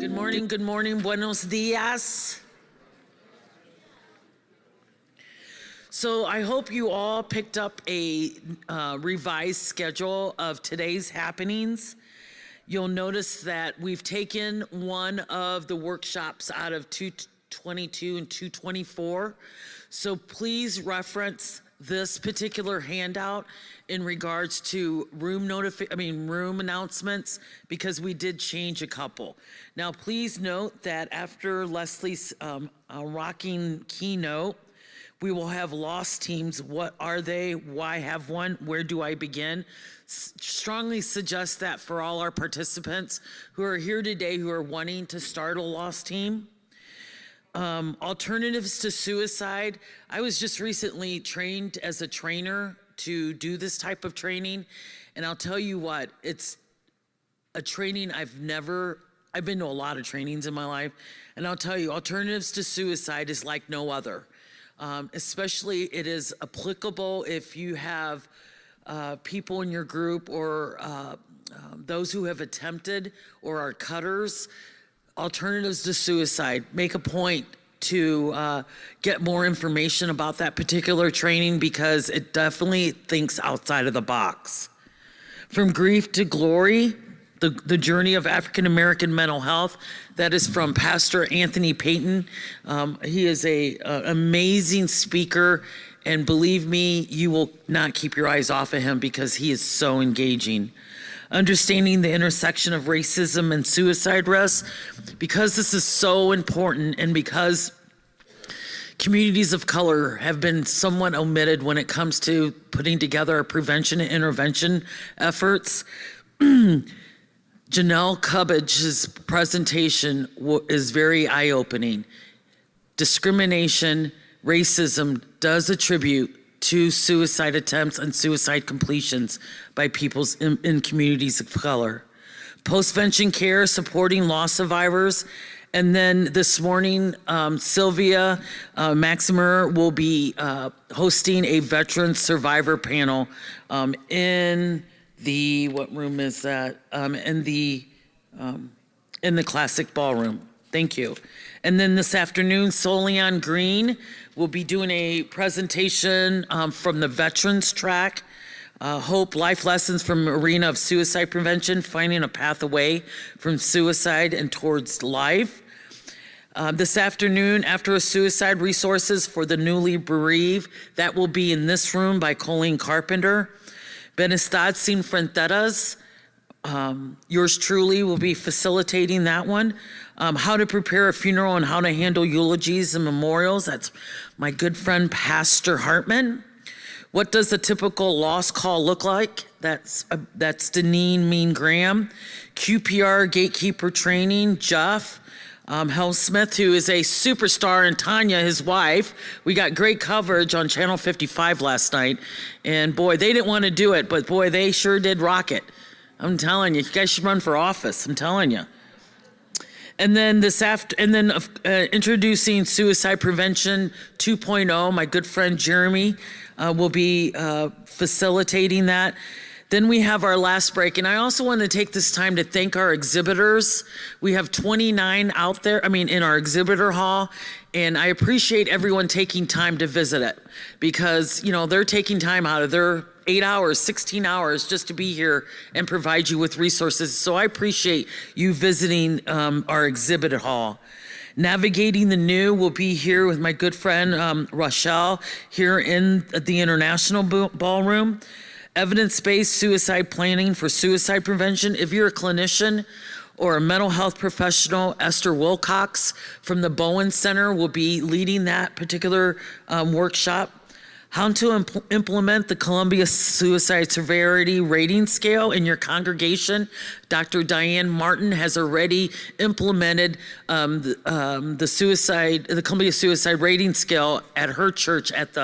Good morning, buenos dias. So I hope you all picked up a revised schedule of today's happenings. You'll notice that we've taken one of the workshops out of 222 and 224. So please reference this particular handout in regards to room announcements, because we did change a couple. Now, please note that after Leslie's rocking keynote, we will have lost teams. What are they? Why have one? Where do I begin? Strongly suggest that for all our participants who are here today who are wanting to start a lost team. Alternatives to suicide. I was just recently trained as a trainer to do this type of training. And I'll tell you what, it's a training I've been to a lot of trainings in my life. And I'll tell you, alternatives to suicide is like no other. Especially it is applicable if you have people in your group or those who have attempted or are cutters. Alternatives to suicide. Make a point to get more information about that particular training, because it definitely thinks outside of the box. From Grief to Glory, the journey of African American mental health. That is from Pastor Anthony Payton. He is an amazing speaker, and believe me, you will not keep your eyes off of him because he is so engaging. Understanding the intersection of racism and suicide risk. Because this is so important, and because communities of color have been somewhat omitted when it comes to putting together prevention and intervention efforts, Janelle Cubbage's presentation is very eye-opening. Discrimination, racism does attribute to suicide attempts and suicide completions by peoples in communities of color. Postvention care, supporting loss survivors. And then this morning, Sylvia Maximer will be hosting a veteran survivor panel in the, what room is that? In the classic ballroom. Thank you. And then this afternoon, Solian Green will be doing a presentation from the veterans track. Hope, life lessons from arena of suicide prevention, finding a path away from suicide and towards life. This afternoon, after a suicide, resources for the newly bereaved. That will be in this room by Colleen Carpenter. Benestad Sin Fronteras, yours truly will be facilitating that one. How to prepare a funeral and how to handle eulogies and memorials. That's my good friend, Pastor Hartman. What does a typical loss call look like? That's Deneen Mean Graham. QPR gatekeeper training, Jeff. Smith, who is a superstar, and Tanya, his wife. We got great coverage on Channel 55 last night. And boy, they didn't want to do it, but boy, they sure did rock it. I'm telling you, you guys should run for office, I'm telling you. And then introducing Suicide Prevention 2.0, my good friend Jeremy will be facilitating that. Then we have our last break, and I also want to take this time to thank our exhibitors. We have 29 out there, in our exhibitor hall, and I appreciate everyone taking time to visit it, because, they're taking time out of their 8 hours, 16 hours just to be here and provide you with resources. So I appreciate you visiting our exhibit hall. Navigating the New will be here with my good friend Rochelle here in the International Ballroom. Evidence-based suicide planning for suicide prevention. If you're a clinician or a mental health professional, Esther Wilcox from the Bowen Center will be leading that particular workshop. How to implement the Columbia Suicide Severity Rating Scale in your congregation. Dr. Diane Martin has already implemented the Columbia Suicide Rating Scale at her church at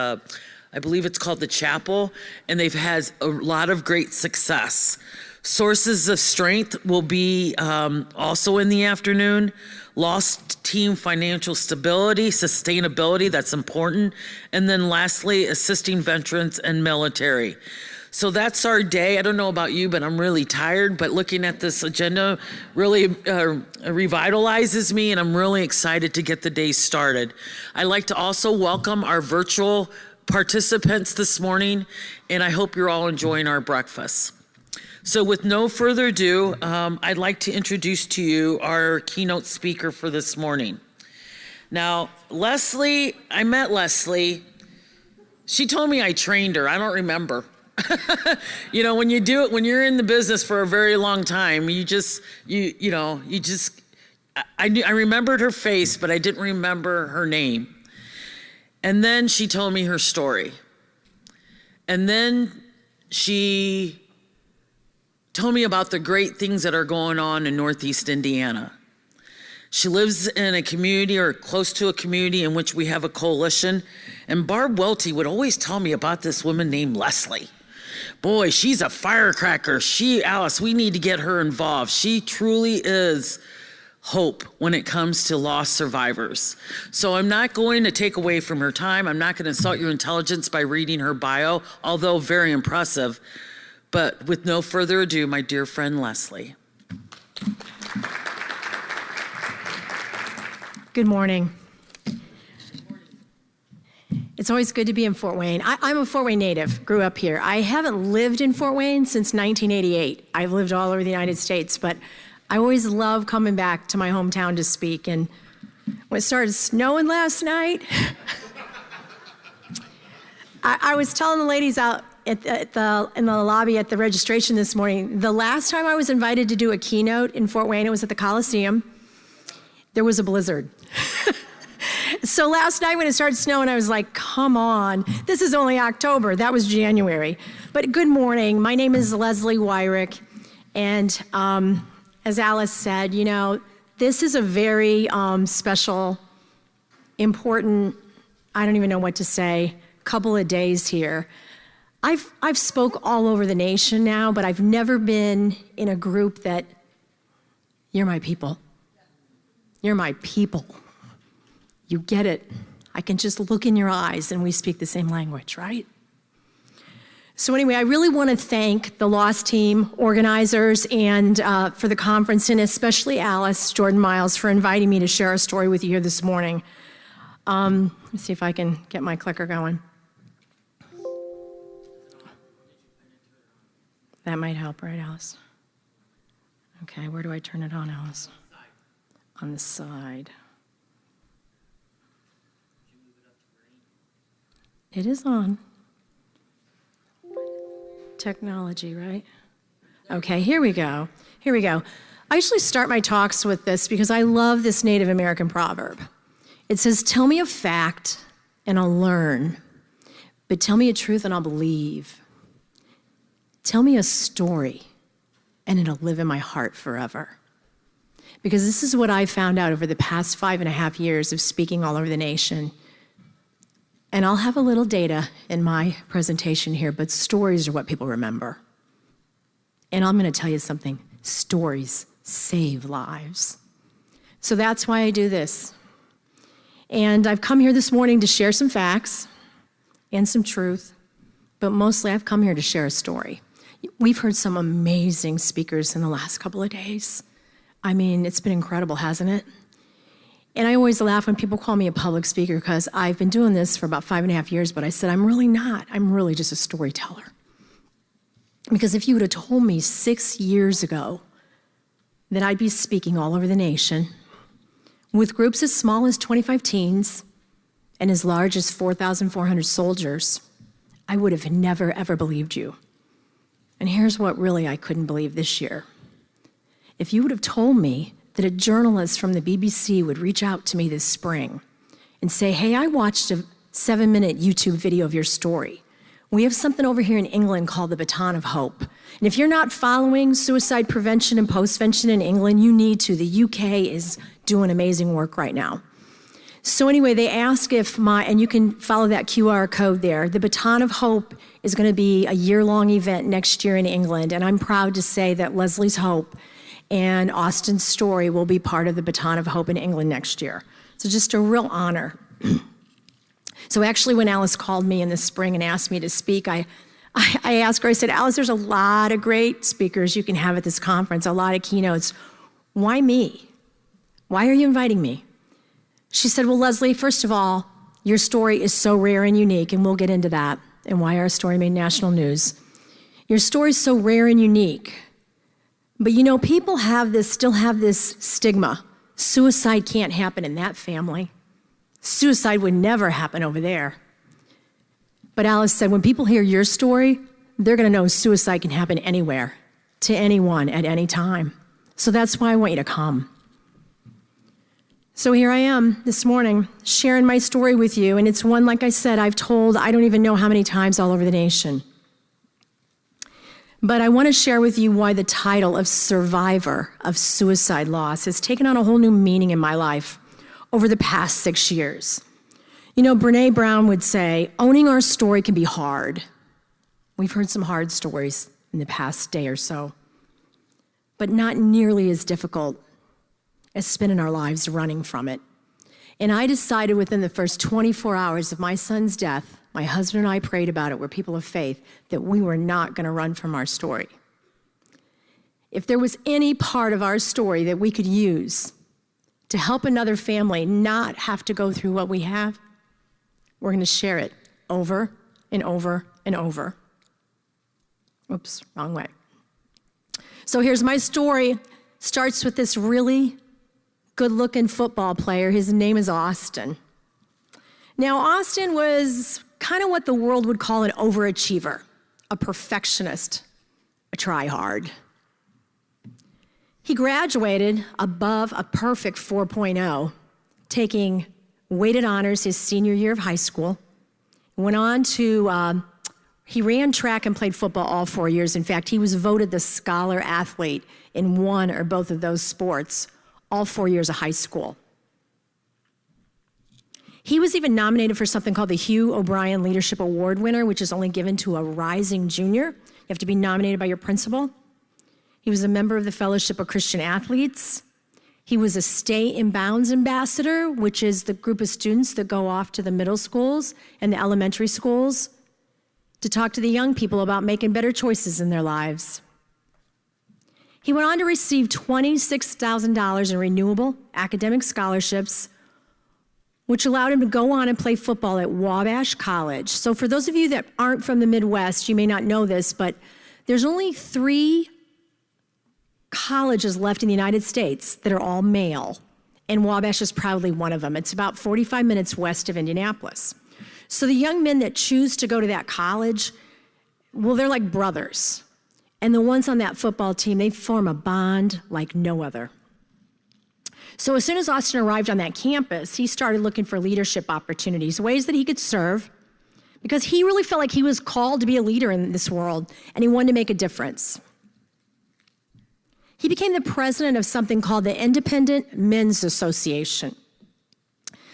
I believe it's called the Chapel, and they've had a lot of great success. Sources of Strength will be also in the afternoon. Lost team financial stability, sustainability, that's important. And then lastly, assisting veterans and military. So that's our day. I don't know about you, but I'm really tired. But looking at this agenda really revitalizes me, and I'm really excited to get the day started. I'd like to also welcome our virtual participants this morning, and I hope you're all enjoying our breakfast. So with no further ado, I'd like to introduce to you our keynote speaker for this morning. Now, Leslie, I met Leslie. She told me I trained her. I don't remember. You know, when you do it, when you're in the business for a very long time, I remembered her face, but I didn't remember her name. And then she told me her story. And then she told me about the great things that are going on in Northeast Indiana. She lives in a community or close to a community in which we have a coalition. And Barb Welty would always tell me about this woman named Leslie. Boy, she's a firecracker. Alice, we need to get her involved. She truly is hope when it comes to lost survivors. So I'm not going to take away from her time. I'm not going to insult your intelligence by reading her bio, although very impressive. But with no further ado, my dear friend Leslie. Good morning. It's always good to be in Fort Wayne. I'm a Fort Wayne native, grew up here. I haven't lived in Fort Wayne since 1988. I've lived all over the United States, but I always love coming back to my hometown to speak. And when it started snowing last night, I was telling the ladies out in the lobby at the registration this morning, the last time I was invited to do a keynote in Fort Wayne, it was at the Coliseum, there was a blizzard. So last night when it started snowing, I was like, come on, this is only October. That was January. But good morning. My name is Leslie Wyrick. And as Alice said, you know, this is a very special, important, I don't even know what to say, couple of days here. I've spoke all over the nation now, but I've never been in a group that, you're my people. You're my people. You get it. I can just look in your eyes and we speak the same language, right? So anyway, I really want to thank the Lost Team organizers and for the conference, and especially Alice Jordan Miles for inviting me to share a story with you here this morning. Let me see if I can get my clicker going. That might help, right, Alice? Okay, where do I turn it on, Alice? On the side. It is on. Technology, right? Okay, here we go. Here we go. I usually start my talks with this because I love this Native American proverb. It says, tell me a fact and I'll learn, but tell me a truth and I'll believe. Tell me a story and it'll live in my heart forever. Because this is what I found out over the past 5.5 years of speaking all over the nation. And I'll have a little data in my presentation here, but stories are what people remember. And I'm going to tell you something. Stories save lives. So that's why I do this. And I've come here this morning to share some facts and some truth, but mostly I've come here to share a story. We've heard some amazing speakers in the last couple of days. I mean, it's been incredible, hasn't it? And I always laugh when people call me a public speaker because I've been doing this for about 5.5 years, but I said, I'm really not. I'm really just a storyteller. Because if you would have told me 6 years ago that I'd be speaking all over the nation with groups as small as 25 teens and as large as 4,400 soldiers, I would have never, ever believed you. And here's what really I couldn't believe this year. If you would have told me that a journalist from the BBC would reach out to me this spring and say, hey, I watched a 7-minute YouTube video of your story. We have something over here in England called the Baton of Hope. And if you're not following suicide prevention and postvention in England, you need to. The UK is doing amazing work right now. So anyway, they ask if and you can follow that QR code there. The Baton of Hope is going to be a year-long event next year in England, and I'm proud to say that Leslie's Hope and Austin's story will be part of the Baton of Hope in England next year. So just a real honor. So actually when Alice called me in the spring and asked me to speak, I I asked her, I said, Alice, there's a lot of great speakers you can have at this conference, a lot of keynotes. Why me? Why are you inviting me? She said, well, Leslie, first of all, your story is so rare and unique, and we'll get into that and why our story made national news. Your story is so rare and unique. But you know, people still have this stigma. Suicide can't happen in that family. Suicide would never happen over there. But Alice said, when people hear your story, they're going to know suicide can happen anywhere, to anyone, at any time. So that's why I want you to come. So here I am this morning, sharing my story with you, and it's one, like I said, I've told I don't even know how many times all over the nation. But I want to share with you why the title of survivor of suicide loss has taken on a whole new meaning in my life over the past 6 years. You know, Brene Brown would say, owning our story can be hard. We've heard some hard stories in the past day or so, but not nearly as difficult as spending our lives running from it. And I decided within the first 24 hours of my son's death, my husband and I prayed about it, we're people of faith, that we were not going to run from our story. If there was any part of our story that we could use to help another family not have to go through what we have, we're going to share it over and over and over. Oops, wrong way. So here's my story. Starts with this really good-looking football player. His name is Austin. Now, Austin was kind of what the world would call an overachiever, a perfectionist, a try-hard. He graduated above a perfect 4.0, taking weighted honors his senior year of high school. Went on to, he ran track and played football all 4 years. In fact, he was voted the scholar athlete in one or both of those sports all 4 years of high school. He was even nominated for something called the Hugh O'Brien Leadership Award winner, which is only given to a rising junior. You have to be nominated by your principal. He was a member of the Fellowship of Christian Athletes. He was a Stay in Bounds ambassador, which is the group of students that go off to the middle schools and the elementary schools to talk to the young people about making better choices in their lives. He went on to receive $26,000 in renewable academic scholarships, which allowed him to go on and play football at Wabash College. So for those of you that aren't from the Midwest, you may not know this, but there's only 3 colleges left in the United States that are all male, and Wabash is proudly one of them. It's about 45 minutes west of Indianapolis. So the young men that choose to go to that college, well, they're like brothers. And the ones on that football team, they form a bond like no other. So as soon as Austin arrived on that campus, he started looking for leadership opportunities, ways that he could serve, because he really felt like he was called to be a leader in this world, and he wanted to make a difference. He became the president of something called the Independent Men's Association.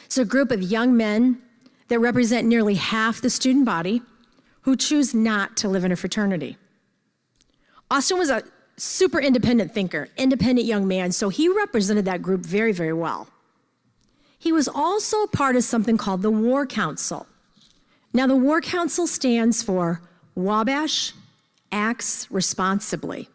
It's a group of young men that represent nearly half the student body who choose not to live in a fraternity. Austin was a super independent thinker, independent young man, so he represented that group very, very well. He was also part of something called the War Council. Now, the War Council stands for Wabash Acts Responsibly.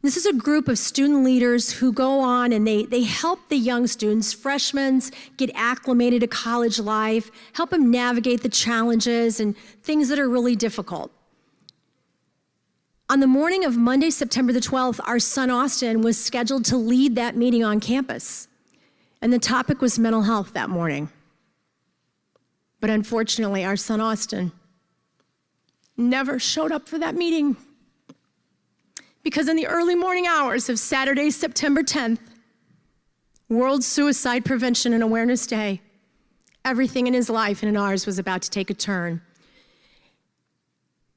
This is a group of student leaders who go on and they help the young students, freshmen, get acclimated to college life, help them navigate the challenges and things that are really difficult. On the morning of Monday, September the 12th, our son Austin was scheduled to lead that meeting on campus. And the topic was mental health that morning. But unfortunately, our son Austin never showed up for that meeting. Because in the early morning hours of Saturday, September 10th, World Suicide Prevention and Awareness Day, everything in his life and in ours was about to take a turn.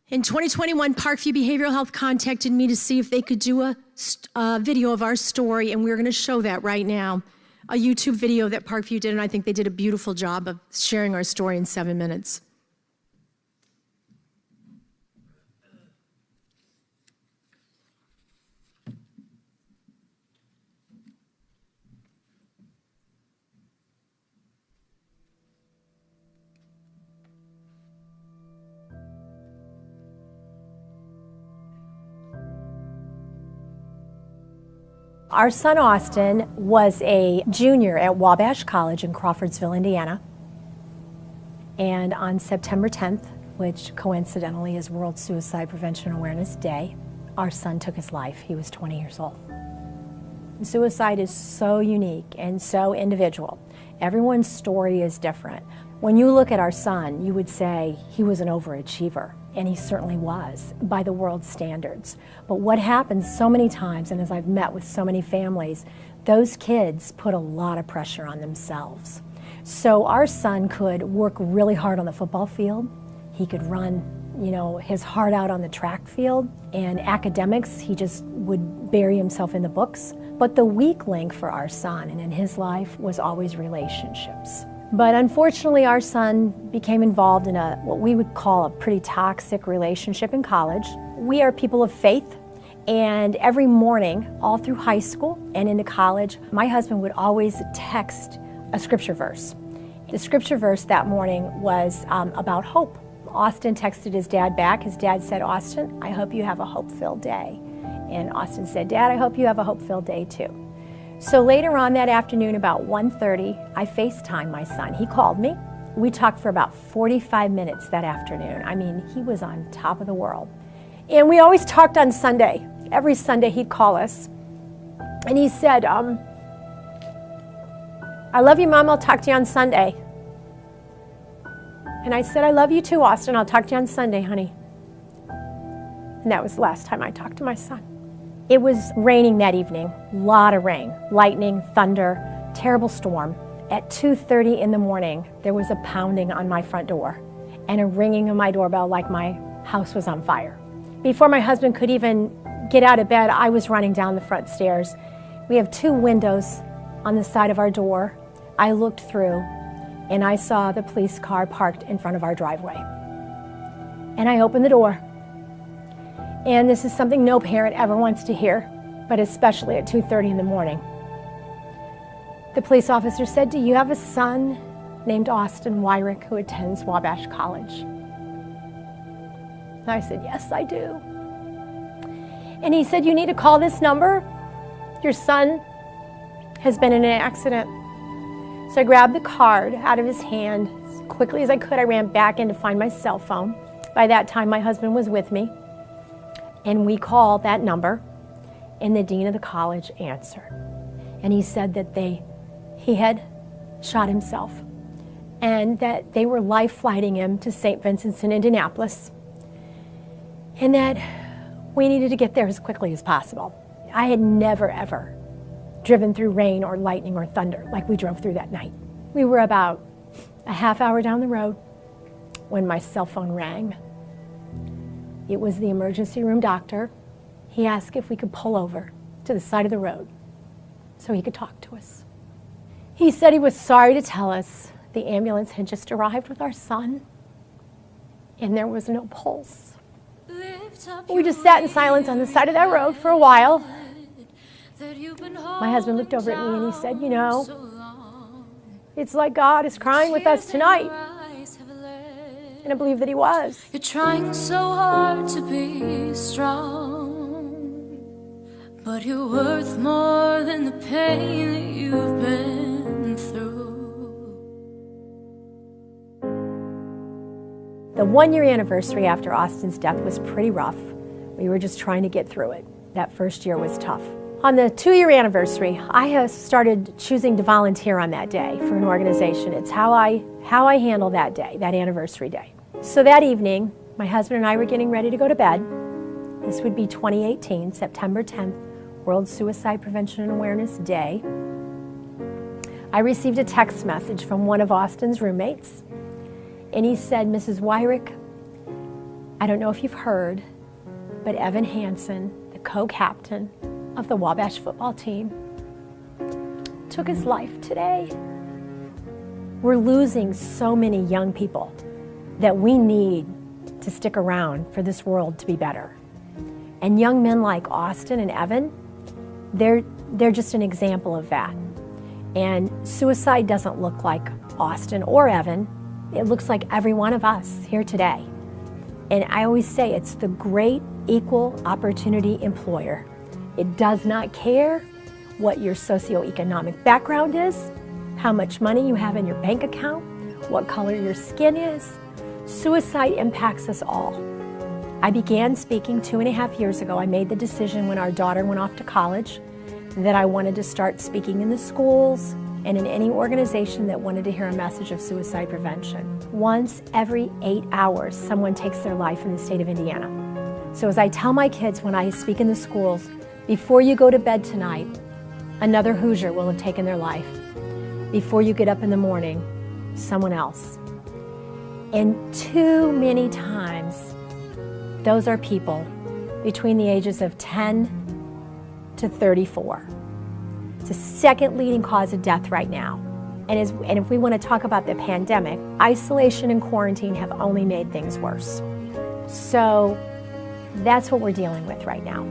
In 2021, Parkview Behavioral Health contacted me to see if they could do a video of our story, and we're going to show that right now, a YouTube video that Parkview did, and I think they did a beautiful job of sharing our story in 7 minutes. Our son Austin was a junior at Wabash College in Crawfordsville, Indiana. And on September 10th, which coincidentally is World Suicide Prevention Awareness Day, our son took his life. He was 20 years old. Suicide is so unique and so individual. Everyone's story is different. When you look at our son, you would say he was an overachiever, and he certainly was by the world's standards. But what happens so many times, and as I've met with so many families, those kids put a lot of pressure on themselves. So our son could work really hard on the football field. He could run, his heart out on the track field. And academics, he just would bury himself in the books. But the weak link for our son and in his life was always relationships. But unfortunately, our son became involved in what we would call a pretty toxic relationship in college. We are people of faith, and every morning, all through high school and into college, my husband would always text a scripture verse. The scripture verse that morning was about hope. Austin texted his dad back. His dad said, "Austin, I hope you have a hope-filled day." And Austin said, "Dad, I hope you have a hope-filled day too." So later on that afternoon, about 1:30, I FaceTimed my son. He called me. We talked for about 45 minutes that afternoon. I mean, he was on top of the world. And we always talked on Sunday. Every Sunday he'd call us. And he said, "I love you, Mom. I'll talk to you on Sunday." And I said, "I love you too, Austin. I'll talk to you on Sunday, honey." And that was the last time I talked to my son. It was raining that evening, a lot of rain, lightning, thunder, terrible storm. At 2:30 in the morning, there was a pounding on my front door and a ringing of my doorbell like my house was on fire. Before my husband could even get out of bed, I was running down the front stairs. We have 2 windows on the side of our door. I looked through and I saw the police car parked in front of our driveway. And I opened the door. And this is something no parent ever wants to hear, but especially at 2:30 in the morning. The police officer said, "Do you have a son named Austin Wyrick who attends Wabash College?" And I said, "Yes, I do." And he said, "You need to call this number. Your son has been in an accident." So I grabbed the card out of his hand. As quickly as I could, I ran back in to find my cell phone. By that time, my husband was with me. And we called that number, and the dean of the college answered. And he said that he had shot himself, and that they were life-flighting him to St. Vincent's in Indianapolis, and that we needed to get there as quickly as possible. I had never, ever driven through rain or lightning or thunder like we drove through that night. We were about a half hour down the road when my cell phone rang. It was the emergency room doctor. He asked if we could pull over to the side of the road so he could talk to us. He said he was sorry to tell us the ambulance had just arrived with our son and there was no pulse. We just sat in silence on the side of that road for a while. My husband looked over at me and he said, "You know, it's like God is crying with us tonight." And I believe that he was. You're trying so hard to be strong, but you're worth more than the pain that you've been through. The 1-year anniversary after Austin's death was pretty rough. We were just trying to get through it. That first year was tough. On the 2-year anniversary, I have started choosing to volunteer on that day for an organization. It's how I handle that day, that anniversary day. So that evening, my husband and I were getting ready to go to bed. This would be 2018, September 10th, World Suicide Prevention and Awareness Day. I received a text message from one of Austin's roommates, and he said, "Mrs. Wyrick, I don't know if you've heard, but Evan Hansen, the co-captain of the Wabash football team, took his life today." We're losing so many young people that we need to stick around for this world to be better. And young men like Austin and Evan, they're just an example of that. And suicide doesn't look like Austin or Evan. It looks like every one of us here today. And I always say it's the great equal opportunity employer. It does not care what your socioeconomic background is, how much money you have in your bank account, what color your skin is. Suicide impacts us all. I began speaking 2.5 years ago. I made the decision when our daughter went off to college that I wanted to start speaking in the schools and in any organization that wanted to hear a message of suicide prevention. Once every 8 hours, someone takes their life in the state of Indiana. So as I tell my kids when I speak in the schools, before you go to bed tonight, another Hoosier will have taken their life. Before you get up in the morning, someone else. And too many times, those are people between the ages of 10 to 34. It's the second leading cause of death right now. And if we want to talk about the pandemic, isolation and quarantine have only made things worse. So that's what we're dealing with right now.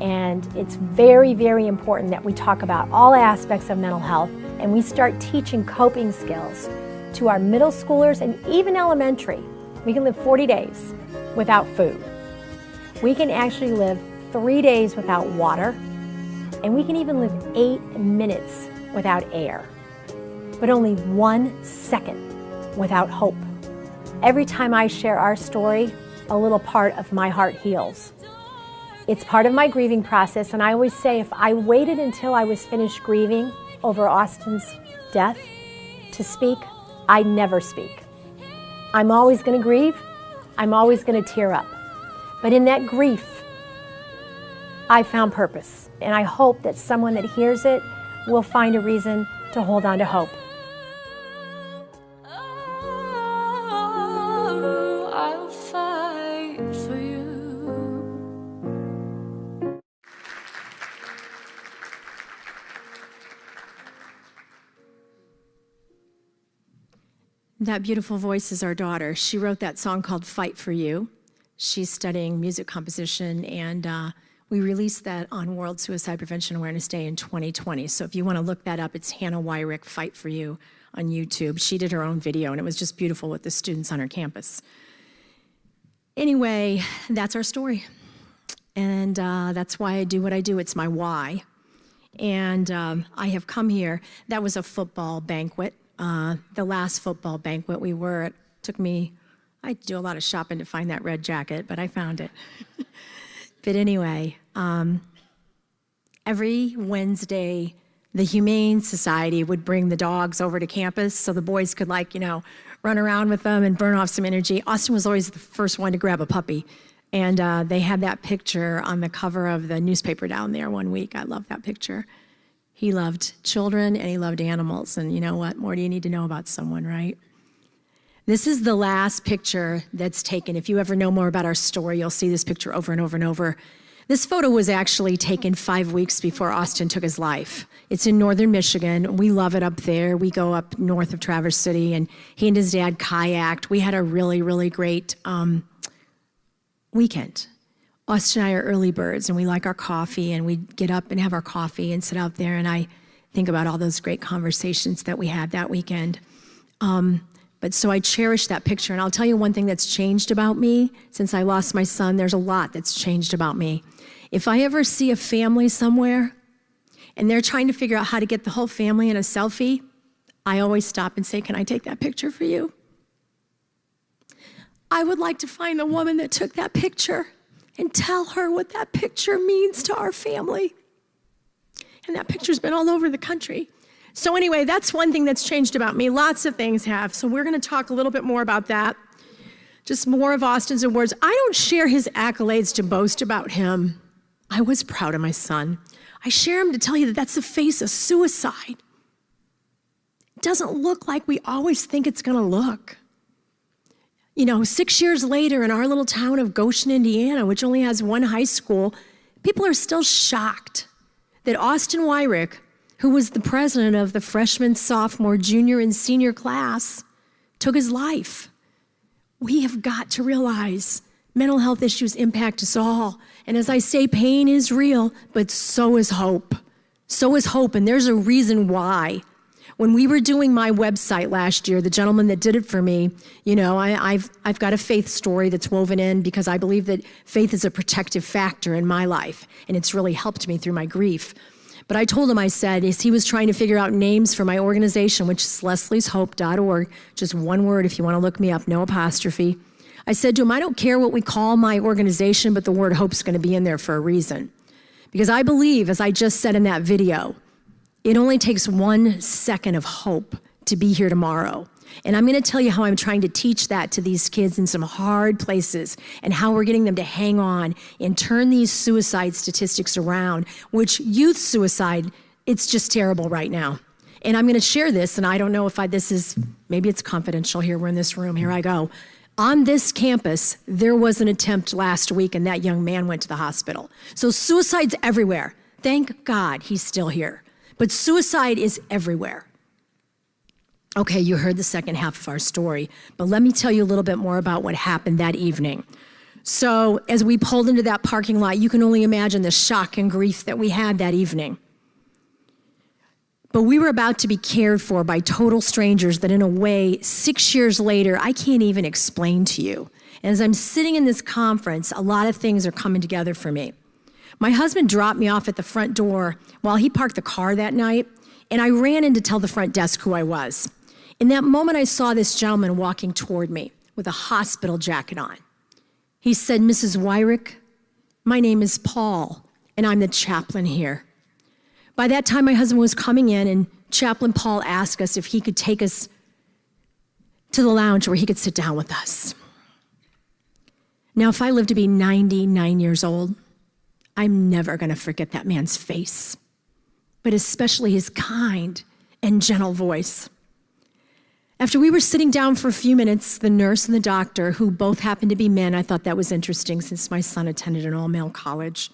And it's very, very important that we talk about all aspects of mental health and we start teaching coping skills to our middle schoolers and even elementary. We can live 40 days without food. We can actually live 3 days without water, and we can even live 8 minutes without air, but only 1 second without hope. Every time I share our story, a little part of my heart heals. It's part of my grieving process, and I always say if I waited until I was finished grieving over Austin's death to speak, I'd never speak. I'm always going to grieve. I'm always going to tear up. But in that grief, I found purpose. And I hope that someone that hears it will find a reason to hold on to hope. Oh, I'll fight for you. That beautiful voice is our daughter. She wrote that song called Fight for You. She's studying music composition, and we released that on World Suicide Prevention Awareness Day in 2020. So if you want to look that up, it's Hannah Wyrick, Fight for You on YouTube. She did her own video, and it was just beautiful with the students on her campus. Anyway, that's our story. And that's why I do what I do. It's my why. And I have come here. That was a football banquet. The last football banquet we were at took me, I do a lot of shopping to find that red jacket, but I found it. But anyway, every Wednesday, the Humane Society would bring the dogs over to campus so the boys could run around with them and burn off some energy. Austin was always the first one to grab a puppy. And they had that picture on the cover of the newspaper down there one week. I love that picture. He loved children and he loved animals. And you know what? More do you need to know about someone, right? This is the last picture that's taken. If you ever know more about our story, you'll see this picture over and over and over. This photo was actually taken 5 weeks before Austin took his life. It's in northern Michigan. We love it up there. We go up north of Traverse City, and he and his dad kayaked. We had a really, really great weekend. Austin and I are early birds, and we like our coffee, and we get up and have our coffee and sit out there, and I think about all those great conversations that we had that weekend. But so I cherish that picture, and I'll tell you one thing that's changed about me since I lost my son. There's a lot that's changed about me. If I ever see a family somewhere, and they're trying to figure out how to get the whole family in a selfie, I always stop and say, "Can I take that picture for you?" I would like to find the woman that took that picture and tell her what that picture means to our family. And that picture's been all over the country. So anyway, that's one thing that's changed about me. Lots of things have. So we're going to talk a little bit more about that. Just more of Austin's awards. I don't share his accolades to boast about him. I was proud of my son. I share him to tell you that that's the face of suicide. It doesn't look like we always think it's going to look. 6 years later in our little town of Goshen, Indiana, which only has one high school, people are still shocked that Austin Wyrick, who was the president of the freshman, sophomore, junior, and senior class, took his life. We have got to realize mental health issues impact us all. And as I say, pain is real, but so is hope. So is hope, and there's a reason why. When we were doing my website last year, the gentleman that did it for me, I've got a faith story that's woven in because I believe that faith is a protective factor in my life, and it's really helped me through my grief. But I told him, I said, as he was trying to figure out names for my organization, which is leslieshope.org, just one word if you want to look me up, no apostrophe. I said to him, I don't care what we call my organization, but the word hope's going to be in there for a reason. Because I believe, as I just said in that video, it only takes 1 second of hope to be here tomorrow. And I'm going to tell you how I'm trying to teach that to these kids in some hard places and how we're getting them to hang on and turn these suicide statistics around, which youth suicide, it's just terrible right now. And I'm going to share this, and I don't know if maybe it's confidential here. We're in this room. Here I go. On this campus, there was an attempt last week, and that young man went to the hospital. So suicide's everywhere. Thank God he's still here. But suicide is everywhere. Okay, you heard the second half of our story, but let me tell you a little bit more about what happened that evening. So as we pulled into that parking lot, you can only imagine the shock and grief that we had that evening. But we were about to be cared for by total strangers that in a way, 6 years later, I can't even explain to you. And as I'm sitting in this conference, a lot of things are coming together for me. My husband dropped me off at the front door while he parked the car that night, and I ran in to tell the front desk who I was. In that moment, I saw this gentleman walking toward me with a hospital jacket on. He said, Mrs. Wyrick, my name is Paul, and I'm the chaplain here. By that time, my husband was coming in, and Chaplain Paul asked us if he could take us to the lounge where he could sit down with us. Now, if I live to be 99 years old, I'm never going to forget that man's face, but especially his kind and gentle voice. After we were sitting down for a few minutes, the nurse and the doctor, who both happened to be men, I thought that was interesting since my son attended an all-male college,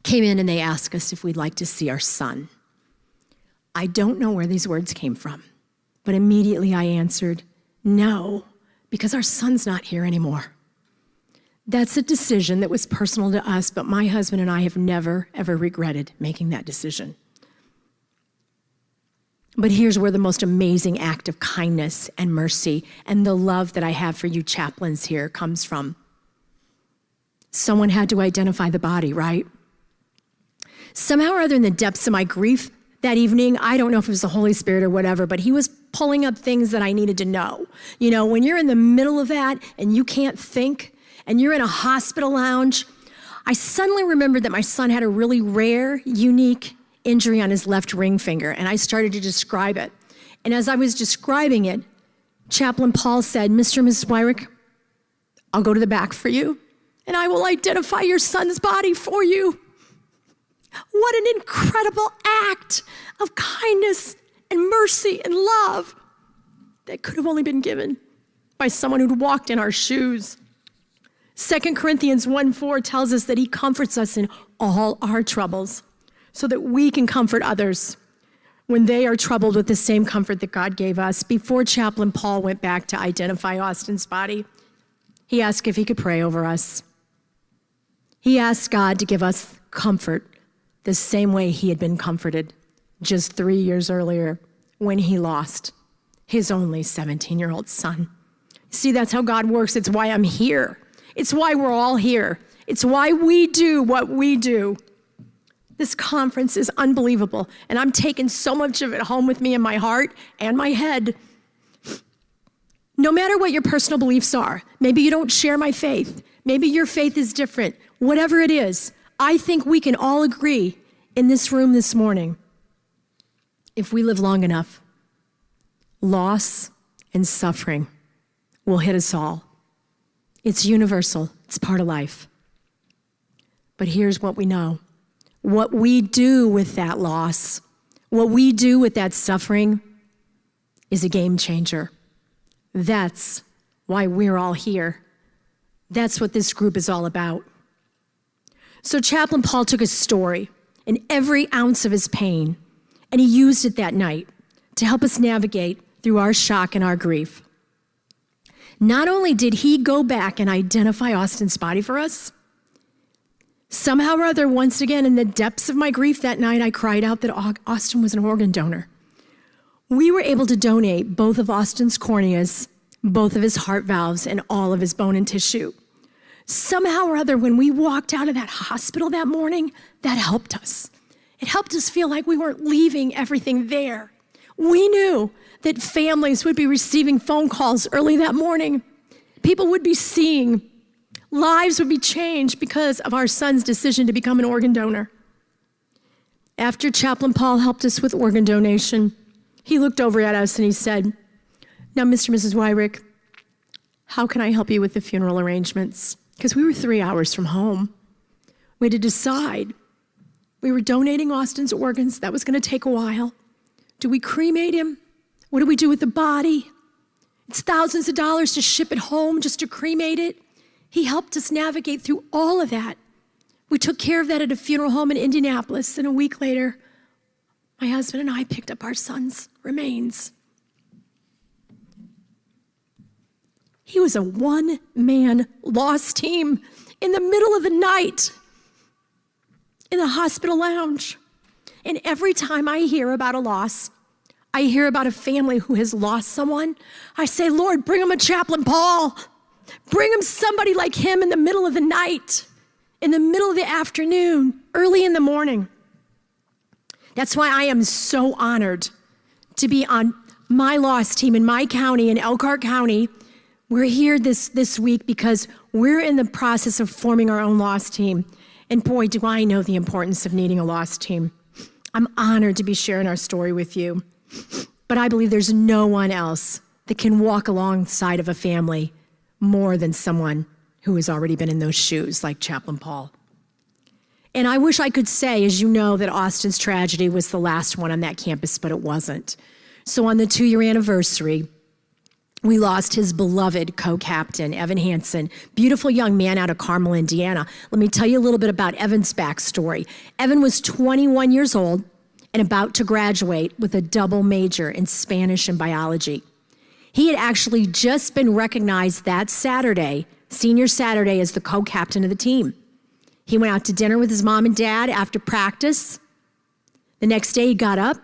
came in and they asked us if we'd like to see our son. I don't know where these words came from, but immediately I answered, no, because our son's not here anymore. That's a decision that was personal to us, but my husband and I have never, ever regretted making that decision. But here's where the most amazing act of kindness and mercy and the love that I have for you chaplains here comes from. Someone had to identify the body, right? Somehow or other in the depths of my grief that evening, I don't know if it was the Holy Spirit or whatever, but he was pulling up things that I needed to know. You know, when you're in the middle of that and you can't think and you're in a hospital lounge, I suddenly remembered that my son had a really rare, unique injury on his left ring finger, and I started to describe it. And as I was describing it, Chaplain Paul said, Mr. and Mrs. Wyrick, I'll go to the back for you, and I will identify your son's body for you. What an incredible act of kindness and mercy and love that could have only been given by someone who'd walked in our shoes. 2 Corinthians 1:4 tells us that he comforts us in all our troubles so that we can comfort others when they are troubled with the same comfort that God gave us. Before Chaplain Paul went back to identify Austin's body, he asked if he could pray over us. He asked God to give us comfort the same way he had been comforted just 3 years earlier when he lost his only 17-year-old son. See, that's how God works. It's why I'm here. It's why we're all here. It's why we do what we do. This conference is unbelievable, and I'm taking so much of it home with me in my heart and my head. No matter what your personal beliefs are, maybe you don't share my faith, maybe your faith is different, whatever it is, I think we can all agree in this room this morning, if we live long enough, loss and suffering will hit us all. It's universal, it's part of life. But here's what we know. What we do with that loss, what we do with that suffering is a game changer. That's why we're all here. That's what this group is all about. So Chaplain Paul took his story and every ounce of his pain, and he used it that night to help us navigate through our shock and our grief. Not only did he go back and identify Austin's body for us, somehow or other, once again, in the depths of my grief that night, I cried out that Austin was an organ donor. We were able to donate both of Austin's corneas, both of his heart valves, and all of his bone and tissue. Somehow or other, when we walked out of that hospital that morning, that helped us. It helped us feel like we weren't leaving everything there. We knew that families would be receiving phone calls early that morning. People would be seeing. Lives would be changed because of our son's decision to become an organ donor. After Chaplain Paul helped us with organ donation, he looked over at us and he said, "Now, Mr. and Mrs. Wyrick, how can I help you with the funeral arrangements?" Because we were 3 hours from home. We had to decide. We were donating Austin's organs. That was going to take a while. Do we cremate him? What do we do with the body? It's thousands of dollars to ship it home just to cremate it. He helped us navigate through all of that. We took care of that at a funeral home in Indianapolis, and a week later, my husband and I picked up our son's remains. He was a one-man loss team in the middle of the night in the hospital lounge. And every time I hear about a loss, I hear about a family who has lost someone, I say, Lord, bring him a Chaplain Paul. Bring him somebody like him in the middle of the night, in the middle of the afternoon, early in the morning. That's why I am so honored to be on my loss team in my county, in Elkhart County. We're here this week because we're in the process of forming our own loss team. And boy, do I know the importance of needing a loss team. I'm honored to be sharing our story with you. But I believe there's no one else that can walk alongside of a family more than someone who has already been in those shoes, like Chaplain Paul. And I wish I could say, as you know, that Austin's tragedy was the last one on that campus, but it wasn't. So on the 2-year anniversary, we lost his beloved co-captain, Evan Hansen, beautiful young man out of Carmel, Indiana. Let me tell you a little bit about Evan's backstory. Evan was 21 years old and about to graduate with a double major in Spanish and biology. He had actually just been recognized that Saturday, senior Saturday, as the co-captain of the team. He went out to dinner with his mom and dad after practice. The next day he got up,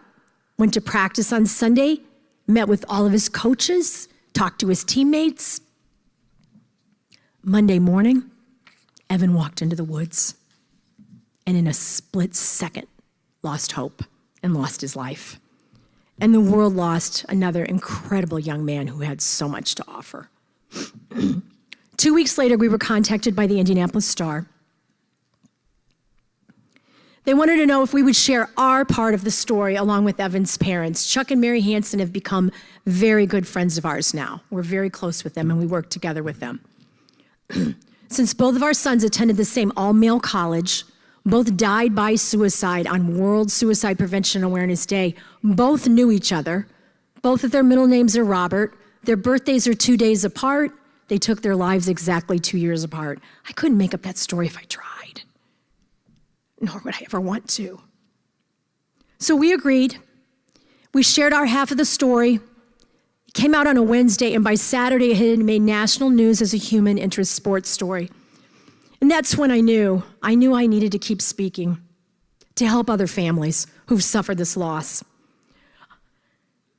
went to practice on Sunday, met with all of his coaches, talked to his teammates. Monday morning, Evan walked into the woods and in a split second lost hope and lost his life. And the world lost another incredible young man who had so much to offer. 2 weeks later, we were contacted by the Indianapolis Star. They wanted to know if we would share our part of the story along with Evan's parents. Chuck and Mary Hansen have become very good friends of ours now. We're very close with them and we work together with them. Since both of our sons attended the same all-male college, both died by suicide on World Suicide Prevention Awareness Day, both knew each other. Both of their middle names are Robert. Their birthdays are 2 days apart. They took their lives exactly 2 years apart. I couldn't make up that story if I tried. Nor would I ever want to. So we agreed. We shared our half of the story. It came out on a Wednesday, and by Saturday it had made national news as a human interest sports story. And that's when I knew I needed to keep speaking to help other families who've suffered this loss.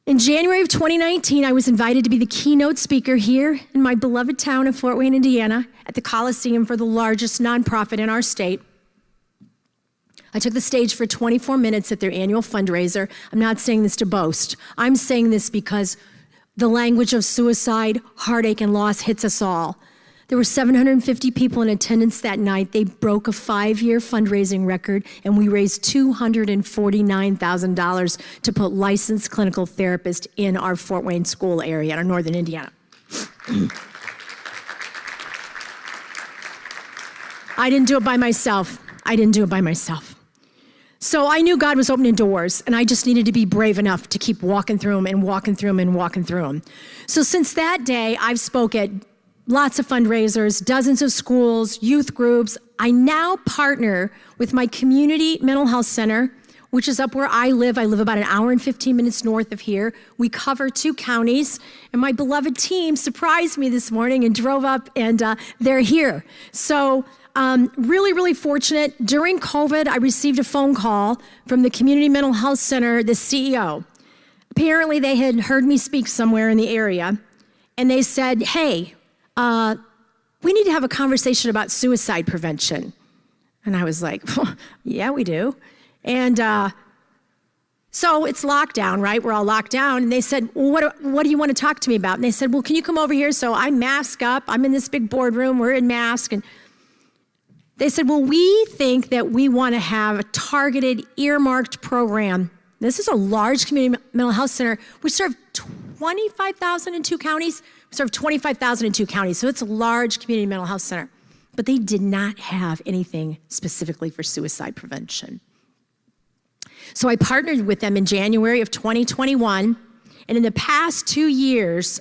In January of 2019, I was invited to be the keynote speaker here in my beloved town of Fort Wayne, Indiana, at the Coliseum for the largest nonprofit in our state. I took the stage for 24 minutes at their annual fundraiser. I'm not saying this to boast. I'm saying this because the language of suicide, heartache, and loss hits us all. There were 750 people in attendance that night. They broke a 5-year fundraising record, and we raised $249,000 to put licensed clinical therapists in our Fort Wayne school area, in our northern Indiana. I didn't do it by myself. So I knew God was opening doors, and I just needed to be brave enough to keep walking through them and walking through them and walking through them. So since that day, I've spoken at lots of fundraisers, dozens of schools, youth groups. I now partner with my community mental health center, which is up where I live. I live about an hour and 15 minutes north of here. We cover 2 counties, and my beloved team surprised me this morning and drove up, and they're here. So really, really fortunate. During COVID, I received a phone call from the Community Mental Health Center, the CEO. Apparently, they had heard me speak somewhere in the area, and they said, hey, we need to have a conversation about suicide prevention. And I was like, yeah, we do. And so it's lockdown, right? We're all locked down. And they said, well, what do you want to talk to me about? And they said, well, can you come over here? So I mask up. I'm in this big boardroom. We're in mask. And they said, well, we think that we want to have a targeted, earmarked program. This is a large community mental health center. We serve 25,000 in 2 counties. We serve 25,000 in 2 counties. So it's a large community mental health center. But they did not have anything specifically for suicide prevention. So I partnered with them in January of 2021. And in the past 2 years,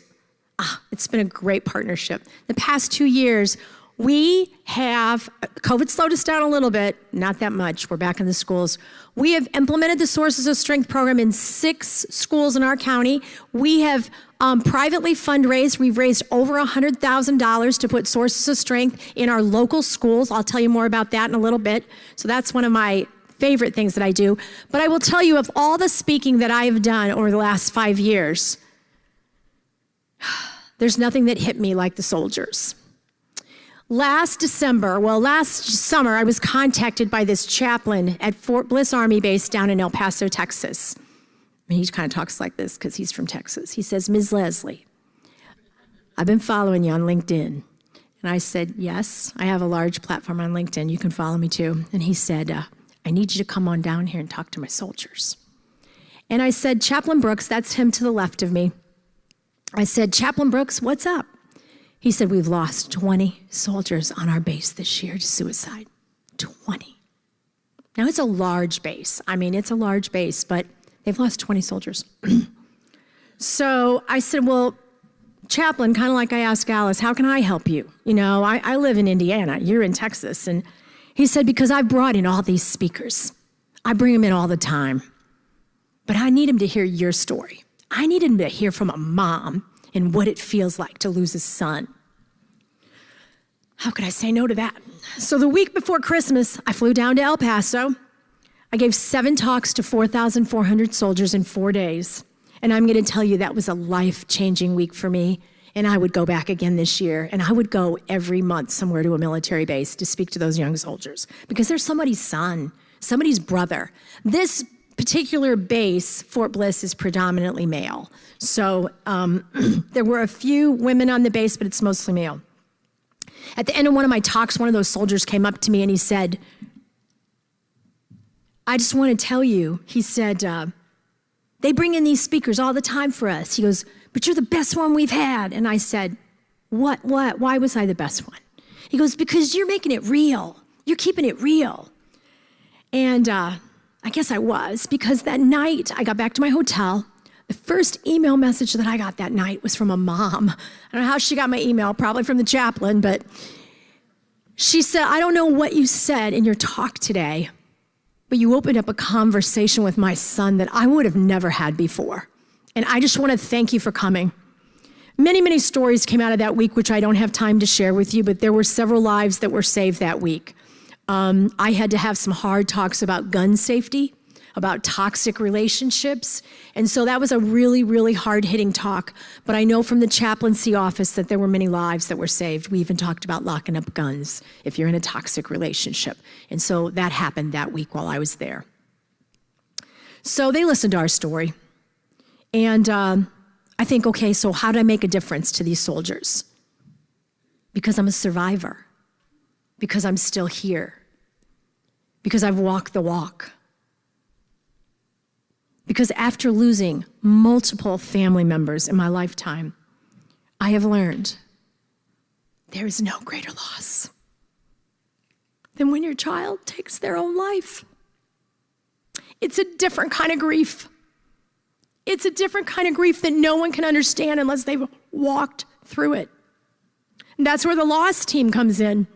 it's been a great partnership. The past 2 years, we have, COVID slowed us down a little bit, not that much. We're back in the schools. We have implemented the Sources of Strength program in 6 schools in our county. We have privately fundraised. We've raised over $100,000 to put Sources of Strength in our local schools. I'll tell you more about that in a little bit. So that's one of my favorite things that I do. But I will tell you, of all the speaking that I have done over the last 5 years, there's nothing that hit me like the soldiers. Last summer, I was contacted by this chaplain at Fort Bliss Army Base down in El Paso, Texas. And he kind of talks like this because he's from Texas. He says, Ms. Leslie, I've been following you on LinkedIn. And I said, yes, I have a large platform on LinkedIn. You can follow me too. And he said, I need you to come on down here and talk to my soldiers. And I said, Chaplain Brooks, that's him to the left of me. I said, Chaplain Brooks, what's up? He said, we've lost 20 soldiers on our base this year to suicide. 20. Now, it's a large base. It's a large base, but they've lost 20 soldiers. So I said, well, Chaplain, kind of like I asked Alice, how can I help you? I live in Indiana. You're in Texas. And he said, because I've brought in all these speakers. I bring them in all the time. But I need them to hear your story. I need them to hear from a mom and what it feels like to lose a son. How could I say no to that? So the week before Christmas, I flew down to El Paso. I gave 7 talks to 4,400 soldiers in 4 days. And I'm going to tell you that was a life-changing week for me. And I would go back again this year. And I would go every month somewhere to a military base to speak to those young soldiers. Because they're somebody's son, somebody's brother. This particular base, Fort Bliss, is predominantly male. So there were a few women on the base, but it's mostly male. At the end of one of my talks, one of those soldiers came up to me and he said, I just want to tell you, he said, they bring in these speakers all the time for us. He goes, but you're the best one we've had. And I said, what? Why was I the best one? He goes, because you're making it real. You're keeping it real. And I guess I was, because that night I got back to my hotel. The first email message that I got that night was from a mom. I don't know how she got my email, probably from the chaplain, but she said, I don't know what you said in your talk today, but you opened up a conversation with my son that I would have never had before. And I just want to thank you for coming. Many, many stories came out of that week, which I don't have time to share with you, but there were several lives that were saved that week. I had to have some hard talks about gun safety, about toxic relationships. And so that was a really, really hard-hitting talk. But I know from the chaplaincy office that there were many lives that were saved. We even talked about locking up guns if you're in a toxic relationship. And so that happened that week while I was there. So they listened to our story. And I think, okay, so how do I make a difference to these soldiers? Because I'm a survivor. Because I'm still here. Because I've walked the walk. Because after losing multiple family members in my lifetime, I have learned there is no greater loss than when your child takes their own life. It's a different kind of grief. It's a different kind of grief that no one can understand unless they've walked through it. And that's where the loss team comes in.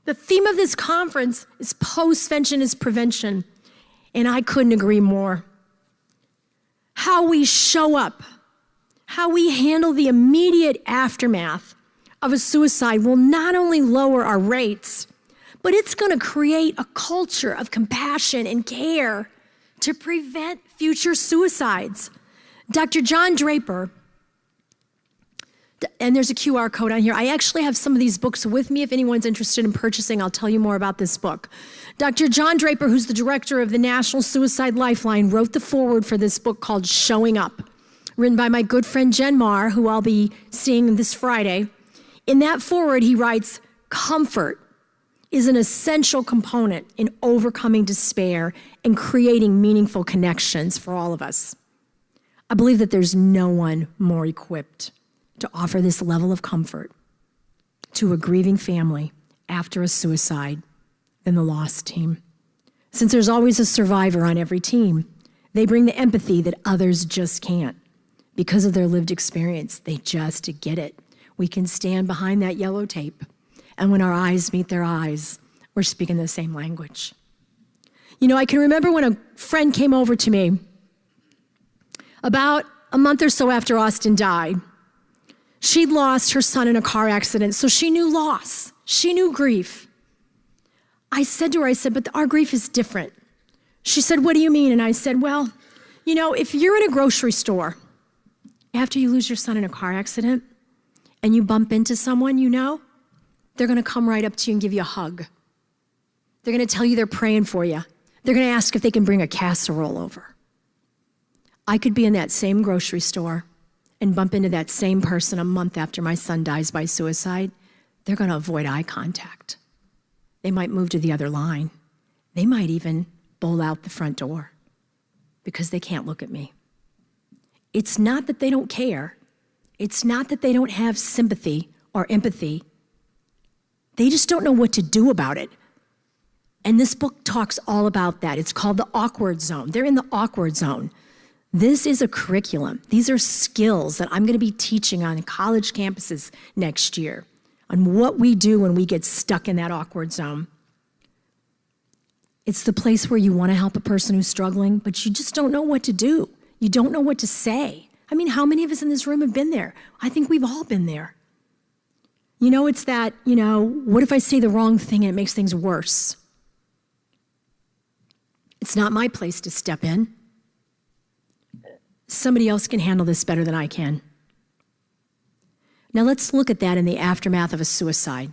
The theme of this conference is postvention is prevention, and I couldn't agree more. How we show up, how we handle the immediate aftermath of a suicide will not only lower our rates, but it's going to create a culture of compassion and care to prevent future suicides. Dr. John Draper And there's a QR code on here. I actually have some of these books with me. If anyone's interested in purchasing, I'll tell you more about this book. Dr. John Draper, who's the director of the National Suicide Lifeline, wrote the foreword for this book called Showing Up, written by my good friend Jen Marr, who I'll be seeing this Friday. In that foreword, he writes, comfort is an essential component in overcoming despair and creating meaningful connections for all of us. I believe that there's no one more equipped to offer this level of comfort to a grieving family after a suicide than the lost team. Since there's always a survivor on every team, they bring the empathy that others just can't. Because of their lived experience, they just get it. We can stand behind that yellow tape, and when our eyes meet their eyes, we're speaking the same language. You know, I can remember when a friend came over to me about a month or so after Austin died. She'd lost her son in a car accident, so she knew loss. She knew grief. I said to her, but our grief is different. She said, what do you mean? And I said, well, you know, if you're in a grocery store after you lose your son in a car accident and you bump into someone you know, they're going to come right up to you and give you a hug. They're going to tell you they're praying for you. They're going to ask if they can bring a casserole over. I could be in that same grocery store and bump into that same person a month after my son dies by suicide. They're going to avoid eye contact. They might move to the other line. They might even bowl out the front door because they can't look at me. It's not that they don't care. It's not that they don't have sympathy or empathy. They just don't know what to do about it. And this book talks all about that. It's called the awkward zone. They're in the awkward zone. This is a curriculum. These are skills that I'm going to be teaching on college campuses next year on what we do when we get stuck in that awkward zone. It's the place where you want to help a person who's struggling, but you just don't know what to do. You don't know what to say. I mean, how many of us in this room have been there? I think we've all been there. You know, it's that, what if I say the wrong thing and it makes things worse? It's not my place to step in. Somebody else can handle this better than I can. Now let's look at that in the aftermath of a suicide.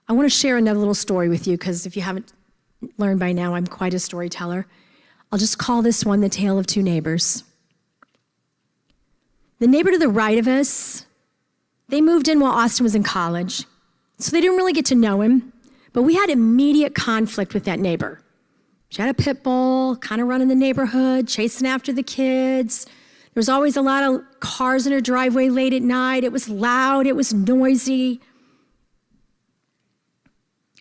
I want to share another little story with you because if you haven't learned by now, I'm quite a storyteller. I'll just call this one The Tale of Two Neighbors. The neighbor to the right of us, they moved in while Austin was in college, so they didn't really get to know him, but we had immediate conflict with that neighbor. She had a pit bull, kind of running the neighborhood, chasing after the kids. There was always a lot of cars in her driveway late at night. It was loud, it was noisy.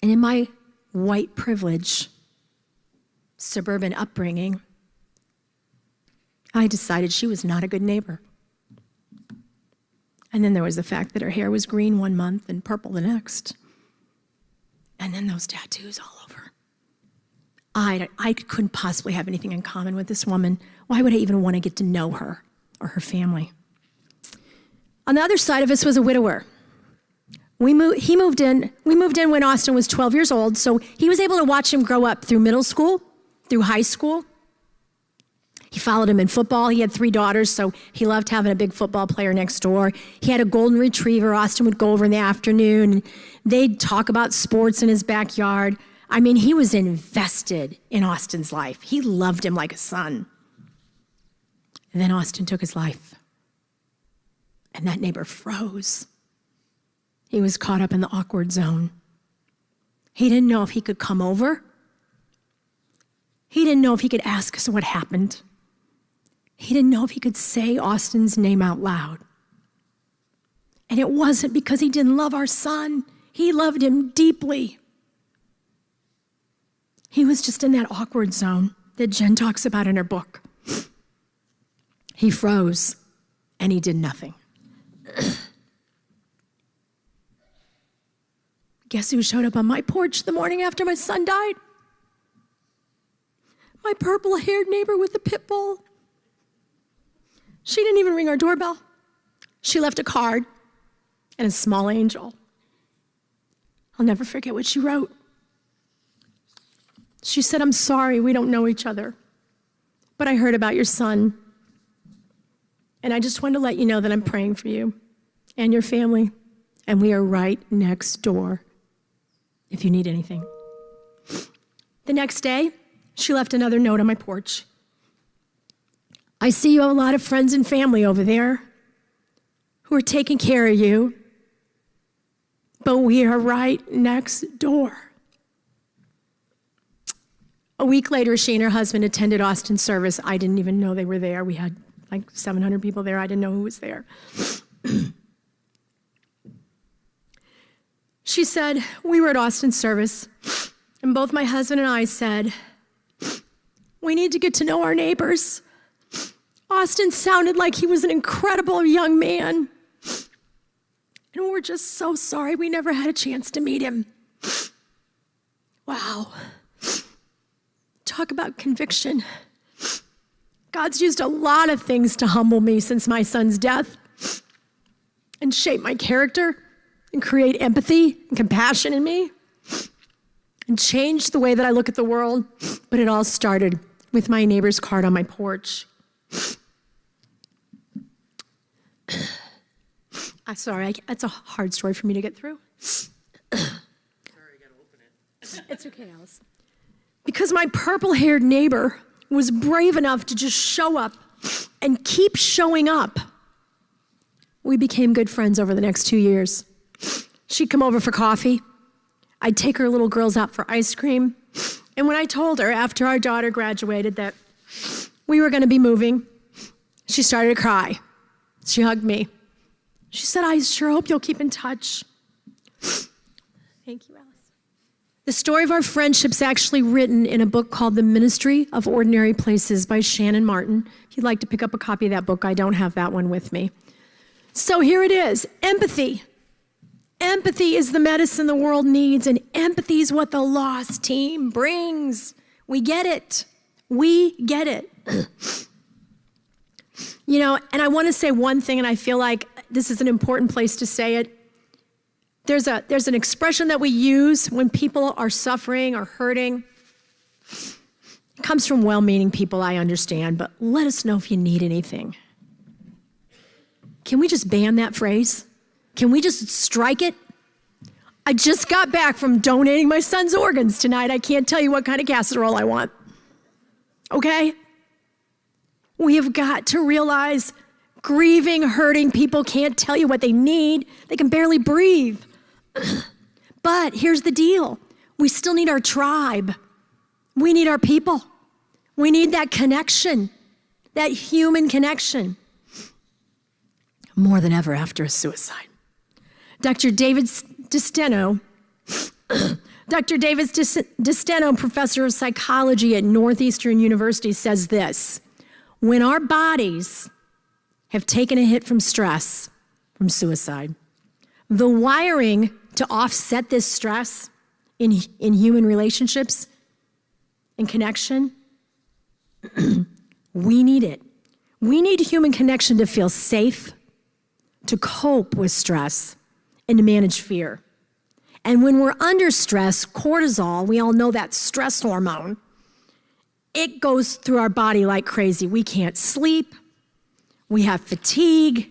And in my white privilege, suburban upbringing, I decided she was not a good neighbor. And then there was the fact that her hair was green one month and purple the next. And then those tattoos all over. I couldn't possibly have anything in common with this woman. Why would I even want to get to know her or her family? On the other side of us was a widower. We moved in when Austin was 12 years old, so he was able to watch him grow up through middle school, through high school. He followed him in football. He had 3 daughters, so he loved having a big football player next door. He had a golden retriever. Austin would go over in the afternoon, and they'd talk about sports in his backyard. I mean, he was invested in Austin's life. He loved him like a son. And then Austin took his life, and that neighbor froze. He was caught up in the awkward zone. He didn't know if he could come over. He didn't know if he could ask us what happened. He didn't know if he could say Austin's name out loud. And it wasn't because he didn't love our son. He loved him deeply. He was just in that awkward zone that Jen talks about in her book. He froze, and he did nothing. Guess who showed up on my porch the morning after my son died? My purple-haired neighbor with the pit bull. She didn't even ring our doorbell. She left a card and a small angel. I'll never forget what she wrote. She said, "I'm sorry, we don't know each other, but I heard about your son, And I just wanted to let you know that I'm praying for you and your family, and we are right next door if you need anything. The next day, she left another note on my porch. I see you have a lot of friends and family over there who are taking care of you, but we are right next door. A week later, she and her husband attended Austin service. I didn't even know they were there. We had like 700 people there. I didn't know who was there. She said, we were at Austin service, and both my husband and I said, we need to get to know our neighbors. Austin sounded like he was an incredible young man. And we're just so sorry we never had a chance to meet him. Wow. Talk about conviction. God's used a lot of things to humble me since my son's death and shape my character and create empathy and compassion in me and change the way that I look at the world. But it all started with my neighbor's card on my porch. Sorry, that's a hard story for me to get through. Sorry, I gotta open it. It's okay, Alice. Because my purple-haired neighbor was brave enough to just show up and keep showing up, we became good friends over the next 2 years. She'd come over for coffee. I'd take her little girls out for ice cream. And when I told her after our daughter graduated that we were gonna be moving, she started to cry. She hugged me. She said, I sure hope you'll keep in touch. Thank you, Alice. The story of our friendship's actually written in a book called The Ministry of Ordinary Places by Shannon Martin. If you'd like to pick up a copy of that book, I don't have that one with me. So here it is, empathy. Empathy is the medicine the world needs, and empathy is what the lost team brings. We get it. We get it. You know, and I want to say one thing, and I feel like this is an important place to say it. There's an expression that we use when people are suffering or hurting. It comes from well-meaning people, I understand, but let us know if you need anything. Can we just ban that phrase? Can we just strike it? I just got back from donating my son's organs tonight. I can't tell you what kind of casserole I want. Okay? We have got to realize grieving, hurting people can't tell you what they need. They can barely breathe. But here's the deal. We still need our tribe. We need our people. We need that connection, that human connection, more than ever after a suicide. Dr. David DiSteno, professor of psychology at Northeastern University, says this: when our bodies have taken a hit from stress, from suicide, the wiring to offset this stress in human relationships and connection, we need it. We need human connection to feel safe, to cope with stress, and to manage fear. And when we're under stress, cortisol, we all know that stress hormone, it goes through our body like crazy. We can't sleep. We have fatigue.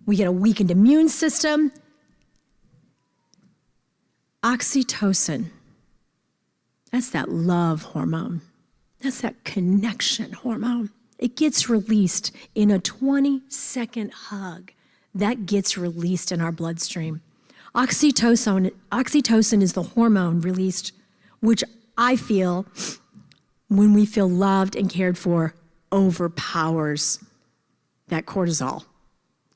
We get a weakened immune system. Oxytocin, that's that love hormone. That's that connection hormone. It gets released in a 20-second hug. That gets released in our bloodstream. Oxytocin is the hormone released, which I feel, when we feel loved and cared for, overpowers that cortisol.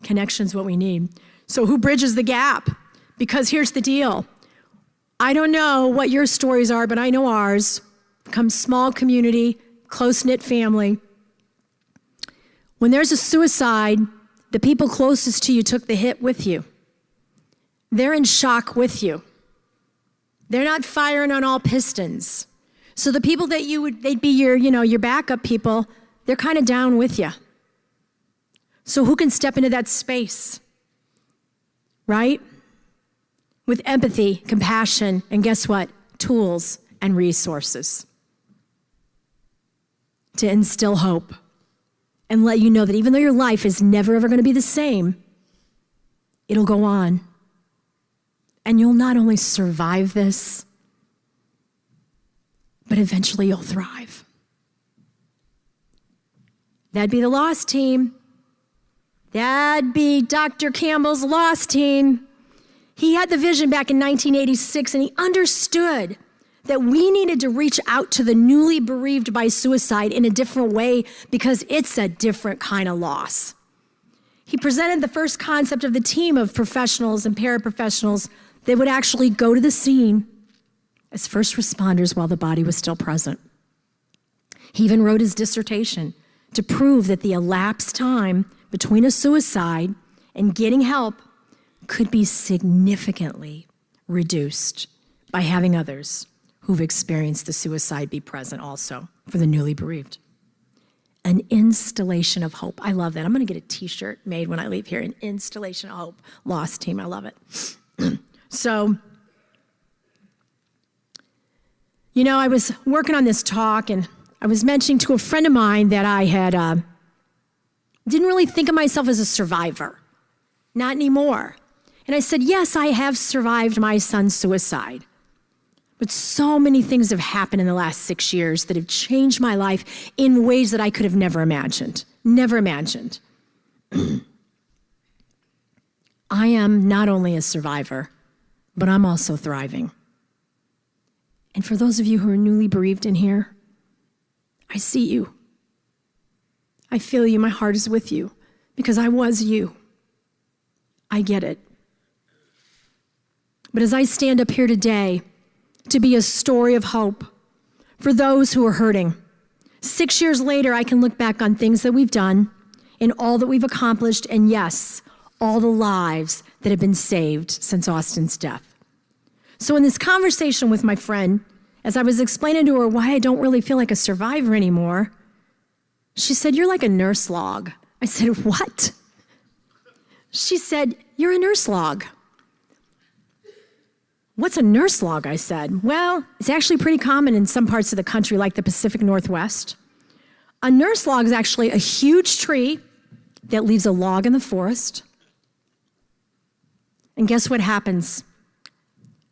Connection's what we need. So who bridges the gap? Because here's the deal. I don't know what your stories are, but I know ours. Come small community, close-knit family. When there's a suicide, the people closest to you took the hit with you. They're in shock with you. They're not firing on all pistons. So the people that they'd be your backup people, they're kind of down with you. So who can step into that space, right? With empathy, compassion, and guess what? Tools and resources to instill hope and let you know that even though your life is never ever going to be the same, it'll go on. And you'll not only survive this, but eventually you'll thrive. That'd be the loss team. That'd be Dr. Campbell's loss team. He had the vision back in 1986, and he understood that we needed to reach out to the newly bereaved by suicide in a different way because it's a different kind of loss. He presented the first concept of the team of professionals and paraprofessionals that would actually go to the scene as first responders while the body was still present. He even wrote his dissertation to prove that the elapsed time between a suicide and getting help could be significantly reduced by having others who've experienced the suicide be present also for the newly bereaved. An installation of hope. I love that. I'm going to get a t-shirt made when I leave here. An installation of hope. Lost team. I love it. So, you know, I was working on this talk, and I was mentioning to a friend of mine that I had didn't really think of myself as a survivor. Not anymore. And I said, yes, I have survived my son's suicide. But so many things have happened in the last 6 years that have changed my life in ways that I could have never imagined. Never imagined. I am not only a survivor, but I'm also thriving. And for those of you who are newly bereaved in here, I see you. I feel you. My heart is with you because I was you. I get it. But as I stand up here today to be a story of hope for those who are hurting, 6 years later, I can look back on things that we've done and all that we've accomplished, and yes, all the lives that have been saved since Austin's death. So in this conversation with my friend, as I was explaining to her why I don't really feel like a survivor anymore, she said, "You're like a nurse log." I said, "What?" She said, "You're a nurse log." "What's a nurse log?" I said. "Well, it's actually pretty common in some parts of the country, like the Pacific Northwest. A nurse log is actually a huge tree that leaves a log in the forest. And guess what happens?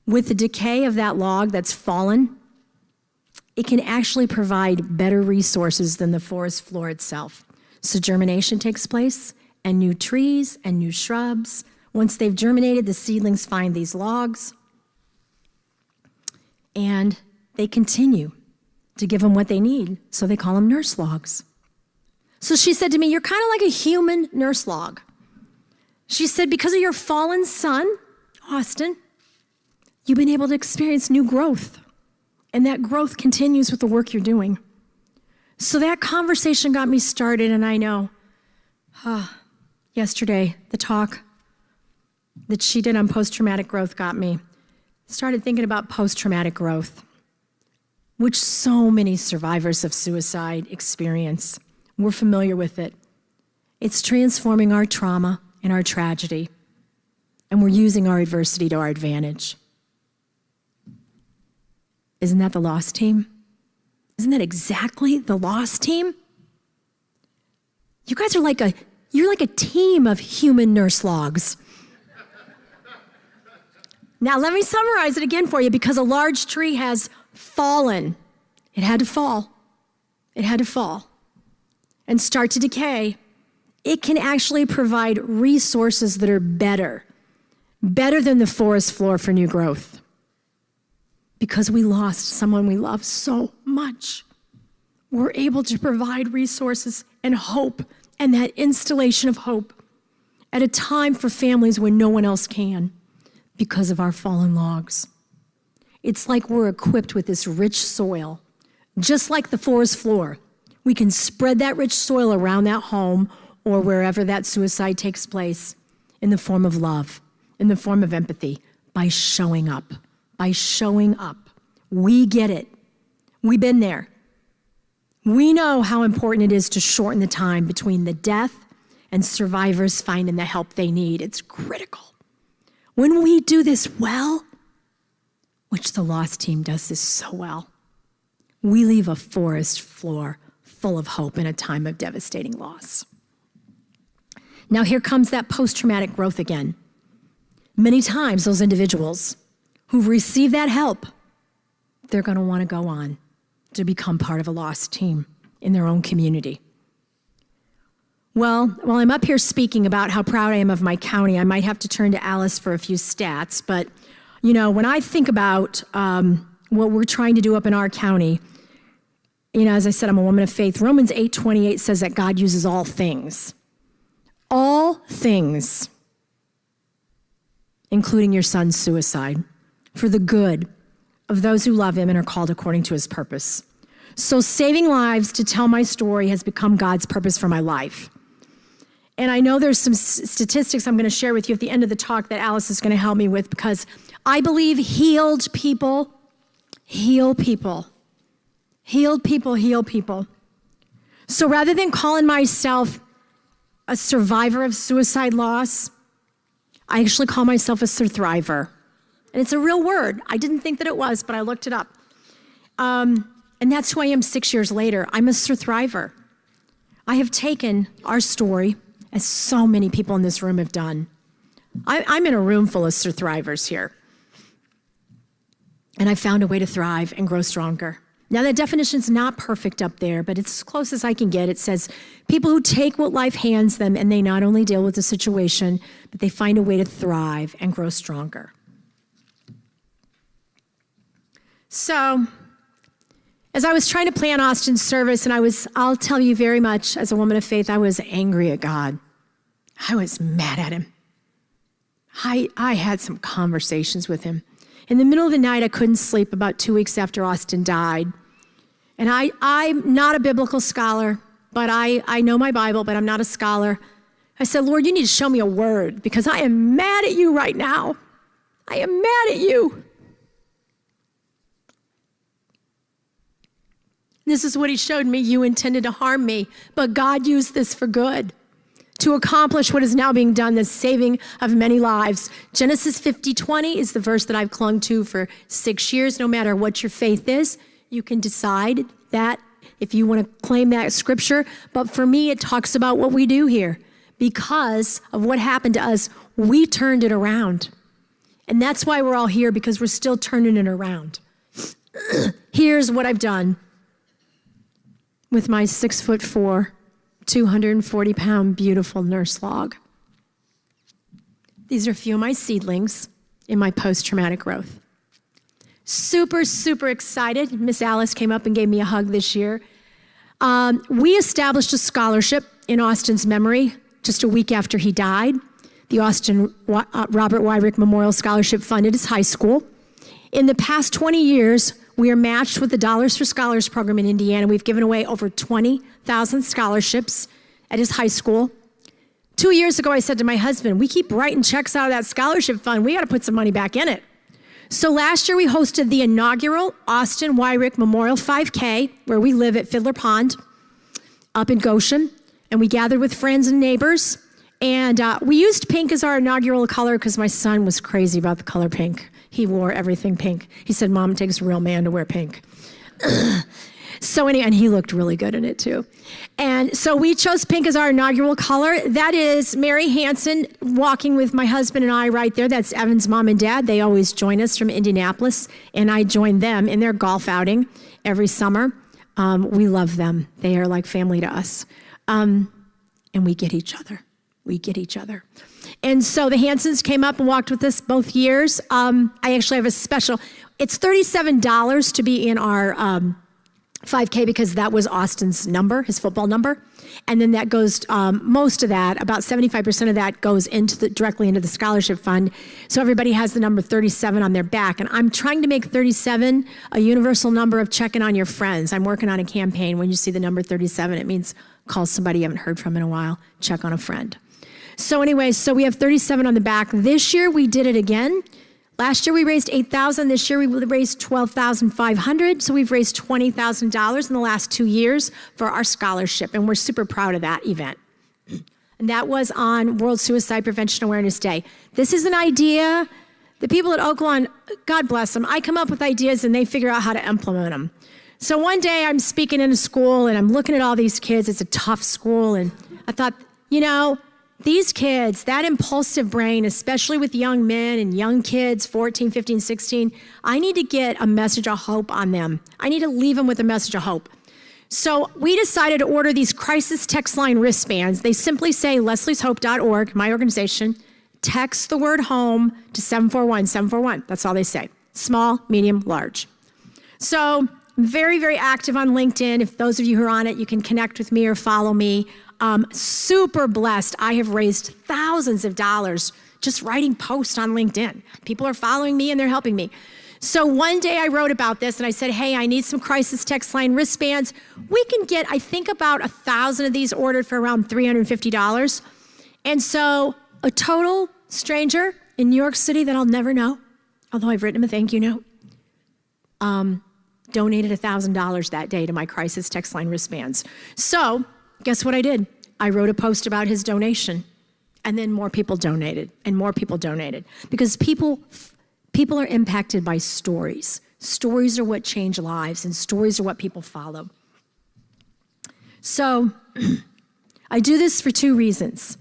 With the decay of that log that's fallen, it can actually provide better resources than the forest floor itself. So germination takes place, and new trees and new shrubs. Once they've germinated, the seedlings find these logs, and they continue to give them what they need. So they call them nurse logs. So she said to me, "You're kind of like a human nurse log." She said, "Because of your fallen son, Austin, you've been able to experience new growth. And that growth continues with the work you're doing." So that conversation got me started, and I know, yesterday, the talk that she did on post-traumatic growth got me. Started thinking about post-traumatic growth, which so many survivors of suicide experience. We're familiar with it. It's transforming our trauma and our tragedy, and we're using our adversity to our advantage. Isn't that the loss team? Isn't that exactly the loss team? You guys are you're like a team of human nurse logs. Now let me summarize it again for you, because a large tree has fallen. It had to fall. It had to fall and start to decay. It can actually provide resources that are better than the forest floor for new growth. Because we lost someone we love so much, we're able to provide resources and hope, and that installation of hope at a time for families when no one else can because of our fallen logs. It's like we're equipped with this rich soil, just like the forest floor. We can spread that rich soil around that home or wherever that suicide takes place in the form of love, in the form of empathy, by showing up. By showing up. We get it. We've been there. We know how important it is to shorten the time between the death and survivors finding the help they need. It's critical. When we do this well, which the loss team does this so well, we leave a forest floor full of hope in a time of devastating loss. Now here comes that post-traumatic growth again. Many times those individuals who've received that help, they're going to want to go on to become part of a lost team in their own community. Well, while I'm up here speaking about how proud I am of my county, I might have to turn to Alice for a few stats. But, you know, when I think about what we're trying to do up in our county, you know, as I said, I'm a woman of faith. Romans 8:28 says that God uses all things, including your son's suicide, for the good of those who love him and are called according to his purpose. So saving lives to tell my story has become God's purpose for my life. And I know there's some statistics I'm going to share with you at the end of the talk that Alice is going to help me with, because I believe healed people heal people. Healed people heal people. So rather than calling myself a survivor of suicide loss, I actually call myself a surthriver. And it's a real word. I didn't think that it was, but I looked it up. And that's who I am 6 years later. I'm a surthriver. I have taken our story, as so many people in this room have done. I'm in a room full of surthrivers here. And I found a way to thrive and grow stronger. Now, that definition's not perfect up there, but it's as close as I can get. It says, people who take what life hands them and they not only deal with the situation, but they find a way to thrive and grow stronger. So, as I was trying to plan Austin's service, and I'll tell you very much, as a woman of faith, I was angry at God. I was mad at him. I had some conversations with him. In the middle of the night, I couldn't sleep about 2 weeks after Austin died. And I'm not a biblical scholar, but I know my Bible, but I'm not a scholar. I said, Lord, you need to show me a word, because I am mad at you right now. I am mad at you. This is what he showed me. You intended to harm me, but God used this for good, to accomplish what is now being done, the saving of many lives. Genesis 50:20 is the verse that I've clung to for 6 years. No matter what your faith is, you can decide that if you want to claim that scripture. But for me, it talks about what we do here. Because of what happened to us, we turned it around. And that's why we're all here, because we're still turning it around. Here's what I've done with my 6'4", 240-pound beautiful nurse log. These are a few of my seedlings in my post-traumatic growth. Super, super excited. Miss Alice came up and gave me a hug this year. We established a scholarship in Austin's memory just a week after he died. The Austin Robert Wyrick Memorial Scholarship funded his high school. In the past 20 years, we are matched with the Dollars for Scholars program in Indiana. We've given away over 20,000 scholarships at his high school. 2 years ago, I said to my husband, we keep writing checks out of that scholarship fund. We got to put some money back in it. So last year, we hosted the inaugural Austin Wyrick Memorial 5K, where we live at Fiddler Pond up in Goshen. And we gathered with friends and neighbors. And we used pink as our inaugural color because my son was crazy about the color pink. He wore everything pink. He said, Mom, it takes a real man to wear pink. So anyway, and he looked really good in it too. And so we chose pink as our inaugural color. That is Mary Hansen walking with my husband and I right there. That's Evan's mom and dad. They always join us from Indianapolis, and I join them in their golf outing every summer. We love them. They are like family to us. And we get each other. We get each other. And so the Hansons came up and walked with us both years. I actually have a special, it's $37 to be in our 5K because that was Austin's number, his football number. And then that goes, most of that, about 75% of that goes directly into the scholarship fund. So everybody has the number 37 on their back. And I'm trying to make 37 a universal number of checking on your friends. I'm working on a campaign. When you see the number 37, it means call somebody you haven't heard from in a while, check on a friend. So anyway, so we have 37 on the back. This year we did it again. Last year we raised $8,000. This year we raised $12,500. So we've raised $20,000 in the last 2 years for our scholarship, and we're super proud of that event. And that was on World Suicide Prevention Awareness Day. This is an idea. The people at Oaklawn, God bless them, I come up with ideas and they figure out how to implement them. So one day I'm speaking in a school and I'm looking at all these kids. It's a tough school. And I thought, these kids, that impulsive brain, especially with young men and young kids, 14, 15, 16, I need to get a message of hope on them. I need to leave them with a message of hope. So we decided to order these crisis text line wristbands. They simply say leslieshope.org, my organization. Text the word home to 741-741. That's all they say. Small, medium, large. So I'm very, very active on LinkedIn. If those of you who are on it, you can connect with me or follow me. Super blessed. I have raised thousands of dollars just writing posts on LinkedIn. People are following me and they're helping me. So one day I wrote about this and I said, hey, I need some crisis text line wristbands. We can get, I think, about 1,000 of these ordered for around $350. And so a total stranger in New York City that I'll never know, although I've written him a thank you note, donated $1,000 that day to my crisis text line wristbands. So guess what I did? I wrote a post about his donation, and then more people donated, and more people donated. Because people are impacted by stories. Stories are what change lives, and stories are what people follow. So I do this for 2 reasons.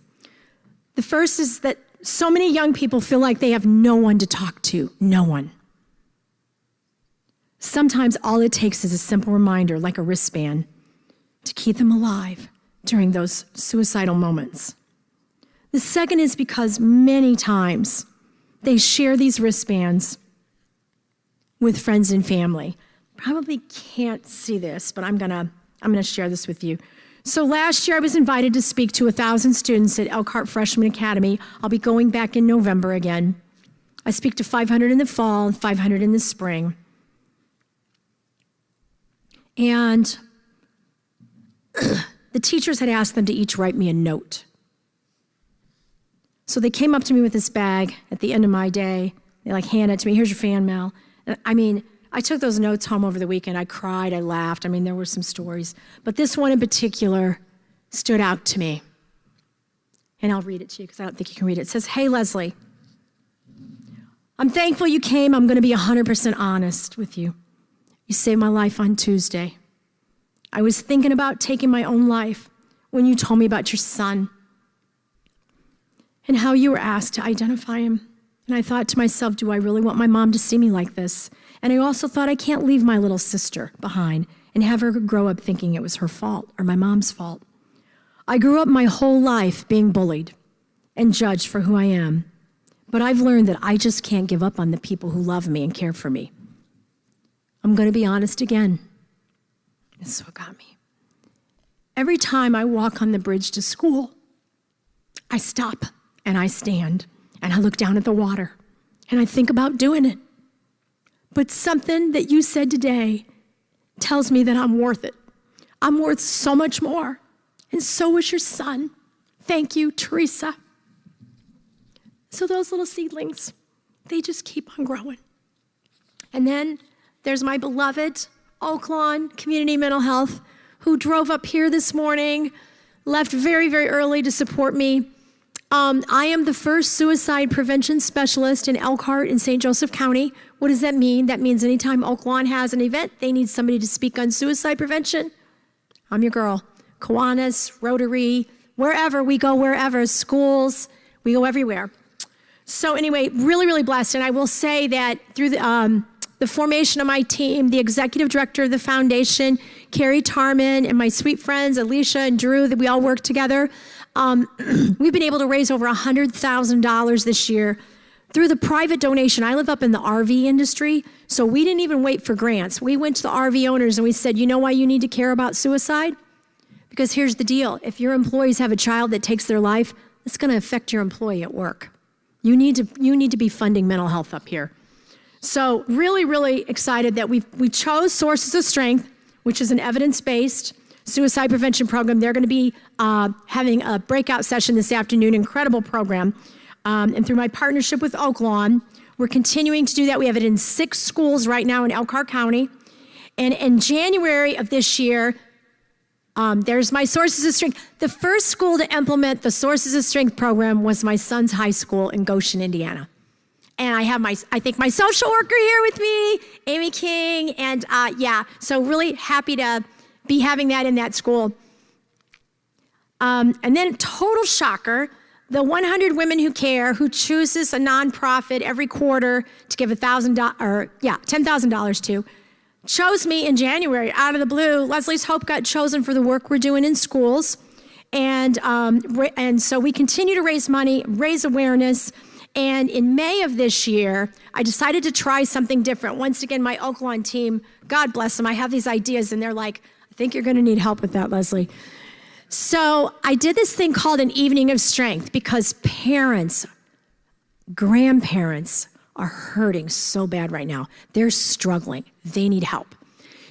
The first is that so many young people feel like they have no one to talk to, no one. Sometimes all it takes is a simple reminder, like a wristband, to keep them alive during those suicidal moments. The second is because many times they share these wristbands with friends and family. Probably can't see this, but I'm gonna share this with you. So last year I was invited to speak to 1,000 students at Elkhart Freshman Academy. I'll be going back in November again. I speak to 500 in the fall and 500 in the spring. And the teachers had asked them to each write me a note. So they came up to me with this bag at the end of my day. They hand it to me. Here's your fan mail. And I took those notes home over the weekend. I cried, I laughed. There were some stories. But this one in particular stood out to me. And I'll read it to you because I don't think you can read it. It says, hey, Leslie, I'm thankful you came. I'm going to be 100% honest with you. You saved my life on Tuesday. I was thinking about taking my own life when you told me about your son and how you were asked to identify him. And I thought to myself, do I really want my mom to see me like this? And I also thought, I can't leave my little sister behind and have her grow up thinking it was her fault or my mom's fault. I grew up my whole life being bullied and judged for who I am. But I've learned that I just can't give up on the people who love me and care for me. I'm going to be honest again. This is what got me. Every time I walk on the bridge to school, I stop and I stand and I look down at the water and I think about doing it. But something that you said today tells me that I'm worth it. I'm worth so much more. And so is your son. Thank you, Teresa. So those little seedlings, they just keep on growing. And then there's my beloved Oak Lawn Community Mental Health, who drove up here this morning, left very, very early to support me. I am the first suicide prevention specialist in Elkhart in St. Joseph County. What does that mean? That means anytime Oak Lawn has an event, they need somebody to speak on suicide prevention. I'm your girl. Kiwanis, Rotary, wherever we go, wherever, schools, we go everywhere. So anyway, really, really blessed. And I will say that through the formation of my team, the executive director of the foundation, Carrie Tarman, and my sweet friends, Alicia and Drew, that we all work together, we've been able to raise over $100,000 this year through the private donation. I live up in the RV industry, so we didn't even wait for grants. We went to the RV owners and we said, you know why you need to care about suicide? Because here's the deal. If your employees have a child that takes their life, it's going to affect your employee at work. You need to be funding mental health up here. So really, really excited that we chose Sources of Strength, which is an evidence-based suicide prevention program. They're going to be having a breakout session this afternoon, incredible program. And through my partnership with Oak Lawn, we're continuing to do that. We have it in 6 schools right now in Elkhart County. And in January of this year, there's my Sources of Strength. The first school to implement the Sources of Strength program was my son's high school in Goshen, Indiana. And I have I think my social worker here with me, Amy King, and so really happy to be having that in that school. And then total shocker, the 100 Women Who Care, who chooses a nonprofit every quarter to give $10,000 to, chose me in January out of the blue. Leslie's Hope got chosen for the work we're doing in schools. And so we continue to raise money, raise awareness. And in May of this year, I decided to try something different. Once again, my Oaklawn team, God bless them, I have these ideas and they're like, I think you're gonna need help with that, Leslie. So I did this thing called an evening of strength because parents, grandparents are hurting so bad right now. They're struggling, they need help.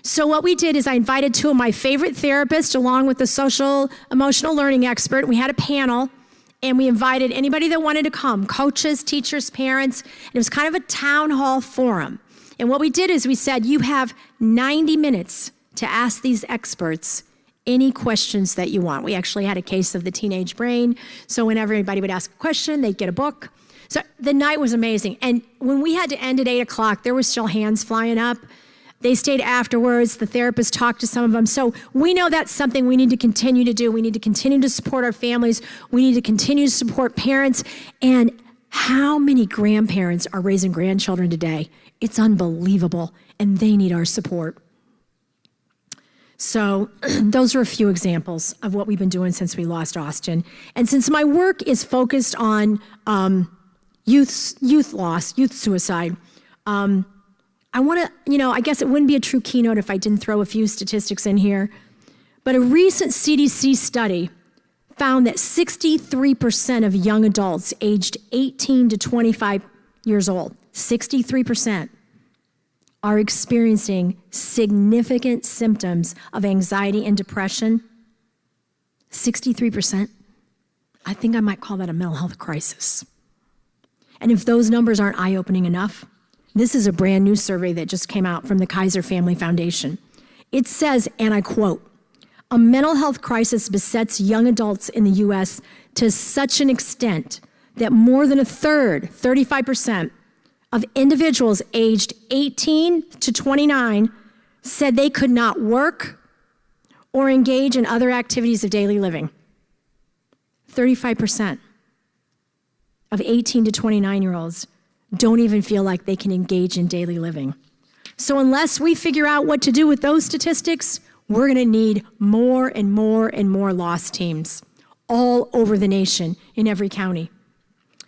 So what we did is I invited two of my favorite therapists along with the social emotional learning expert. We had a panel and we invited anybody that wanted to come, coaches, teachers, parents, and it was kind of a town hall forum. And what we did is we said, you have 90 minutes to ask these experts any questions that you want. We actually had a case of the teenage brain, so whenever anybody would ask a question, they'd get a book. So the night was amazing. And when we had to end at 8 o'clock, there were still hands flying up. They stayed afterwards. The therapist talked to some of them. So we know that's something we need to continue to do. We need to continue to support our families. We need to continue to support parents. And how many grandparents are raising grandchildren today? It's unbelievable, and they need our support. So those are a few examples of what we've been doing since we lost Austin. And since my work is focused on youth loss, youth suicide, I want to, I guess it wouldn't be a true keynote if I didn't throw a few statistics in here. But a recent CDC study found that 63% of young adults aged 18 to 25 years old, 63%, are experiencing significant symptoms of anxiety and depression. 63%. I think I might call that a mental health crisis. And if those numbers aren't eye-opening enough, this is a brand new survey that just came out from the Kaiser Family Foundation. It says, and I quote, "A mental health crisis besets young adults in the U.S. to such an extent that more than a third, 35%, of individuals aged 18 to 29 said they could not work or engage in other activities of daily living." 35% of 18 to 29-year-olds don't even feel like they can engage in daily living. So unless we figure out what to do with those statistics, we're gonna need more and more and more loss teams all over the nation in every county.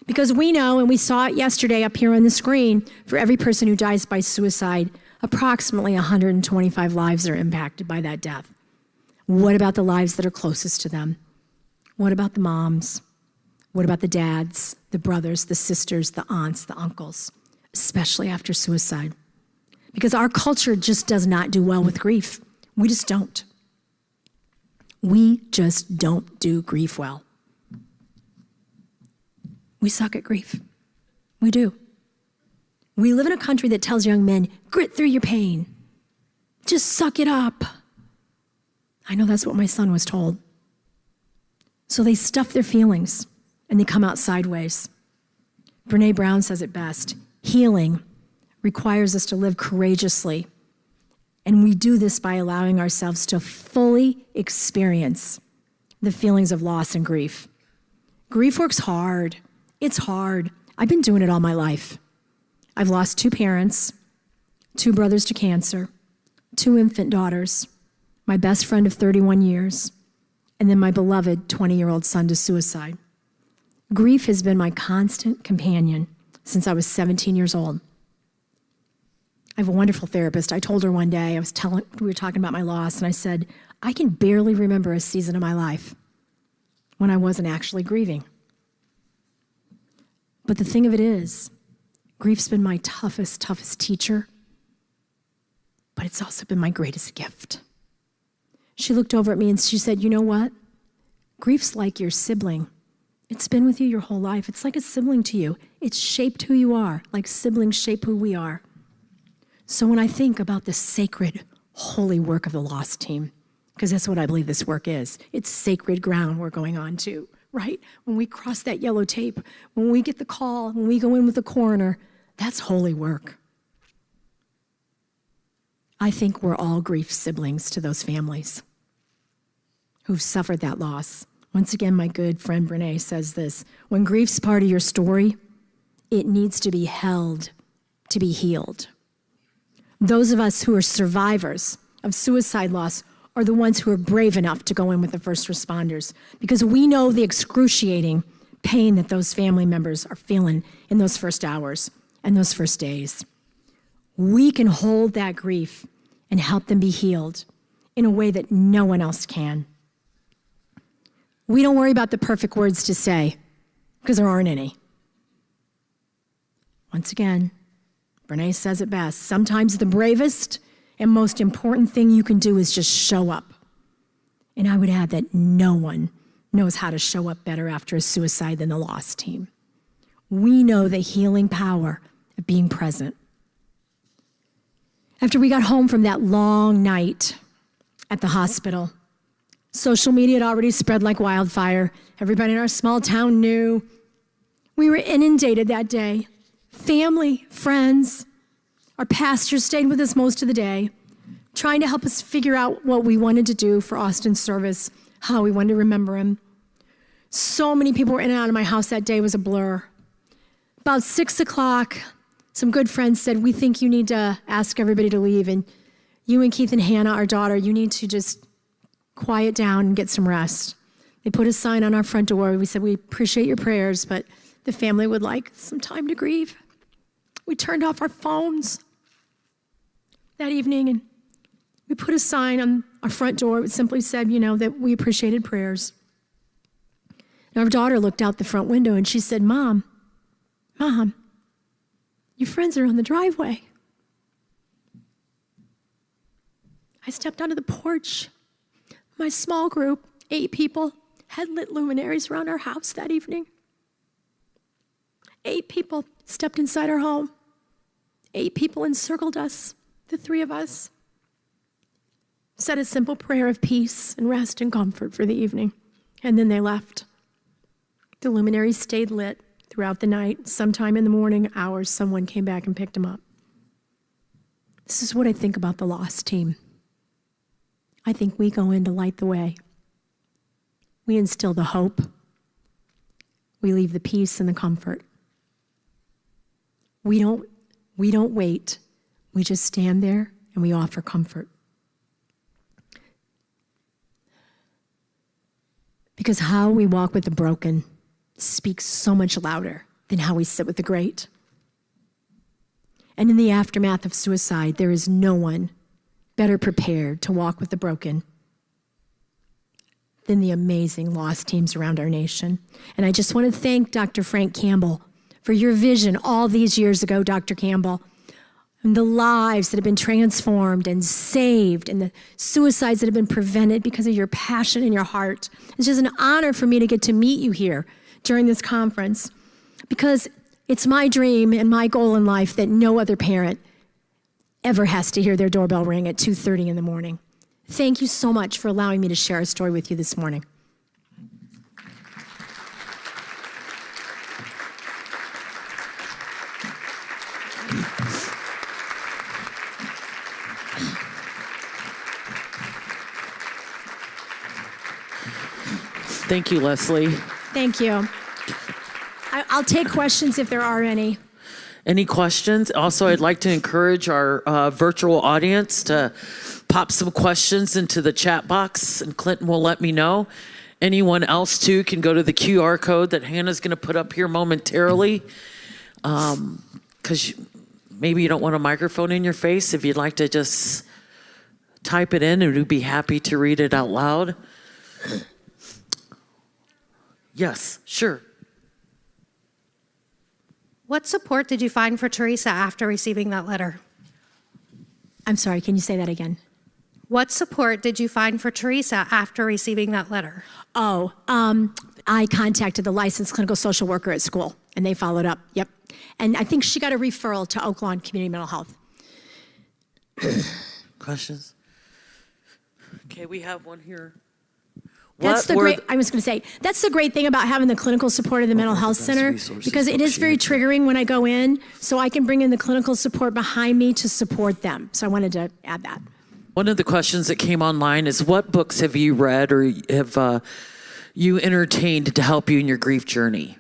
Because we know, and we saw it yesterday up here on the screen, for every person who dies by suicide, approximately 125 lives are impacted by that death. What about the lives that are closest to them? What about the moms? What about the dads, the brothers, the sisters, the aunts, the uncles, especially after suicide? Because our culture just does not do well with grief. We just don't. We just don't do grief well. We suck at grief. We do. We live in a country that tells young men, grit through your pain. Just suck it up. I know that's what my son was told. So they stuff their feelings and they come out sideways. Brene Brown says it best. Healing requires us to live courageously. And we do this by allowing ourselves to fully experience the feelings of loss and grief. Grief works hard. It's hard. I've been doing it all my life. I've lost 2 parents, 2 brothers to cancer, 2 infant daughters, my best friend of 31 years, and then my beloved 20-year-old son to suicide. Grief has been my constant companion since I was 17 years old. I have a wonderful therapist. I told her one day, we were talking about my loss, and I said, I can barely remember a season of my life when I wasn't actually grieving. But the thing of it is, grief's been my toughest teacher, but it's also been my greatest gift. She looked over at me and she said, you know what? Grief's like your sibling. It's been with you your whole life. It's like a sibling to you. It's shaped who you are, like siblings shape who we are. So when I think about the sacred, holy work of the loss team, because that's what I believe this work is, it's sacred ground we're going on to, right? When we cross that yellow tape, when we get the call, when we go in with the coroner, That's holy work. I think we're all grief siblings to those families who've suffered that loss. Once again, my good friend Brene says this: when grief's part of your story, it needs to be held to be healed. Those of us who are survivors of suicide loss are the ones who are brave enough to go in with the first responders, because we know the excruciating pain that those family members are feeling in those first hours and those first days. We can hold that grief and help them be healed in a way that no one else can. We don't worry about the perfect words to say, because there aren't any. Once again, Brene says it best: sometimes the bravest and most important thing you can do is just show up. And I would add that no one knows how to show up better after a suicide than the loss team. We know the healing power of being present. After we got home from that long night at the hospital, social media had already spread like wildfire. Everybody in our small town knew. We were inundated that day. Family, friends, our pastor stayed with us most of the day, trying to help us figure out what we wanted to do for Austin's service, how we wanted to remember him. So many people were in and out of my house that day. It was a blur. About 6 o'clock, some good friends said, we think you need to ask everybody to leave, and you and Keith and Hannah, our daughter, you need to just quiet down and get some rest. They put a sign on our front door. We said, we appreciate your prayers, but the family would like some time to grieve. We turned off our phones that evening, and we put a sign on our front door. It simply said, that we appreciated prayers. And our daughter looked out the front window and she said, Mom, your friends are on the driveway. I stepped onto the porch. My small group, 8 people, had lit luminaries around our house that evening. 8 people stepped inside our home. 8 people encircled us, the 3 of us. Said a simple prayer of peace and rest and comfort for the evening, and then they left. The luminaries stayed lit throughout the night. Sometime in the morning hours, someone came back and picked them up. This is what I think about the lost team. I think we go in to light the way. We instill the hope. We leave the peace and the comfort. We don't wait. We just stand there and we offer comfort. Because how we walk with the broken speaks so much louder than how we sit with the great. And in the aftermath of suicide, there is no one better prepared to walk with the broken than the amazing lost teams around our nation. And I just want to thank Dr. Frank Campbell for your vision all these years ago, Dr. Campbell, and the lives that have been transformed and saved and the suicides that have been prevented because of your passion and your heart. It's just an honor for me to get to meet you here during this conference, because it's my dream and my goal in life that no other parent ever has to hear their doorbell ring at 2:30 in the morning. Thank you so much for allowing me to share a story with you this morning. Thank you, Leslie. Thank you. I'll take questions if there are any. Any questions? Also, I'd like to encourage our virtual audience to pop some questions into the chat box, and Clinton will let me know. Anyone else, too, can go to the QR code that Hannah's going to put up here momentarily, because maybe you don't want a microphone in your face. If you'd like to just type it in, and we'd be happy to read it out loud. Yes, sure. What support did you find for Teresa after receiving that letter? I'm sorry, can you say that again? What support did you find for Teresa after receiving that letter? I contacted the licensed clinical social worker at school, and they followed up, yep. And I think she got a referral to Oaklawn Community Mental Health. Questions? Okay, we have one here. That's the great, I was going to say, that's the great thing about having the clinical support of the mental health center, because it is very triggering when I go in, so I can bring in the clinical support behind me to support them. So I wanted to add that. One of the questions that came online is, what books have you read or have you entertained to help you in your grief journey?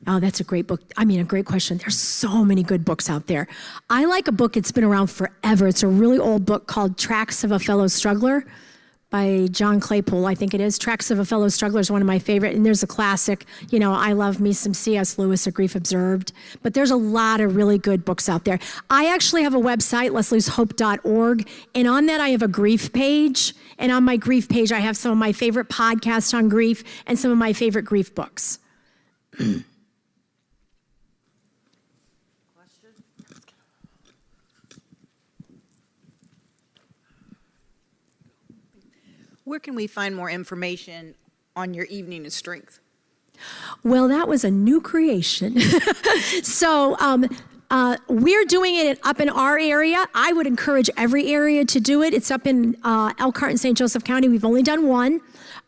Oh, that's a great book. I mean, a great question. There's so many good books out there. I like a book that's been around forever. It's a really old book called Tracks of a Fellow Struggler by John Claypool, I think it is. Tracks of a Fellow Struggler is one of my favorite. And there's a classic, I love me some C.S. Lewis, A Grief Observed. But there's a lot of really good books out there. I actually have a website, leslieshope.org. And on that, I have a grief page. And on my grief page, I have some of my favorite podcasts on grief and some of my favorite grief books. Where can we find more information on your Evening of Strength? Well, that was a new creation. So we're doing it up in our area. I would encourage every area to do it. It's up in Elkhart and St. Joseph County. We've only done one.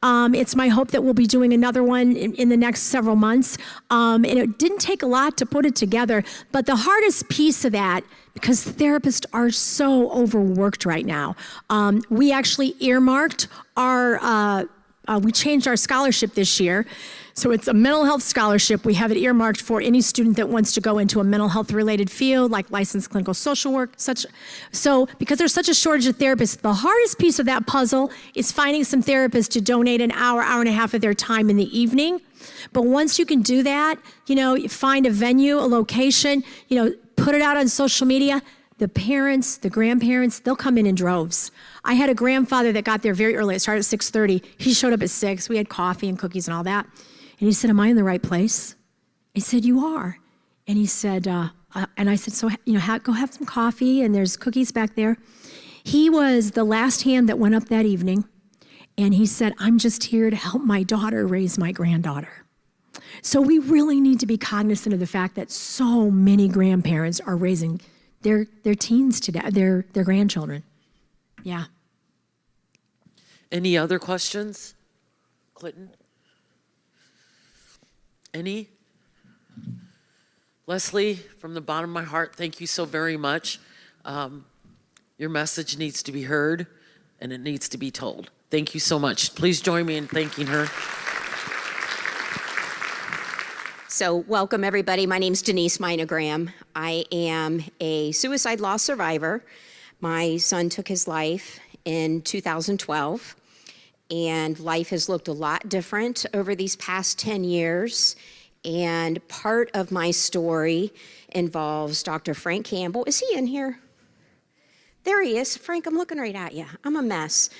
It's my hope that we'll be doing another one in the next several months. And it didn't take a lot to put it together. But the hardest piece of that, because therapists are so overworked right now, we actually earmarked we changed our scholarship this year. So it's a mental health scholarship. We have it earmarked for any student that wants to go into a mental health related field, like licensed clinical social work. So because there's such a shortage of therapists, the hardest piece of that puzzle is finding some therapists to donate an hour and a half of their time in the evening. But once you can do that, you find a venue, a location, put it out on social media. The parents, the grandparents, they'll come in droves. I had a grandfather that got there very early. It started at 6:30. He showed up at 6. We had coffee and cookies and all that. And he said, "Am I in the right place?" I said, "You are." And he said, and I said, "So, go have some coffee, and there's cookies back there." He was the last hand that went up that evening. And he said, "I'm just here to help my daughter raise my granddaughter." So we really need to be cognizant of the fact that so many grandparents are raising their teens today, their grandchildren. Yeah. Any other questions? Clinton? Any? Leslie, from the bottom of my heart, thank you so very much. Your message needs to be heard, and it needs to be told. Thank you so much. Please join me in thanking her. So welcome, everybody. My name's Denise Minagram. I am a suicide loss survivor. My son took his life in 2012, and life has looked a lot different over these past 10 years. And part of my story involves Dr. Frank Campbell. Is he in here? There he is. Frank, I'm looking right at you. I'm a mess.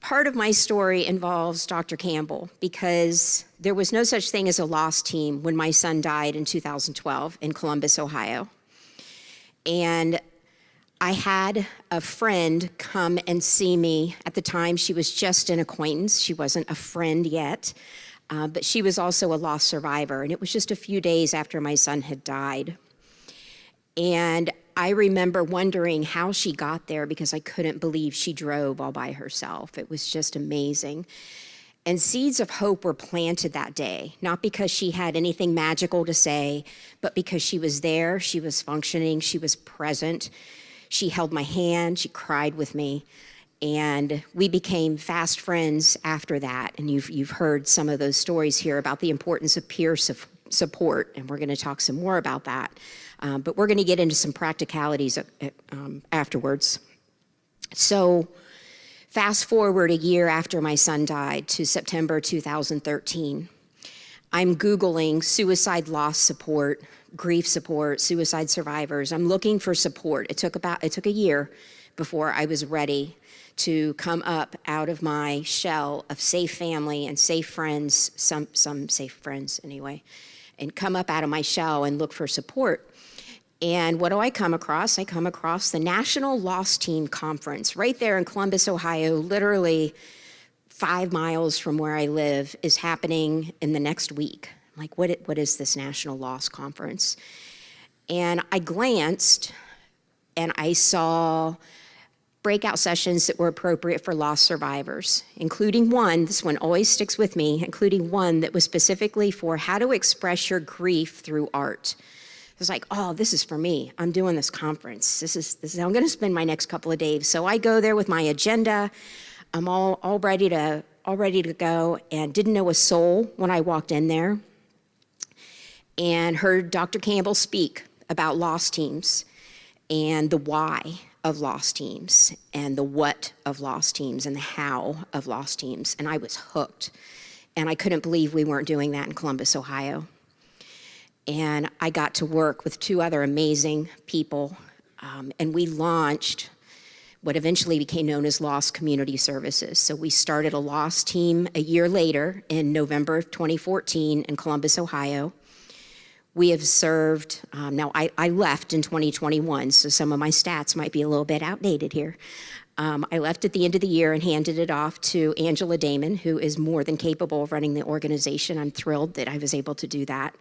Part of my story involves Dr. Campbell, because there was no such thing as a loss team when my son died in 2012 in Columbus, Ohio. And I had a friend come and see me. At the time, she was just an acquaintance. She wasn't a friend yet, but she was also a loss survivor. And it was just a few days after my son had died. And I remember wondering how she got there, because I couldn't believe she drove all by herself. It was just amazing. And seeds of hope were planted that day, not because she had anything magical to say, but because she was there, she was functioning, she was present. She held my hand, she cried with me, and we became fast friends after that. And you've heard some of those stories here about the importance of peer support, and we're going to talk some more about that. But we're going to get into some practicalities afterwards. So fast forward a year after my son died to September 2013. I'm Googling suicide loss support, grief support, suicide survivors. I'm looking for support. It took a year before I was ready to come up out of my shell of safe family and safe friends, some safe friends anyway, and come up out of my shell and look for support. And what do I come across? I come across the National Loss Team Conference right there in Columbus, Ohio, literally 5 miles from where I live, is happening in the next week. I'm like, what is this National Loss Conference? And I glanced and I saw breakout sessions that were appropriate for loss survivors, including one, this one always sticks with me, including one that was specifically for how to express your grief through art. It was like, oh, this is for me. I'm doing this conference. This is how I'm going to spend my next couple of days. So I go there with my agenda. I'm all ready to go, and didn't know a soul when I walked in there, and heard Dr. Campbell speak about loss teams and the why of loss teams and the what of loss teams and the how of loss teams. And I was hooked. And I couldn't believe we weren't doing that in Columbus, Ohio. And I got to work with two other amazing people. And we launched what eventually became known as Loss Community Services. So we started a loss team a year later in November of 2014 in Columbus, Ohio. We have served, now I left in 2021, so some of my stats might be a little bit outdated here. I left at the end of the year and handed it off to Angela Damon, who is more than capable of running the organization. I'm thrilled that I was able to do that.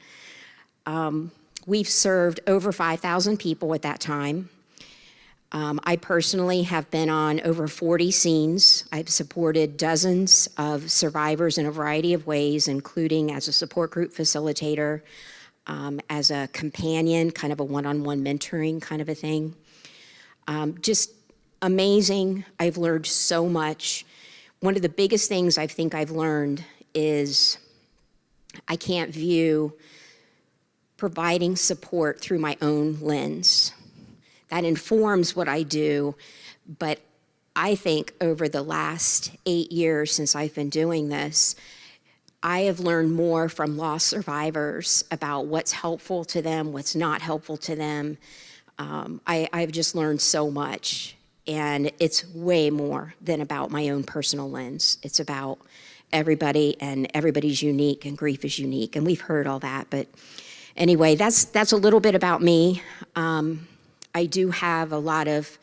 We've served over 5,000 people at that time. I personally have been on over 40 scenes. I've supported dozens of survivors in a variety of ways, including as a support group facilitator, as a companion, kind of a one-on-one mentoring kind of a thing. Just amazing. I've learned so much. One of the biggest things I think I've learned is I can't view providing support through my own lens. That informs what I do, but I think over the last 8 years since I've been doing this, I have learned more from loss survivors about what's helpful to them, what's not helpful to them. I've just learned so much, and it's way more than about my own personal lens. It's about everybody, and everybody's unique, and grief is unique, and we've heard all that. But anyway, that's a little bit about me. I do have a lot of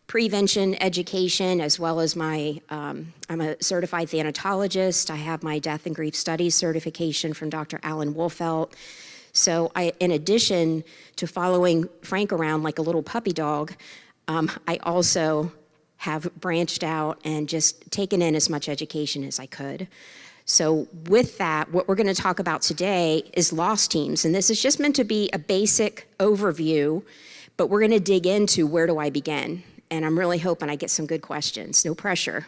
prevention education, as well as I'm a certified thanatologist. I have my death and grief studies certification from Dr. Alan Wolfelt. So in addition to following Frank around like a little puppy dog, I also have branched out and just taken in as much education as I could. So with that, what we're going to talk about today is loss teams. And this is just meant to be a basic overview, but we're going to dig into where do I begin? And I'm really hoping I get some good questions, no pressure.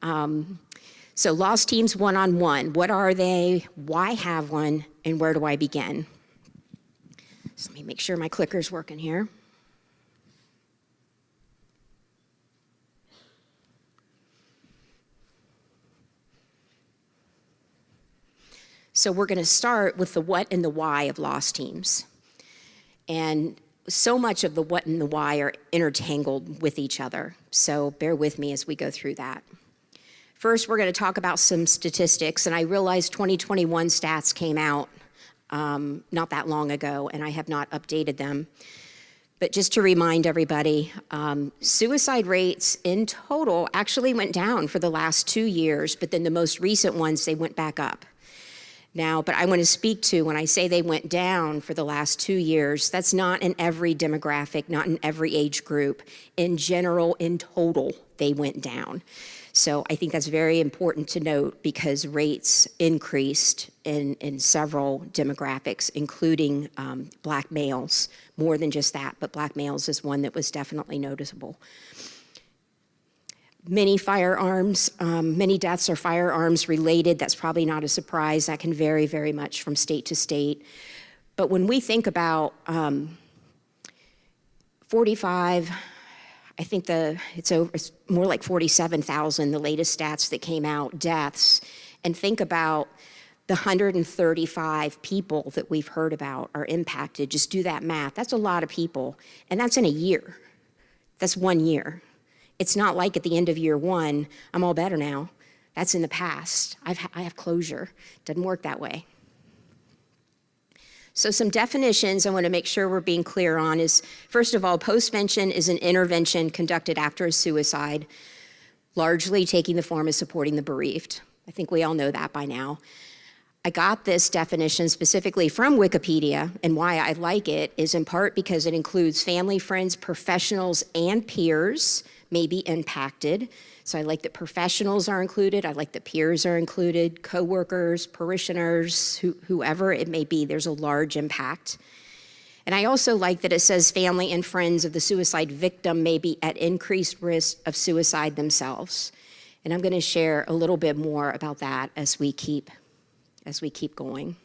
So loss teams one-on-one, what are they, why have one, and where do I begin? So let me make sure my clicker's working here. So we're going to start with the what and the why of loss teams. And so much of the what and the why are intertangled with each other. So bear with me as we go through that. First, we're going to talk about some statistics. And I realize 2021 stats came out not that long ago, and I have not updated them. But just to remind everybody, suicide rates in total actually went down for the last 2 years, but then the most recent ones, they went back up. Now, but I want to speak to, when I say they went down for the last 2 years, that's not in every demographic, not in every age group. In general, in total, they went down. So I think that's very important to note, because rates increased in several demographics, including Black males. More than just that, but Black males is one that was definitely noticeable. Many firearms, many deaths are firearms related. That's probably not a surprise. That can vary very much from state to state. But when we think about 45, I think it's more like 47,000, the latest stats that came out, deaths, and think about the 135 people that we've heard about are impacted. Just do that math. That's a lot of people, and that's in a year. That's 1 year. It's not like at the end of year one, I'm all better now. That's in the past. I have closure. Doesn't work that way. So some definitions I want to make sure we're being clear on is, first of all, postvention is an intervention conducted after a suicide, largely taking the form of supporting the bereaved. I think we all know that by now. I got this definition specifically from Wikipedia, and why I like it is in part because it includes family, friends, professionals, and peers, may be impacted. So I like that professionals are included. I like that peers are included, coworkers, parishioners, whoever it may be. There's a large impact. And I also like that it says family and friends of the suicide victim may be at increased risk of suicide themselves. And I'm going to share a little bit more about that as we keep going.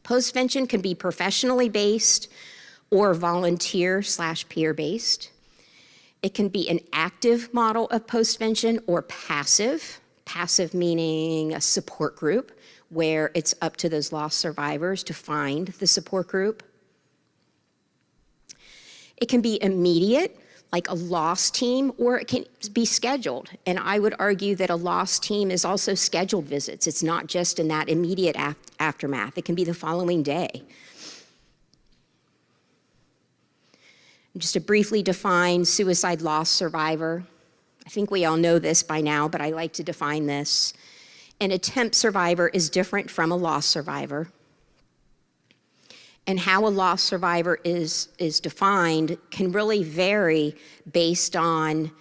Postvention can be professionally based or volunteer/peer based. It can be an active model of postvention or passive meaning a support group where it's up to those lost survivors to find the support group. It can be immediate, like a loss team, or it can be scheduled. And I would argue that a loss team is also scheduled visits. It's not just in that immediate aftermath. It can be the following day. Just to briefly define suicide loss survivor, I think we all know this by now, but I like to define this. An attempt survivor is different from a loss survivor. And how a loss survivor is defined can really vary based on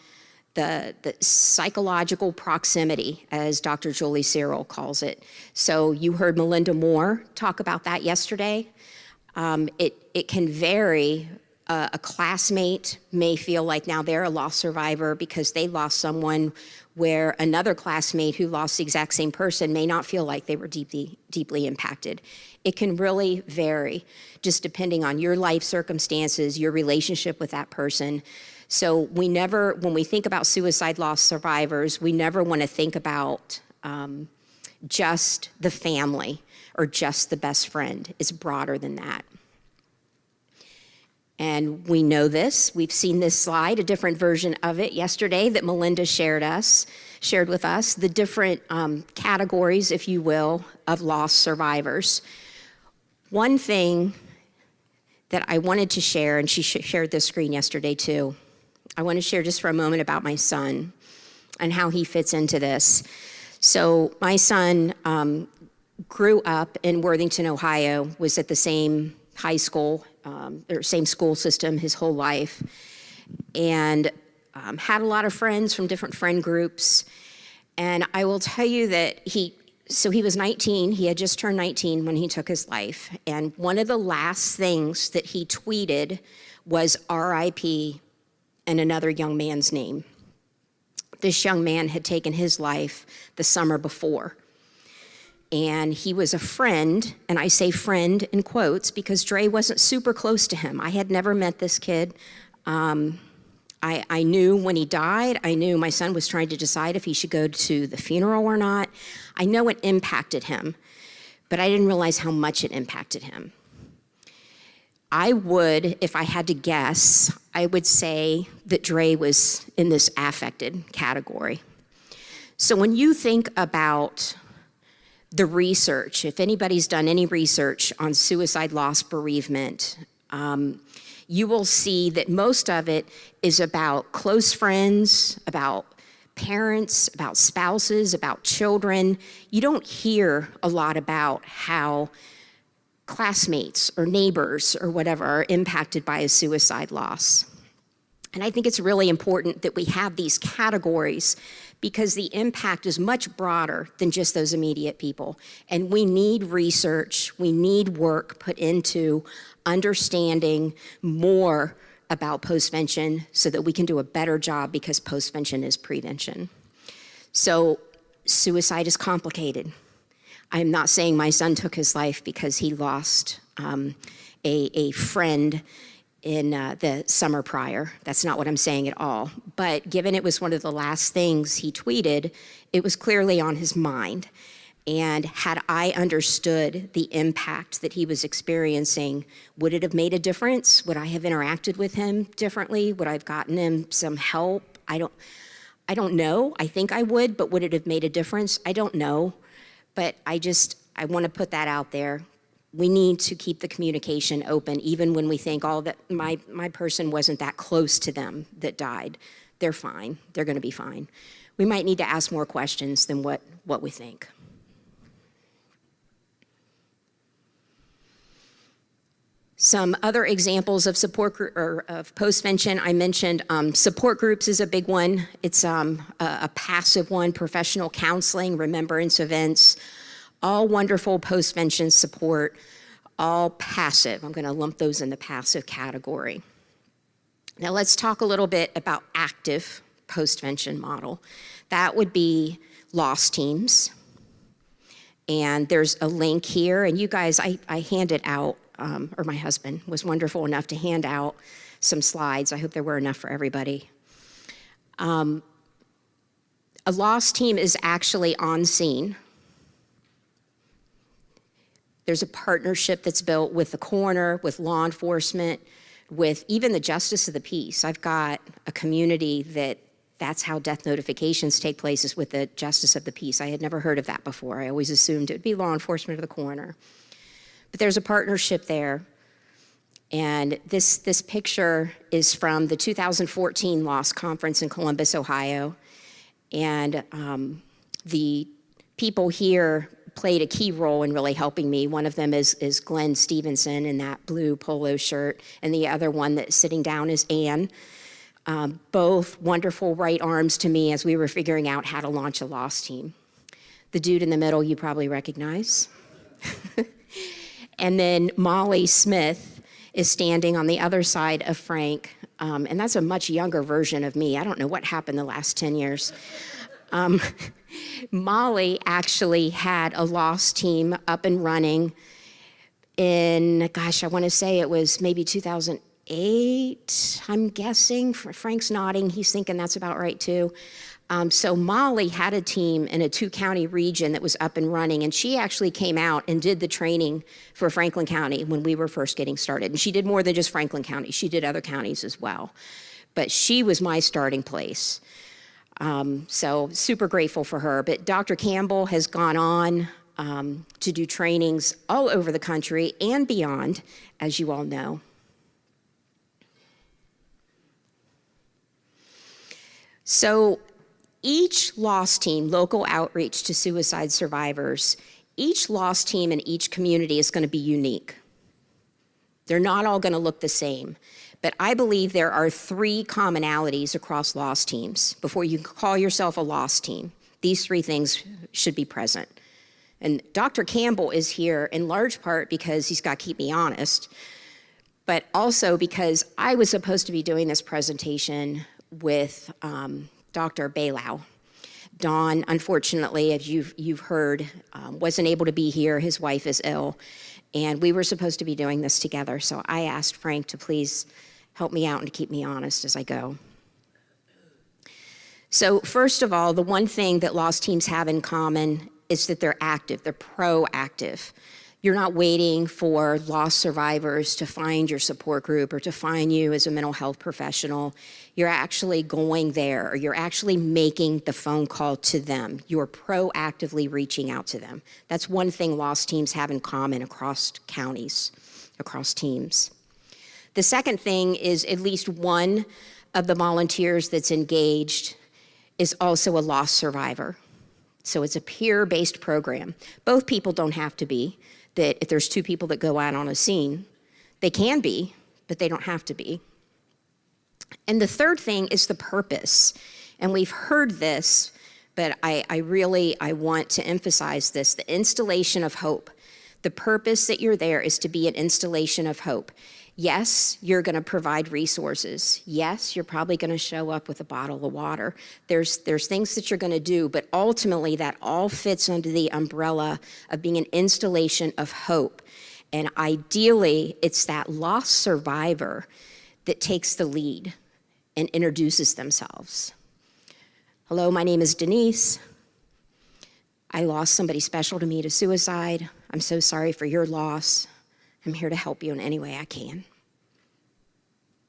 the psychological proximity, as Dr. Julie Cyril calls it. So you heard Melinda Moore talk about that yesterday. It can vary. A classmate may feel like now they're a loss survivor because they lost someone, where another classmate who lost the exact same person may not feel like they were deeply impacted. It can really vary just depending on your life circumstances, your relationship with that person. So when we think about suicide loss survivors, we never want to think about just the family or just the best friend. It's broader than that. And we know this. We've seen this slide, a different version of it yesterday that Melinda shared with us, the different categories, if you will, of lost survivors. One thing that I wanted to share, and she shared this screen yesterday too, I want to share just for a moment about my son and how he fits into this. So my son grew up in Worthington, Ohio, was at the same high school, or same school system his whole life, and had a lot of friends from different friend groups. And I will tell you that he was 19, he had just turned 19 when he took his life. And one of the last things that he tweeted was RIP and another young man's name. This young man had taken his life the summer before. And he was a friend, and I say friend in quotes because Dre wasn't super close to him. I had never met this kid. I knew when he died, I knew my son was trying to decide if he should go to the funeral or not. I know it impacted him, but I didn't realize how much it impacted him. I would, if I had to guess, I would say that Dre was in this affected category. So when you think about the research, if anybody's done any research on suicide loss bereavement, you will see that most of it is about close friends, about parents, about spouses, about children. You don't hear a lot about how classmates or neighbors or whatever are impacted by a suicide loss. And I think it's really important that we have these categories because the impact is much broader than just those immediate people. And we need research, we need work put into understanding more about postvention so that we can do a better job, because postvention is prevention. So suicide is complicated. I'm not saying my son took his life because he lost a friend in the summer prior. That's not what I'm saying at all. But given it was one of the last things he tweeted, it was clearly on his mind. And had I understood the impact that he was experiencing, would it have made a difference? Would I have interacted with him differently? Would I have gotten him some help? I don't know. I think I would, but would it have made a difference? I don't know. But I want to put that out there. We need to keep the communication open, even when we think, oh, that my person wasn't that close to them that died. They're fine. They're going to be fine. We might need to ask more questions than what we think. Some other examples of support group or of postvention, I mentioned support groups is a big one. It's a passive one, professional counseling, remembrance events, all wonderful postvention support, all passive. I'm going to lump those in the passive category. Now let's talk a little bit about active postvention model. That would be loss teams. And there's a link here, and you guys, I handed out, or my husband was wonderful enough to hand out some slides. I hope there were enough for everybody. A loss team is actually on scene. There's a partnership that's built with the coroner, with law enforcement, with even the justice of the peace. I've got a community that's how death notifications take place, is with the justice of the peace. I had never heard of that before. I always assumed it would be law enforcement or the coroner. But there's a partnership there. And this picture is from the 2014 Loss Conference in Columbus, Ohio. And the people here played a key role in really helping me. One of them is Glenn Stevenson in that blue polo shirt, and the other one that's sitting down is Ann. Both wonderful right arms to me as we were figuring out how to launch a loss team. The dude in the middle you probably recognize. And then Molly Smith is standing on the other side of Frank, and that's a much younger version of me. I don't know what happened the last 10 years. Molly actually had a loss team up and running in, gosh, I want to say it was maybe 2008, I'm guessing. Frank's nodding. He's thinking that's about right, too. So Molly had a team in a 2-county region that was up and running, and she actually came out and did the training for Franklin County when we were first getting started. And she did more than just Franklin County. She did other counties as well. But she was my starting place. So super grateful for her. But Dr. Campbell has gone on to do trainings all over the country and beyond, as you all know. So each loss team, local outreach to suicide survivors, each loss team in each community is going to be unique. They're not all going to look the same. But I believe there are 3 commonalities across loss teams. Before you can call yourself a loss team, these 3 things should be present. And Dr. Campbell is here in large part because he's got to keep me honest, but also because I was supposed to be doing this presentation with Dr. Bailau. Don, unfortunately, as you've heard, wasn't able to be here. His wife is ill, and we were supposed to be doing this together. So I asked Frank to please help me out and to keep me honest as I go. So first of all, the one thing that loss teams have in common is that they're active, they're proactive. You're not waiting for loss survivors to find your support group or to find you as a mental health professional. You're actually going there, or you're actually making the phone call to them. You're proactively reaching out to them. That's one thing loss teams have in common across counties, across teams. The second thing is at least one of the volunteers that's engaged is also a loss survivor. So it's a peer-based program. Both people don't have to be. That if there's 2 people that go out on a scene, they can be, but they don't have to be. And the third thing is the purpose. And we've heard this, but I want to emphasize this, the installation of hope. The purpose that you're there is to be an installation of hope. Yes, you're going to provide resources. Yes, you're probably going to show up with a bottle of water. There's things that you're going to do, but ultimately that all fits under the umbrella of being an installation of hope. And ideally, it's that lost survivor that takes the lead and introduces themselves. Hello, my name is Denise. I lost somebody special to me to suicide. I'm so sorry for your loss. I'm here to help you in any way I can.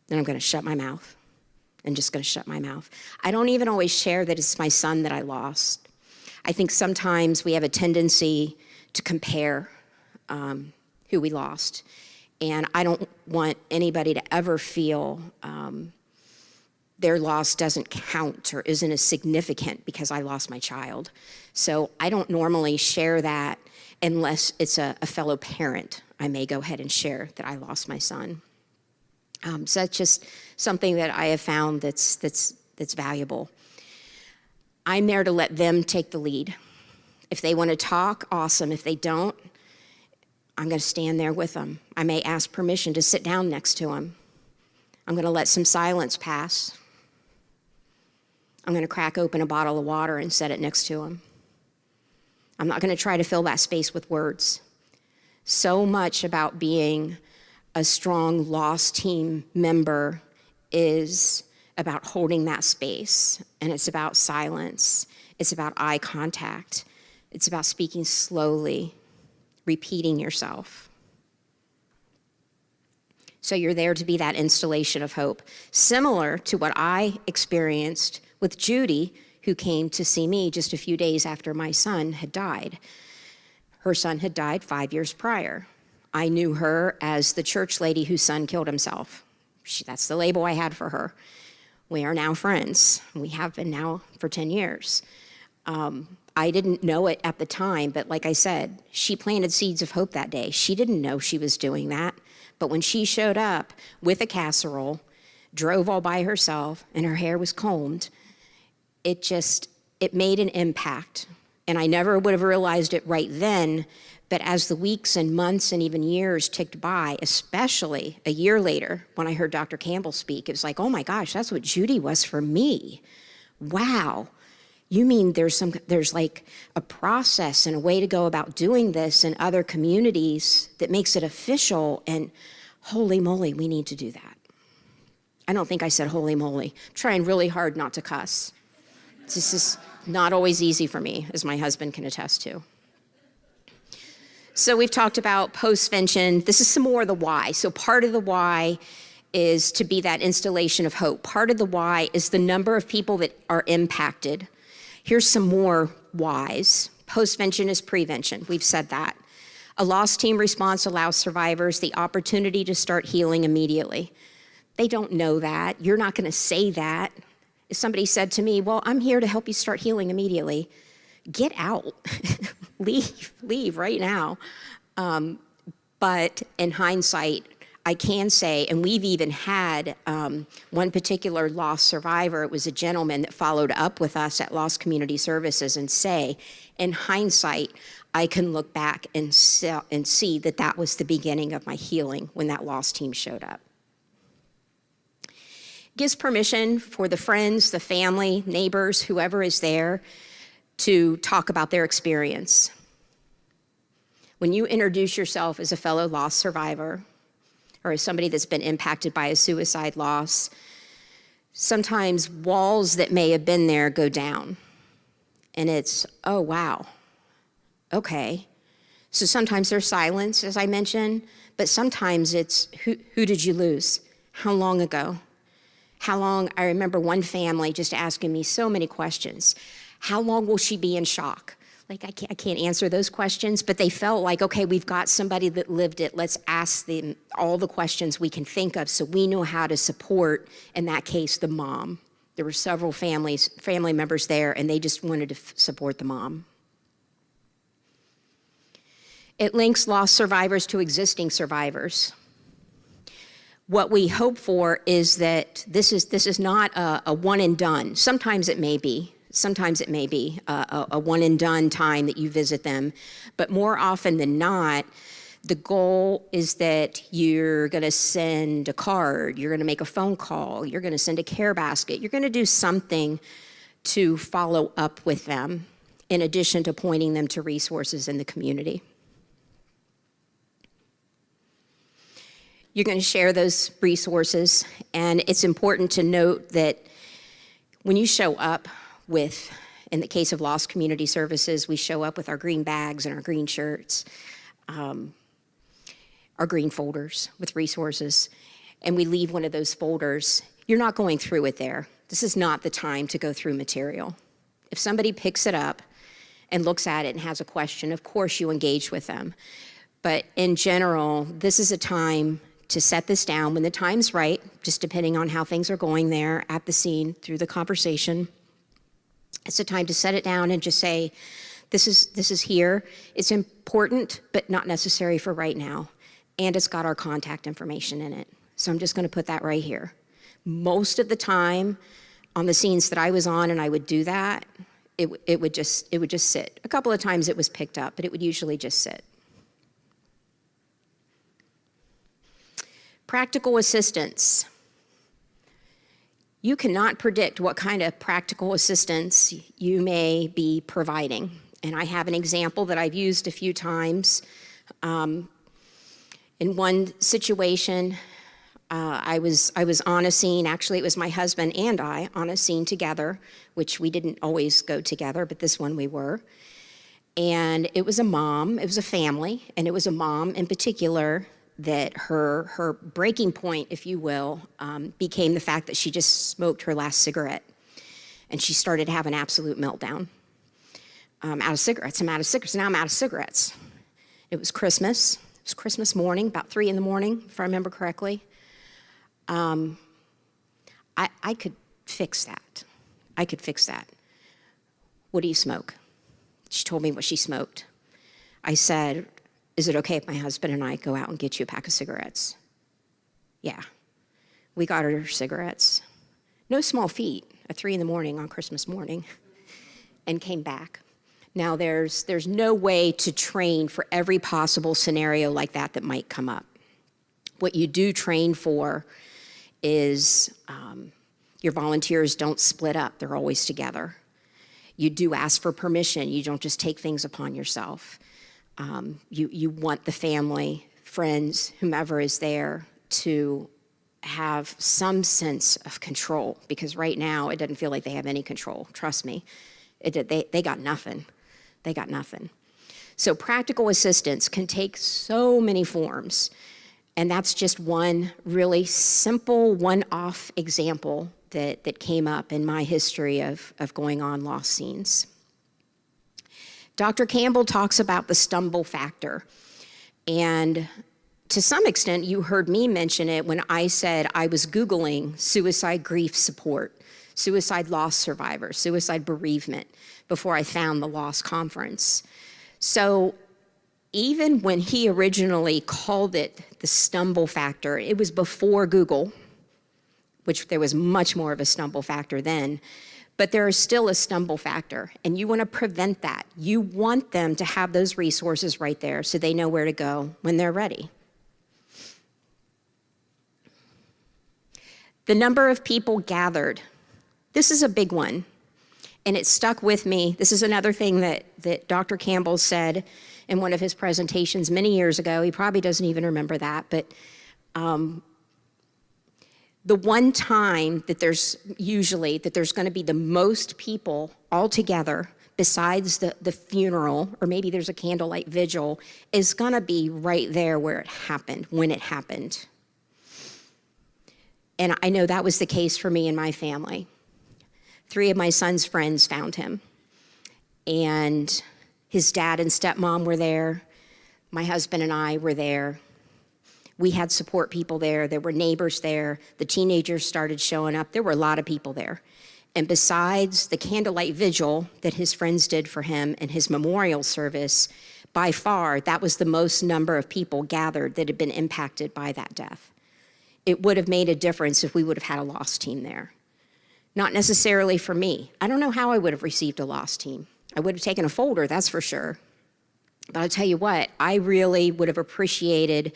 Then I'm going to shut my mouth. I'm just going to shut my mouth. I don't even always share that it's my son that I lost. I think sometimes we have a tendency to compare who we lost. And I don't want anybody to ever feel their loss doesn't count or isn't as significant because I lost my child. So I don't normally share that unless it's a fellow parent. I may go ahead and share that I lost my son. So that's just something that I have found that's valuable. I'm there to let them take the lead. If they want to talk, awesome. If they don't, I'm going to stand there with them. I may ask permission to sit down next to them. I'm going to let some silence pass. I'm going to crack open a bottle of water and set it next to them. I'm not going to try to fill that space with words. So much about being a strong loss team member is about holding that space, and it's about silence. It's about eye contact. It's about speaking slowly, repeating yourself. So you're there to be that installation of hope, similar to what I experienced with Judy, who came to see me just a few days after my son had died. Her son had died 5 years prior. I knew her as the church lady whose son killed himself. That's the label I had for her. We are now friends. We have been now for 10 years. I didn't know it at the time, but like I said, she planted seeds of hope that day. She didn't know she was doing that. But when she showed up with a casserole, drove all by herself, and her hair was combed, it made an impact. And I never would have realized it right then, but as the weeks and months and even years ticked by, especially a year later when I heard Dr. Campbell speak, it was like, oh my gosh, that's what Judy was for me. Wow. You mean there's like a process and a way to go about doing this in other communities that makes it official, and holy moly, we need to do that. I don't think I said holy moly. I'm trying really hard not to cuss. This is not always easy for me, as my husband can attest to. So we've talked about postvention. This is some more of the why. So part of the why is to be that installation of hope. Part of the why is the number of people that are impacted. Here's some more whys. Postvention is prevention. We've said that. A loss team response allows survivors the opportunity to start healing immediately. They don't know that. You're not going to say that. If somebody said to me, well, I'm here to help you start healing immediately, get out. leave right now. But in hindsight, I can say, and we've even had one particular loss survivor, it was a gentleman that followed up with us at Loss Community Services and say, in hindsight, I can look back and see that that was the beginning of my healing when that loss team showed up. Gives permission for the friends, the family, neighbors, whoever is there, to talk about their experience. When you introduce yourself as a fellow loss survivor, or as somebody that's been impacted by a suicide loss, sometimes walls that may have been there go down. And it's, oh, wow, okay. So sometimes there's silence, as I mentioned, but sometimes it's, who did you lose? How long ago? How long? I remember one family just asking me so many questions. How long will she be in shock? Like, I can't answer those questions, but they felt like, okay, we've got somebody that lived it. Let's ask them all the questions we can think of so we know how to support, in that case, the mom. There were several family members there, and they just wanted to support the mom. It links lost survivors to existing survivors. What we hope for is that this is not a one and done. Sometimes it may be. Sometimes it may be a one and done time that you visit them, but more often than not, the goal is that you're going to send a card, you're going to make a phone call, you're going to send a care basket, you're going to do something to follow up with them, in addition to pointing them to resources in the community. You're going to share those resources, and it's important to note that when you show up with, in the case of Lost Community Services, we show up with our green bags and our green shirts, our green folders with resources, and we leave one of those folders. You're not going through it there. This is not the time to go through material. If somebody picks it up and looks at it and has a question, of course you engage with them. But in general, this is a time to set this down when the time's right, just depending on how things are going there at the scene through the conversation. It's a time to set it down and just say, this is here. It's important, but not necessary for right now. And it's got our contact information in it. So I'm just going to put that right here. Most of the time on the scenes that I was on and I would do that, it would just sit. A couple of times it was picked up, but it would usually just sit. Practical assistance. You cannot predict what kind of practical assistance you may be providing. And I have an example that I've used a few times. In one situation, I was on a scene. Actually, it was my husband and I on a scene together, which we didn't always go together, but this one we were. And it was a mom, it was a family, and it was a mom in particular that her breaking point, if you will, became the fact that she just smoked her last cigarette. And she started to have an absolute meltdown. Out of cigarettes, I'm out of cigarettes, now I'm out of cigarettes. It was Christmas. It was Christmas morning, about 3 in the morning, if I remember correctly. I could fix that. I could fix that. What do you smoke? She told me what she smoked. I said, is it okay if my husband and I go out and get you a pack of cigarettes? Yeah. We got her cigarettes. No small feat at 3 in the morning on Christmas morning, and came back. Now, there's no way to train for every possible scenario like that that might come up. What you do train for is your volunteers don't split up. They're always together. You do ask for permission. You don't just take things upon yourself. You want the family, friends, whomever is there to have some sense of control, because right now it doesn't feel like they have any control. Trust me, they got nothing. They got nothing. So practical assistance can take so many forms, and that's just one really simple one-off example that came up in my history of going on lost scenes. Dr. Campbell talks about the stumble factor, and to some extent, you heard me mention it when I said I was Googling suicide grief support, suicide loss survivors, suicide bereavement, before I found the Lost Conference. So even when he originally called it the stumble factor, it was before Google, which there was much more of a stumble factor then, but there is still a stumble factor, and you want to prevent that. You want them to have those resources right there so they know where to go when they're ready. The number of people gathered. This is a big one, and it stuck with me. This is another thing that Dr. Campbell said in one of his presentations many years ago. He probably doesn't even remember that, but the one time that there's going to be the most people all together besides the funeral, or maybe there's a candlelight vigil, is going to be right there where it happened, when it happened. And I know that was the case for me and my family. 3 of my son's friends found him, and his dad and stepmom were there. My husband and I were there. We had support people there. There were neighbors there. The teenagers started showing up. There were a lot of people there. And besides the candlelight vigil that his friends did for him and his memorial service, by far, that was the most number of people gathered that had been impacted by that death. It would have made a difference if we would have had a lost team there. Not necessarily for me. I don't know how I would have received a lost team. I would have taken a folder, that's for sure. But I'll tell you what, I really would have appreciated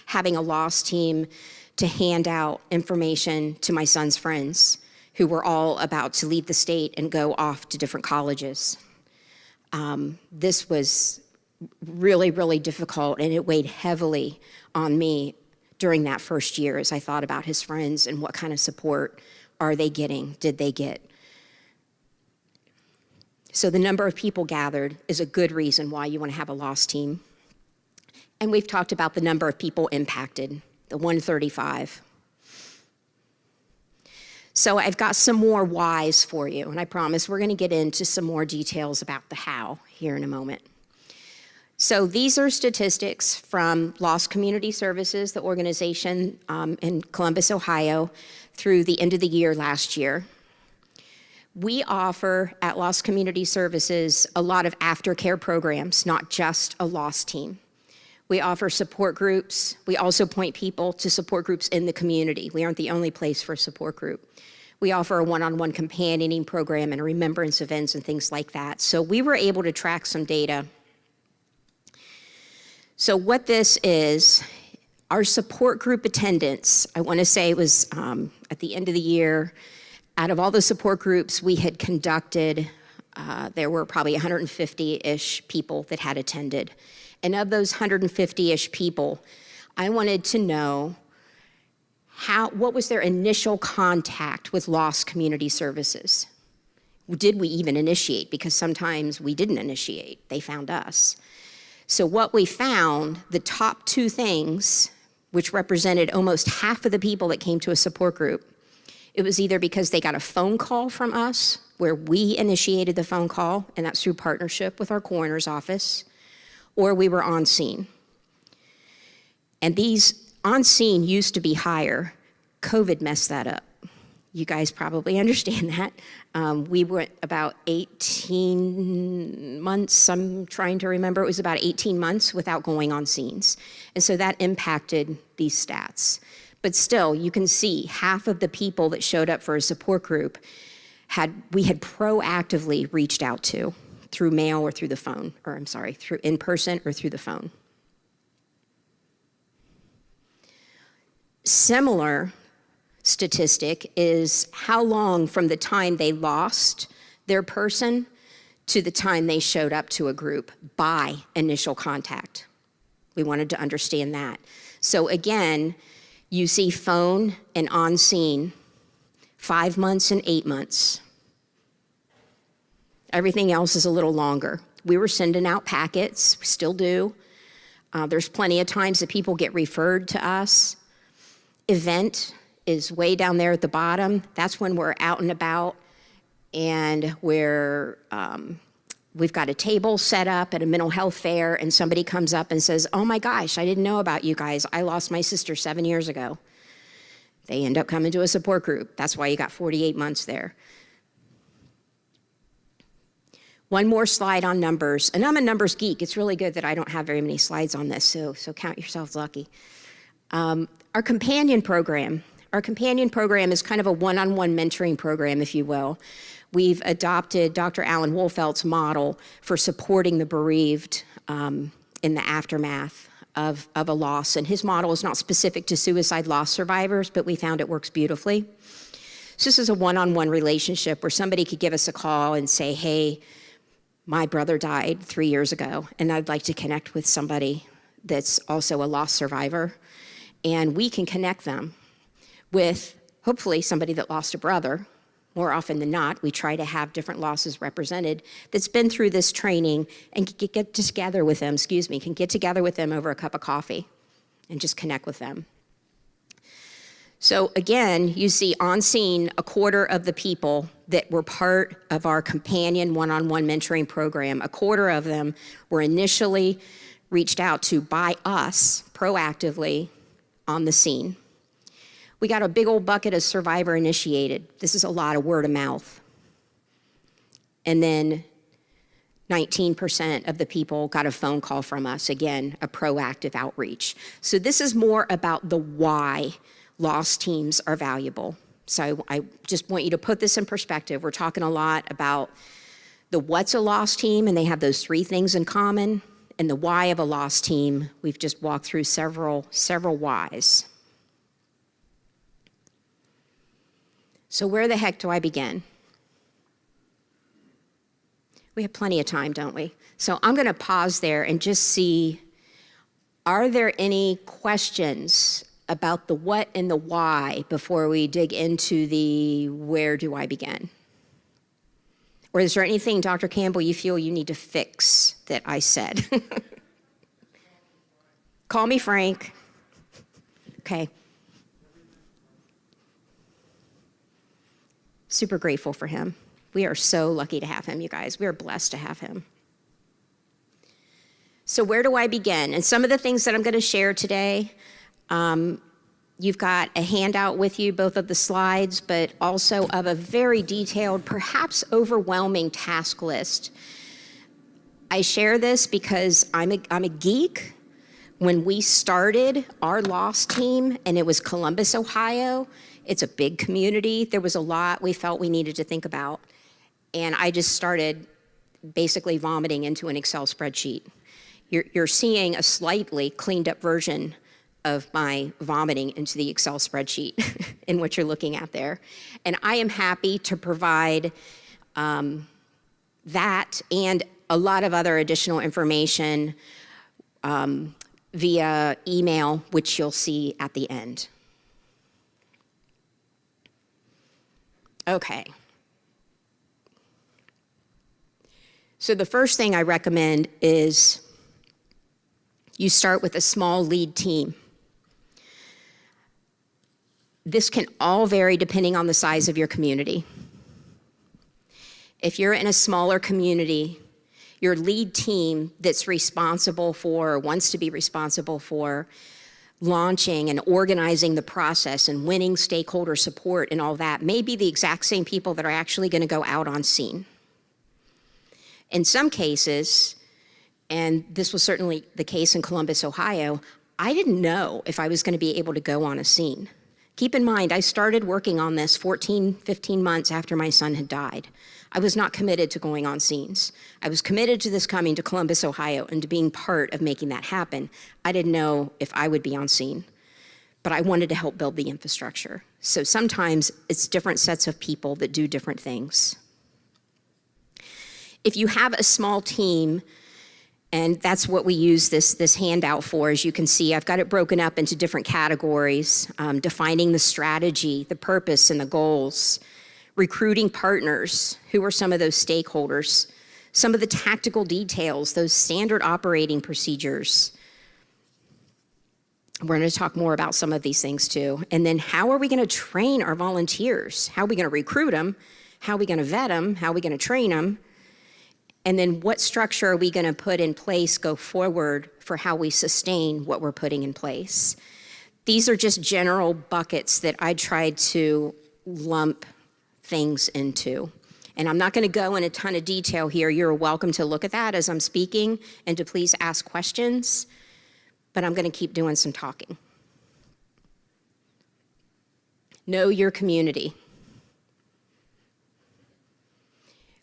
having a lost team to hand out information to my son's friends who were all about to leave the state and go off to different colleges. This was really, really difficult, and it weighed heavily on me during that first year as I thought about his friends and what kind of support are they getting, did they get. So the number of people gathered is a good reason why you want to have a lost team. And we've talked about the number of people impacted, the 135. So I've got some more whys for you, and I promise we're going to get into some more details about the how here in a moment. So these are statistics from Lost Community Services, the organization in Columbus, Ohio, through the end of the year last year. We offer at Lost Community Services a lot of aftercare programs, not just a Lost team. We offer support groups. We also point people to support groups in the community. We aren't the only place for a support group. We offer a one-on-one companioning program and remembrance events and things like that. So we were able to track some data. So what this is, our support group attendance, I want to say it was at the end of the year, out of all the support groups we had conducted, there were probably 150-ish people that had attended. And of those 150-ish people, I wanted to know what was their initial contact with Lost Community Services? Did we even initiate? Because sometimes we didn't initiate, they found us. So what we found, the top two things, which represented almost half of the people that came to a support group, it was either because they got a phone call from us, where we initiated the phone call, and that's through partnership with our coroner's office, or we were on scene. And these on scene used to be higher. COVID messed that up. You guys probably understand that. We went about 18 months, I'm trying to remember, it was about 18 months without going on scenes. And so that impacted these stats. But still, you can see half of the people that showed up for a support group we had proactively reached out to through mail or through the phone, or I'm sorry, through in person or through the phone. Similar statistic is how long from the time they lost their person to the time they showed up to a group by initial contact. We wanted to understand that. So again, you see phone and on scene, 5 months and 8 months. Everything else is a little longer. We were sending out packets, we still do. There's plenty of times that people get referred to us. Event is way down there at the bottom. That's when we're out and about and we've got a table set up at a mental health fair and somebody comes up and says, oh my gosh, I didn't know about you guys. I lost my sister 7 years ago. They end up coming to a support group. That's why you got 48 months there. One more slide on numbers, and I'm a numbers geek. It's really good that I don't have very many slides on this, so count yourselves lucky. Our companion program is kind of a one-on-one mentoring program, if you will. We've adopted Dr. Alan Wolfeld's model for supporting the bereaved in the aftermath of a loss, and his model is not specific to suicide loss survivors, but we found it works beautifully. So this is a one-on-one relationship where somebody could give us a call and say, hey, my brother died 3 years ago, and I'd like to connect with somebody that's also a loss survivor. And we can connect them with, hopefully, somebody that lost a brother. More often than not, we try to have different losses represented that's been through this training and get together with them, can get together with them over a cup of coffee and just connect with them. So again, you see on scene, a quarter of the people that were part of our companion one-on-one mentoring program, a quarter of them were initially reached out to by us proactively on the scene. We got a big old bucket of survivor initiated. This is a lot of word of mouth. And then 19% of the people got a phone call from us, again, a proactive outreach. So this is more about the why lost teams are valuable. So I just want you to put this in perspective. We're talking a lot about the what's a lost team, and they have those 3 things in common, and the why of a lost team. We've just walked through several whys. So where the heck do I begin? We have plenty of time, don't we? So I'm going to pause there and just see, are there any questions about the what and the why before we dig into the where do I begin? Or is there anything, Dr. Campbell, you feel you need to fix that I said? Call me Frank. Okay. Super grateful for him. We are so lucky to have him, you guys. We are blessed to have him. So where do I begin? And some of the things that I'm going to share today, you've got a handout with you, both of the slides, but also of a very detailed, perhaps overwhelming task list. I share this because I'm a geek. When we started our loss team, and it was Columbus, Ohio, it's a big community. There was a lot we felt we needed to think about. And I just started basically vomiting into an Excel spreadsheet. You're seeing a slightly cleaned up version of my vomiting into the Excel spreadsheet in what you're looking at there. And I am happy to provide that and a lot of other additional information via email, which you'll see at the end. Okay. So the first thing I recommend is you start with a small lead team. This can all vary depending on the size of your community. If you're in a smaller community, your lead team that's responsible for, or wants to be responsible for, launching and organizing the process and winning stakeholder support and all that may be the exact same people that are actually going to go out on scene. In some cases, and this was certainly the case in Columbus, Ohio, I didn't know if I was going to be able to go on a scene. Keep in mind, I started working on this 14, 15 months after my son had died. I was not committed to going on scenes. I was committed to this coming to Columbus, Ohio, and to being part of making that happen. I didn't know if I would be on scene, but I wanted to help build the infrastructure. So sometimes it's different sets of people that do different things. If you have a small team, and that's what we use this handout for, as you can see, I've got it broken up into different categories, defining the strategy, the purpose, and the goals, recruiting partners, who are some of those stakeholders, some of the tactical details, those standard operating procedures. We're going to talk more about some of these things too. And then how are we going to train our volunteers? How are we going to recruit them? How are we going to vet them? How are we going to train them? And then what structure are we going to put in place, go forward, for how we sustain what we're putting in place? These are just general buckets that I tried to lump things into. And I'm not going to go in a ton of detail here. You're welcome to look at that as I'm speaking and to please ask questions, but I'm going to keep doing some talking. Know your community.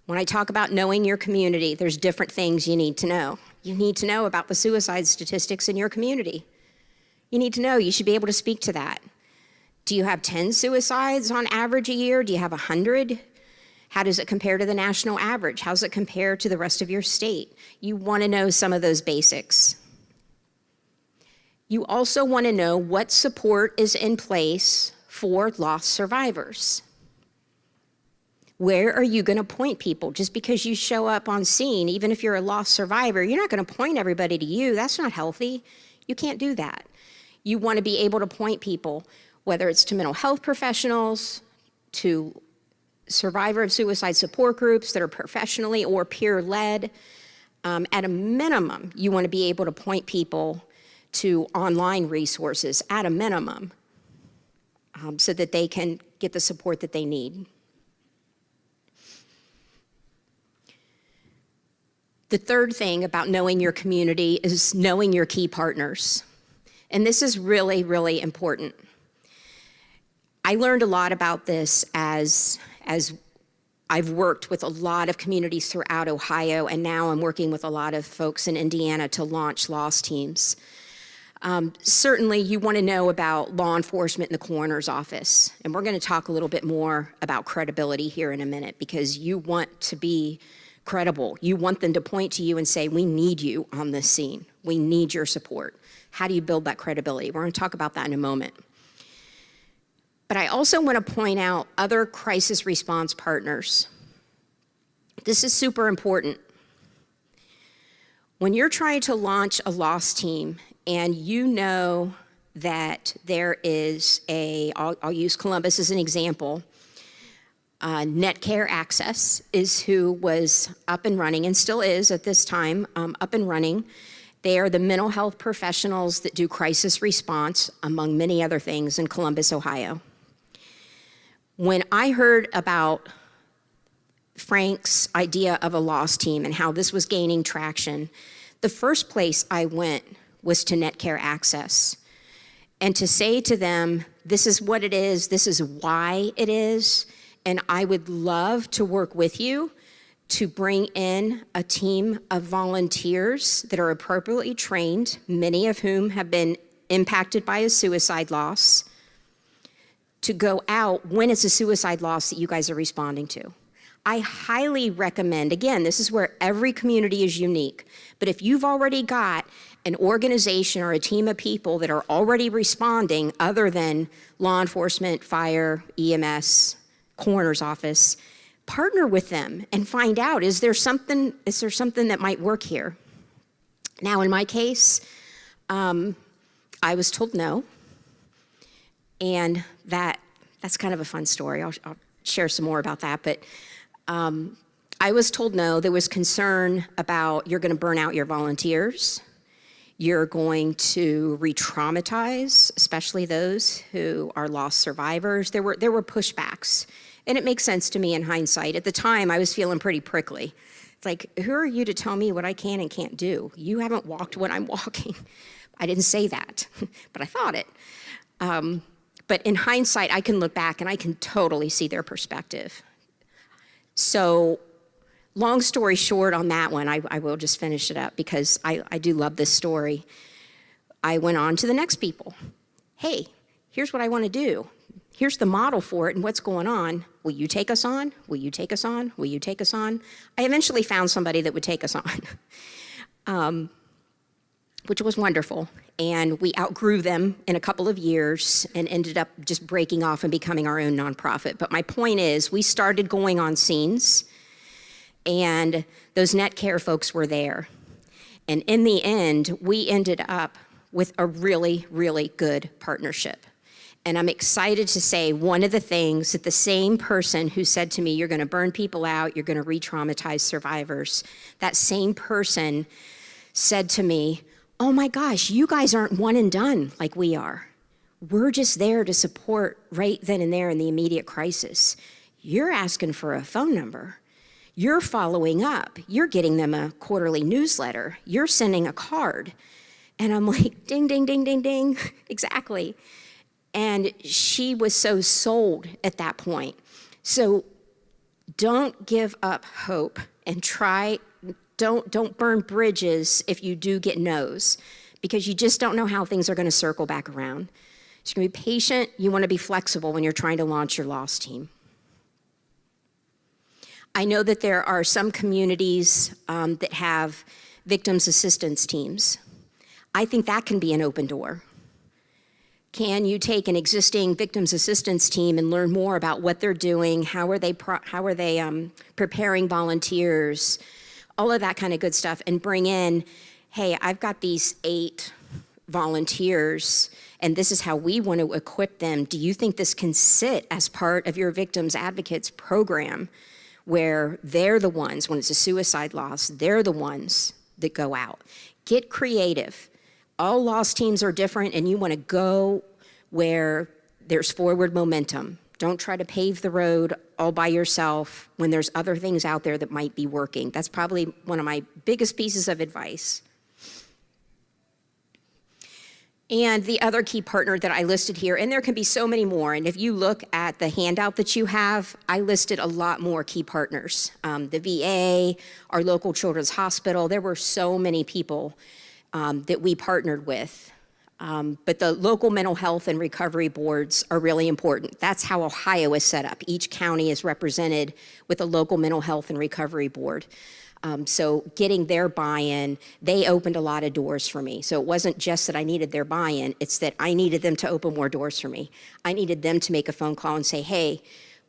When I talk about knowing your community, there's different things you need to know. You need to know about the suicide statistics in your community. You need to know, you should be able to speak to that. Do you have 10 suicides on average a year? Do you have 100? How does it compare to the national average? How does it compare to the rest of your state? You want to know some of those basics. You also want to know what support is in place for loss survivors. Where are you going to point people? Just because you show up on scene, even if you're a loss survivor, you're not going to point everybody to you. That's not healthy. You can't do that. You want to be able to point people, whether it's to mental health professionals, to survivor of suicide support groups that are professionally or peer-led. At a minimum, you want to be able to point people to online resources at a minimum, so that they can get the support that they need. The third thing about knowing your community is knowing your key partners. And this is really, really important. I learned a lot about this as I've worked with a lot of communities throughout Ohio, and now I'm working with a lot of folks in Indiana to launch loss teams. Certainly, you want to know about law enforcement in the coroner's office. And we're going to talk a little bit more about credibility here in a minute, because you want to be credible. You want them to point to you and say, we need you on this scene. We need your support. How do you build that credibility? We're going to talk about that in a moment. But I also want to point out other crisis response partners. This is super important. When you're trying to launch a loss team and you know that there is I'll use Columbus as an example, Netcare Access is who was up and running, and still is at this time, up and running, They are the mental health professionals that do crisis response, among many other things, in Columbus, Ohio. When I heard about Frank's idea of a loss team and how this was gaining traction, the first place I went was to NetCare Access. And to say to them, this is what it is, this is why it is, and I would love to work with you to bring in a team of volunteers that are appropriately trained, many of whom have been impacted by a suicide loss, to go out when it's a suicide loss that you guys are responding to. I highly recommend, again, this is where every community is unique, but if you've already got an organization or a team of people that are already responding other than law enforcement, fire, EMS, coroner's office, partner with them and find out, is there something that might work here? Now, in my case, I was told no, and that's kind of a fun story. I'll share some more about that, but I was told no. There was concern about you're going to burn out your volunteers. You're going to re-traumatize, especially those who are lost survivors. There were pushbacks, and it makes sense to me in hindsight. At the time, I was feeling pretty prickly. It's like, who are you to tell me what I can and can't do? You haven't walked what I'm walking. I didn't say that, but I thought it. But in hindsight, I can look back and I can totally see their perspective. So long story short on that one, I will just finish it up because I do love this story. I went on to the next people. Hey, here's what I want to do. Here's the model for it and what's going on. Will you take us on? Will you take us on? Will you take us on? I eventually found somebody that would take us on, which was wonderful. And we outgrew them in a couple of years and ended up just breaking off and becoming our own nonprofit. But my point is, we started going on scenes, and those NetCare folks were there. And in the end, we ended up with a really, really good partnership. And I'm excited to say one of the things that the same person who said to me, you're going to burn people out, you're going to re-traumatize survivors, that same person said to me, oh my gosh, you guys aren't one and done like we are. We're just there to support right then and there in the immediate crisis. You're asking for a phone number. You're following up. You're getting them a quarterly newsletter. You're sending a card. And I'm like, ding, ding, ding, ding, ding. Exactly. And she was so sold at that point. So don't give up hope and try. Don't burn bridges if you do get no's, because you just don't know how things are going to circle back around. So you can be patient. You want to be flexible when you're trying to launch your loss team. I know that there are some communities that have victims assistance teams. I think that can be an open door. Can you take an existing victims assistance team and learn more about what they're doing? How are they preparing volunteers? All of that kind of good stuff, and bring in, hey, I've got these 8 volunteers, and this is how we want to equip them. Do you think this can sit as part of your victims advocates program, where they're the ones, when it's a suicide loss, they're the ones that go out? Get creative. All loss teams are different, and you want to go where there's forward momentum. Don't try to pave the road all by yourself when there's other things out there that might be working. That's probably one of my biggest pieces of advice. And the other key partner that I listed here, and there can be so many more, and if you look at the handout that you have, I listed a lot more key partners. The VA, our local children's hospital, there were so many people that we partnered with. But the local mental health and recovery boards are really important. That's how Ohio is set up. Each county is represented with a local mental health and recovery board. So getting their buy-in, they opened a lot of doors for me. So it wasn't just that I needed their buy-in, it's that I needed them to open more doors for me. I needed them to make a phone call and say, hey,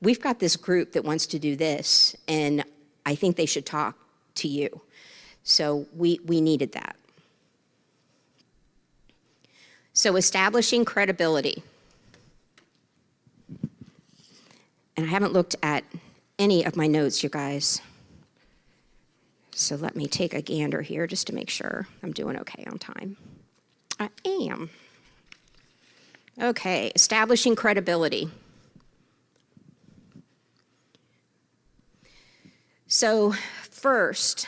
we've got this group that wants to do this, and I think they should talk to you. So we needed that. So establishing credibility. And I haven't looked at any of my notes, you guys. So let me take a gander here just to make sure I'm doing okay on time. I am. Okay, establishing credibility. So first,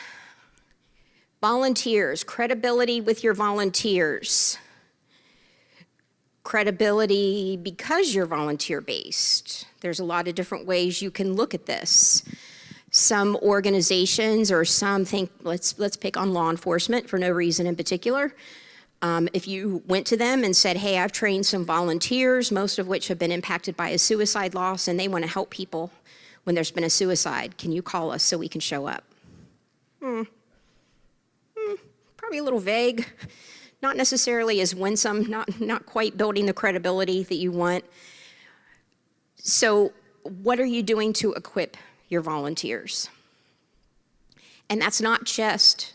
volunteers, credibility with your volunteers. Credibility because you're volunteer-based. There's a lot of different ways you can look at this. Some organizations or some think, let's pick on law enforcement for no reason in particular. If you went to them and said, hey, I've trained some volunteers, most of which have been impacted by a suicide loss, and they want to help people when there's been a suicide, can you call us so we can show up? Probably a little vague. Not necessarily as winsome, not quite building the credibility that you want. So what are you doing to equip your volunteers? And that's not just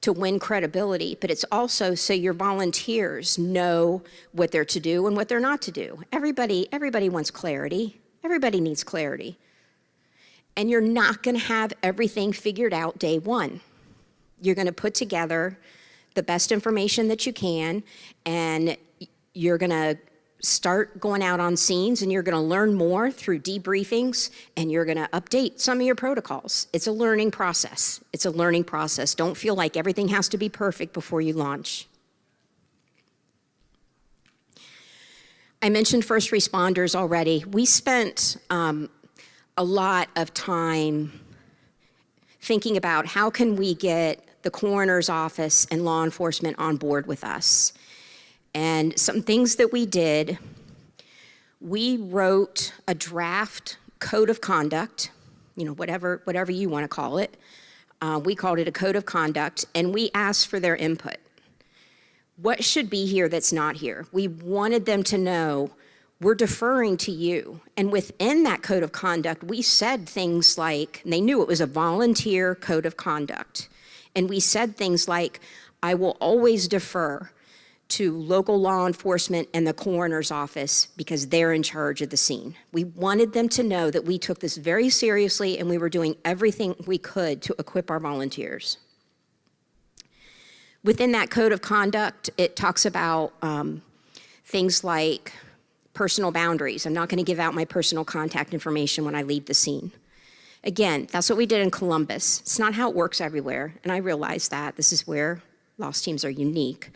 to win credibility, but it's also so your volunteers know what they're to do and what they're not to do. Everybody wants clarity. Everybody needs clarity. And you're not gonna have everything figured out day one. You're gonna put together the best information that you can, and you're gonna start going out on scenes, and you're gonna learn more through debriefings, and you're gonna update some of your protocols. It's a learning process. It's a learning process. Don't feel like everything has to be perfect before you launch. I mentioned first responders already. We spent a lot of time thinking about how can we get the coroner's office and law enforcement on board with us. And some things that we did, we wrote a draft code of conduct, whatever you want to call it. We called it a code of conduct, and we asked for their input. What should be here that's not here? We wanted them to know we're deferring to you. And within that code of conduct, we said things like, and they knew it was a volunteer code of conduct. And we said things like, I will always defer to local law enforcement and the coroner's office because they're in charge of the scene. We wanted them to know that we took this very seriously and we were doing everything we could to equip our volunteers. Within that code of conduct, it talks about things like personal boundaries. I'm not going to give out my personal contact information when I leave the scene. Again, that's what we did in Columbus. It's not how it works everywhere, and I realize that. This is where loss teams are unique.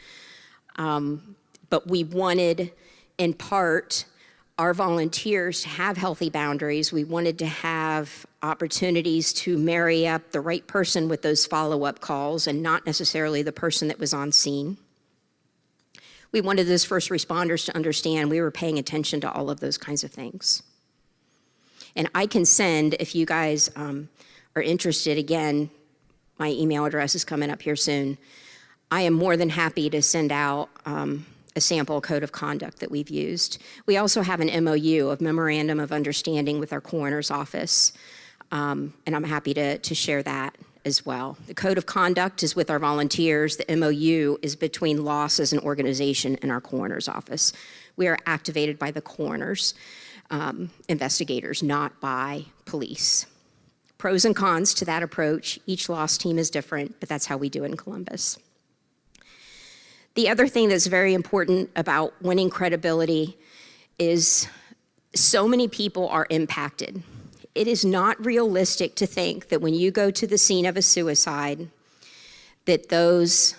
But we wanted, in part, our volunteers to have healthy boundaries. We wanted to have opportunities to marry up the right person with those follow-up calls and not necessarily the person that was on scene. We wanted those first responders to understand we were paying attention to all of those kinds of things. And I can send, if you guys are interested, again, my email address is coming up here soon. I am more than happy to send out a sample code of conduct that we've used. We also have an MOU, a Memorandum of Understanding with our coroner's office, and I'm happy to share that as well. The code of conduct is with our volunteers. The MOU is between loss as an organization and our coroner's office. We are activated by the coroner's investigators, not by police. Pros and cons to that approach. Each loss team is different, but that's how we do it in Columbus. The other thing that's very important about winning credibility is so many people are impacted. It is not realistic to think that when you go to the scene of a suicide, that those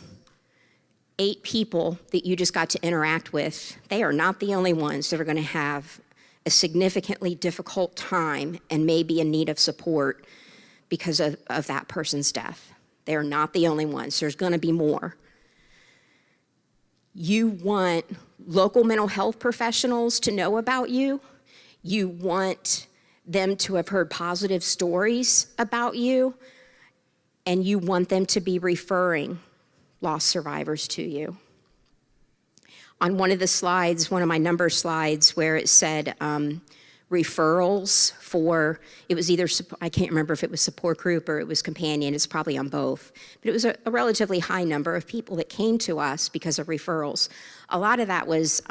8 people that you just got to interact with, they are not the only ones that are going to have a significantly difficult time and may be in need of support because of that person's death. They are not the only ones. There's going to be more. You want local mental health professionals to know about you. You want them to have heard positive stories about you, and you want them to be referring loss survivors to you. On one of the slides, one of my number slides, where it said referrals for, it was either, I can't remember if it was support group or it was companion, it's probably on both, but it was a relatively high number of people that came to us because of referrals. A lot of that was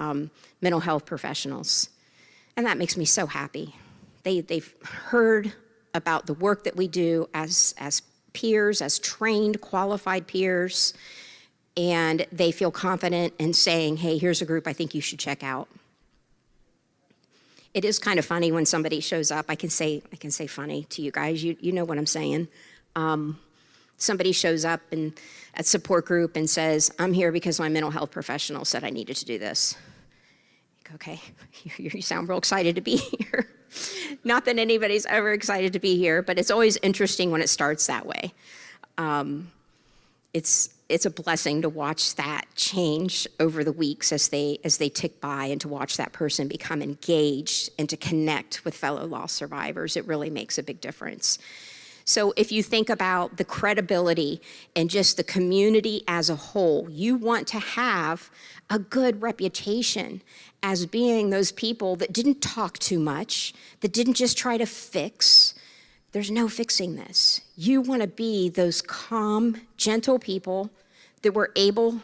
mental health professionals, and that makes me so happy. They've heard about the work that we do as peers, as trained, qualified peers, and they feel confident in saying, hey, here's a group I think you should check out. It is kind of funny when somebody shows up. I can say funny to you guys. You know what I'm saying. Somebody shows up at support group and says, I'm here because my mental health professional said I needed to do this. Okay, you sound real excited to be here. Not that anybody's ever excited to be here, but it's always interesting when it starts that way. It's a blessing to watch that change over the weeks as they tick by, and to watch that person become engaged and to connect with fellow loss survivors. It really makes a big difference. So if you think about the credibility and just the community as a whole, you want to have a good reputation as being those people that didn't talk too much, that didn't just try to fix. There's no fixing this. You want to be those calm, gentle people that were able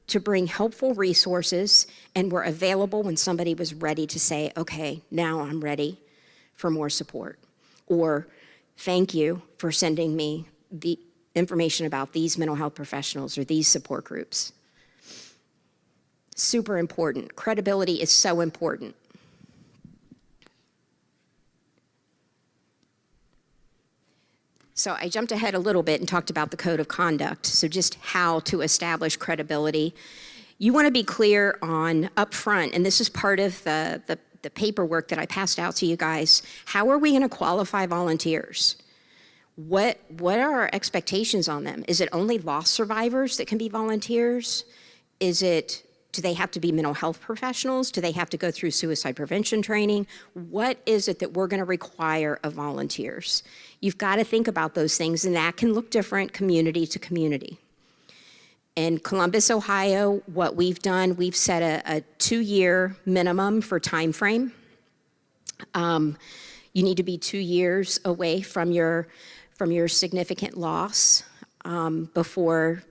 to bring helpful resources and were available when somebody was ready to say, okay, now I'm ready for more support. Or thank you for sending me the information about these mental health professionals or these support groups. Super important. Credibility is so important. So I jumped ahead a little bit and talked about the code of conduct. So just how to establish credibility. You want to be clear on upfront, and this is part of the paperwork that I passed out to you guys. How are we going to qualify volunteers? What are our expectations on them? Is it only loss survivors that can be volunteers? Do they have to be mental health professionals? Do they have to go through suicide prevention training? What is it that we're going to require of volunteers? You've got to think about those things, and that can look different community to community. In Columbus, Ohio, what we've done, we've set a 2-year minimum for time frame. You need to be 2 years away from your significant loss before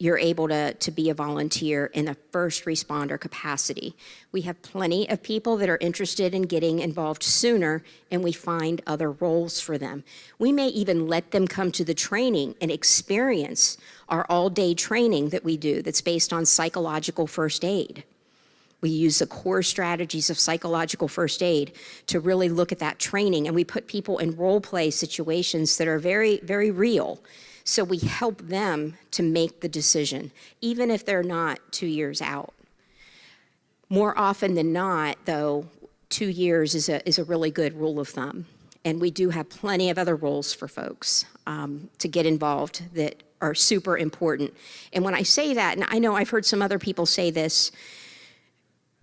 you're able to be a volunteer in a first responder capacity. We have plenty of people that are interested in getting involved sooner, and we find other roles for them. We may even let them come to the training and experience our all-day training that we do that's based on psychological first aid. We use the core strategies of psychological first aid to really look at that training, and we put people in role play situations that are very, very real. So we help them to make the decision, even if they're not 2 years out. More often than not, though, 2 years is a really good rule of thumb. And we do have plenty of other roles for folks to get involved that are super important. And when I say that, and I know I've heard some other people say this,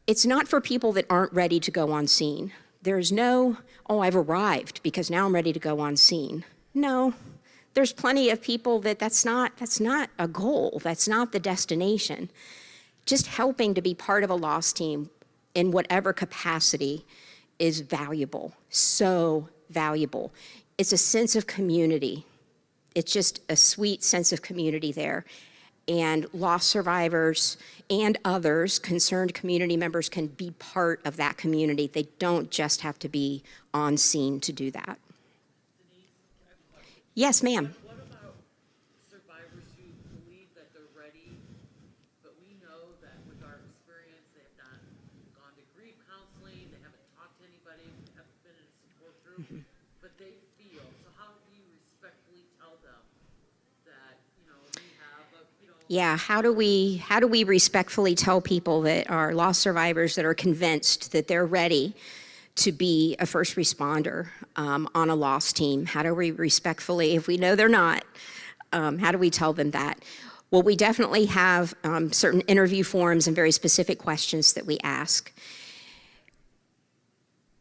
it's not for people that aren't ready to go on scene. There's no, oh, I've arrived because now I'm ready to go on scene. No. There's plenty of people that's not a goal, that's not the destination. Just helping to be part of a loss team in whatever capacity is valuable, so valuable. It's a sense of community. It's just a sweet sense of community there. And loss survivors and others, concerned community members, can be part of that community. They don't just have to be on scene to do that. Yes, ma'am. What about survivors who believe that they're ready, but we know that with our experience, they have not gone to grief counseling, they haven't talked to anybody, haven't been in a support group, but they feel, so how do you respectfully tell them that, we have a, Yeah, how do we respectfully tell people that are loss survivors that are convinced that they're ready to be a first responder on a loss team? How do we respectfully, if we know they're not, how do we tell them that? Well, we definitely have certain interview forms and very specific questions that we ask.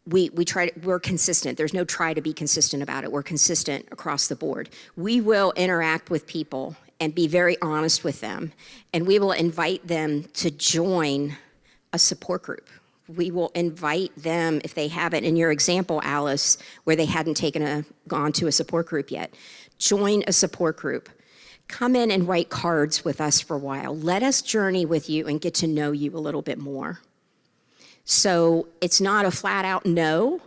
We're consistent. There's no try to be consistent about it. We're consistent across the board. We will interact with people and be very honest with them, and we will invite them to join a support group. We will invite them, if they haven't, in your example, Alice, where they hadn't gone to a support group yet, join a support group. Come in and write cards with us for a while. Let us journey with you and get to know you a little bit more. So it's not a flat out no,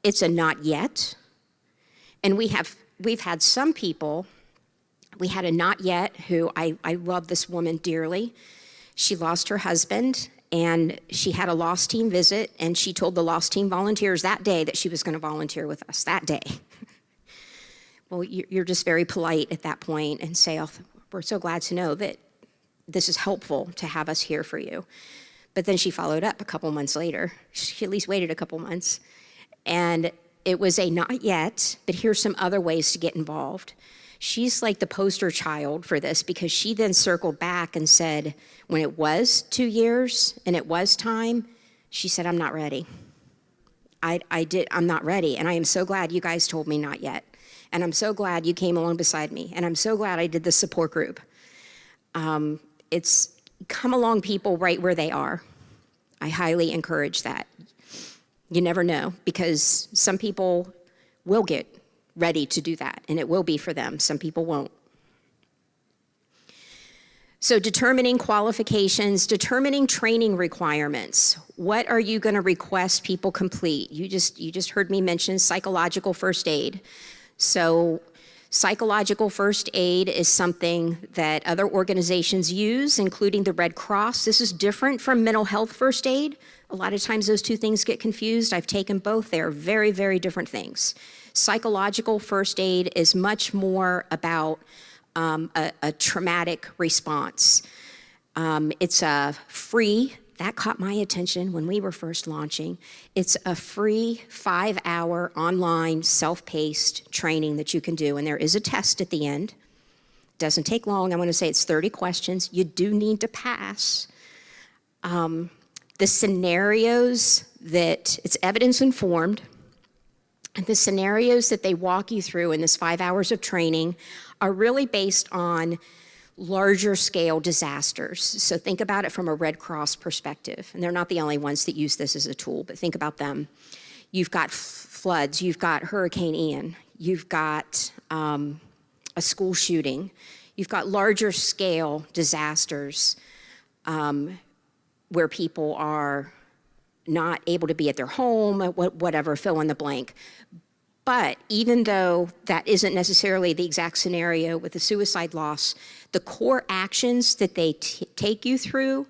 it's a not yet. And we've had some people We had a not yet who I love this woman dearly. She lost her husband, and she had a lost team visit, and she told the lost team volunteers that day that she was going to volunteer with us that day. Well, you're just very polite at that point and say, oh, we're so glad to know that this is helpful to have us here for you. But then she followed up a couple months later. She at least waited a couple months. And it was a not yet, but here's some other ways to get involved. She's like the poster child for this, because she then circled back and said, when it was 2 years and it was time, she said, I'm not ready. I'm not ready. And I am so glad you guys told me not yet. And I'm so glad you came along beside me. And I'm so glad I did the support group. It's come along people right where they are. I highly encourage that. You never know, because some people will get ready to do that, and it will be for them. Some people won't. So determining qualifications, determining training requirements. What are you going to request people complete? You just heard me mention psychological first aid. So psychological first aid is something that other organizations use, including the Red Cross. This is different from mental health first aid. A lot of times those two things get confused. I've taken both. They are very, very different things. Psychological first aid is much more about a traumatic response. It's a free, that caught my attention when we were first launching. It's a free 5-hour online self-paced training that you can do, and there is a test at the end. Doesn't take long. I want to say it's 30 questions. You do need to pass. The scenarios that, it's evidence informed, and the scenarios that they walk you through in this 5 hours of training are really based on larger scale disasters. So think about it from a Red Cross perspective. And they're not the only ones that use this as a tool, but think about them. You've got floods, you've got Hurricane Ian, you've got a school shooting, you've got larger scale disasters where people are not able to be at their home, whatever, fill in the blank. But even though that isn't necessarily the exact scenario with the suicide loss, the core actions that they take you through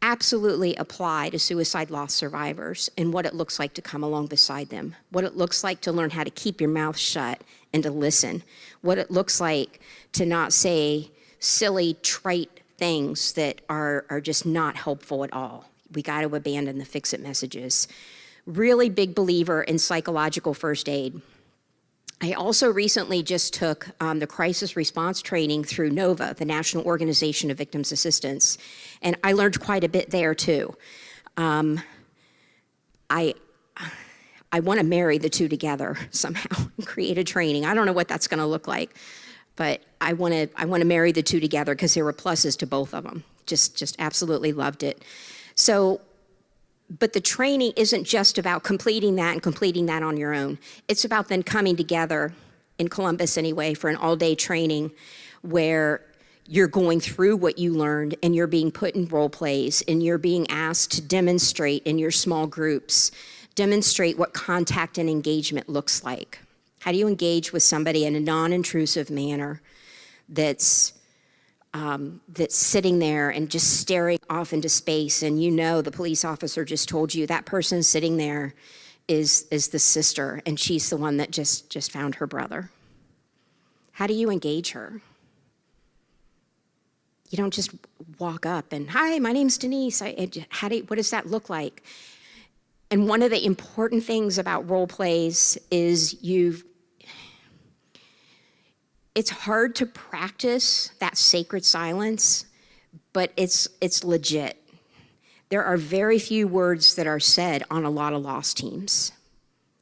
absolutely apply to suicide loss survivors and what it looks like to come along beside them, what it looks like to learn how to keep your mouth shut and to listen, what it looks like to not say silly, trite things that are just not helpful at all. We got to abandon the fix-it messages. Really big believer in psychological first aid. I also recently just took the crisis response training through NOVA, the National Organization of Victims Assistance, and I learned quite a bit there too. I want to marry the two together somehow and create a training. I don't know what that's going to look like, but I want to marry the two together because there were pluses to both of them. Just absolutely loved it. So, but the training isn't just about completing that and completing that on your own. It's about then coming together, in Columbus anyway, for an all-day training where you're going through what you learned and you're being put in role plays and you're being asked to demonstrate in your small groups, demonstrate what contact and engagement looks like. How do you engage with somebody in a non-intrusive manner that's sitting there and just staring off into space, and you know the police officer just told you that person sitting there is the sister, and she's the one that just found her brother. How do you engage her? You don't just walk up and, hi, my name's Denise. What does that look like? And one of the important things about role plays is it's hard to practice that sacred silence, but it's legit. There are very few words that are said on a lot of loss teams.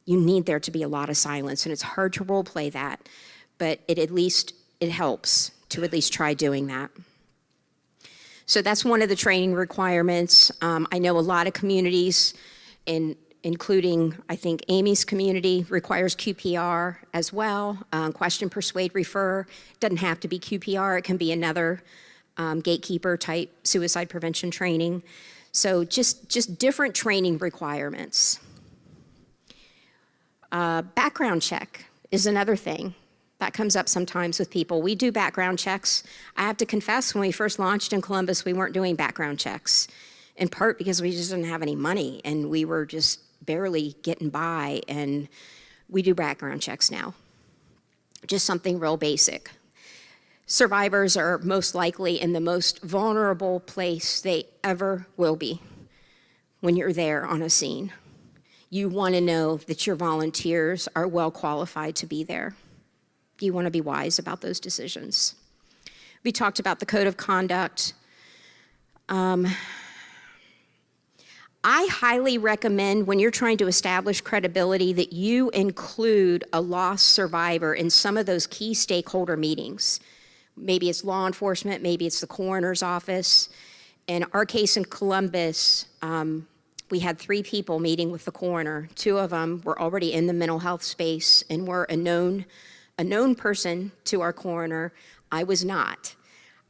You need there to be a lot of silence, and it's hard to role play that, but it helps to at least try doing that. So that's one of the training requirements. I know a lot of communities, including, I think, Amy's community, requires QPR as well. Question, persuade, refer. Doesn't have to be QPR. It can be another gatekeeper type suicide prevention training. So just different training requirements. Background check is another thing. That comes up sometimes with people. We do background checks. I have to confess, when we first launched in Columbus, we weren't doing background checks, in part because we just didn't have any money and we were just barely getting by, and we do background checks now. Just something real basic. Survivors are most likely in the most vulnerable place they ever will be when you're there on a scene. You want to know that your volunteers are well qualified to be there. You want to be wise about those decisions. We talked about the code of conduct. I highly recommend, when you're trying to establish credibility, that you include a lost survivor in some of those key stakeholder meetings. Maybe it's law enforcement, maybe it's the coroner's office. In our case in Columbus, we had 3 people meeting with the coroner. 2 of them were already in the mental health space and were a known person to our coroner. I was not.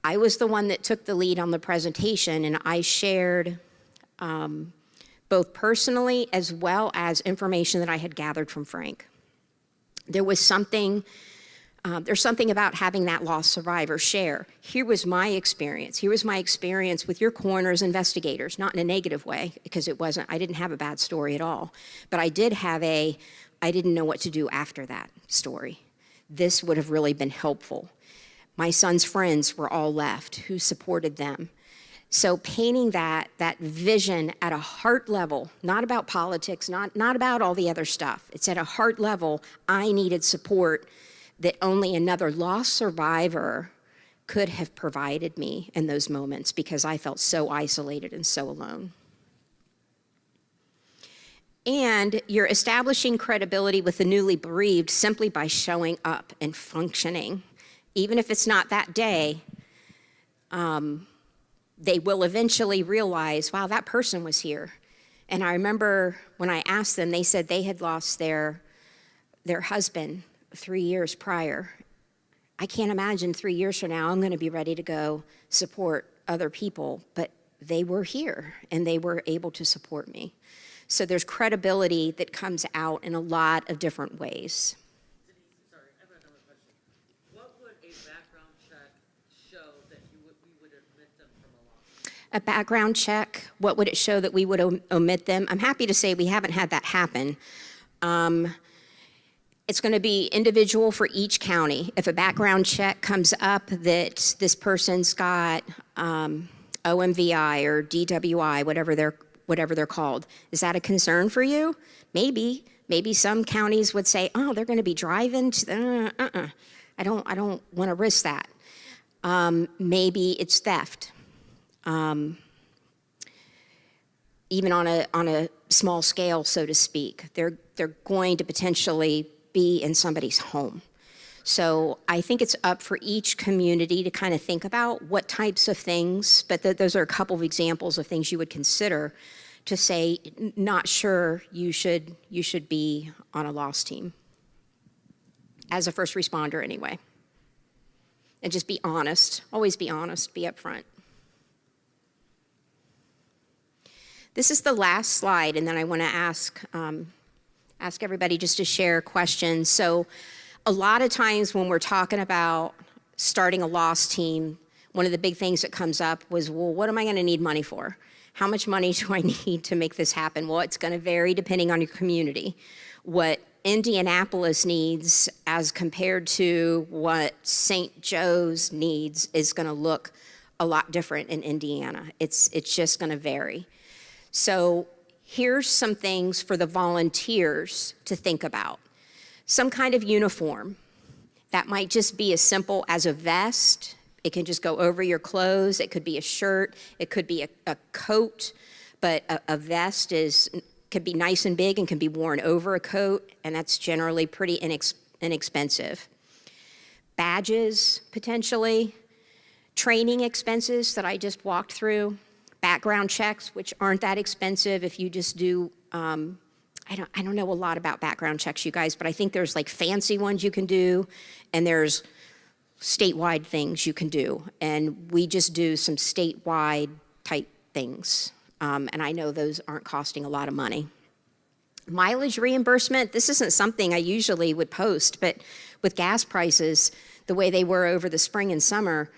I was the one that took the lead on the presentation, and I shared both personally as well as information that I had gathered from Frank. There's something about having that lost survivor share. Here was my experience. Here was my experience with your coroner's investigators, not in a negative way, because I didn't have a bad story at all. But I did have I didn't know what to do after that story. This would have really been helpful. My son's friends were all left who supported them. So painting that vision at a heart level, not about politics, not about all the other stuff. It's at a heart level. I needed support that only another lost survivor could have provided me in those moments, because I felt so isolated and so alone. And you're establishing credibility with the newly bereaved simply by showing up and functioning. Even if it's not that day, they will eventually realize, wow, that person was here. And I remember when I asked them, they said they had lost their husband 3 years prior. I can't imagine 3 years from now I'm going to be ready to go support other people, but they were here and they were able to support me. So there's credibility that comes out in a lot of different ways. Denise, sorry, I have another question. What would a background check show that we would omit them from a loss? A background check, what would it show that we would omit them? I'm happy to say we haven't had that happen. It's going to be individual for each county. If a background check comes up that this person's got OMVI or DWI, whatever they're called, is that a concern for you? Maybe some counties would say, oh, they're going to be driving to I don't want to risk that. Maybe it's theft. Even on a small scale, so to speak, they're going to potentially be in somebody's home. So I think it's up for each community to kind of think about what types of things, but those are a couple of examples of things you would consider to say, not sure you should be on a loss team. As a first responder anyway. And just be honest, always be honest, be upfront. This is the last slide, and then I want to ask everybody just to share questions. So a lot of times when we're talking about starting a loss team, one of the big things that comes up was, well, what am I going to need money for? How much money do I need to make this happen? Well, it's going to vary depending on your community. What Indianapolis needs as compared to what St. Joe's needs is going to look a lot different in Indiana. It's just going to vary. So here's some things for the volunteers to think about. Some kind of uniform. That might just be as simple as a vest. It can just go over your clothes. It could be a shirt. It could be a coat. But a vest could be nice and big and can be worn over a coat, and that's generally pretty inexpensive. Badges, potentially. Training expenses that I just walked through. Background checks, which aren't that expensive if you just do, I don't know a lot about background checks, you guys, but I think there's like fancy ones you can do, and there's statewide things you can do. And we just do some statewide type things. And I know those aren't costing a lot of money. Mileage reimbursement, this isn't something I usually would post, but with gas prices the way they were over the spring and summer,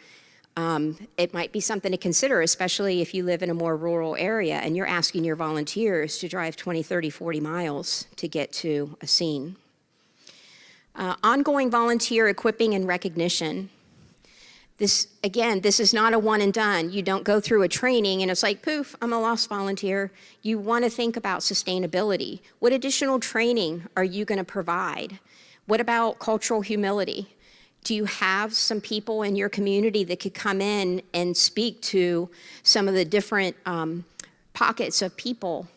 it might be something to consider, especially if you live in a more rural area and you're asking your volunteers to drive 20, 30, 40 miles to get to a scene. Ongoing volunteer equipping and recognition. This is not a one and done. You don't go through a training and it's like, poof, I'm a lost volunteer. You want to think about sustainability. What additional training are you going to provide? What about cultural humility? Do you have some people in your community that could come in and speak to some of the different pockets of people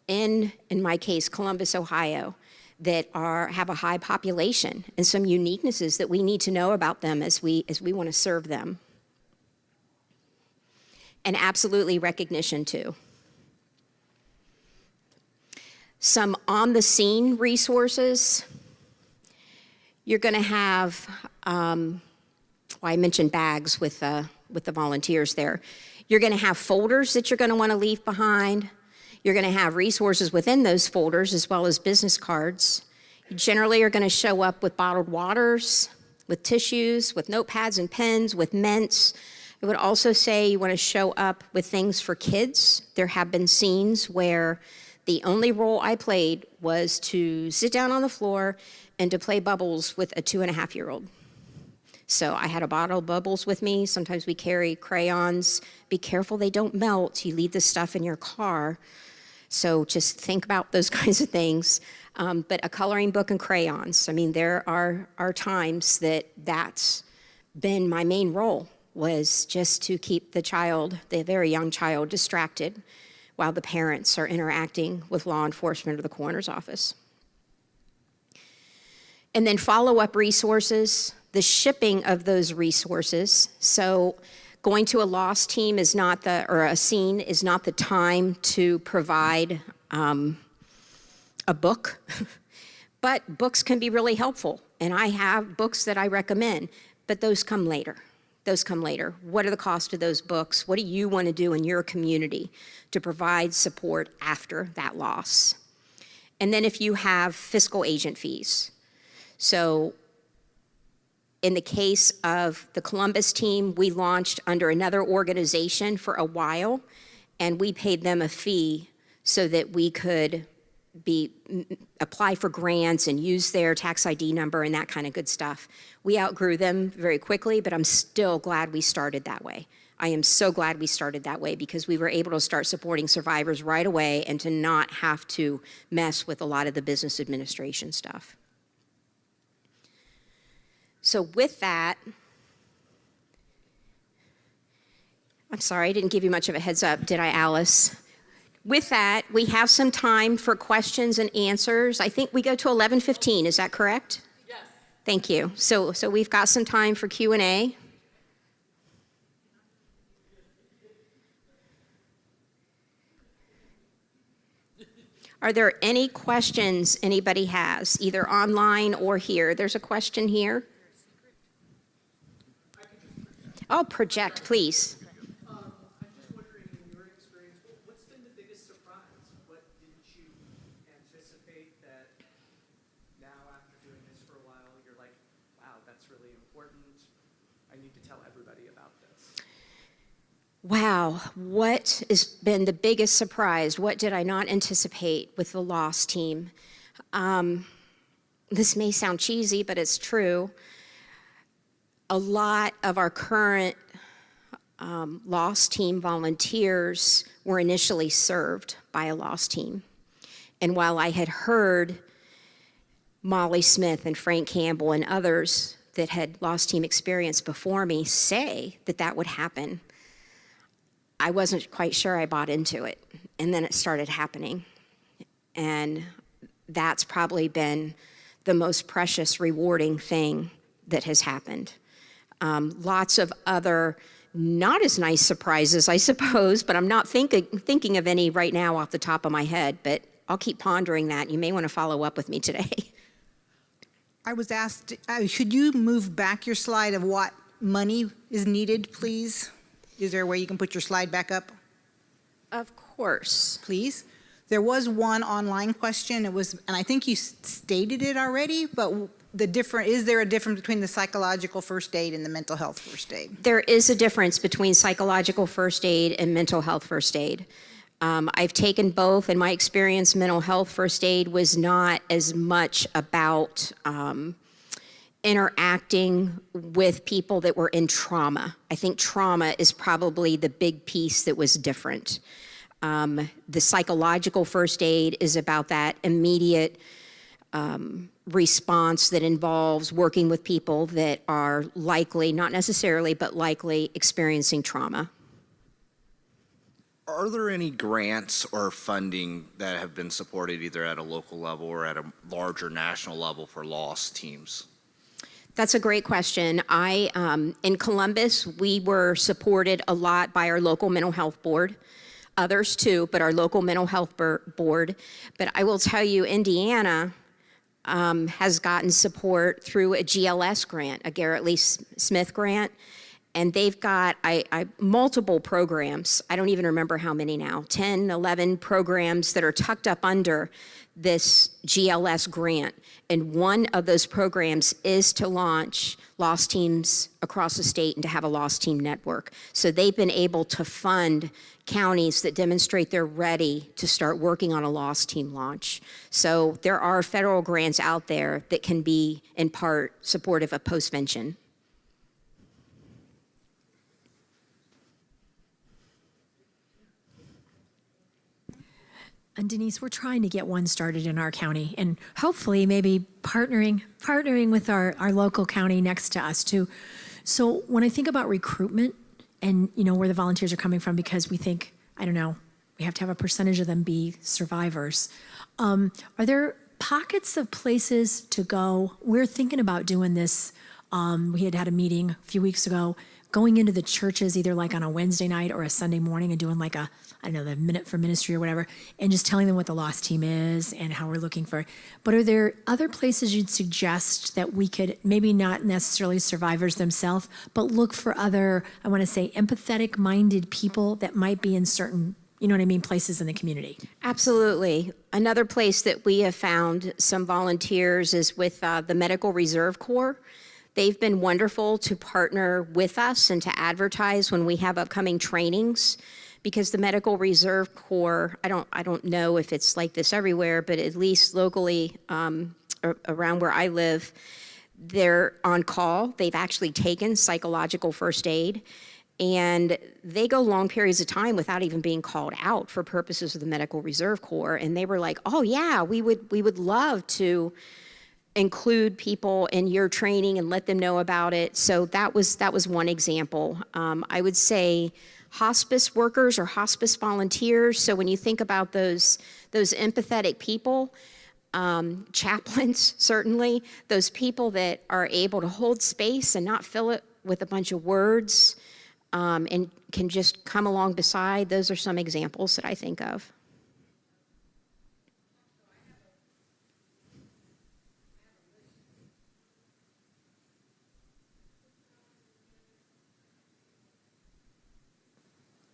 in my case, Columbus, Ohio, that have a high population and some uniquenesses that we need to know about them as we want to serve them. And absolutely recognition too. Some on-the-scene resources. You're going to have, I mentioned bags with the volunteers there. You're going to have folders that you're going to want to leave behind. You're going to have resources within those folders as well as business cards. You generally are going to show up with bottled waters, with tissues, with notepads and pens, with mints. I would also say you want to show up with things for kids. There have been scenes where the only role I played was to sit down on the floor and to play bubbles with a 2.5-year-old. So I had a bottle of bubbles with me. Sometimes we carry crayons. Be careful they don't melt. You leave this stuff in your car. So just think about those kinds of things. But a coloring book and crayons. I mean, there are times that's been my main role, was just to keep the very young child, distracted while the parents are interacting with law enforcement or the coroner's office. And then follow-up resources, the shipping of those resources. So going to a lost team or a scene is not the time to provide a book, but books can be really helpful. And I have books that I recommend, but those come later. What are the costs of those books? What do you want to do in your community to provide support after that loss? And then if you have fiscal agent fees. So in the case of the Columbus team, we launched under another organization for a while, and we paid them a fee so that we could apply for grants and use their tax ID number and that kind of good stuff. We outgrew them very quickly, but I'm still glad we started that way. I am so glad we started that way because we were able to start supporting survivors right away and to not have to mess with a lot of the business administration stuff. So with that, I'm sorry, I didn't give you much of a heads up, did I, Alice? With that, we have some time for questions and answers. I think we go to 11:15, is that correct? Yes. Thank you. So we've got some time for Q&A. Are there any questions anybody has, either online or here? There's a question here. Oh, project, please. I'm just wondering, in your experience, what's been the biggest surprise? What didn't you anticipate that now, after doing this for a while, you're like, wow, that's really important. I need to tell everybody about this. Wow, what has been the biggest surprise? What did I not anticipate with the lost team? This may sound cheesy, but it's true. A lot of our current lost team volunteers were initially served by a lost team. And while I had heard Molly Smith and Frank Campbell and others that had lost team experience before me say that would happen, I wasn't quite sure I bought into it. And then it started happening. And that's probably been the most precious, rewarding thing that has happened. Lots of other not as nice surprises, I suppose, but I'm not thinking of any right now off the top of my head, but I'll keep pondering that. You may want to follow up with me today. I was asked, should you move back your slide of what money is needed, please? Is there a way you can put your slide back up? Of course. Please. There was one online question. It was, and I think you stated it already, but is there a difference between the psychological first aid and the mental health first aid? There is a difference between psychological first aid and mental health first aid. I've taken both. In my experience, mental health first aid was not as much about interacting with people that were in trauma. I think trauma is probably the big piece that was different. The psychological first aid is about that immediate response that involves working with people that are likely, not necessarily, but likely experiencing trauma. Are there any grants or funding that have been supported either at a local level or at a larger national level for loss teams? That's a great question. In Columbus, we were supported a lot by our local mental health board. Others too, but our local mental health board. But I will tell you, Indiana has gotten support through a GLS grant, a Garrett Lee Smith grant, and they've got multiple programs. I don't even remember how many now, 10, 11 programs that are tucked up under this GLS grant. And one of those programs is to launch loss teams across the state and to have a loss team network. So they've been able to fund counties that demonstrate they're ready to start working on a loss team launch. So there are federal grants out there that can be, in part, supportive of postvention. And Denise, we're trying to get one started in our county, and hopefully maybe partnering with our local county next to us too. So when I think about recruitment and where the volunteers are coming from, because we think, I don't know, we have to have a percentage of them be survivors. Are there pockets of places to go? We're thinking about doing this. We had a meeting a few weeks ago, going into the churches either like on a Wednesday night or a Sunday morning and doing like a, I don't know, the Minute for Ministry or whatever, and just telling them what the lost team is and how we're looking for. But are there other places you'd suggest that we could, maybe not necessarily survivors themselves, but look for other, I want to say, empathetic-minded people that might be in certain, places in the community? Absolutely. Another place that we have found some volunteers is with the Medical Reserve Corps. They've been wonderful to partner with us and to advertise when we have upcoming trainings, because the Medical Reserve Corps, I don't know if it's like this everywhere, but at least locally around where I live, they're on call. They've actually taken psychological first aid, and they go long periods of time without even being called out for purposes of the Medical Reserve Corps. And they were like, oh yeah, we would love to include people in your training and let them know about it. So that was one example. I would say hospice workers or hospice volunteers. So when you think about those empathetic people, chaplains, certainly, those people that are able to hold space and not fill it with a bunch of words, and can just come along beside, those are some examples that I think of.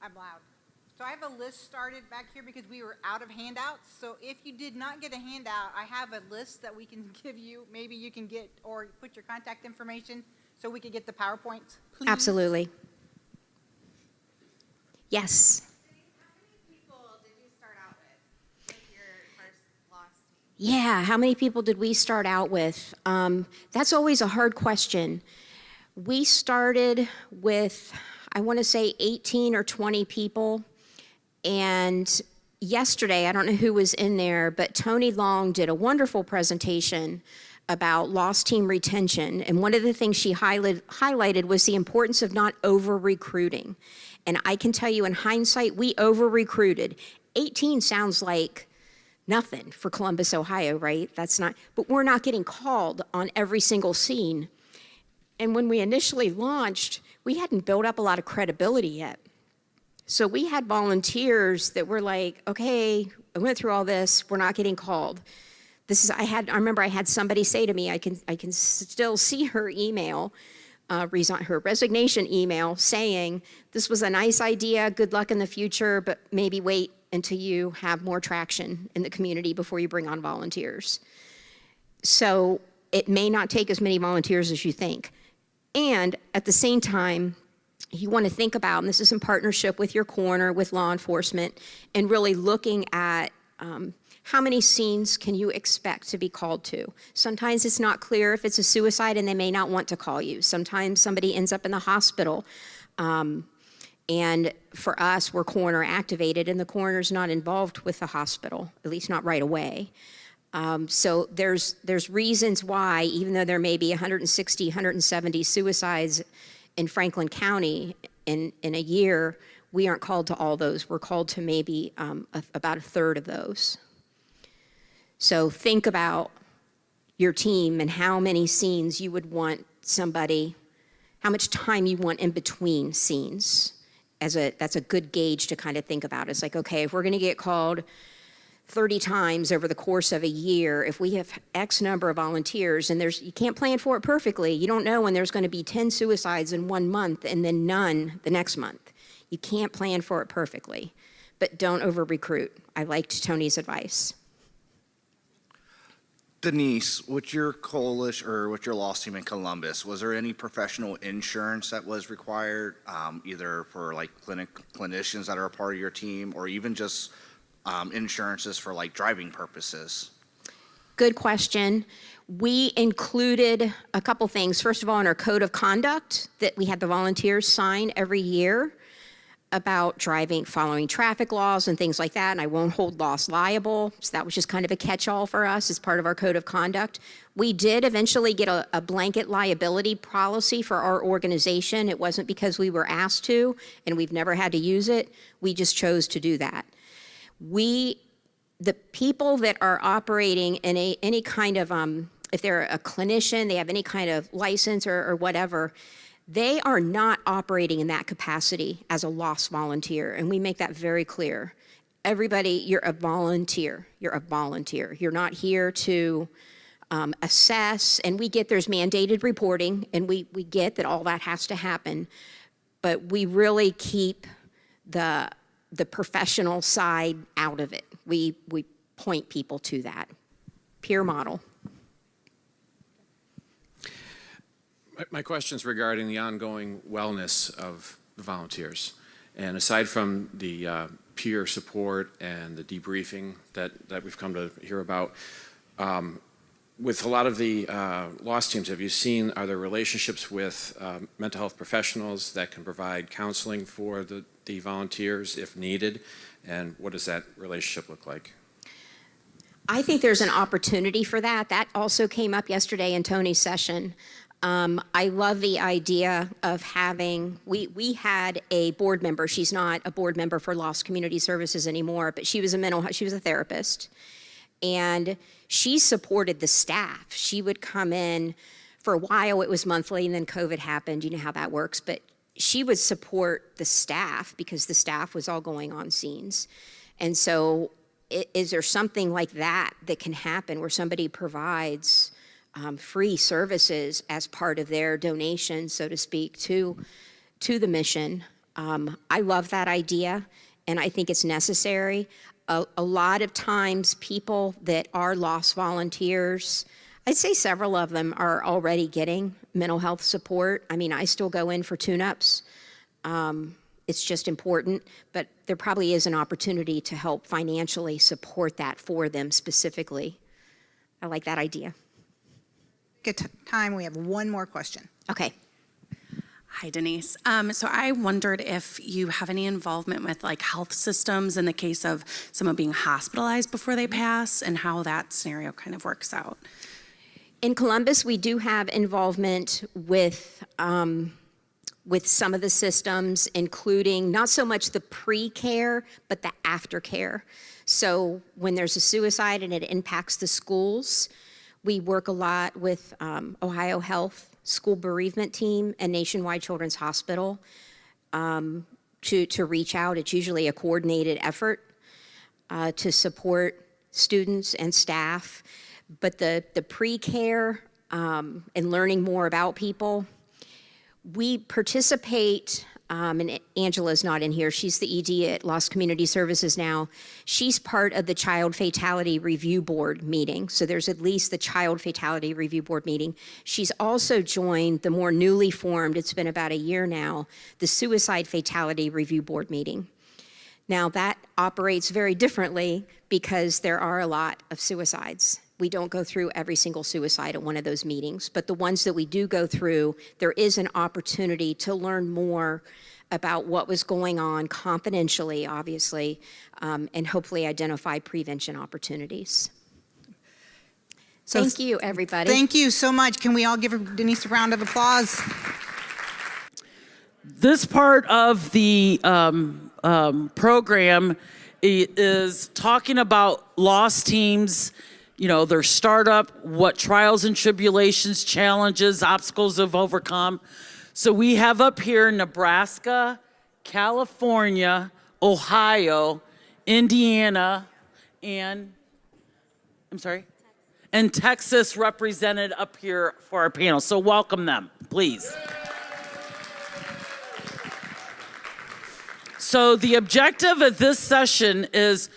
I'm loud. So I have a list started back here because we were out of handouts. So if you did not get a handout, I have a list that we can give you. Maybe you can get or put your contact information so we could get the PowerPoints, please. Absolutely. Yes. How many people did you start out with your first loss team? Yeah, how many people did we start out with? That's always a hard question. We started with, I want to say 18 or 20 people. And yesterday, I don't know who was in there, but Tony Long did a wonderful presentation about lost team retention. And one of the things she highlighted was the importance of not over-recruiting. And I can tell you in hindsight, we over-recruited. 18 sounds like nothing for Columbus, Ohio, right? That's not, but we're not getting called on every single scene. And when we initially launched, we hadn't built up a lot of credibility yet. So we had volunteers that were like, okay, I went through all this, we're not getting called. I remember I had somebody say to me, I can still see her email, her resignation email saying, this was a nice idea, good luck in the future, but maybe wait until you have more traction in the community before you bring on volunteers. So it may not take as many volunteers as you think. And at the same time, you want to think about, and this is in partnership with your coroner, with law enforcement, and really looking at how many scenes can you expect to be called to? Sometimes it's not clear if it's a suicide and they may not want to call you. Sometimes somebody ends up in the hospital. And for us, we're coroner activated and the coroner's not involved with the hospital, at least not right away. So there's reasons why, even though there may be 160, 170 suicides in Franklin County in a year, we aren't called to all those. We're called to maybe about a third of those. So think about your team and how many scenes you would want somebody, how much time you want in between scenes. That's a good gauge to kind of think about. It's like, okay, if we're gonna get called 30 times over the course of a year, if we have X number of volunteers, and you can't plan for it perfectly. You don't know when there's gonna be 10 suicides in 1 month and then none the next month. You can't plan for it perfectly, but don't over-recruit. I liked Tony's advice. Denise, with your coalition or with your loss team in Columbus, was there any professional insurance that was required, either for like clinicians that are a part of your team, or even just insurances for like driving purposes? Good question. We included a couple things. First of all, in our code of conduct that we had the volunteers sign every year about driving, following traffic laws and things like that, and I won't hold loss liable. So that was just kind of a catch-all for us as part of our code of conduct. We did eventually get a blanket liability policy for our organization. It wasn't because we were asked to, and we've never had to use it. We just chose to do that. The people that are operating in any kind of, if they're a clinician, they have any kind of license or whatever, they are not operating in that capacity as a lost volunteer, and we make that very clear. Everybody, you're a volunteer. You're a volunteer. You're not here to assess, and we get there's mandated reporting, and we get that all that has to happen, but we really keep the professional side out of it. We point people to that. Peer model. My question's regarding the ongoing wellness of the volunteers. And aside from the peer support and the debriefing that we've come to hear about, with a lot of the loss teams, are there relationships with mental health professionals that can provide counseling for the volunteers if needed? And what does that relationship look like? I think there's an opportunity for that. That also came up yesterday in Tony's session. I love the idea of having, we had a board member. She's not a board member for Lost Community Services anymore, but she was a therapist. And she supported the staff. She would come in, for a while it was monthly, and then COVID happened. You know how that works. But she would support the staff because the staff was all going on scenes. And so is there something like that that can happen where somebody provides free services as part of their donation, so to speak, to the mission? I love that idea, and I think it's necessary. A lot of times people that are lost volunteers, I'd say several of them are already getting mental health support. I mean, I still go in for tune-ups. It's just important, but there probably is an opportunity to help financially support that for them specifically. I like that idea. Good time. We have one more question. Okay. Hi, Denise. So I wondered if you have any involvement with like health systems in the case of someone being hospitalized before they pass, and how that scenario kind of works out. In Columbus, we do have involvement with some of the systems, including not so much the pre-care, but the aftercare. So when there's a suicide and it impacts the schools, we work a lot with Ohio Health School Bereavement Team and Nationwide Children's Hospital to reach out. It's usually a coordinated effort to support students and staff. But the pre-care and learning more about people, we participate and Angela's not in here. She's the ED at Lost Community Services now. She's part of the Child Fatality Review Board meeting. So there's at least the Child Fatality Review Board meeting. She's also joined the more newly formed, it's been about a year now, the Suicide Fatality Review Board meeting. Now that operates very differently because there are a lot of suicides. We don't go through every single suicide at one of those meetings, but the ones that we do go through, there is an opportunity to learn more about what was going on confidentially, obviously, and hopefully identify prevention opportunities. So thank you, everybody. Thank you so much. Can we all give Denise a round of applause? This part of the program is talking about lost teams, you know, their startup, what trials and tribulations, challenges, obstacles they've overcome. So we have up here Nebraska, California, Ohio, Indiana, and, and Texas represented up here for our panel. So welcome them, please. So the objective of this session is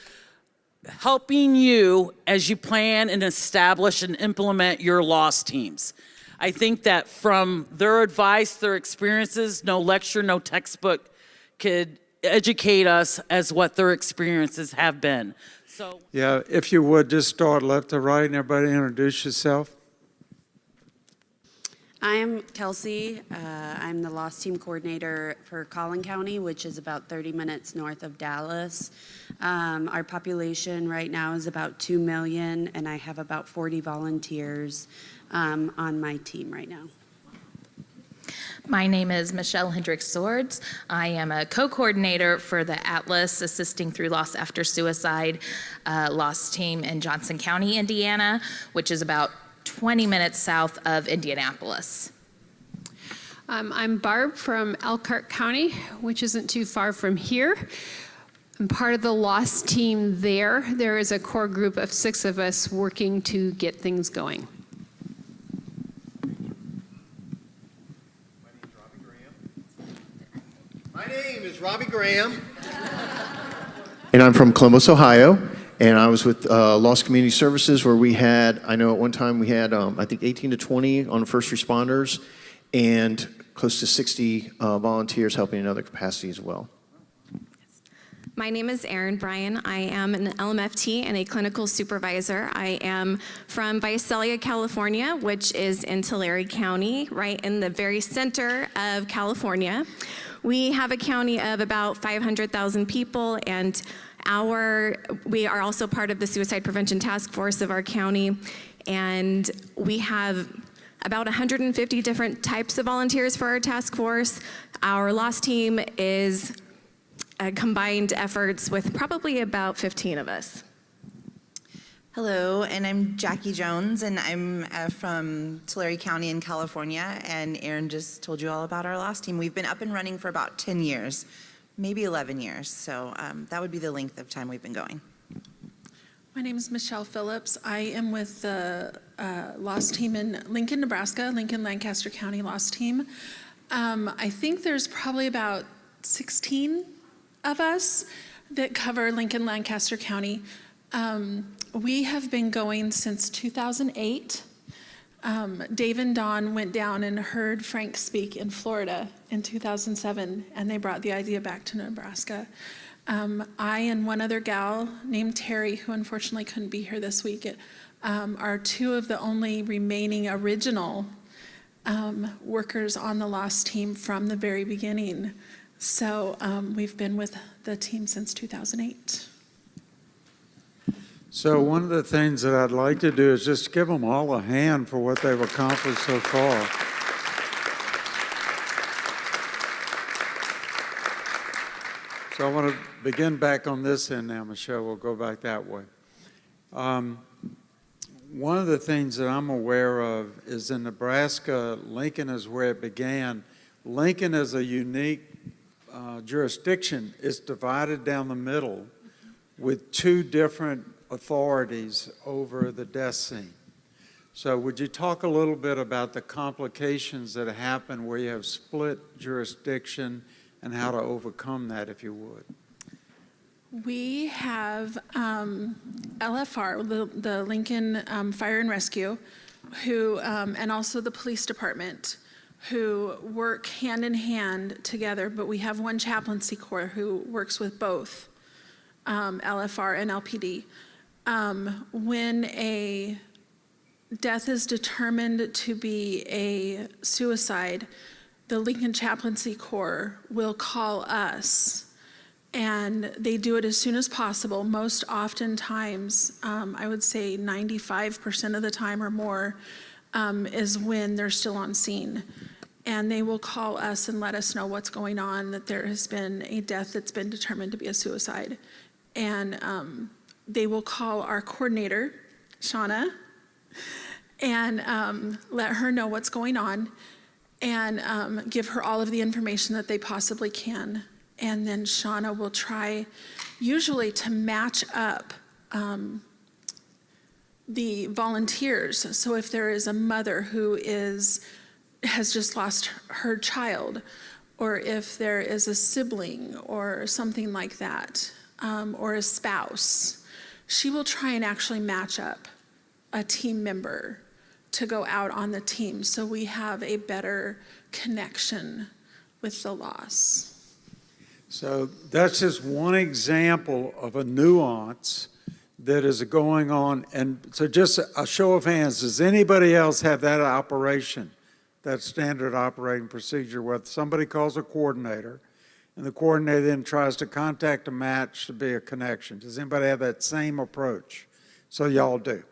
helping you as you plan and establish and implement your loss teams. I think that from their advice, their experiences, no lecture, no textbook could educate us as what their experiences have been. So yeah, if you would just start left to right and everybody introduce yourself. I'm Kelsey. I'm the loss team coordinator for Collin County, which is about 30 minutes north of Dallas. Our population right now is about 2 million, and I have about 40 volunteers on my team right now. My name is Michelle Hendricks-Swords. I am a co-coordinator for the Atlas Assisting Through Loss After Suicide loss team in Johnson County, Indiana, which is about 20 minutes south of Indianapolis. I'm Barb from Elkhart County, which isn't too far from here. I'm part of the loss team there. There is a core group of 6 of us working to get things going. My name is Robbie Graham, and I'm from Columbus, Ohio. And I was with Lost Community Services, where we had, I know at one time we had, I think 18 to 20 on first responders, and close to 60 volunteers helping in other capacities as well. My name is Erin Bryan. I am an LMFT and a clinical supervisor. I am from Visalia, California, which is in Tulare County, right in the very center of California. We have a county of about 500,000 people, and we are also part of the Suicide Prevention Task Force of our county, and we have about 150 different types of volunteers for our task force. Our loss team is combined efforts with probably about 15 of us. Hello, and I'm Jackie Jones, and I'm from Tulare County in California, and Erin just told you all about our loss team. We've been up and running for about 10 years. Maybe 11 years, so that would be the length of time we've been going. My name is Michelle Phillips. I am with the loss team in Lincoln, Nebraska, Lincoln-Lancaster County loss team. I think there's probably about 16 of us that cover Lincoln-Lancaster County. We have been going since 2008. Dave and Dawn went down and heard Frank speak in Florida in 2007, and they brought the idea back to Nebraska. I and one other gal named Terry, who unfortunately couldn't be here this week, are 2 of the only remaining original workers on the loss team from the very beginning. So we've been with the team since 2008. So one of the things that I'd like to do is just give them all a hand for what they've accomplished so far. So I want to begin back on this end now, Michelle. We'll go back that way. One of the things that I'm aware of is in Nebraska, Lincoln is where it began. Lincoln is a unique jurisdiction. It's divided down the middle with 2 different authorities over the death scene. So would you talk a little bit about the complications that happen where you have split jurisdiction and how to overcome that, if you would. We have LFR, the Lincoln Fire and Rescue, who, and also the police department, who work hand in hand together, but we have one chaplaincy corps who works with both LFR and LPD. When a death is determined to be a suicide, the Lincoln Chaplaincy Corps will call us, and they do it as soon as possible. Most oftentimes, I would say 95% of the time or more, is when they're still on scene. And they will call us and let us know what's going on, that there has been a death that's been determined to be a suicide. And they will call our coordinator, Shauna, and let her know what's going on, and give her all of the information that they possibly can. And then Shauna will try, usually, to match up the volunteers. So if there is a mother who has just lost her child, or if there is a sibling or something like that, or a spouse, she will try and actually match up a team member to go out on the team, so we have a better connection with the loss. So that's just one example of a nuance that is going on. And so just a show of hands, does anybody else have that operation, that standard operating procedure where somebody calls a coordinator and the coordinator then tries to contact a match to be a connection? Does anybody have that same approach? So y'all do.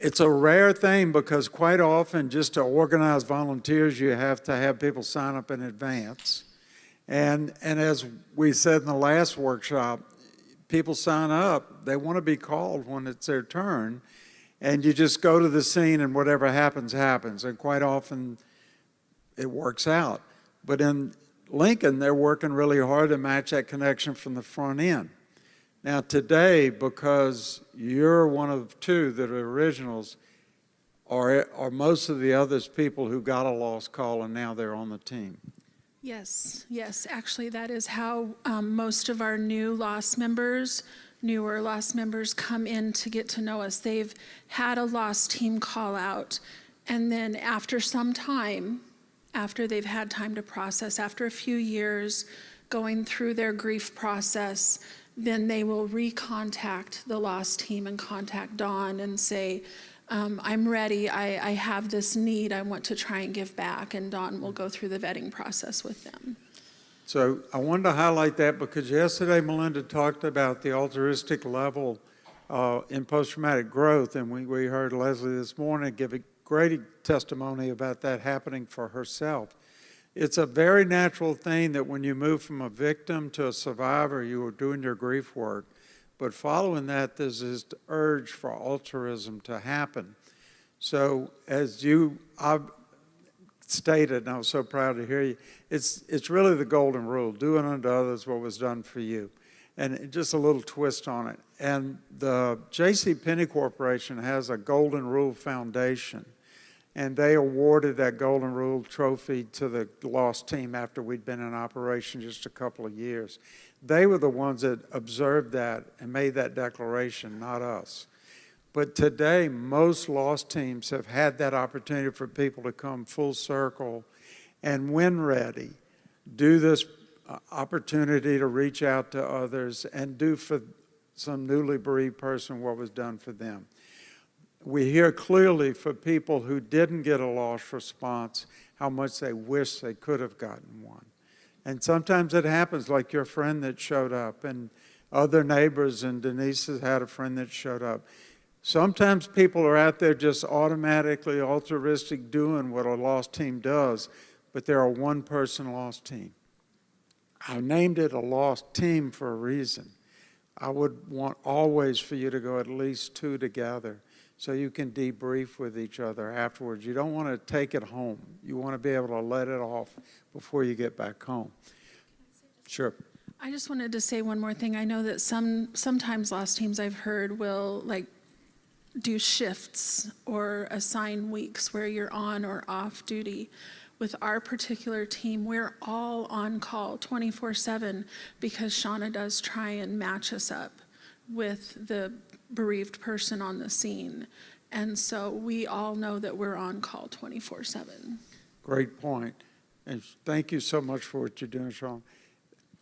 It's a rare thing because quite often just to organize volunteers, you have to have people sign up in advance. And as we said in the last workshop, people sign up, they want to be called when it's their turn, and you just go to the scene and whatever happens, happens. And quite often it works out. But in Lincoln, they're working really hard to match that connection from the front end. Now today, because you're one of two that are originals, are most of the others people who got a lost call and now they're on the team? Yes, yes. Actually, that is how most of our newer lost members come in to get to know us. They've had a lost team call out, and then after some time, after they've had time to process, after a few years going through their grief process, then they will recontact the lost team and contact Dawn and say, I'm ready, I have this need, I want to try and give back, and Dawn will go through the vetting process with them. So I wanted to highlight that because yesterday Melinda talked about the altruistic level in post-traumatic growth, and we heard Leslie this morning give a great testimony about that happening for herself. It's a very natural thing that when you move from a victim to a survivor, you are doing your grief work. But following that, there's this urge for altruism to happen. So as I've stated, and I was so proud to hear you, it's really the golden rule, doing unto others what was done for you. And just a little twist on it. And the J.C. Penney Corporation has a Golden Rule Foundation, and they awarded that Golden Rule trophy to the lost team after we'd been in operation just a couple of years. They were the ones that observed that and made that declaration, not us. But today, most lost teams have had that opportunity for people to come full circle and, when ready, do this opportunity to reach out to others and do for some newly bereaved person what was done for them. We hear clearly for people who didn't get a lost response how much they wish they could have gotten one. And sometimes it happens, like your friend that showed up, and other neighbors, and Denise has had a friend that showed up. Sometimes people are out there just automatically altruistic doing what a lost team does, but they're a one-person lost team. I named it a lost team for a reason. I would want always for you to go at least two together so you can debrief with each other afterwards. You don't want to take it home. You want to be able to let it off before you get back home. Sure. I just wanted to say one more thing. I know that sometimes lost teams I've heard will do shifts or assign weeks where you're on or off duty. with our particular team, we're all on call 24/7 because Shauna does try and match us up with the bereaved person on the scene. And so we all know that we're on call 24/7. Great point. And thank you so much for what you're doing, Sean.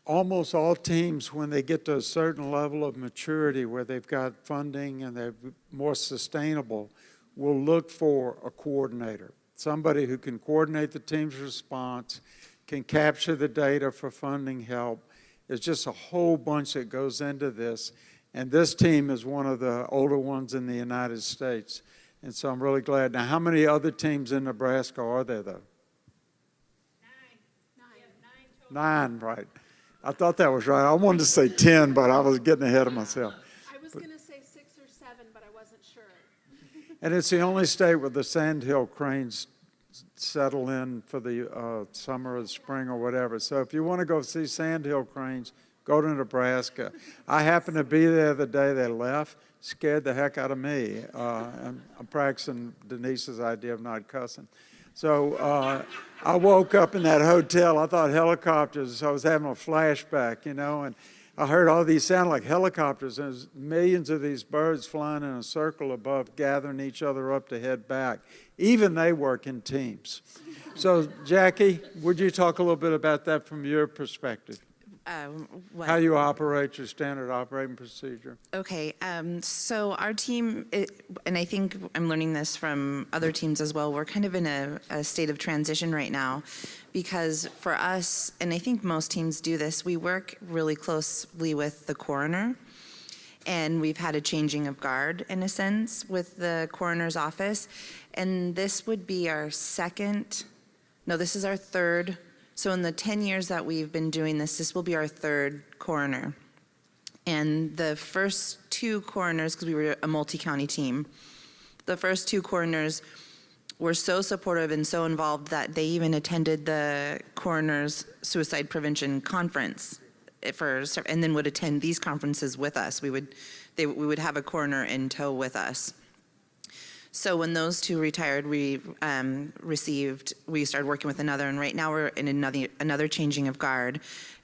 Almost all teams, when they get to a certain level of maturity where they've got funding and they're more sustainable, will look for a coordinator, somebody who can coordinate the team's response, can capture the data for funding help. There's just a whole bunch that goes into this. And this team is one of the older ones in the United States. And so I'm really glad. Now, how many other teams in Nebraska are there, though? 9, right. I thought that was right. I wanted to say 10, but I was getting ahead of myself. I was going to say 6 or 7, but I wasn't sure. And it's the only state where the sandhill cranes settle in for the summer or the spring or whatever. So if you want to go see sandhill cranes, go to Nebraska. I happened to be there the day they left. Scared the heck out of me. And I'm practicing Denise's idea of not cussing. So I woke up in that hotel. I thought helicopters. So I was having a flashback, you know, and I heard all these sound like helicopters. And there's millions of these birds flying in a circle above, gathering each other up to head back. Even they work in teams. So, Jackie, would you talk a little bit about that from your perspective? How you operate, your standard operating procedure? Okay, so our team, and I think I'm learning this from other teams as well, we're kind of in a state of transition right now because for us, and I think most teams do this, we work really closely with the coroner, and we've had a changing of guard in a sense with the coroner's office, and this would be our this is our third. So in the 10 years that we've been doing this, this will be our third coroner. And the first 2 coroners, because we were a multi-county team, the first 2 coroners were so supportive and so involved that they even attended the coroner's suicide prevention conference and then would attend these conferences with us. We would have a coroner in tow with us. So when those 2 retired, we started working with another, and right now we're in another changing of guard,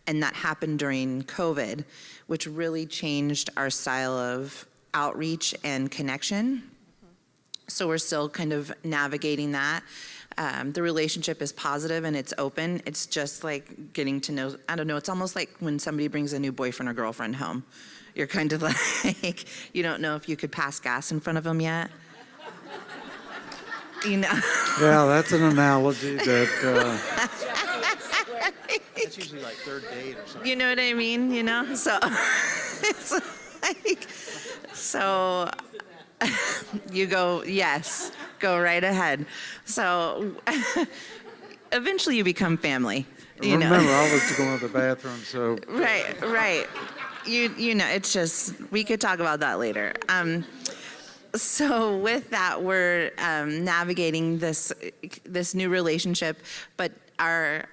and that happened during COVID, which really changed our style of outreach and connection. So we're still kind of navigating that. The relationship is positive and it's open. It's just like getting to know, I don't know, it's almost like when somebody brings a new boyfriend or girlfriend home. You're kind of like, you don't know if you could pass gas in front of them yet. You know. Yeah, that's an analogy that. It's usually like third date or something. You know what I mean? You know, so it's like, so you go, yes, go right ahead. So eventually you become family. You know? Remember, I was going to the bathroom, so. Right. You know, it's just, we could talk about that later. So with that, we're navigating this new relationship, but our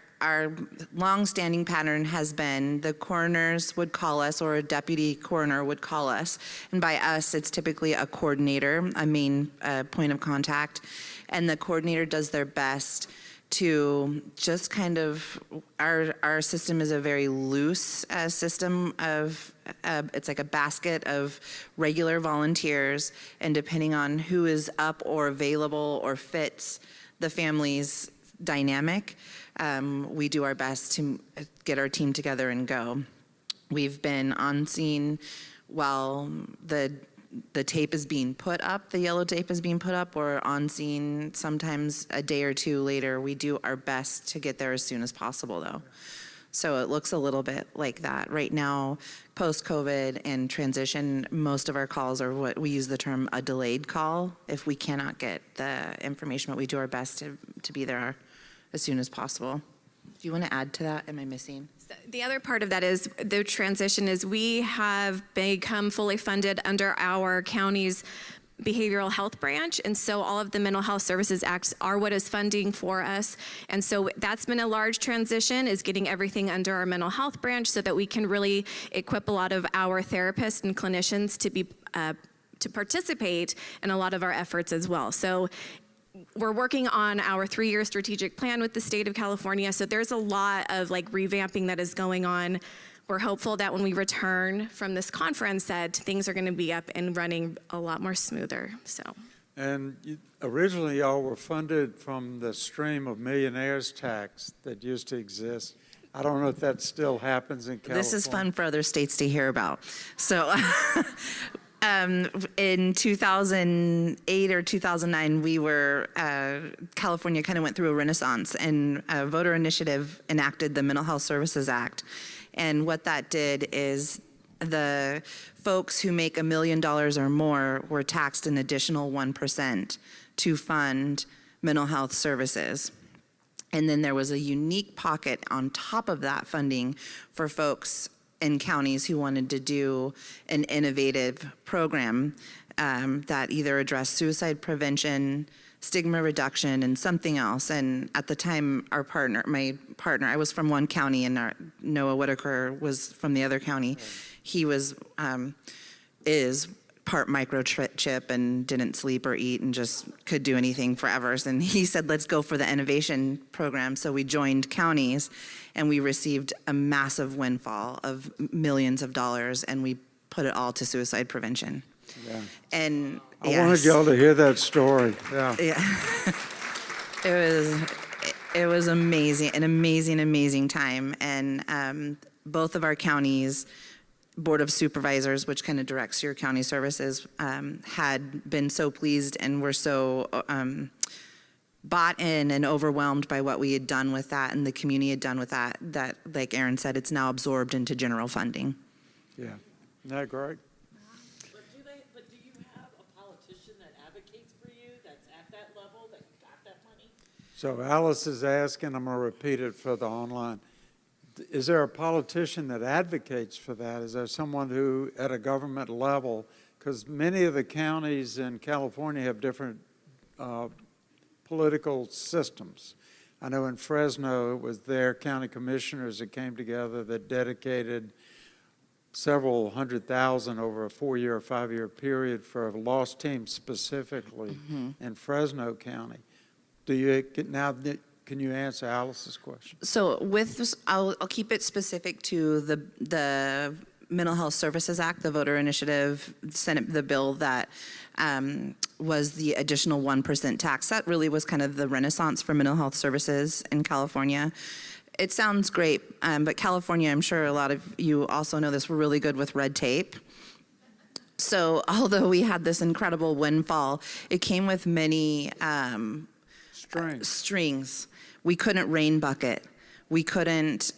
long-standing pattern has been the coroners would call us, or a deputy coroner would call us, and by us, it's typically a coordinator, a main point of contact, and the coordinator does their best to just kind of, our system is a very loose system of, it's like a basket of regular volunteers, and depending on who is up or available or fits the family's dynamic, we do our best to get our team together and go. We've been on scene while the tape is being put up, the yellow tape is being put up, or on scene sometimes a day or 2 later. We do our best to get there as soon as possible though. So it looks a little bit like that. Right now, post-COVID and transition, most of our calls are what we use the term a delayed call. If we cannot get the information, but we do our best to be there as soon as possible. Do you want to add to that? Am I missing? The other part of that is the transition is we have become fully funded under our county's behavioral health branch, and so all of the mental health services acts are what is funding for us, and so that's been a large transition, is getting everything under our mental health branch so that we can really equip a lot of our therapists and clinicians to participate in a lot of our efforts as well. So we're working on our 3-year strategic plan with the state of California. So there's a lot of like revamping that is going on. We're hopeful that when we return from this conference that things are going to be up and running a lot more smoother. So. And originally y'all were funded from the stream of millionaires tax that used to exist. I don't know if that still happens in California. This is fun for other states to hear about. So in 2008 or 2009, California kind of went through a renaissance, and a voter initiative enacted the Mental Health Services Act. And what that did is the folks who make $1 million or more were taxed an additional 1% to fund mental health services. And then there was a unique pocket on top of that funding for folks in counties who wanted to do an innovative program that either addressed suicide prevention, stigma reduction, and something else. And at the time, my partner, I was from one county, and Noah Whitaker was from the other county. He is part microchip and didn't sleep or eat and just could do anything for hours. And he said, let's go for the innovation program. So we joined counties, and we received a massive windfall of millions of dollars, and we put it all to suicide prevention. Yeah. And I wanted y'all to hear that story. Yeah. It was amazing, an amazing time. And both of our counties, Board of Supervisors, which kind of directs your county services, had been so pleased and were so bought in and overwhelmed by what we had done with that and the community had done with that, like Aaron said, it's now absorbed into general funding. Yeah. Isn't that great? But do you have a politician that advocates for you, that's at that level, that you got that money? So Alice is asking, I'm going to repeat it for the online. Is there a politician that advocates for that? Is there someone who, at a government level, because many of the counties in California have different political systems. I know in Fresno, it was their county commissioners that came together that dedicated several $100,000 over a 4-year or 5-year period for a lost team specifically in Fresno County. Do you now? Can you answer Alice's question? So with this, I'll keep it specific to the Mental Health Services Act, the voter initiative, Senate, the bill that was the additional 1% tax. That really was kind of the renaissance for mental health services in California. It sounds great, but California, I'm sure a lot of you also know this, we're really good with red tape. So although we had this incredible windfall, it came with many strings. We couldn't rain bucket. We couldn't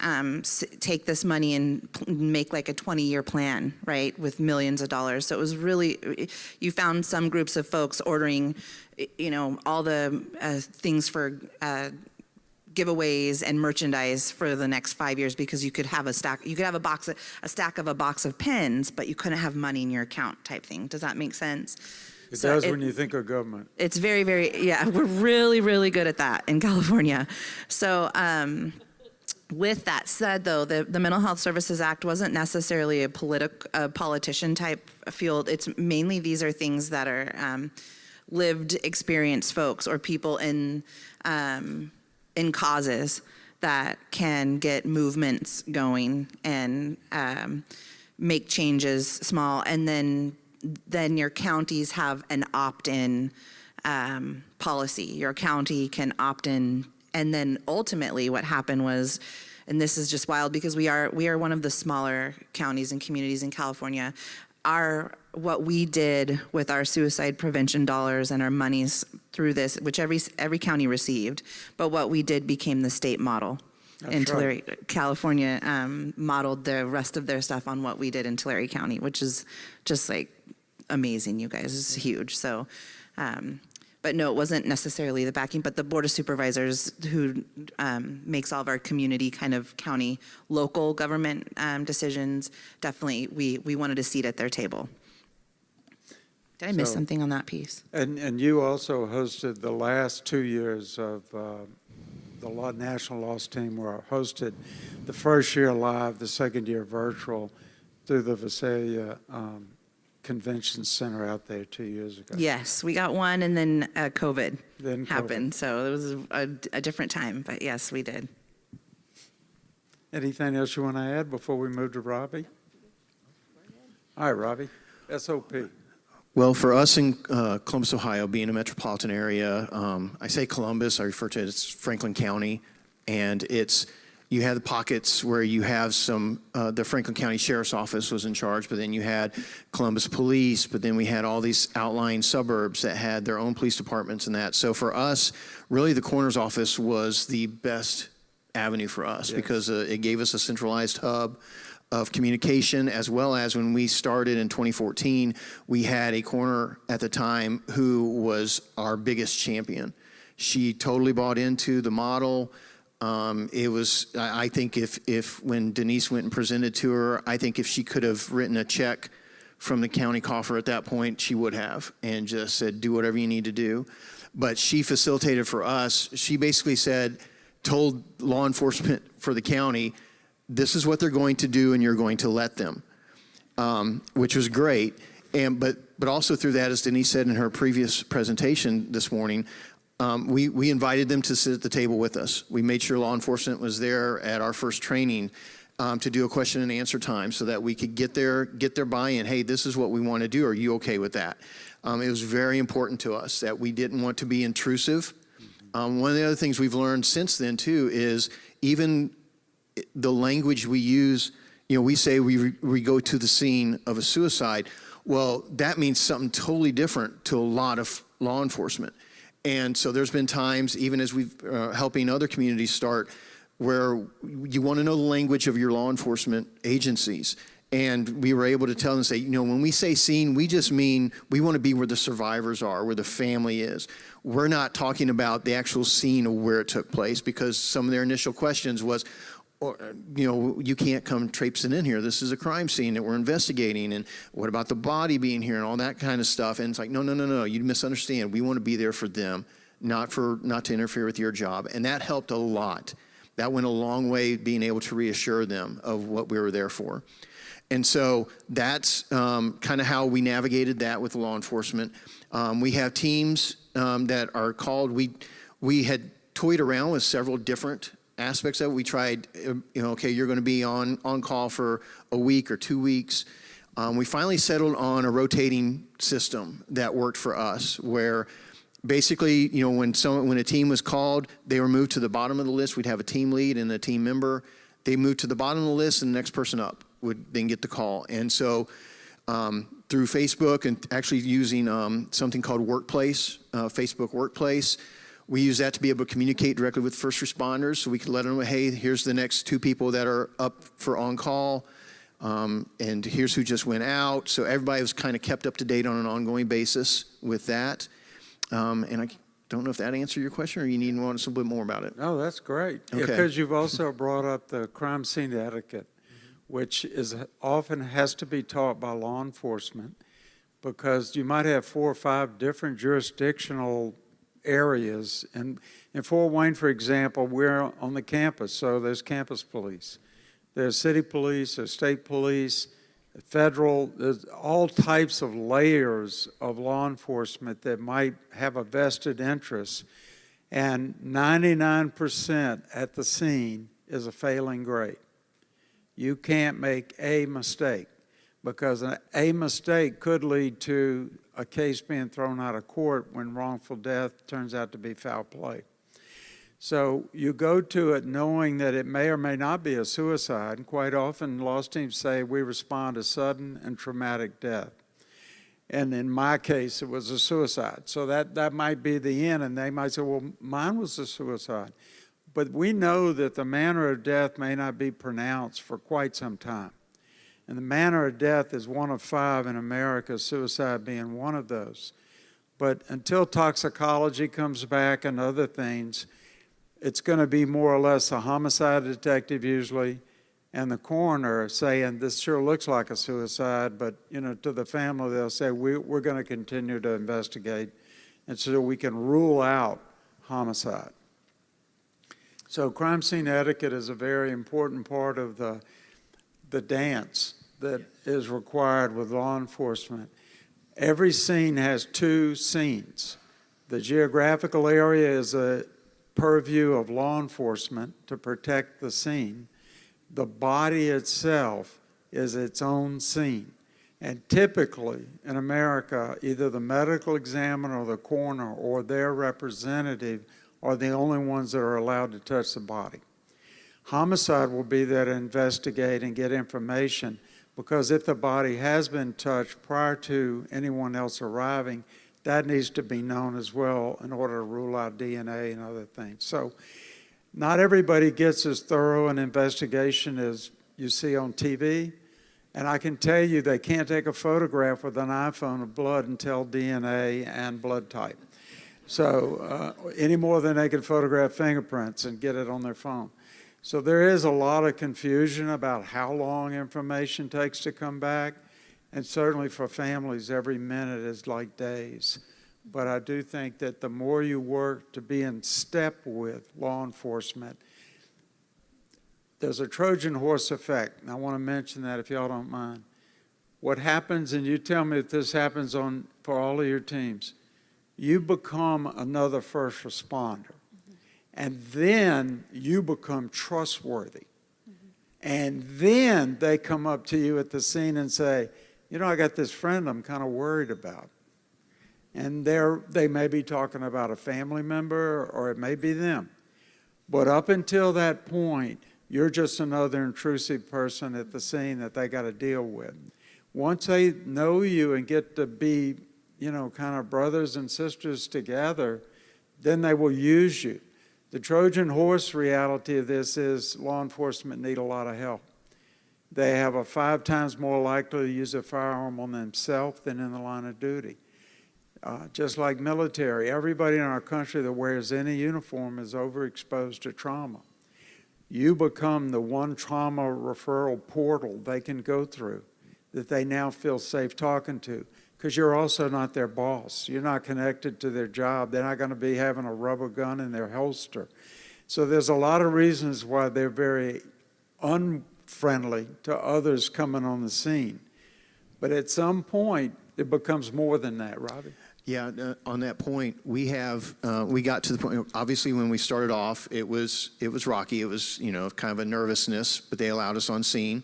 take this money and make like a 20-year plan, right, with millions of dollars. So it was really, you found some groups of folks ordering, all the things for giveaways and merchandise for the next 5 years because you could have a stack of a box of pens, but you couldn't have money in your account type thing. Does that make sense? It does when you think of government. It's very, very, we're really, really good at that in California. So with that said, though, the Mental Health Services Act wasn't necessarily a politician type field. It's mainly these are things that are lived experience folks or people in causes that can get movements going and make changes small, and then your counties have an opt-in policy. Your county can opt in, and then ultimately what happened was, and this is just wild because we are one of the smaller counties and communities in California. What we did with our suicide prevention dollars and our monies through this, which every county received, but what we did became the state model. In Tulare, California modeled the rest of their stuff on what we did in Tulare County, which is just like amazing, you guys. It's huge. So, but no, it wasn't necessarily the backing, but the Board of Supervisors who makes all of our community kind of county local government decisions, definitely we wanted a seat at their table. Did I miss something on that piece? And you also hosted the last 2 years of the National Lost Team were hosted the first year live, the second year virtual through the Visalia convention center out there 2 years ago. Yes, we got one, and then COVID Then COVID. happened, so it was a different time, but yes, we did. Anything else you want to add before we move to Robbie? All right, Robbie, SOP. Well, for us in Columbus, Ohio, being a metropolitan area, I say Columbus, I refer to it as Franklin County, and you had the pockets where you have some, the Franklin County Sheriff's Office was in charge, but then you had Columbus Police, but then we had all these outlying suburbs that had their own police departments and that. So for us, really the coroner's office was the best avenue for us because it gave us a centralized hub of communication, as well as when we started in 2014, we had a coroner at the time who was our biggest champion. She totally bought into the model. It was, I think if when Denise went and presented to her, I think if she could have written a check from the county coffer at that point, she would have, and just said, do whatever you need to do. But she facilitated for us. She basically told law enforcement for the county, this is what they're going to do and you're going to let them, which was great. But also through that, as Denise said in her previous presentation this morning, we invited them to sit at the table with us. We made sure law enforcement was there at our first training to do a question and answer time so that we could get their buy-in. Hey, this is what we want to do. Are you okay with that? It was very important to us that we didn't want to be intrusive. One of the other things we've learned since then too is even the language we use, we say we go to the scene of a suicide. Well, that means something totally different to a lot of law enforcement. And so there's been times, even as we've helping other communities start, where you want to know the language of your law enforcement agencies. And we were able to tell them, say, when we say scene, we just mean we want to be where the survivors are, where the family is. We're not talking about the actual scene of where it took place, because some of their initial questions was, you can't come traipsing in here. This is a crime scene that we're investigating. And what about the body being here and all that kind of stuff? And it's like, no, you misunderstand. We want to be there for them, not to interfere with your job. And that helped a lot. That went a long way, being able to reassure them of what we were there for. And so that's kind of how we navigated that with law enforcement. We have teams that are called, we had toyed around with several different aspects of it. We tried, okay, you're going to be on call for a week or 2 weeks. We finally settled on a rotating system that worked for us, where basically, when a team was called, they were moved to the bottom of the list. We'd have a team lead and a team member. They moved to the bottom of the list, and the next person up would then get the call. And so through Facebook and actually using something called Workplace, Facebook Workplace, we use that to be able to communicate directly with first responders, so we could let them know, hey, here's the next 2 people that are up for on-call, and here's who just went out. So everybody was kind of kept up to date on an ongoing basis with that. And I don't know if that answered your question, or you need to know a little bit more about it. No, that's great. Okay. Because you've also brought up the crime scene etiquette, which often has to be taught by law enforcement, because you might have 4 or 5 different jurisdictional areas. And in Fort Wayne, for example, we're on the campus, so there's campus police. There's city police, there's state police, federal, there's all types of layers of law enforcement that might have a vested interest. And 99% at the scene is a failing grade. You can't make a mistake, because a mistake could lead to a case being thrown out of court when wrongful death turns out to be foul play. So you go to it knowing that it may or may not be a suicide. And quite often, loss teams say we respond to sudden and traumatic death. And in my case, it was a suicide. So that might be the end, and they might say, well, mine was a suicide. But we know that the manner of death may not be pronounced for quite some time. And the manner of death is 1 of 5 in America, suicide being one of those. But until toxicology comes back and other things, it's going to be more or less a homicide detective usually, and the coroner saying, this sure looks like a suicide, but to the family they'll say, we're going to continue to investigate, and so we can rule out homicide. So crime scene etiquette is a very important part of the dance that is required with law enforcement. Every scene has 2 scenes. The geographical area is a purview of law enforcement to protect the scene. The body itself is its own scene. And typically in America, either the medical examiner or the coroner or their representative are the only ones that are allowed to touch the body. Homicide will be there to investigate and get information, because if the body has been touched prior to anyone else arriving, that needs to be known as well in order to rule out DNA and other things. So not everybody gets as thorough an investigation as you see on TV. And I can tell you they can't take a photograph with an iPhone of blood and tell DNA and blood type. So any more than they can photograph fingerprints and get it on their phone. So there is a lot of confusion about how long information takes to come back. And certainly for families, every minute is like days. But I do think that the more you work to be in step with law enforcement, there's a Trojan horse effect. And I want to mention that if y'all don't mind. What happens, and you tell me if this happens for all of your teams, you become another first responder. And then you become trustworthy. And then they come up to you at the scene and say, you know, I got this friend I'm kind of worried about. And they may be talking about a family member, or it may be them. But up until that point, you're just another intrusive person at the scene that they got to deal with. Once they know you and get to be, you know, kind of brothers and sisters together, then they will use you. The Trojan horse reality of this is law enforcement need a lot of help. They have a 5 times more likely to use a firearm on themselves than in the line of duty. Just like military, everybody in our country that wears any uniform is overexposed to trauma. You become the one trauma referral portal they can go through that they now feel safe talking to, because you're also not their boss. You're not connected to their job. They're not going to be having a rubber gun in their holster. So there's a lot of reasons why they're very unfriendly to others coming on the scene. But at some point, it becomes more than that, Robbie. Yeah, on that point, we got to the point, obviously when we started off, it was rocky. It was, you know, kind of a nervousness, but they allowed us on scene.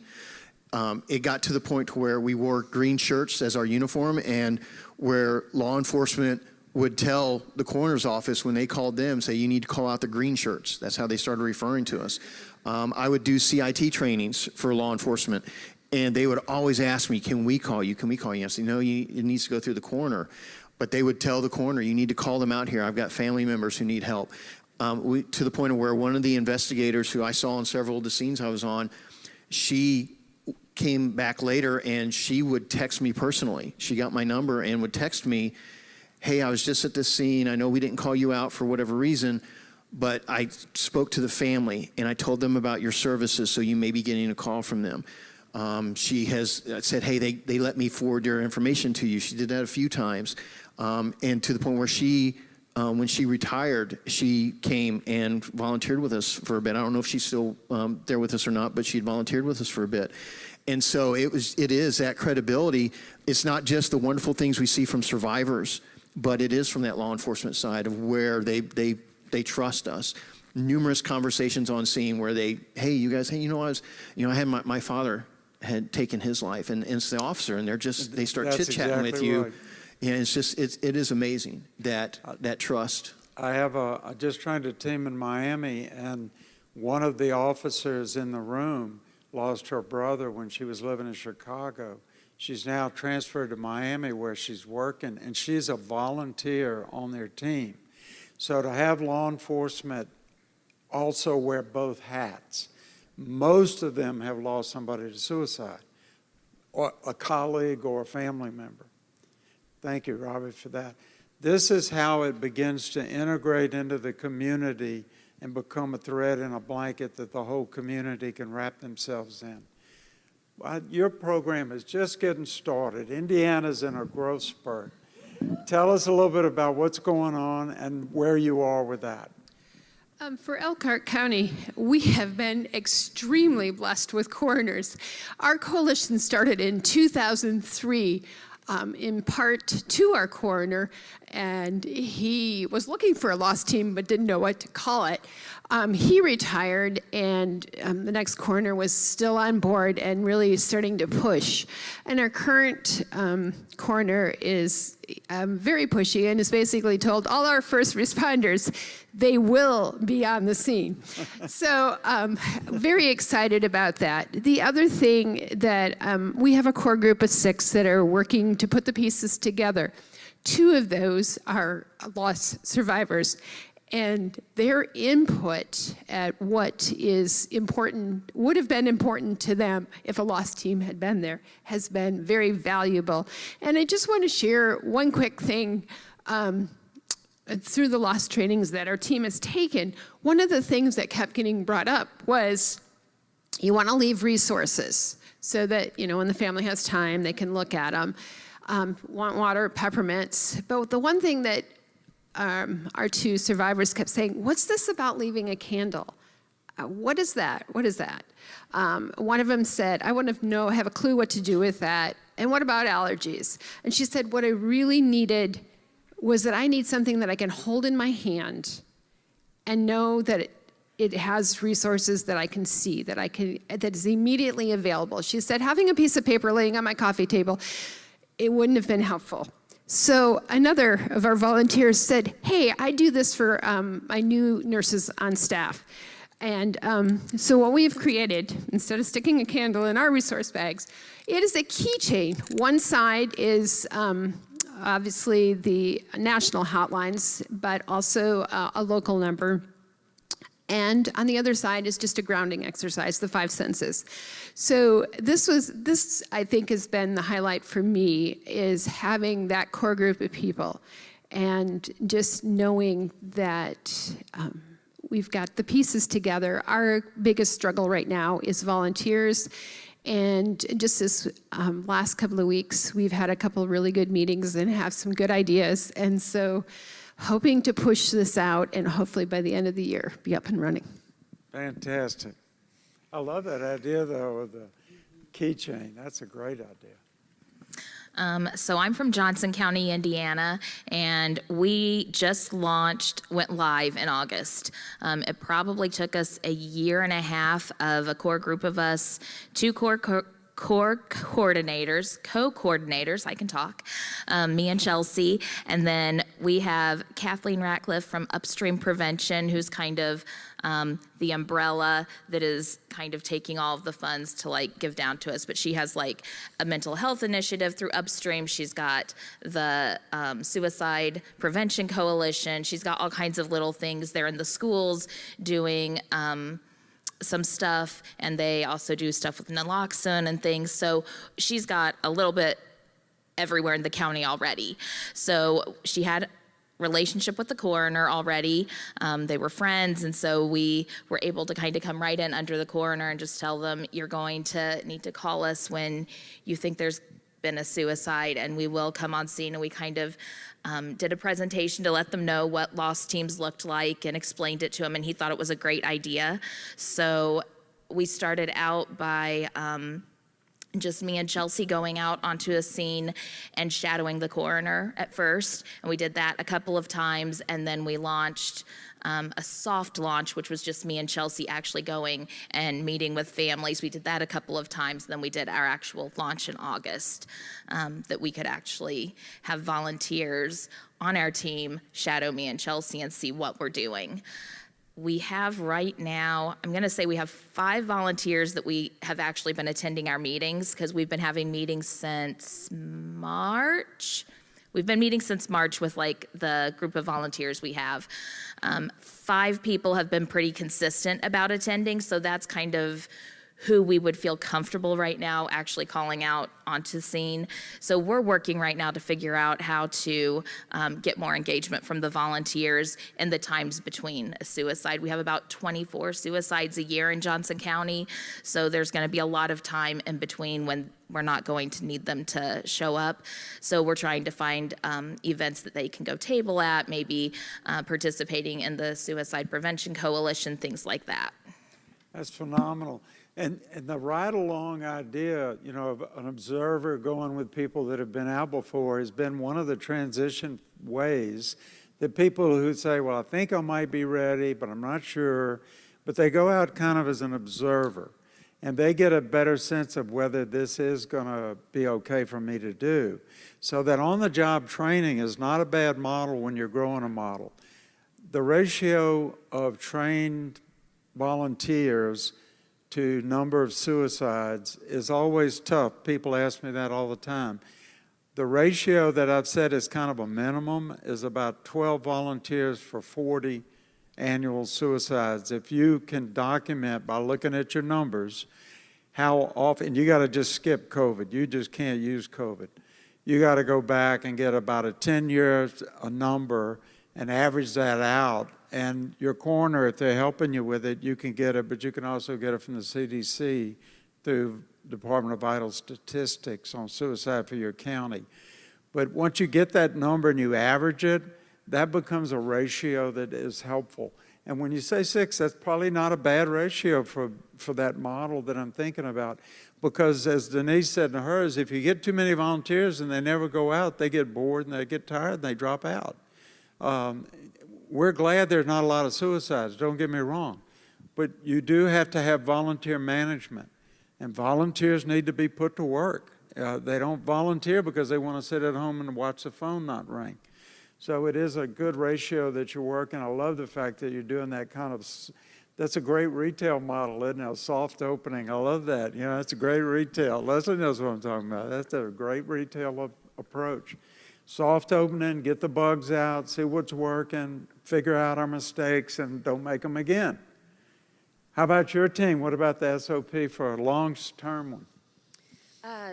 It got to the point where we wore green shirts as our uniform, and where law enforcement would tell the coroner's office when they called them, say, you need to call out the green shirts. That's how they started referring to us. I would do CIT trainings for law enforcement, and they would always ask me, can we call you? Can we call you? I said, no, it needs to go through the coroner. But they would tell the coroner, you need to call them out here. I've got family members who need help. To the point of where one of the investigators who I saw in several of the scenes I was on, she came back later and she would text me personally. She got my number and would text me, hey, I was just at this scene. I know we didn't call you out for whatever reason, but I spoke to the family and I told them about your services, so you may be getting a call from them. She has said, hey, they let me forward your information to you. She did that a few times. And to the point where she, when she retired, she came and volunteered with us for a bit. I don't know if she's still there with us or not, but she'd volunteered with us for a bit. And so it is that credibility. It's not just the wonderful things we see from survivors, but it is from that law enforcement side of where they trust us. Numerous conversations on scene where hey, you guys, hey, I had my father had taken his life, and it's the officer, and they start chit-chatting with you. Right. And it is amazing that trust. I just trained a team in Miami, and one of the officers in the room lost her brother when she was living in Chicago. She's now transferred to Miami where she's working, and she's a volunteer on their team. So to have law enforcement also wear both hats, most of them have lost somebody to suicide, or a colleague or a family member. Thank you, Robbie, for that. This is how it begins to integrate into the community and become a thread in a blanket that the whole community can wrap themselves in. Your program is just getting started. Indiana's in a growth spurt. Tell us a little bit about what's going on and where you are with that. For Elkhart County, we have been extremely blessed with coroners. Our coalition started in 2003, in part to our coroner, and he was looking for a lost team but didn't know what to call it. He retired, and the next coroner was still on board and really starting to push. And our current coroner is very pushy and has basically told all our first responders they will be on the scene. So very excited about that. The other thing that we have a core group of 6 that are working to put the pieces together. 2 of those are loss survivors. And their input at what is important, would have been important to them if a lost team had been there, has been very valuable. And I just want to share one quick thing. Through the lost trainings that our team has taken, one of the things that kept getting brought up was you want to leave resources so that, when the family has time, they can look at them. Want water, peppermints. But the one thing that our 2 survivors kept saying, what's this about leaving a candle? What is that? What is that? One of them said, I want to have a clue what to do with that. And what about allergies? And she said, what I really needed was that I need something that I can hold in my hand and know that it has resources that I can see, that is immediately available. She said, having a piece of paper laying on my coffee table, it wouldn't have been helpful. So another of our volunteers said, hey, I do this for my new nurses on staff. And so what we've created, instead of sticking a candle in our resource bags, it is a keychain. One side is obviously the national hotlines, but also a local number. And on the other side is just a grounding exercise, the 5 senses. So this I think has been the highlight for me, is having that core group of people and just knowing that we've got the pieces together. Our biggest struggle right now is volunteers. And just this last couple of weeks, we've had a couple of really good meetings and have some good ideas. And so hoping to push this out and hopefully by the end of the year be up and running. Fantastic. I love that idea, though, of the keychain. That's a great idea. So I'm from Johnson County, Indiana, and we just went live in August. It probably took us a year and a half of a core group of us, 2 core co-coordinators, I can talk, me and Chelsea, and then we have Kathleen Ratcliffe from Upstream Prevention, who's kind of the umbrella that is kind of taking all of the funds to give down to us. But she has a mental health initiative through Upstream. She's got the Suicide Prevention Coalition. She's got all kinds of little things. They're in the schools doing some stuff, and they also do stuff with naloxone and things. So she's got a little bit everywhere in the county already. So she had relationship with the coroner already. They were friends, and so we were able to kind of come right in under the coroner and just tell them, you're going to need to call us when you think there's been a suicide, and we will come on scene. And we kind of did a presentation to let them know what lost teams looked like and explained it to him, and he thought it was a great idea. So we started out by just me and Chelsea going out onto a scene and shadowing the coroner at first. And we did that a couple of times, and then we launched a soft launch, which was just me and Chelsea actually going and meeting with families. We did that a couple of times. Then we did our actual launch in August, that we could actually have volunteers on our team shadow me and Chelsea and see what we're doing. We have right now, I'm going to say we have 5 volunteers that we have actually been attending our meetings, because we've been having meetings since March. We've been meeting since March with the group of volunteers we have. 5 people have been pretty consistent about attending, so that's kind of who we would feel comfortable right now actually calling out onto scene. So we're working right now to figure out how to get more engagement from the volunteers in the times between a suicide. We have about 24 suicides a year in Johnson County, so there's going to be a lot of time in between when we're not going to need them to show up. So we're trying to find events that they can go table at, maybe participating in the Suicide Prevention Coalition, things like that. That's phenomenal. And the ride-along idea, you know, of an observer going with people that have been out before has been one of the transition ways that people who say, well, I think I might be ready, but I'm not sure, but they go out kind of as an observer, and they get a better sense of whether this is going to be okay for me to do. So that on-the-job training is not a bad model when you're growing a model. The ratio of trained volunteers to number of suicides is always tough. People ask me that all the time. The ratio that I've said is kind of a minimum is about 12 volunteers for 40 annual suicides. If you can document by looking at your numbers how often, you got to just skip COVID. You just can't use COVID. You got to go back and get about a 10-year number and average that out. And your coroner, if they're helping you with it, you can get it, but you can also get it from the CDC through Department of Vital Statistics on suicide for your county. But once you get that number and you average it, that becomes a ratio that is helpful. And when you say 6, that's probably not a bad ratio for that model that I'm thinking about. Because as Denise said in hers, if you get too many volunteers and they never go out, they get bored and they get tired and they drop out. We're glad there's not a lot of suicides, don't get me wrong. But you do have to have volunteer management. And volunteers need to be put to work. They don't volunteer because they want to sit at home and watch the phone not ring. So it is a good ratio that you're working. I love the fact that you're doing that kind of, that's a great retail model, isn't it? A soft opening. I love that. You know, that's a great retail. Leslie knows what I'm talking about. That's a great retail approach. Soft opening, get the bugs out, see what's working, figure out our mistakes, and don't make them again. How about your team? What about the SOP for a long-term one?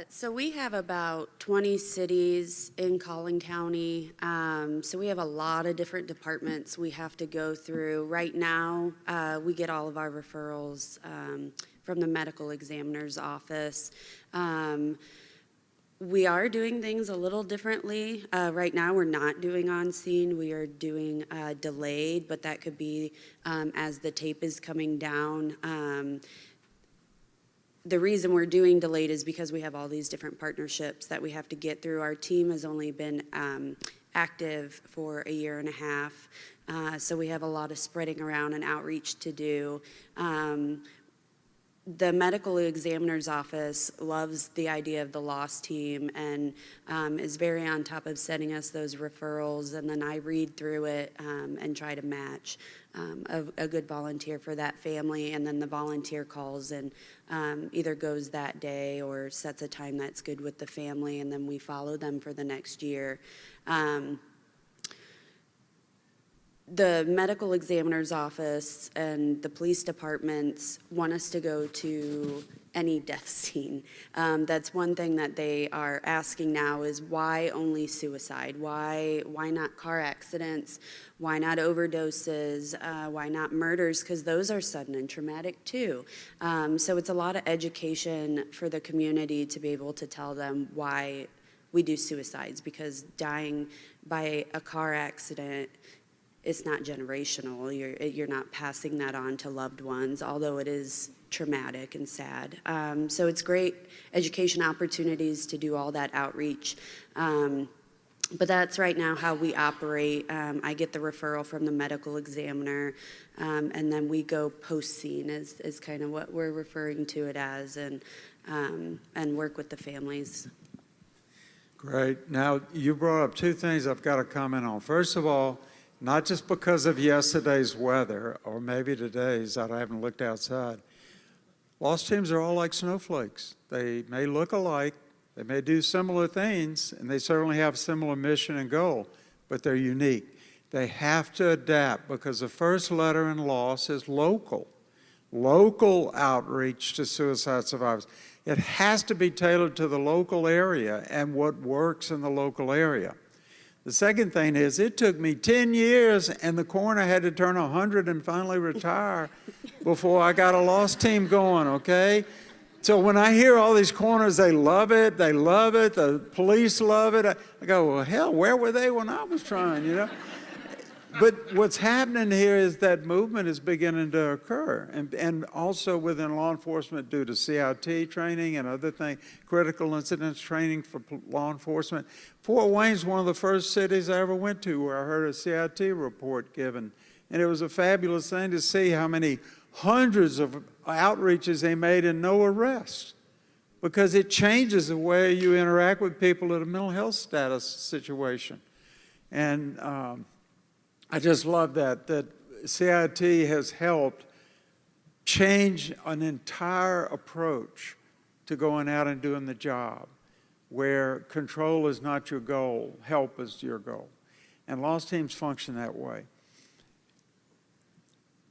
So we have about 20 cities in Collin County. So we have a lot of different departments we have to go through. Right now, we get all of our referrals from the medical examiner's office. We are doing things a little differently. Right now, we're not doing on-scene. We are doing delayed, but that could be as the tape is coming down. The reason we're doing delayed is because we have all these different partnerships that we have to get through. Our team has only been active for a year and a half, so we have a lot of spreading around and outreach to do. The medical examiner's office loves the idea of the loss team and is very on top of sending us those referrals, and then I read through it and try to match a good volunteer for that family, and then the volunteer calls and either goes that day or sets a time that's good with the family, and then we follow them for the next year. The medical examiner's office and the police departments want us to go to any death scene. That's one thing that they are asking now is why only suicide? Why not car accidents? Why not overdoses? Why not murders? Because those are sudden and traumatic too. So it's a lot of education for the community to be able to tell them why we do suicides, because dying by a car accident, it's not generational. You're not passing that on to loved ones, although it is traumatic and sad. So it's great education opportunities to do all that outreach. But that's right now how we operate. I get the referral from the medical examiner, and then we go post-scene is kind of what we're referring to it as, and work with the families. Great. Now, you brought up two things I've got to comment on. First of all, not just because of yesterday's weather, or maybe today's, I haven't looked outside. Lost teams are all like snowflakes. They may look alike, they may do similar things, and they certainly have similar mission and goal, but they're unique. They have to adapt because the first letter in loss is local. local outreach to suicide survivors. It has to be tailored to the local area and what works in the local area. The second thing is, it took me 10 years and the coroner had to turn 100 and finally retire before I got a lost team going, okay? So when I hear all these coroners, they love it, the police love it, I go, well, hell, where were they when I was trying, you know? But what's happening here is that movement is beginning to occur, and also within law enforcement due to CIT training and other things, critical incidents training for law enforcement. Fort Wayne's one of the first cities I ever went to where I heard a CIT report given, and it was a fabulous thing to see how many hundreds of outreaches they made and no arrests, because it changes the way you interact with people in a mental health status situation. And I just love that CIT has helped change an entire approach to going out and doing the job, where control is not your goal, help is your goal. And lost teams function that way.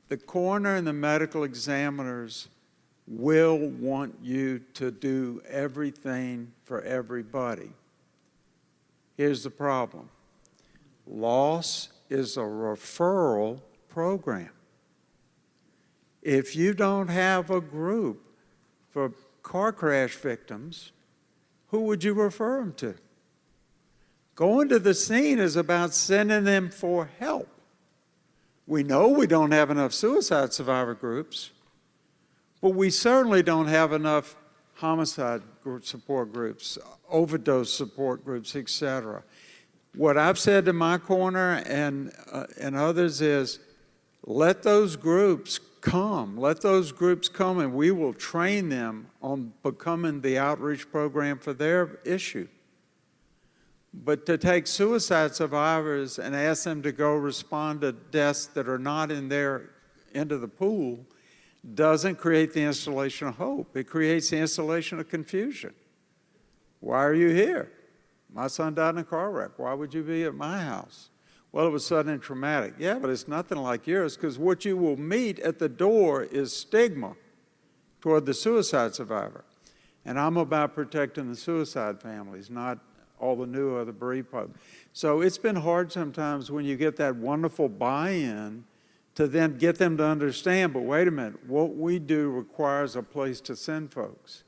The coroner and the medical examiners will want you to do everything for everybody. Here's the problem. Loss is a referral program. If you don't have a group for car crash victims, who would you refer them to? Going to the scene is about sending them for help. We know we don't have enough suicide survivor groups, but we certainly don't have enough homicide support groups, overdose support groups, etc. What I've said to my coroner and others is, let those groups come. Let those groups come, and we will train them on becoming the outreach program for their issue. But to take suicide survivors and ask them to go respond to deaths that are not in their end of the pool doesn't create the installation of hope. It creates the installation of confusion. Why are you here? My son died in a car wreck. Why would you be at my house? Well, it was sudden and traumatic. Yeah, but it's nothing like yours, because what you will meet at the door is stigma toward the suicide survivor. And I'm about protecting the suicide families, not all the new or the bereaved part. So it's been hard sometimes when you get that wonderful buy-in to then get them to understand, but wait a minute, what we do requires a place to send folks.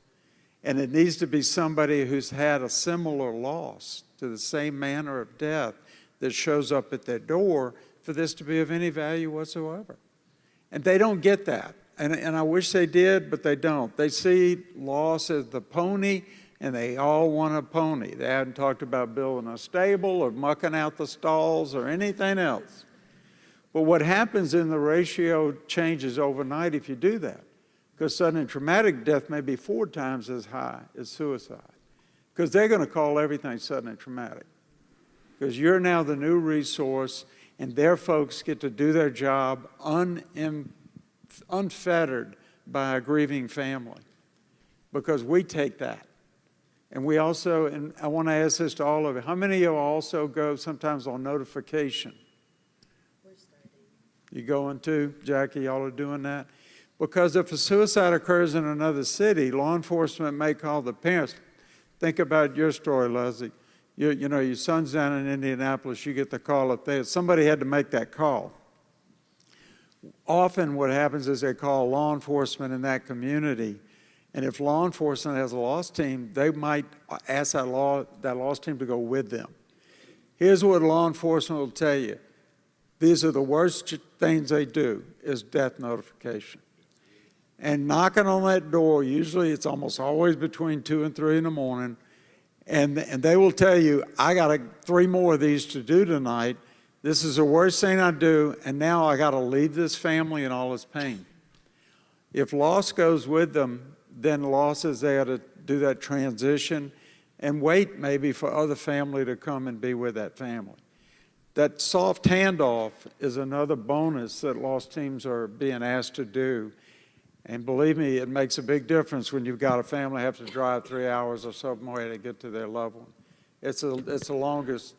And it needs to be somebody who's had a similar loss to the same manner of death that shows up at their door for this to be of any value whatsoever. And they don't get that. And I wish they did, but they don't. They see loss as the pony, and they all want a pony. They haven't talked about building a stable or mucking out the stalls or anything else. But what happens in the ratio changes overnight if you do that. Because sudden and traumatic death may be 4 times as high as suicide. Because they're going to call everything sudden and traumatic. Because you're now the new resource, and their folks get to do their job unfettered by a grieving family. Because we take that. And we also, and I want to ask this to all of you, how many of you also go sometimes on notification? You going too? Jackie, y'all are doing that? Because if a suicide occurs in another city, law enforcement may call the parents. Think about your story, Leslie. You know, your son's down in Indianapolis, you get the call up there. Somebody had to make that call. Often what happens is they call law enforcement in that community, and if law enforcement has a loss team, they might ask that loss team to go with them. Here's what law enforcement will tell you. These are the worst things they do, is death notification. And knocking on that door, usually it's almost always between 2 and 3 in the morning, and they will tell you, I got 3 more of these to do tonight. This is the worst thing I do, and now I got to leave this family and all its pain. If loss goes with them, then loss is there to do that transition and wait maybe for other family to come and be with that family. That soft handoff is another bonus that loss teams are being asked to do. And believe me, it makes a big difference when you've got a family have to drive 3 hours or so more to get to their loved one. It's the longest.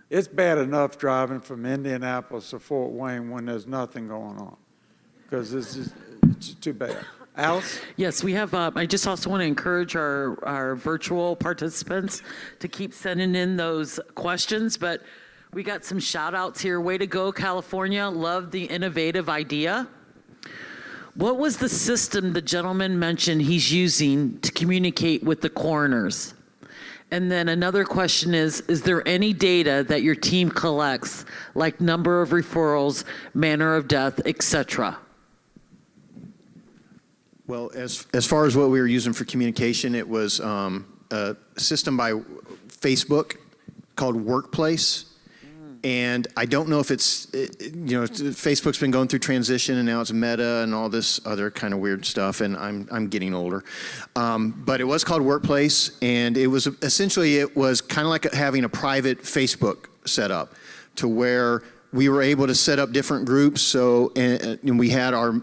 It's bad enough driving from Indianapolis to Fort Wayne when there's nothing going on, because It's too bad. Alice? Yes, we have, I just also want to encourage our virtual participants to keep sending in those questions, but we got some shout outs here. Way to go, California. Love the innovative idea. What was the system the gentleman mentioned he's using to communicate with the coroners? And then another question is there any data that your team collects, like number of referrals, manner of death, etc.? Well, as far as what we were using for communication, it was a system by Facebook called Workplace. And I don't know if Facebook's been going through transition, and now it's Meta and all this other kind of weird stuff, and I'm getting older. But it was called Workplace, and it was essentially, it was kind of like having a private Facebook set up to where we were able to set up different groups. So, and we had our,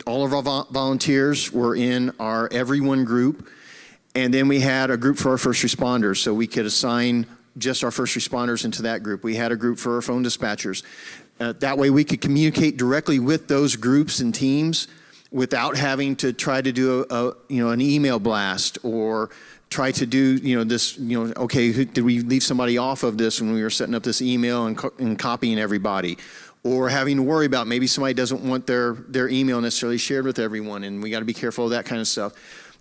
all of our volunteers were in our everyone group, and then we had a group for our first responders, so we could assign just our first responders into that group. We had a group for our phone dispatchers. That way we could communicate directly with those groups and teams without having to try to do an email blast or try to do, okay, did we leave somebody off of this when we were setting up this email and copying everybody? Or having to worry about maybe somebody doesn't want their email necessarily shared with everyone, and we got to be careful of that kind of stuff.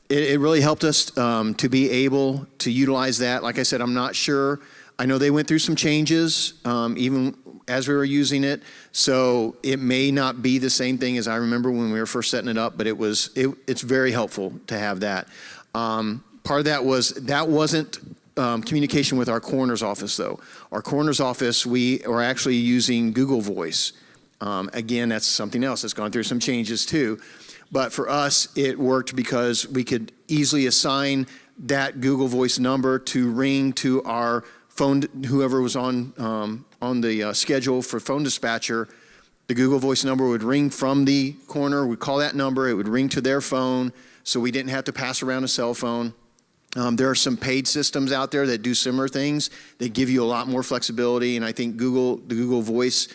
It really helped us to be able to utilize that. Like I said, I'm not sure. I know they went through some changes even as we were using it. So it may not be the same thing as I remember when we were first setting it up, but it's very helpful to have that. Part of that wasn't communication with our coroner's office, though. Our coroner's office, we are actually using Google Voice. Again, that's something else that's gone through some changes too. But for us, it worked because we could easily assign that Google Voice number to ring to our phone, whoever was on the schedule for phone dispatcher. The Google Voice number would ring from the coroner. We'd call that number. It would ring to their phone, so we didn't have to pass around a cell phone. There are some paid systems out there that do similar things. They give you a lot more flexibility, and I think the Google Voice,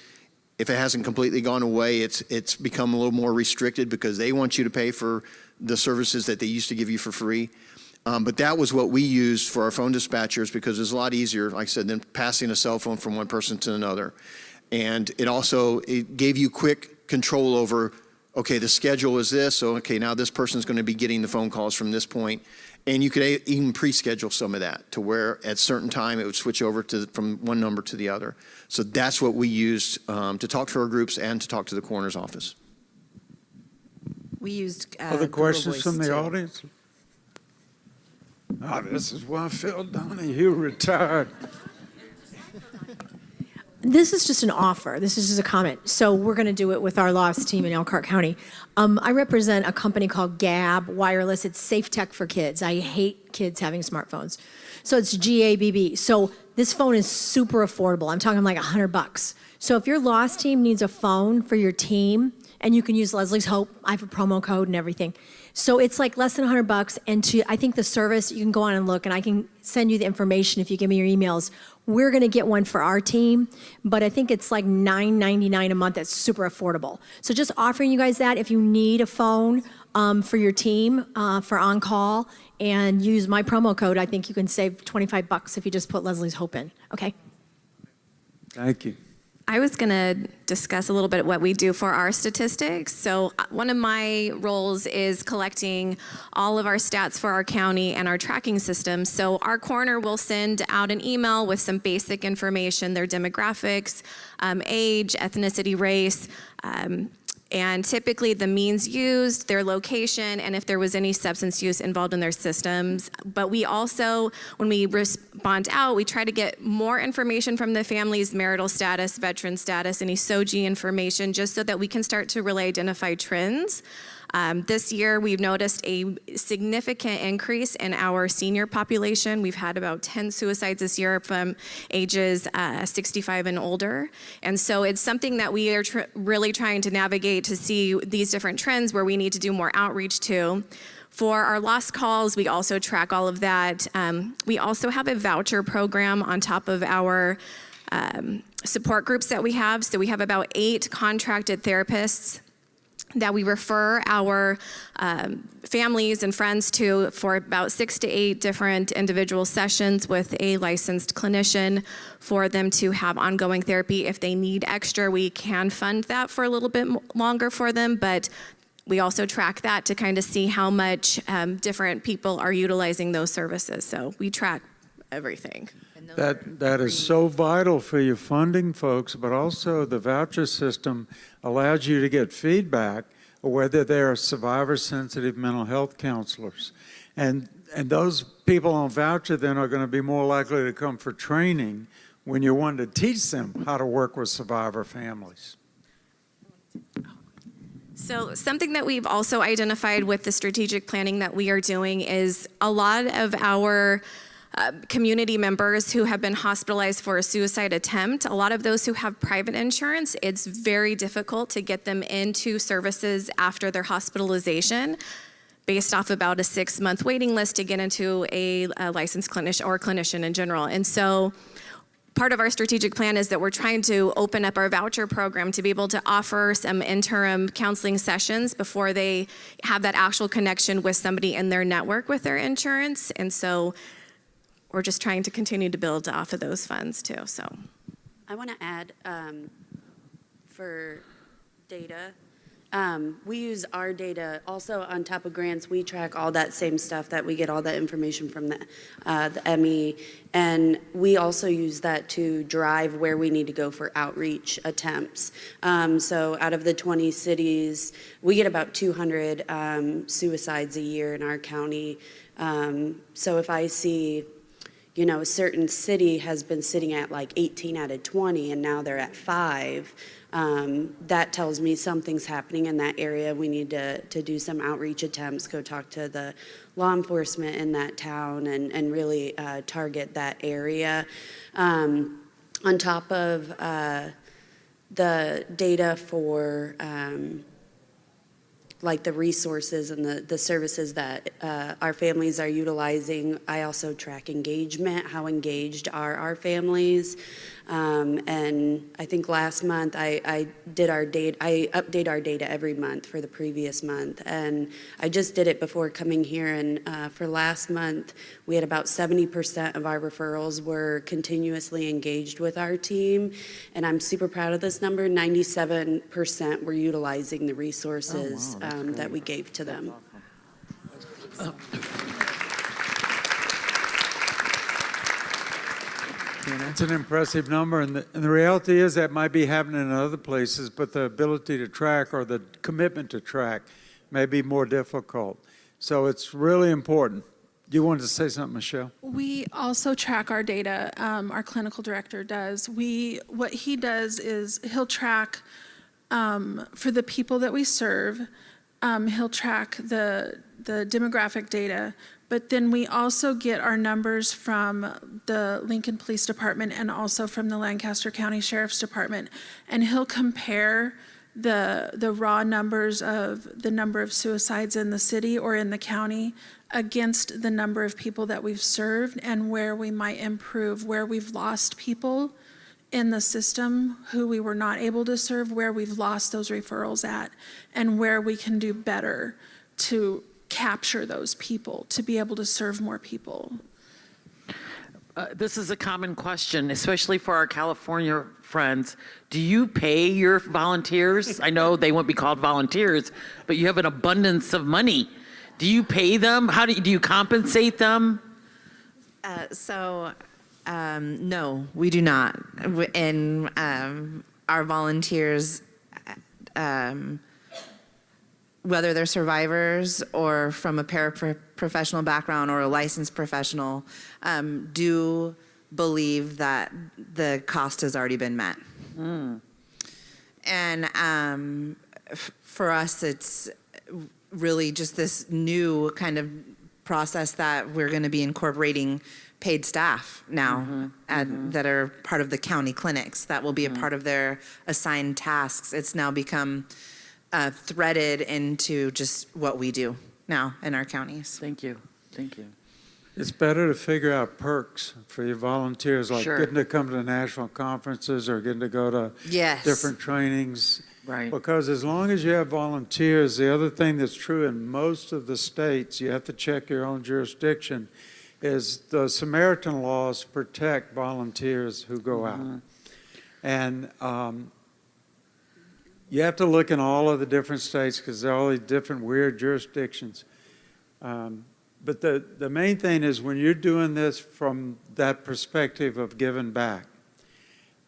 if it hasn't completely gone away, it's become a little more restricted because they want you to pay for the services that they used to give you for free. But that was what we used for our phone dispatchers because it's a lot easier, like I said, than passing a cell phone from one person to another. And it gave you quick control over, okay, the schedule is this, so okay, now this person's going to be getting the phone calls from this point. And you could even pre-schedule some of that to where at a certain time it would switch over from one number to the other. So that's what we used to talk to our groups and to talk to the coroner's office. We used other questions from the audience? Oh, this is why Phil Donahue retired. This is just an offer. This is just a comment. So we're going to do it with our loss team in Elkhart County. I represent a company called Gab Wireless. It's safe tech for kids. I hate kids having smartphones. So it's GABB. So this phone is super affordable. I'm talking like $100. So if your loss team needs a phone for your team, and you can use Leslie's Hope, I have a promo code and everything. So it's like less than $100, and I think the service, you can go on and look, and I can send you the information if you give me your emails. We're gonna get one for our team, but I think it's like $9.99 a month. That's super affordable. So just offering you guys that if you need a phone for your team for on-call and use my promo code, I think you can save $25 if you just put Leslie's Hope in, okay? Thank you. I was going to discuss a little bit what we do for our statistics. So one of my roles is collecting all of our stats for our county and our tracking system. So our coroner will send out an email with some basic information, their demographics, age, ethnicity, race, and typically the means used, their location, and if there was any substance use involved in their systems. But we also, when we respond out, we try to get more information from the family's marital status, veteran status, any SOGI information, just so that we can start to really identify trends. This year, we've noticed a significant increase in our senior population. We've had about 10 suicides this year from ages 65 and older. And so it's something that we are really trying to navigate to see these different trends where we need to do more outreach to. For our lost calls, we also track all of that. We also have a voucher program on top of our support groups that we have. So we have about 8 contracted therapists that we refer our families and friends to for about 6 to 8 different individual sessions with a licensed clinician for them to have ongoing therapy. If they need extra, we can fund that for a little bit longer for them, but we also track that to kind of see how much different people are utilizing those services. So we track everything. That is so vital for your funding, folks, but also the voucher system allows you to get feedback of whether they are survivor-sensitive mental health counselors. And those people on voucher then are going to be more likely to come for training when you want to teach them how to work with survivor families. So something that we've also identified with the strategic planning that we are doing is a lot of our community members who have been hospitalized for a suicide attempt, a lot of those who have private insurance, it's very difficult to get them into services after their hospitalization based off about a 6-month waiting list to get into a licensed clinician or clinician in general. And so part of our strategic plan is that we're trying to open up our voucher program to be able to offer some interim counseling sessions before they have that actual connection with somebody in their network with their insurance. And so we're just trying to continue to build off of those funds too, so. I want to add for data, we use our data also on top of grants. We track all that same stuff that we get all that information from the ME, and we also use that to drive where we need to go for outreach attempts. So out of the 20 cities, we get about 200 suicides a year in our county. So if I see, you know, a certain city has been sitting at like 18 out of 20 and now they're at 5, that tells me something's happening in that area. We need to do some outreach attempts, go talk to the law enforcement in that town and really target that area. On top of the data for like the resources and the services that our families are utilizing. I also track engagement, how engaged are our families. And I think last month I update our data every month for the previous month. And I just did it before coming here, and for last month, we had about 70% of our referrals were continuously engaged with our team. And I'm super proud of this number. 97% were utilizing the resources that we gave to them. It's an impressive number, and the reality is that might be happening in other places, but the ability to track or the commitment to track may be more difficult. So it's really important. You wanted to say something, Michelle? We also track our data. Our clinical director does. What he does is he'll track for the people that we serve. He'll track the demographic data, but then we also get our numbers from the Lincoln Police Department and also from the Lancaster County Sheriff's Department, and he'll compare the raw numbers of the number of suicides in the city or in the county against the number of people that we've served and where we might improve, where we've lost people in the system who we were not able to serve, where we've lost those referrals at, and where we can do better to capture those people, to be able to serve more people. This is a common question, especially for our California friends. Do you pay your volunteers? I know they won't be called volunteers, but you have an abundance of money. Do you pay them? Do you compensate them? No, we do not. And our volunteers, whether they're survivors or from a paraprofessional background or a licensed professional, do believe that the cost has already been met. And for us, it's really just this new kind of process that we're going to be incorporating paid staff now that are part of the county clinics. That will be a part of their assigned tasks. It's now become threaded into just what we do now in our counties. Thank you. Thank you. It's better to figure out perks for your volunteers, like Sure. getting to come to national conferences or getting to go to Yes. different trainings. Right. Because as long as you have volunteers, the other thing that's true in most of the states, you have to check your own jurisdiction, is the Samaritan laws protect volunteers who go out. And you have to look in all of the different states because there are all these different weird jurisdictions. But the main thing is when you're doing this from that perspective of giving back,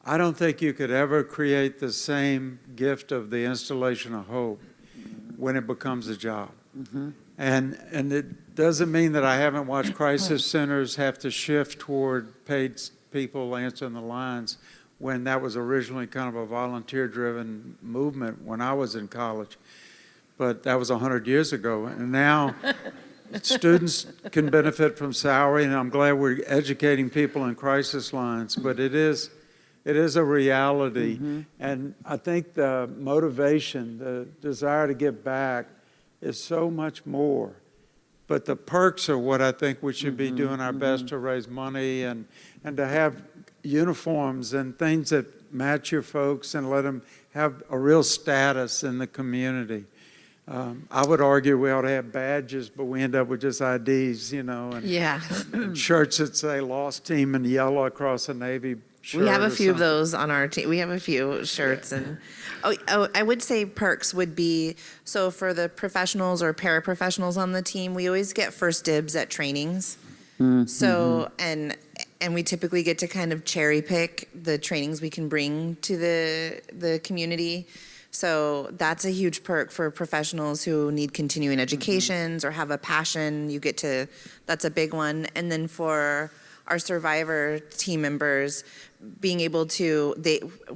I don't think you could ever create the same gift of the installation of hope when it becomes a job. And it doesn't mean that I haven't watched crisis centers have to shift toward paid people answering the lines when that was originally kind of a volunteer-driven movement when I was in college. But that was 100 years ago. And now students can benefit from salary, and I'm glad we're educating people in crisis lines, but it is a reality. And I think the motivation, the desire to give back is so much more. But the perks are what I think we should be doing our best to raise money and to have uniforms and things that match your folks and let them have a real status in the community. I would argue we ought to have badges, but we end up with just IDs, you know, and shirts that say Lost Team in yellow across a Navy shirt. We have a or few of something. those on our team. We have a few shirts and I would say perks would be, so for the professionals or paraprofessionals on the team, we always get first dibs at trainings. So, and we typically get to kind of cherry pick the trainings we can bring to the community. So that's a huge perk for professionals who need continuing educations or have a passion. You get to, that's a big one. And then for our survivor team members, being able to,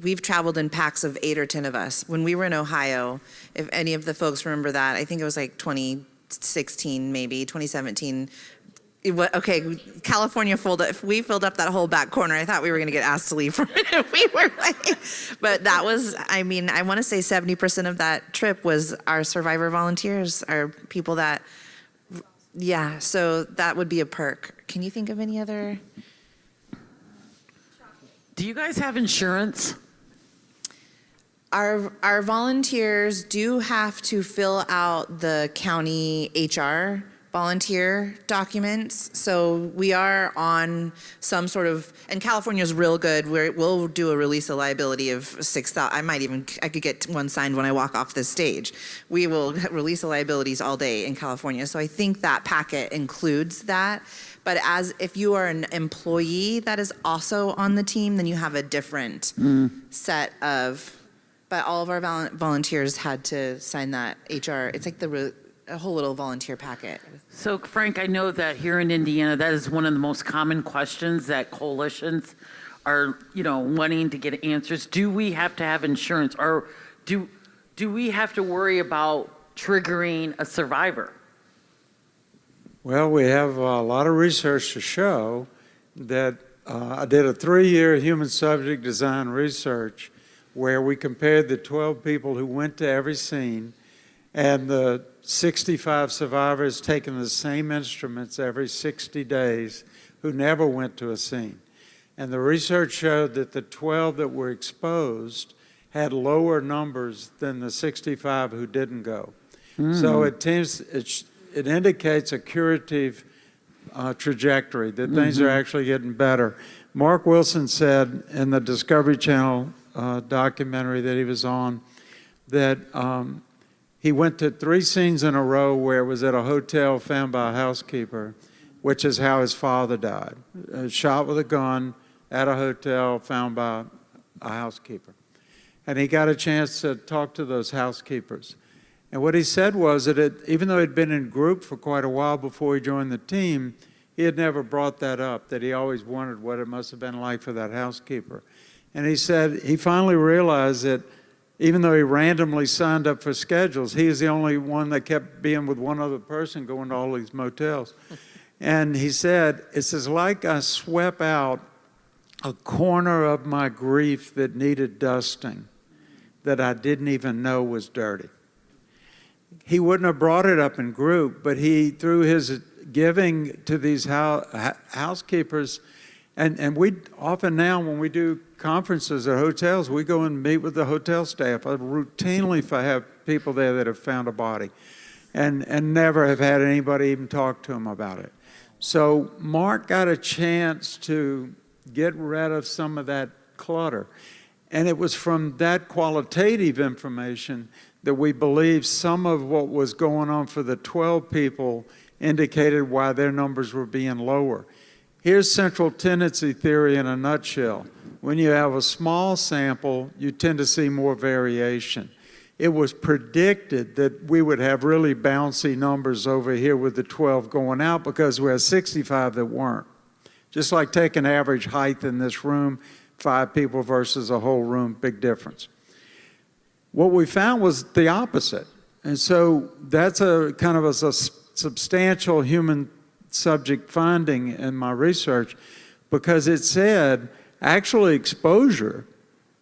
we've traveled in packs of 8 or 10 of us. When we were in Ohio, if any of the folks remember that, I think it was like 2016, maybe 2017. Okay, California we filled up that whole back corner. I thought we were going to get asked to leave from it. We were like, but that was, I mean, I want to say 70% of that trip was our survivor volunteers, our people that, yeah, so that would be a perk. Can you think of any other? Do you guys have insurance? Our volunteers do have to fill out the county HR volunteer documents. So we are on some sort of, and California's real good. We'll do a release of liability of 6,000. I could get one signed when I walk off this stage. We will release of liabilities all day in California. So I think that packet includes that. But if you are an employee that is also on the team, then you have a different set of, but all of our volunteers had to sign that HR. It's like a whole little volunteer packet. So Frank, I know that here in Indiana, that is one of the most common questions that coalitions are, wanting to get answers. Do we have to have insurance, or do we have to worry about triggering a survivor? Well, we have a lot of research to show that I did a 3-year human subject design research where we compared the 12 people who went to every scene and the 65 survivors taking the same instruments every 60 days who never went to a scene. And the research showed that the 12 that were exposed had lower numbers than the 65 who didn't go. So it indicates a curative trajectory, that things are actually getting better. Mark Wilson said in the Discovery Channel documentary that he was on that he went to 3 scenes in a row where it was at a hotel found by a housekeeper, which is how his father died. Shot with a gun at a hotel found by a housekeeper. And he got a chance to talk to those housekeepers. And what he said was that even though he'd been in group for quite a while before he joined the team, he had never brought that up, that he always wondered what it must have been like for that housekeeper. And he said he finally realized that even though he randomly signed up for schedules, he was the only one that kept being with one other person going to all these motels. And he said, it's like I swept out a corner of my grief that needed dusting that I didn't even know was dirty. He wouldn't have brought it up in group, but he, through his giving to these housekeepers. And we often now, when we do conferences at hotels, we go and meet with the hotel staff. I routinely have people there that have found a body and never have had anybody even talk to them about it. So Mark got a chance to get rid of some of that clutter. And it was from that qualitative information that we believe some of what was going on for the 12 people indicated why their numbers were being lower. Here's central tendency theory in a nutshell. When you have a small sample, you tend to see more variation. It was predicted that we would have really bouncy numbers over here with the 12 going out because we had 65 that weren't. Just like taking average height in this room, 5 people versus a whole room, big difference. What we found was the opposite. And so that's a kind of a substantial human subject finding in my research, because it said actually exposure,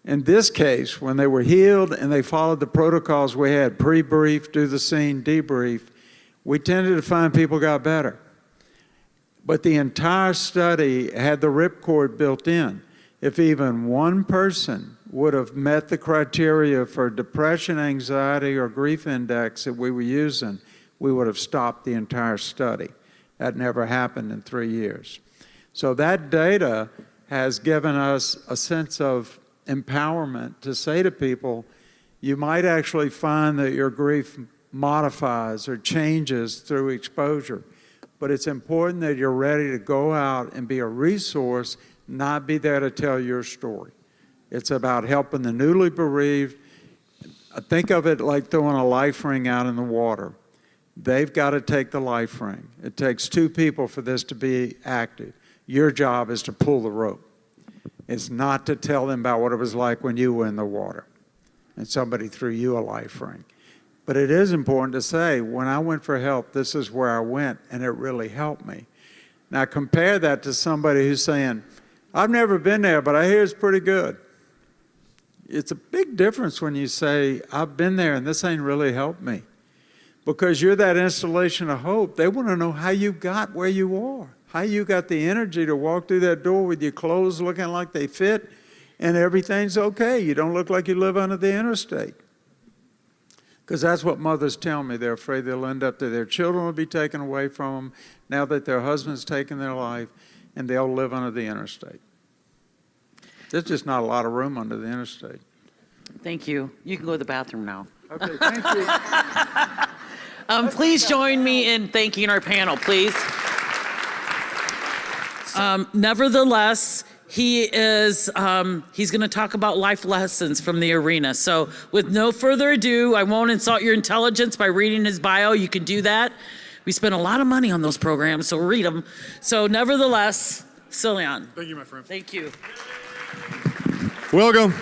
in this case, when they were healed and they followed the protocols we had, pre-brief, do the scene, debrief, we tended to find people got better. But the entire study had the ripcord built in. If even one person would have met the criteria for depression, anxiety, or grief index that we were using, we would have stopped the entire study. That never happened in 3 years. So that data has given us a sense of empowerment to say to people, you might actually find that your grief modifies or changes through exposure. But it's important that you're ready to go out and be a resource, not be there to tell your story. It's about helping the newly bereaved. Think of it like throwing a life ring out in the water. They've got to take the life ring. It takes 2 people for this to be active. Your job is to pull the rope. It's not to tell them about what it was like when you were in the water and somebody threw you a life ring. But it is important to say, when I went for help, this is where I went, and it really helped me. Now compare that to somebody who's saying, I've never been there, but I hear it's pretty good. It's a big difference when you say, I've been there and this ain't really helped me. Because you're that installation of hope. They want to know how you got where you are, how you got the energy to walk through that door with your clothes looking like they fit and everything's okay. You don't look like you live under the interstate. Because that's what mothers tell me. They're afraid they'll end up that their children will be taken away from them now that their husband's taken their life, and they'll live under the interstate. There's just not a lot of room under the interstate. Thank you. You can go to the bathroom now. Okay, thank you. Please join me in thanking our panel, please. Nevertheless, he's going to talk about life lessons from the arena. So with no further ado, I won't insult your intelligence by reading his bio. You can do that. We spent a lot of money on those programs, so read them. So nevertheless, Cillian. Thank you, my friend. Thank you. Welcome.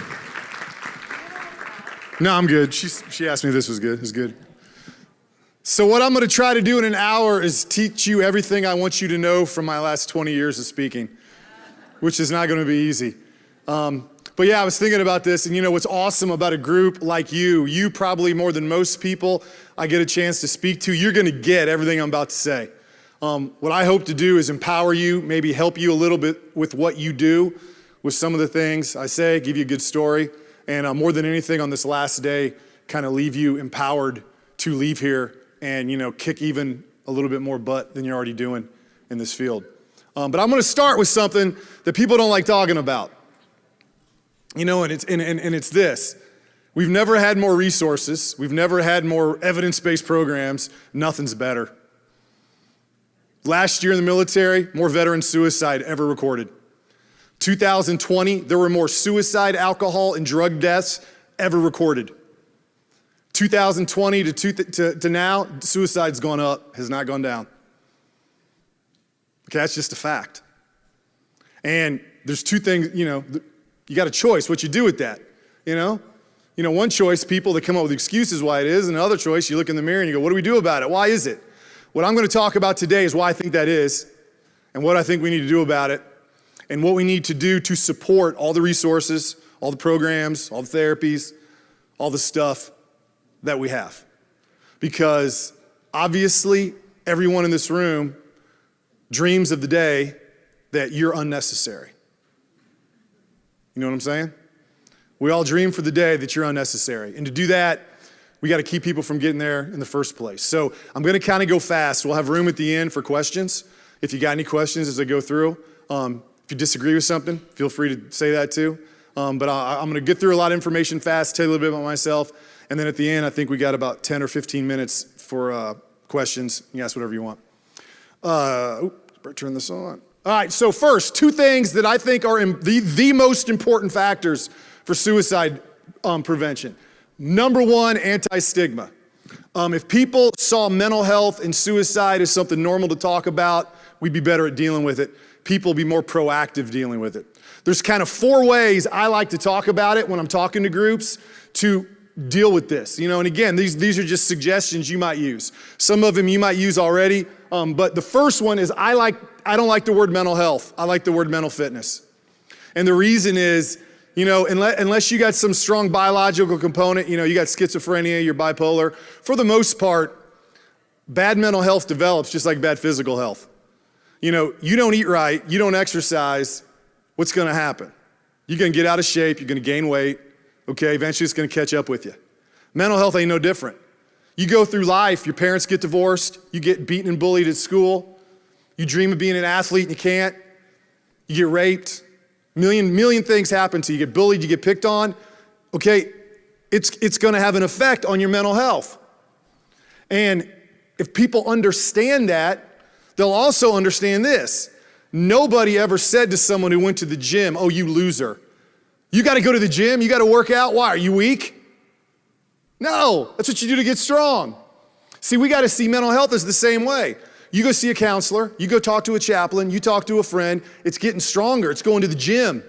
No, I'm good. She asked me if this was good. It's good. So what I'm going to try to do in an hour is teach you everything I want you to know from my last 20 years of speaking, which is not going to be easy. But yeah, I was thinking about this, and you know what's awesome about a group like you probably more than most people I get a chance to speak to, you're going to get everything I'm about to say. What I hope to do is empower you, maybe help you a little bit with what you do, with some of the things I say, give you a good story, and more than anything on this last day, kind of leave you empowered to leave here and, you know, kick even a little bit more butt than you're already doing in this field. But I'm going to start with something that people don't like talking about. You know, and it's this. We've never had more resources. We've never had more evidence-based programs. Nothing's better. Last year in the military, more veteran suicide ever recorded. 2020, there were more suicide, alcohol, and drug deaths ever recorded. 2020 to now, suicide's gone up, has not gone down. Okay, that's just a fact. And there's 2 things, you know, you got a choice what you do with that, you know? You know, one choice, people that come up with excuses why it is, and another choice, you look in the mirror and you go, what do we do about it? Why is it? What I'm going to talk about today is why I think that is, and what I think we need to do about it, and what we need to do to support all the resources, all the programs, all the therapies, all the stuff that we have. Because obviously, everyone in this room dreams of the day that you're unnecessary. You know what I'm saying? We all dream for the day that you're unnecessary. And to do that, we got to keep people from getting there in the first place. So I'm going to kind of go fast. We'll have room at the end for questions. If you got any questions as I go through, if you disagree with something, feel free to say that too. But I'm going to get through a lot of information fast, tell you a little bit about myself. And then at the end, I think we got about 10 or 15 minutes for questions. You can ask whatever you want. Turn this on. All right, so first, two things that I think are the most important factors for suicide prevention. Number one, anti-stigma. If people saw mental health and suicide as something normal to talk about, we'd be better at dealing with it. People would be more proactive dealing with it. There's kind of 4 ways I like to talk about it when I'm talking to groups to deal with this. You know, and again, these are just suggestions you might use. Some of them you might use already, but the first one is I don't like the word mental health. I like the word mental fitness. And the reason is, you know, unless you got some strong biological component, you know, you got schizophrenia, you're bipolar, for the most part, bad mental health develops just like bad physical health. You know, you don't eat right, you don't exercise, what's going to happen? You're going to get out of shape, you're going to gain weight, okay? Eventually it's going to catch up with you. Mental health ain't no different. You go through life, your parents get divorced, you get beaten and bullied at school, you dream of being an athlete and you can't, you get raped, million things happen to you. You get bullied, you get picked on, okay? It's going to have an effect on your mental health. And if people understand that, they'll also understand this. Nobody ever said to someone who went to the gym, oh, you loser. You got to go to the gym, you got to work out. Why, are you weak? No, that's what you do to get strong. See, we got to see mental health as the same way. You go see a counselor, you go talk to a chaplain, you talk to a friend, it's getting stronger, it's going to the gym.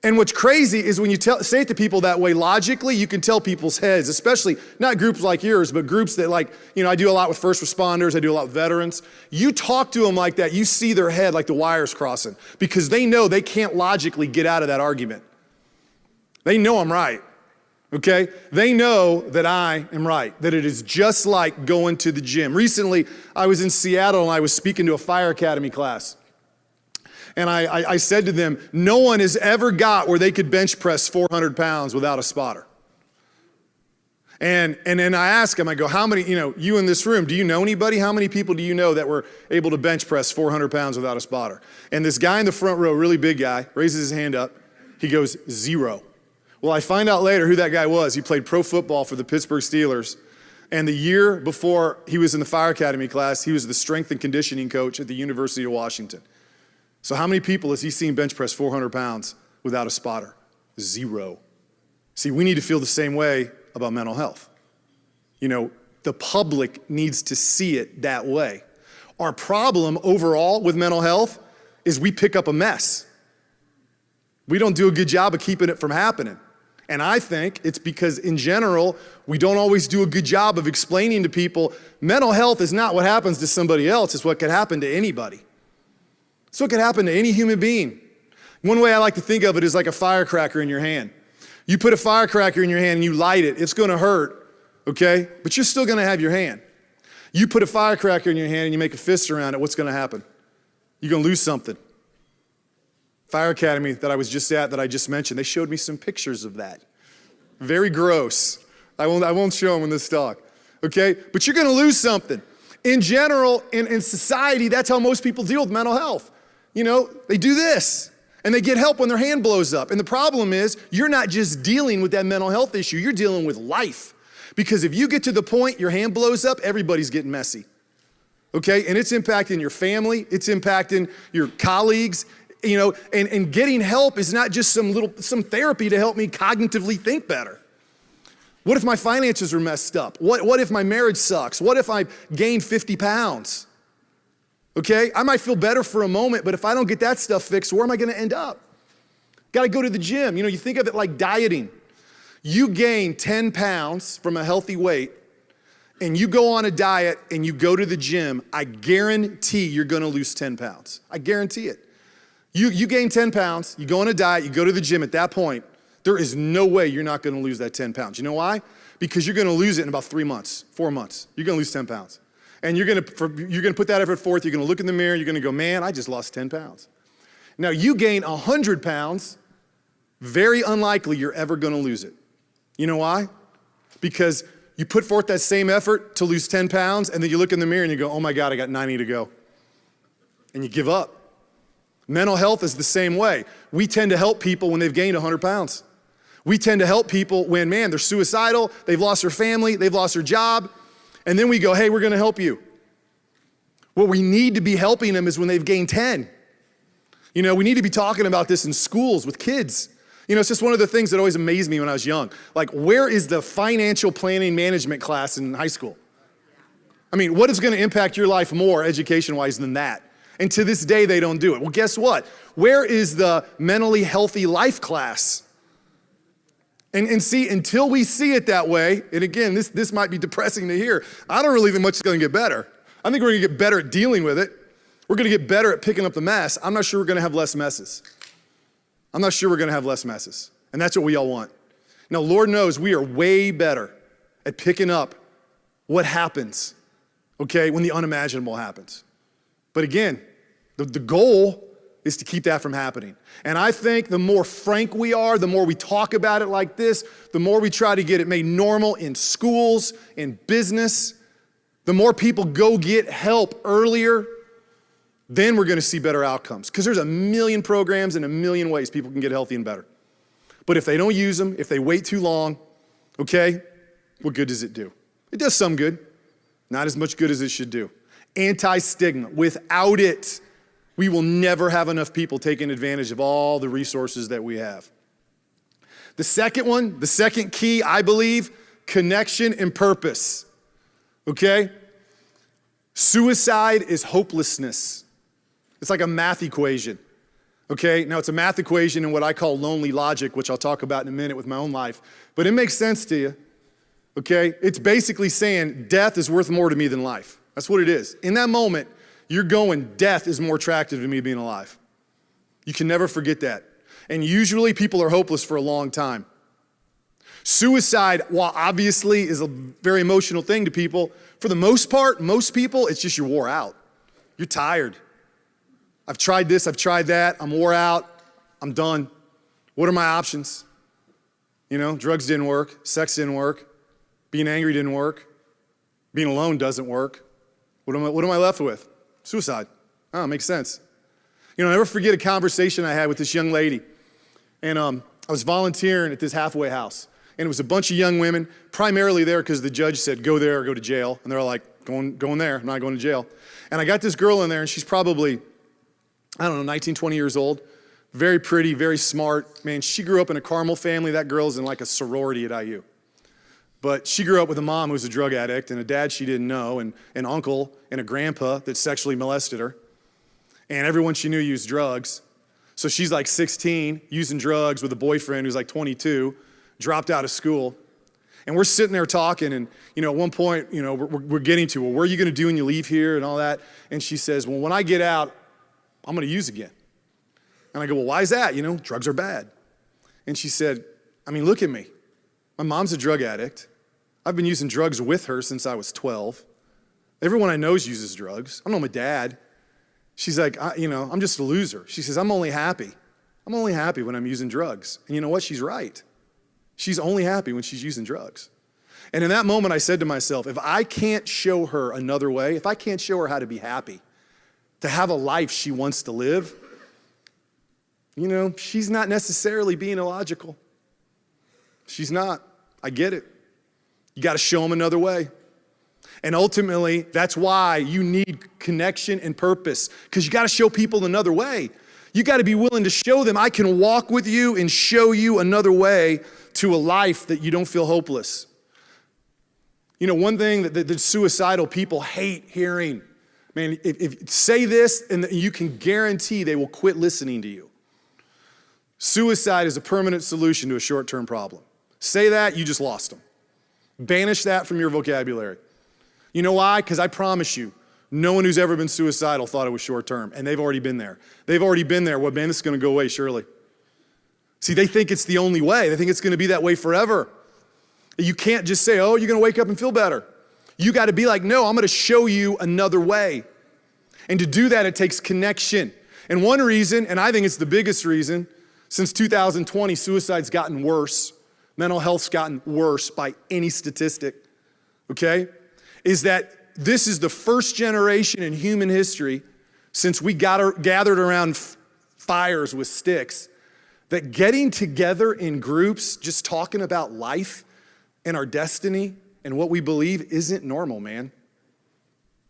And what's crazy is when you say it to people that way logically, you can tell people's heads, especially not groups like yours, but groups that like, you know, I do a lot with first responders, I do a lot with veterans. You talk to them like that, you see their head like the wires crossing because they know they can't logically get out of that argument. They know I'm right, okay? They know that I am right, that it is just like going to the gym. Recently, I was in Seattle and I was speaking to a fire academy class. And I said to them, no one has ever got where they could bench press 400 pounds without a spotter. And then I asked them, I go, how many, you know, you in this room, do you know anybody? How many people do you know that were able to bench press 400 pounds without a spotter? And this guy in the front row, really big guy, raises his hand up. He goes, 0. Well, I find out later who that guy was. He played pro football for the Pittsburgh Steelers. And the year before he was in the fire academy class, he was the strength and conditioning coach at the University of Washington. So how many people has he seen bench press 400 pounds without a spotter? 0. See, we need to feel the same way about mental health. You know, the public needs to see it that way. Our problem overall with mental health is we pick up a mess. We don't do a good job of keeping it from happening. And I think it's because in general, we don't always do a good job of explaining to people, mental health is not what happens to somebody else, it's what could happen to anybody. So it could happen to any human being. One way I like to think of it is like a firecracker in your hand. You put a firecracker in your hand and you light it, it's gonna hurt, okay? But you're still gonna have your hand. You put a firecracker in your hand and you make a fist around it, what's gonna happen? You're gonna lose something. Fire Academy that I was just at, that I just mentioned, they showed me some pictures of that. Very gross. I won't show them in this talk, okay? But you're gonna lose something. In general, in society, that's how most people deal with mental health. You know, they do this, and they get help when their hand blows up. And the problem is, you're not just dealing with that mental health issue, you're dealing with life. Because if you get to the point your hand blows up, everybody's getting messy. Okay, and it's impacting your family, it's impacting your colleagues, you know, and getting help is not just some therapy to help me cognitively think better. What if my finances are messed up? What if my marriage sucks? What if I gain 50 pounds? Okay, I might feel better for a moment, but if I don't get that stuff fixed, where am I gonna end up? Gotta go to the gym. You know, you think of it like dieting. You gain 10 pounds from a healthy weight, and you go on a diet and you go to the gym, I guarantee you're gonna lose 10 pounds. I guarantee it. You gain 10 pounds, you go on a diet, you go to the gym at that point, there is no way you're not gonna lose that 10 pounds. You know why? Because you're gonna lose it in about 3 months, 4 months. You're gonna lose 10 pounds. And you're gonna put that effort forth, you're gonna look in the mirror, you're gonna go, man, I just lost 10 pounds. Now you gain 100 pounds, very unlikely you're ever gonna lose it. You know why? Because you put forth that same effort to lose 10 pounds, and then you look in the mirror and you go, oh my God, I got 90 to go. And you give up. Mental health is the same way. We tend to help people when they've gained 100 pounds. We tend to help people when, man, they're suicidal, they've lost their family, they've lost their job, and then we go, hey, we're gonna help you. What we need to be helping them is when they've gained 10. You know, we need to be talking about this in schools with kids. You know, it's just one of the things that always amazed me when I was young. Like, where is the financial planning management class in high school? I mean, what is gonna impact your life more education-wise than that? And to this day, they don't do it. Well, guess what? Where is the mentally healthy life class? And see, until we see it that way, and again, this might be depressing to hear, I don't really think much is gonna get better. I think we're gonna get better at dealing with it. We're gonna get better at picking up the mess. I'm not sure we're gonna have less messes. I'm not sure we're gonna have less messes. And that's what we all want. Now, Lord knows we are way better at picking up what happens, okay, when the unimaginable happens. But again, the goal is to keep that from happening. And I think the more frank we are, the more we talk about it like this, the more we try to get it made normal in schools, in business, the more people go get help earlier, then we're gonna see better outcomes. Because there's a million programs and a million ways people can get healthy and better. But if they don't use them, if they wait too long, okay, what good does it do? It does some good, not as much good as it should do. Anti-stigma, without it, we will never have enough people taking advantage of all the resources that we have. The second one, the second key, I believe, connection and purpose, okay? Suicide is hopelessness. It's like a math equation, okay? Now, it's a math equation in what I call lonely logic, which I'll talk about in a minute with my own life, but it makes sense to you, okay? It's basically saying death is worth more to me than life. That's what it is. In that moment, you're going, death is more attractive to me being alive. You can never forget that. And usually people are hopeless for a long time. Suicide, while obviously is a very emotional thing to people, for the most part, most people, it's just you're wore out. You're tired. I've tried this, I've tried that, I'm wore out, I'm done. What are my options? You know, drugs didn't work, sex didn't work, being angry didn't work, being alone doesn't work. What am I left with? Suicide. Oh, it makes sense. You know, I'll never forget a conversation I had with this young lady. And I was volunteering at this halfway house. And it was a bunch of young women, primarily there because the judge said, go there or go to jail. And they're all like, going there, I'm not going to jail. And I got this girl in there, and she's probably, I don't know, 19, 20 years old. Very pretty, very smart. Man, she grew up in a Carmel family. That girl's in like a sorority at IU. But she grew up with a mom who was a drug addict and a dad she didn't know and an uncle and a grandpa that sexually molested her. And everyone she knew used drugs. So she's like 16, using drugs with a boyfriend who's like 22, dropped out of school. And we're sitting there talking, and you know, at one point, you know, we're getting to, well, what are you gonna do when you leave here and all that? And she says, well, when I get out, I'm gonna use again. And I go, well, why is that? You know, drugs are bad. And she said, I mean, look at me. My mom's a drug addict. I've been using drugs with her since I was 12. Everyone I know uses drugs. I don't know my dad. She's like, I'm just a loser. She says, I'm only happy when I'm using drugs. And you know what? She's right. She's only happy when she's using drugs. And in that moment, I said to myself, if I can't show her another way, if I can't show her how to be happy, to have a life she wants to live, you know, she's not necessarily being illogical. She's not. I get it. You got to show them another way. And ultimately, that's why you need connection and purpose, because you got to show people another way. You got to be willing to show them, I can walk with you and show you another way to a life that you don't feel hopeless. You know, one thing that suicidal people hate hearing, man, if say this, and you can guarantee they will quit listening to you. Suicide is a permanent solution to a short-term problem. Say that, you just lost them. Banish that from your vocabulary. You know why? Because I promise you, no one who's ever been suicidal thought it was short-term, and they've already been there. They've already been there. Well, man, this is going to go away, surely. See, they think it's the only way. They think it's going to be that way forever. You can't just say, oh, you're going to wake up and feel better. You got to be like, no, I'm going to show you another way. And to do that, it takes connection. And one reason, and I think it's the biggest reason, since 2020, suicide's gotten worse. Mental health's gotten worse by any statistic, okay? Is that this is the first generation in human history since we gathered around fires with sticks, that getting together in groups, just talking about life and our destiny and what we believe isn't normal, man.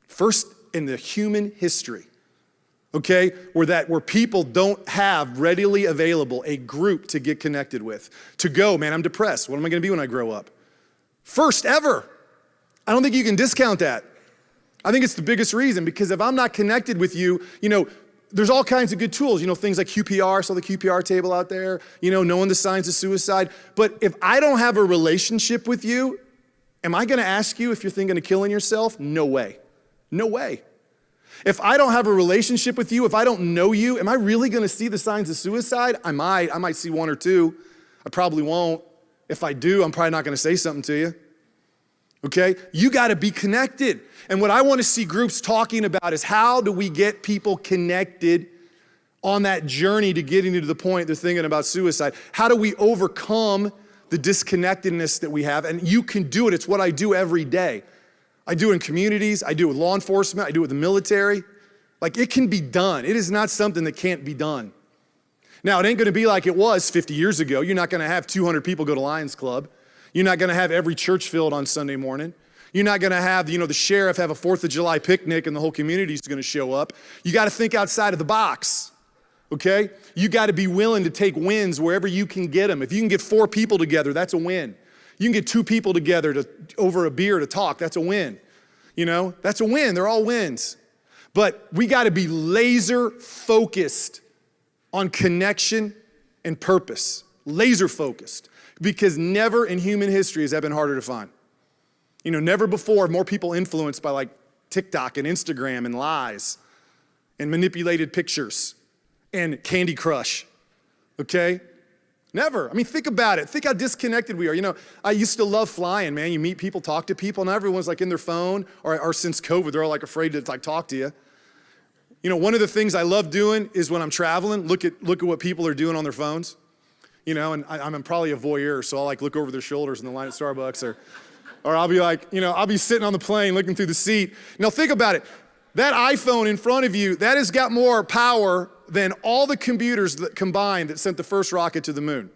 First in the human history, okay, where people don't have readily available a group to get connected with. To go, man, I'm depressed. What am I gonna be when I grow up? First ever. I don't think you can discount that. I think it's the biggest reason, because if I'm not connected with you, there's all kinds of good tools, things like QPR, so the QPR table out there, knowing the signs of suicide. But if I don't have a relationship with you, am I gonna ask you if you're thinking of killing yourself? No way. No way. If I don't have a relationship with you, if I don't know you, am I really gonna see the signs of suicide? I might see one or two. I probably won't. If I do, I'm probably not gonna say something to you. Okay? You gotta be connected. And what I wanna see groups talking about is how do we get people connected on that journey to getting to the point they're thinking about suicide? How do we overcome the disconnectedness that we have? And you can do it. It's what I do every day. I do it in communities. I do it with law enforcement. I do it with the military. Like, it can be done. It is not something that can't be done. Now, it ain't gonna be like it was 50 years ago. You're not gonna have 200 people go to Lions Club. You're not gonna have every church filled on Sunday morning. You're not gonna have, the sheriff have a 4th of July picnic and the whole community's gonna show up. You gotta think outside of the box, okay? You gotta be willing to take wins wherever you can get them. If you can get 4 people together, that's a win. You can get 2 people together over a beer to talk, that's a win. That's a win, they're all wins. But we gotta be laser focused on connection and purpose, laser focused. Because never in human history has that been harder to find. Never before more people influenced by like TikTok and Instagram and lies and manipulated pictures and Candy Crush, okay? Never. I mean, think about it. Think how disconnected we are. I used to love flying, man. You meet people, talk to people, and everyone's like in their phone, or since COVID, they're all like afraid to like talk to you. One of the things I love doing is when I'm traveling, look at what people are doing on their phones. And I'm probably a voyeur, so I'll like look over their shoulders in the line at Starbucks, or I'll be like, I'll be sitting on the plane looking through the seat. Now think about it. That iPhone in front of you, that has got more power than all the computers that combined that sent the first rocket to the moon.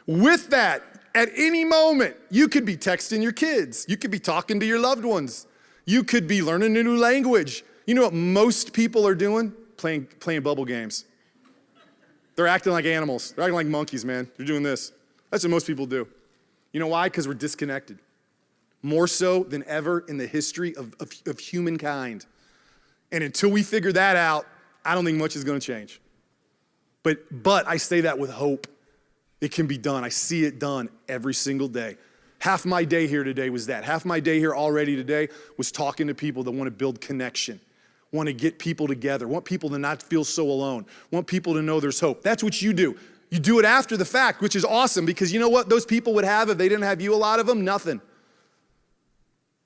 With that, at any moment, you could be texting your kids. You could be talking to your loved ones. You could be learning a new language. You know what most people are doing? Playing bubble games. They're acting like animals. They're acting like monkeys, man. They're doing this. That's what most people do. You know why? Because we're disconnected. More so than ever in the history of humankind. And until we figure that out, I don't think much is going to change. But I say that with hope. It can be done. I see it done every single day. Half my day here today was that. Half my day here already today was talking to people that want to build connection, want to get people together, want people to not feel so alone, want people to know there's hope. That's what you do. You do it after the fact, which is awesome, because you know what those people would have if they didn't have you, a lot of them? Nothing.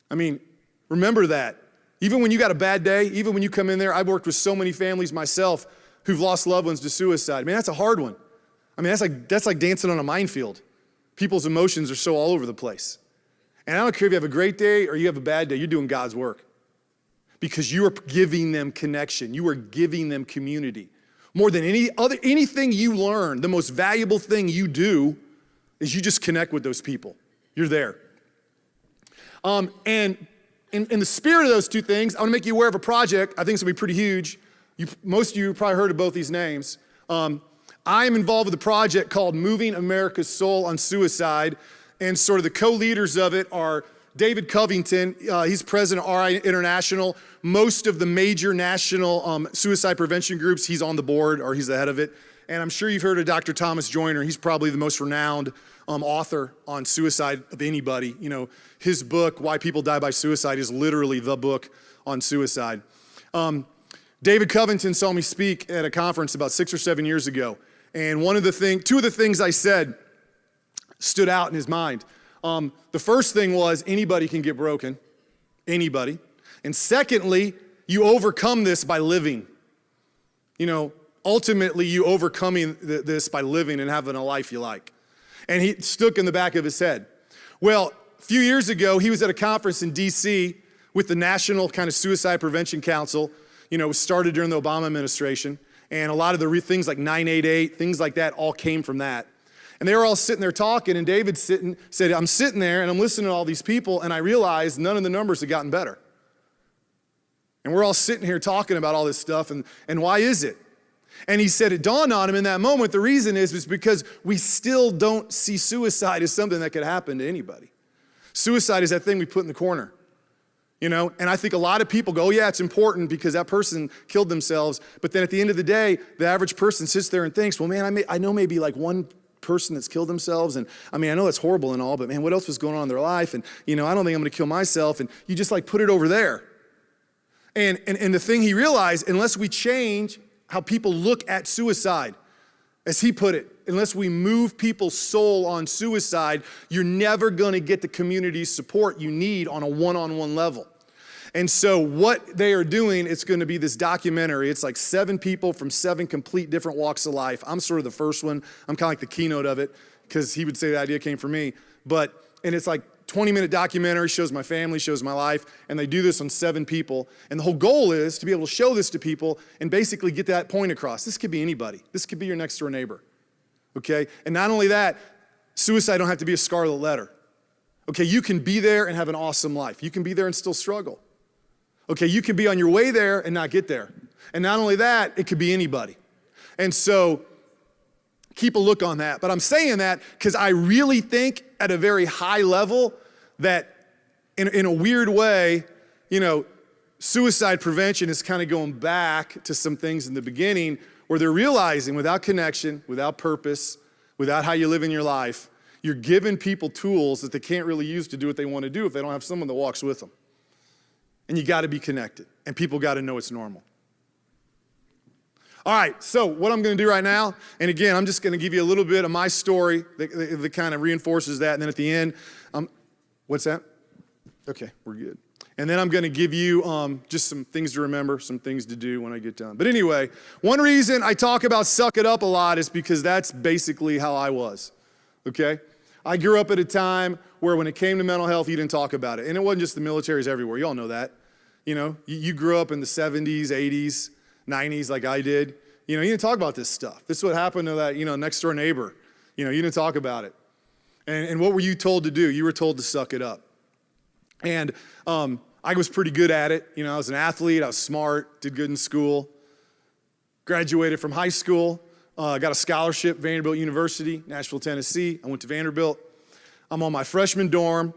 I mean, remember that. Even when you got a bad day, even when you come in there, I've worked with so many families myself who've lost loved ones to suicide. Man, that's a hard one. I mean, that's like dancing on a minefield. People's emotions are so all over the place. And I don't care if you have a great day or you have a bad day, you're doing God's work. Because you are giving them connection. You are giving them community. More than anything you learn, the most valuable thing you do is you just connect with those people. You're there. And in the spirit of those two things, I want to make you aware of a project. I think it's going to be pretty huge. Most of you probably heard of both these names. I am involved with a project called Moving America's Soul on Suicide, and sort of the co-leaders of it are David Covington. He's president of RI International. Most of the major national suicide prevention groups, he's on the board, or he's the head of it. And I'm sure you've heard of Dr. Thomas Joyner. He's probably the most renowned author on suicide of anybody. His book, Why People Die by Suicide, is literally the book on suicide. David Covington saw me speak at a conference about 6 or 7 years ago. And two of the things I said stood out in his mind. The first thing was anybody can get broken. anybody. And secondly, you overcome this by living. You know, ultimately you overcoming this by living and having a life you like. And he stuck in the back of his head. Well, a few years ago, he was at a conference in DC with the National kind of Suicide Prevention Council. You know, it was started during the Obama administration. And a lot of the things like 988, things like that all came from that. And they were all sitting there talking, and David said, I'm sitting there and I'm listening to all these people, and I realized none of the numbers had gotten better. And we're all sitting here talking about all this stuff, and why is it? And he said it dawned on him in that moment, the reason is because we still don't see suicide as something that could happen to anybody. Suicide is that thing we put in the corner. You know, and I think a lot of people go, oh yeah, it's important because that person killed themselves. But then at the end of the day, the average person sits there and thinks, well, man, I know maybe like one person that's killed themselves. And I mean, I know that's horrible and all, but man, what else was going on in their life? And, you know, I don't think I'm going to kill myself. And you just like put it over there. And the thing he realized, unless we change how people look at suicide, as he put it, unless we move people's soul on suicide, you're never going to get the community support you need on a one-on-one level. And so what they are doing, it's going to be this documentary. It's like 7 people from 7 complete different walks of life. I'm sort of the first one. I'm kind of like the keynote of it because he would say the idea came from me. And it's like 20-minute documentary, shows my family, shows my life, and they do this on 7 people. And the whole goal is to be able to show this to people and basically get that point across. This could be anybody. This could be your next door neighbor. Okay? And not only that, suicide don't have to be a scarlet letter. Okay, you can be there and have an awesome life. You can be there and still struggle. Okay, you can be on your way there and not get there. And not only that, it could be anybody. And so keep a look on that. But I'm saying that because I really think at a very high level that in a weird way, you know, suicide prevention is kind of going back to some things in the beginning where they're realizing without connection, without purpose, without how you live in your life, you're giving people tools that they can't really use to do what they want to do if they don't have someone that walks with them. And you got to be connected, and people got to know it's normal. All right, so what I'm going to do right now, and again, I'm just going to give you a little bit of my story that kind of reinforces that, and then at the end, what's that? Okay, we're good. And then I'm going to give you just some things to remember, some things to do when I get done. But anyway, one reason I talk about suck it up a lot is because that's basically how I was, okay? I grew up at a time where when it came to mental health, you didn't talk about it. And it wasn't just the militaries everywhere. You all know that. You know, you grew up in the 70s, 80s, 90s like I did. You know, you didn't talk about this stuff. This is what happened to that, you know, next door neighbor. You know, you didn't talk about it. And what were you told to do? You were told to suck it up. And I was pretty good at it. You know, I was an athlete. I was smart, did good in school. Graduated from high school. Got a scholarship, Vanderbilt University, Nashville, Tennessee. I went to Vanderbilt. I'm on my freshman dorm.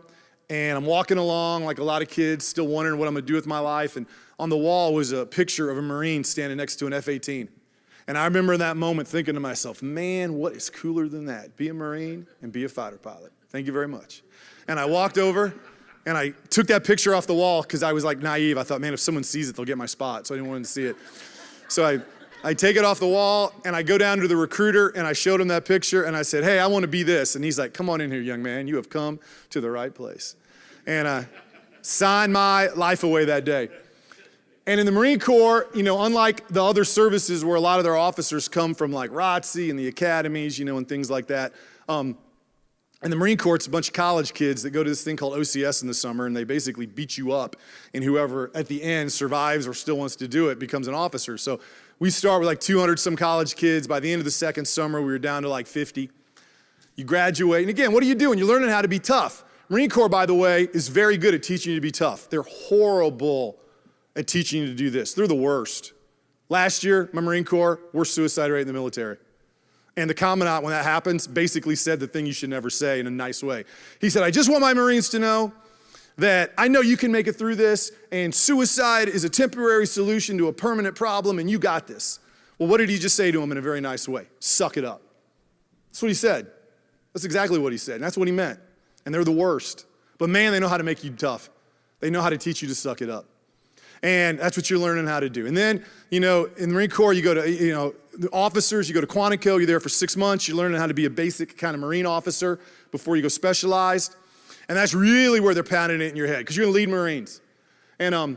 And I'm walking along like a lot of kids, still wondering what I'm going to do with my life. And on the wall was a picture of a Marine standing next to an F-18. And I remember in that moment thinking to myself, man, what is cooler than that? Be a Marine and be a fighter pilot. Thank you very much. And I walked over and I took that picture off the wall because I was like naive. I thought, man, if someone sees it, they'll get my spot. So I didn't want them to see it. So I take it off the wall and I go down to the recruiter and I showed him that picture and I said, hey, I want to be this. And he's like, come on in here, young man. You have come to the right place. And I signed my life away that day. And in the Marine Corps, you know, unlike the other services where a lot of their officers come from like ROTC and the academies, you know, and things like that, in the Marine Corps, it's a bunch of college kids that go to this thing called OCS in the summer, and they basically beat you up, and whoever at the end survives or still wants to do it becomes an officer. So we start with like 200 some college kids. By the end of the second summer, we were down to like 50. You graduate, and again, what are you doing? You're learning how to be tough. Marine Corps, by the way, is very good at teaching you to be tough. They're horrible at teaching you to do this. They're the worst. Last year, my Marine Corps, worst suicide rate in the military. And the commandant, when that happens, basically said the thing you should never say in a nice way. He said, I just want my Marines to know that I know you can make it through this, and suicide is a temporary solution to a permanent problem, and you got this. Well, what did he just say to him in a very nice way? Suck it up. That's what he said. That's exactly what he said, and that's what he meant. And they're the worst. But man, they know how to make you tough. They know how to teach you to suck it up. And that's what you're learning how to do. And then, you know, in the Marine Corps, you go to, you know, the officers, you go to Quantico, you're there for 6 months, you're learning how to be a basic kind of Marine officer before you go specialized. And that's really where they're pounding it in your head, because you're going to lead Marines. And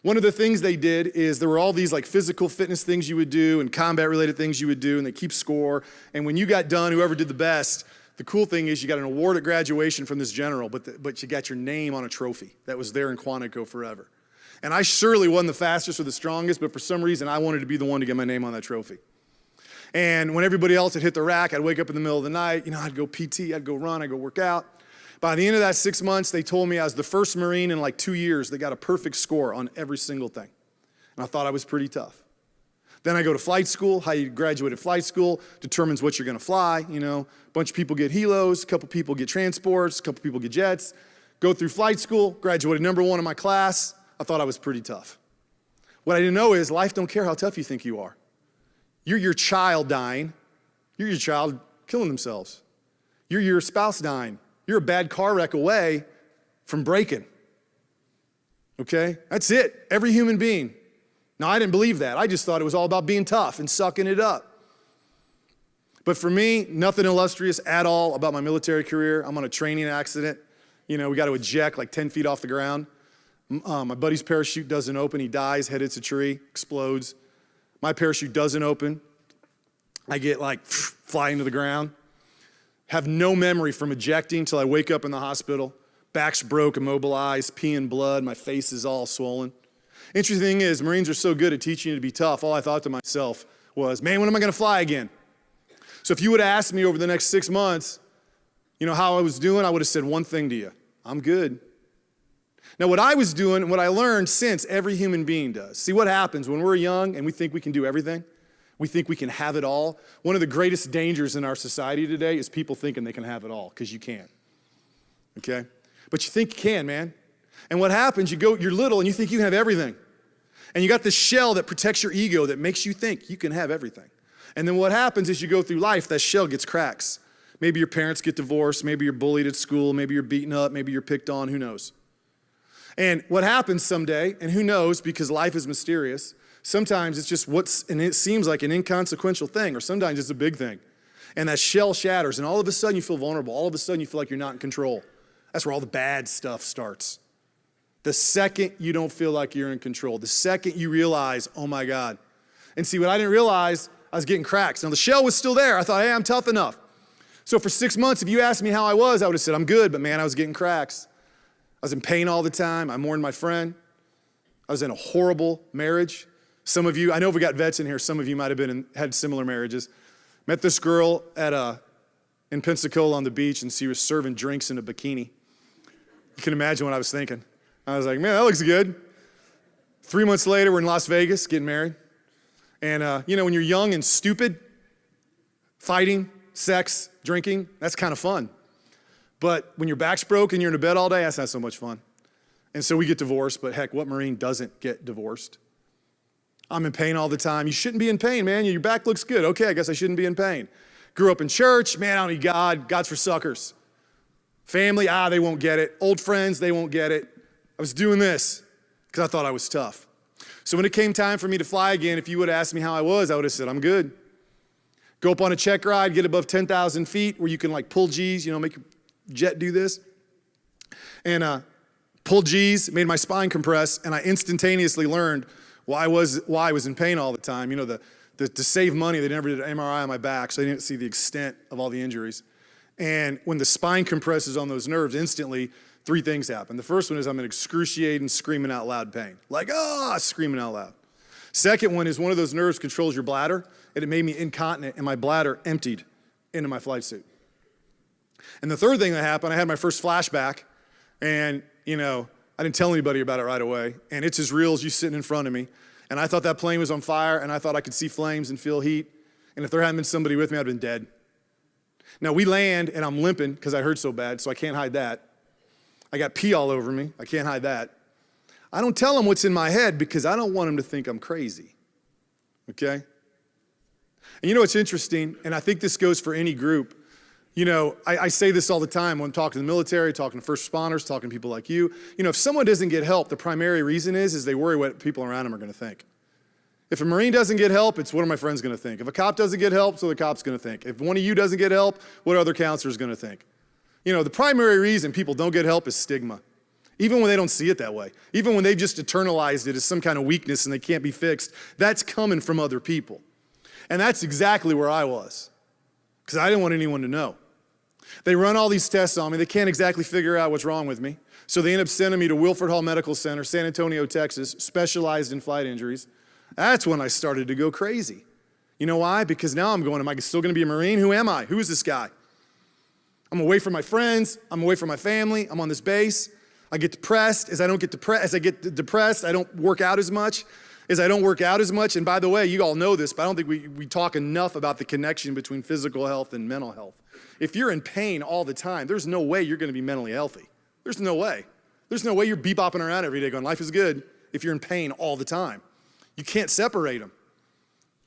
one of the things they did is there were all these like physical fitness things you would do and combat related things you would do, and they keep score. And when you got done, whoever did the best, the cool thing is you got an award at graduation from this general, but you got your name on a trophy that was there in Quantico forever. And I surely wasn't the fastest or the strongest, but for some reason I wanted to be the one to get my name on that trophy. And when everybody else had hit the rack, I'd wake up in the middle of the night, I'd go PT, I'd go run, I'd go work out. By the end of that 6 months, they told me I was the first Marine in like 2 years that got a perfect score on every single thing. And I thought I was pretty tough. Then I go to flight school. How you graduate at flight school determines what you're gonna fly, A bunch of people get helos, a couple people get transports, a couple people get jets. Go through flight school, graduated #1 in my class. I thought I was pretty tough. What I didn't know is life don't care how tough you think you are. You're your child dying. You're your child killing themselves. You're your spouse dying. You're a bad car wreck away from breaking. Okay? That's it. Every human being. Now, I didn't believe that. I just thought it was all about being tough and sucking it up. But for me, nothing illustrious at all about my military career. I'm on a training accident. We got to eject like 10 feet off the ground. My buddy's parachute doesn't open. He dies, head hits a tree, explodes. My parachute doesn't open. I get like flying to the ground. Have no memory from ejecting until I wake up in the hospital. Back's broke, immobilized, peeing blood, my face is all swollen. Interesting thing is, Marines are so good at teaching you to be tough, all I thought to myself was, man, when am I gonna fly again? So if you would have asked me over the next 6 months, how I was doing, I would have said one thing to you, I'm good. Now what I was doing, and what I learned since every human being does, see what happens when we're young and we think we can do everything? We think we can have it all. One of the greatest dangers in our society today is people thinking they can have it all, because you can't, okay? But you think you can, man. And what happens, you're little and you think you can have everything. And you got this shell that protects your ego that makes you think you can have everything. And then what happens is you go through life, that shell gets cracks. Maybe your parents get divorced, maybe you're bullied at school, maybe you're beaten up, maybe you're picked on, who knows? And what happens someday, and who knows, because life is mysterious, sometimes it's just and it seems like an inconsequential thing, or sometimes it's a big thing. And that shell shatters, and all of a sudden you feel vulnerable. All of a sudden you feel like you're not in control. That's where all the bad stuff starts. The second you don't feel like you're in control, the second you realize, oh my God. And see, what I didn't realize, I was getting cracks. Now the shell was still there. I thought, hey, I'm tough enough. So for 6 months, if you asked me how I was, I would have said, I'm good, but man, I was getting cracks. I was in pain all the time. I mourned my friend. I was in a horrible marriage. Some of you, I know we got vets in here, some of you might have had similar marriages. Met this girl in Pensacola on the beach, and she was serving drinks in a bikini. You can imagine what I was thinking. I was like, man, that looks good. 3 months later, we're in Las Vegas getting married. And when you're young and stupid, fighting, sex, drinking, that's kind of fun. But when your back's broke and you're in a bed all day, that's not so much fun. And so we get divorced, but heck, what Marine doesn't get divorced? I'm in pain all the time. You shouldn't be in pain, man. Your back looks good. Okay, I guess I shouldn't be in pain. Grew up in church. Man, I don't need God. God's for suckers. Family, they won't get it. Old friends, they won't get it. I was doing this because I thought I was tough. So when it came time for me to fly again, if you would have asked me how I was, I would have said, I'm good. Go up on a check ride, get above 10,000 feet where you can like pull G's, make your jet do this. And pulled G's, made my spine compress, and I instantaneously learned why I was in pain all the time. To save money, they never did an MRI on my back, so they didn't see the extent of all the injuries. And when the spine compresses on those nerves, instantly, 3 things happen. The first one is I'm in excruciating, screaming out loud pain. Like, screaming out loud. Second one is one of those nerves controls your bladder, and it made me incontinent, and my bladder emptied into my flight suit. And the third thing that happened, I had my first flashback, and, I didn't tell anybody about it right away, and it's as real as you sitting in front of me. And I thought that plane was on fire, and I thought I could see flames and feel heat, and if there hadn't been somebody with me, I'd have been dead. Now, we land, and I'm limping because I hurt so bad, so I can't hide that. I got pee all over me. I can't hide that. I don't tell them what's in my head because I don't want them to think I'm crazy, okay? And what's interesting, and I think this goes for any group, I say this all the time when I'm talking to the military, talking to first responders, talking to people like you. If someone doesn't get help, the primary reason is they worry what people around them are going to think. If a Marine doesn't get help, it's what are my friends going to think? If a cop doesn't get help, so the cop's going to think. If one of you doesn't get help, what are other counselors going to think? The primary reason people don't get help is stigma. Even when they don't see it that way. Even when they've just internalized it as some kind of weakness and they can't be fixed, that's coming from other people. And that's exactly where I was, because I didn't want anyone to know. They run all these tests on me. They can't exactly figure out what's wrong with me. So they end up sending me to Wilford Hall Medical Center, San Antonio, Texas, specialized in flight injuries. That's when I started to go crazy. You know why? Because now I'm going, am I still going to be a Marine? Who am I? Who is this guy? I'm away from my friends. I'm away from my family. I'm on this base. I get depressed. As I get depressed, I don't work out as much. As I don't work out as much, and by the way, you all know this, but I don't think we talk enough about the connection between physical health and mental health. If you're in pain all the time, there's no way you're going to be mentally healthy. There's no way. There's no way you're bebopping around every day going, life is good, if you're in pain all the time. You can't separate them,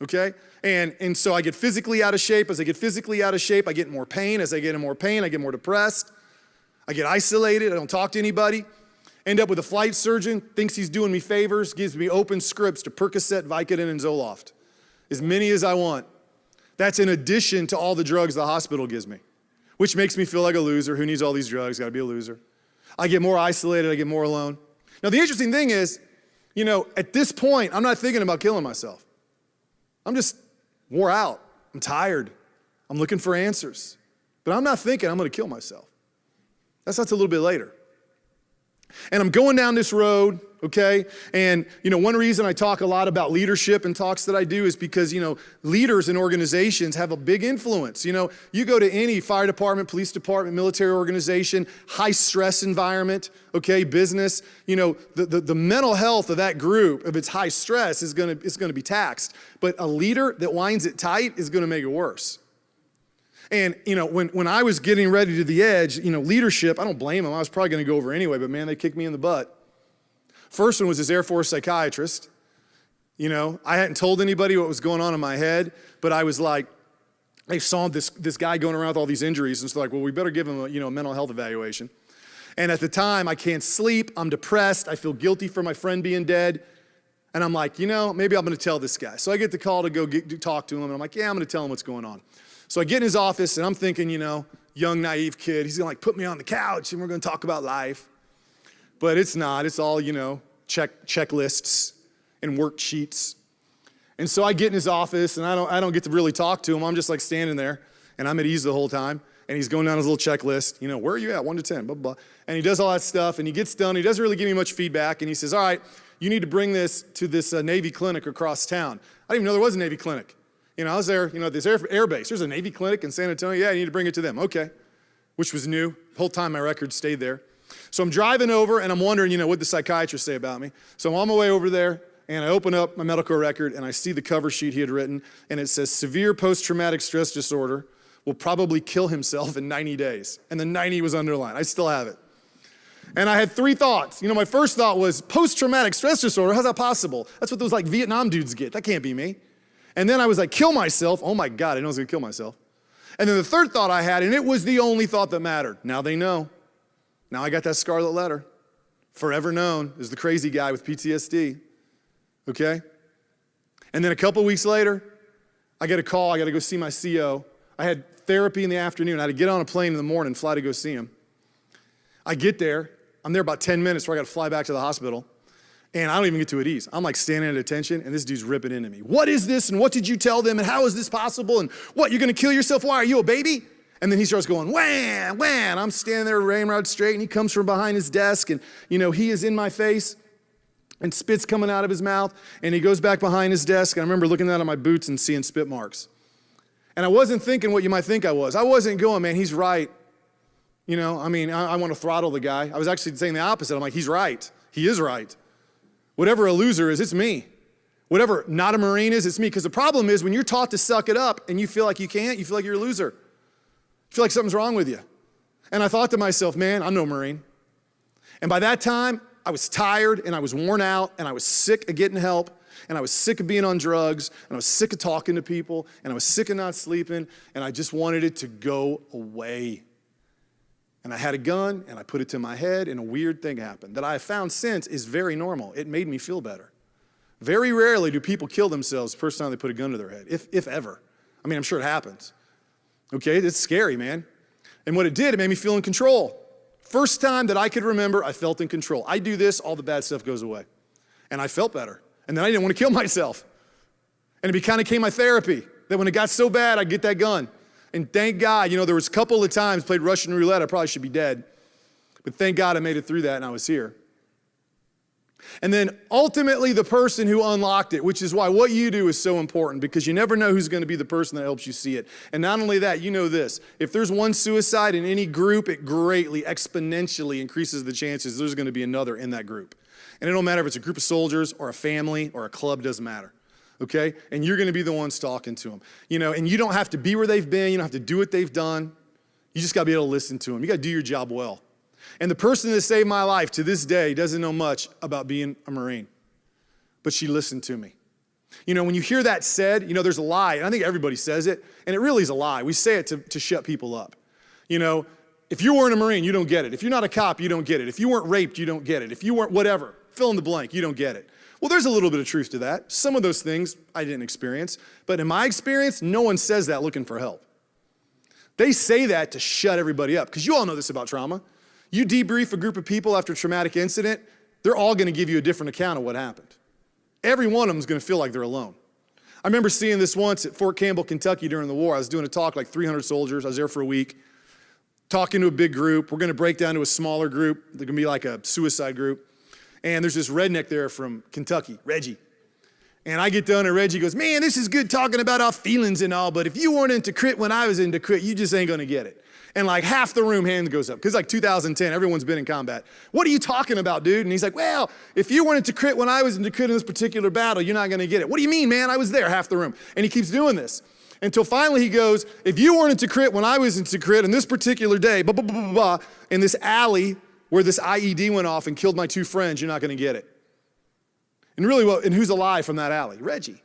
okay? And so I get physically out of shape. As I get physically out of shape, I get more pain. As I get in more pain, I get more depressed. I get isolated. I don't talk to anybody. End up with a flight surgeon, thinks he's doing me favors, gives me open scripts to Percocet, Vicodin, and Zoloft. As many as I want. That's in addition to all the drugs the hospital gives me, which makes me feel like a loser. Who needs all these drugs? Got to be a loser. I get more isolated. I get more alone. Now, the interesting thing is, you know, at this point, I'm not thinking about killing myself. I'm just wore out. I'm tired. I'm looking for answers. But I'm not thinking I'm going to kill myself. That's a little bit later. And I'm going down this road, okay? And, you know, one reason I talk a lot about leadership in talks that I do is because, you know, leaders in organizations have a big influence. You know, you go to any fire department, police department, military organization, high stress environment, okay, business, you know, the mental health of that group, if it's high stress, is gonna be taxed. But a leader that winds it tight is gonna make it worse. And, you know, when I was getting ready to the edge, you know, leadership, I don't blame them. I was probably going to go over anyway, but man, they kicked me in the butt. First one was this Air Force psychiatrist. You know, I hadn't told anybody what was going on in my head, but I was like, I saw this guy going around with all these injuries, and so like, well, we better give him a mental health evaluation. And at the time, I can't sleep. I'm depressed. I feel guilty for my friend being dead. And I'm like, you know, maybe I'm going to tell this guy. So I get the call to go talk to him, and I'm like, yeah, I'm going to tell him what's going on. So I get in his office, and I'm thinking, you know, young, naive kid. He's going to, like, put me on the couch, and we're going to talk about life. But it's not. It's all, you know, checklists and worksheets. And so I get in his office, and I don't get to really talk to him. I'm just, like, standing there, and I'm at ease the whole time. And he's going down his little checklist. You know, where are you at? 1 to 10, blah, blah, blah. And he does all that stuff, and he gets done. He doesn't really give me much feedback. And he says, all right, you need to bring this to this Navy clinic across town. I didn't even know there was a Navy clinic. You know, I was there, you know, at this air base. There's a Navy clinic in San Antonio. Yeah, you need to bring it to them. Okay, which was new. The whole time my record stayed there. So I'm driving over, and I'm wondering, you know, what the psychiatrist say about me. So I'm on my way over there, and I open up my medical record, and I see the cover sheet he had written, and it says, severe post-traumatic stress disorder, will probably kill himself in 90 days. And the 90 was underlined. I still have it. And I had 3 thoughts. You know, my first thought was, post-traumatic stress disorder, how's that possible? That's what those, like, Vietnam dudes get. That can't be me. And then I was like, kill myself. Oh my God, I know I was gonna kill myself. And then the third thought I had, and it was the only thought that mattered. Now they know. Now I got that scarlet letter. Forever known as the crazy guy with PTSD. Okay? And then a couple weeks later, I get a call, I gotta go see my CO. I had therapy in the afternoon. I had to get on a plane in the morning, fly to go see him. I get there, I'm there about 10 minutes before I gotta fly back to the hospital. And I don't even get to at ease. I'm like standing at attention, and this dude's ripping into me. What is this, and what did you tell them, and how is this possible, and what, you're gonna kill yourself? Why, are you a baby? And then he starts going, wham, wham. I'm standing there ramrod straight, and he comes from behind his desk, and you know, he is in my face, and spit's coming out of his mouth, and he goes back behind his desk, and I remember looking down at my boots and seeing spit marks. And I wasn't thinking what you might think I was. I wasn't going, man, he's right. You know, I mean, I want to throttle the guy. I was actually saying the opposite. I'm like, he's right. He is right. Whatever a loser is, it's me. Whatever not a Marine is, it's me. Because the problem is when you're taught to suck it up and you feel like you can't, you feel like you're a loser. You feel like something's wrong with you. And I thought to myself, man, I'm no Marine. And by that time, I was tired and I was worn out and I was sick of getting help and I was sick of being on drugs and I was sick of talking to people and I was sick of not sleeping and I just wanted it to go away. And I had a gun, and I put it to my head, and a weird thing happened that I have found since is very normal. It made me feel better. Very rarely do people kill themselves the first time they put a gun to their head, if ever. I mean, I'm sure it happens. Okay, it's scary, man. And what it did, it made me feel in control. first time that I could remember, I felt in control. I do this, all the bad stuff goes away. And I felt better. And then I didn't want to kill myself. And it kind of became my therapy, that when it got so bad, I'd get that gun. And thank God, there was a couple of times, played Russian roulette, I probably should be dead. But thank God I made it through that and I was here. And then ultimately the person who unlocked it, which is why what you do is so important, because you never know who's going to be the person that helps you see it. And not only that, you know this, if there's one suicide in any group, it greatly, exponentially increases the chances there's going to be another in that group. And it don't matter if it's a group of soldiers or a family or a club, doesn't matter. Okay? And you're going to be the ones talking to them. And you don't have to be where they've been. You don't have to do what they've done. You just got to be able to listen to them. You got to do your job well. And the person that saved my life to this day doesn't know much about being a Marine, but she listened to me. When you hear that said, there's a lie, and I think everybody says it, and it really is a lie. We say it to shut people up. If you weren't a Marine, you don't get it. If you're not a cop, you don't get it. If you weren't raped, you don't get it. If you weren't whatever, fill in the blank, you don't get it. Well, there's a little bit of truth to that. Some of those things I didn't experience, but in my experience, no one says that looking for help. They say that to shut everybody up, because you all know this about trauma. You debrief a group of people after a traumatic incident, they're all going to give you a different account of what happened. Every one of them is going to feel like they're alone. I remember seeing this once at Fort Campbell, Kentucky during the war. I was doing a talk, like 300 soldiers. I was there for a week, talking to a big group. We're going to break down to a smaller group. They're going to be like a suicide group. And there's this redneck there from Kentucky, Reggie. And I get done and Reggie goes, man, this is good talking about our feelings and all, but if you weren't into crit when I was into crit, you just ain't going to get it. And like half the room hand goes up, because like 2010, everyone's been in combat. What are you talking about, dude? And he's like, well, if you weren't into crit when I was into crit in this particular battle, you're not gonna get it. What do you mean, man? I was there, half the room. And he keeps doing this until finally he goes, if you weren't into crit when I was into crit in this particular day, blah, blah, blah, blah, blah, in this alley where this IED went off and killed my 2 friends, you're not gonna get it. And really, and who's alive from that alley? Reggie.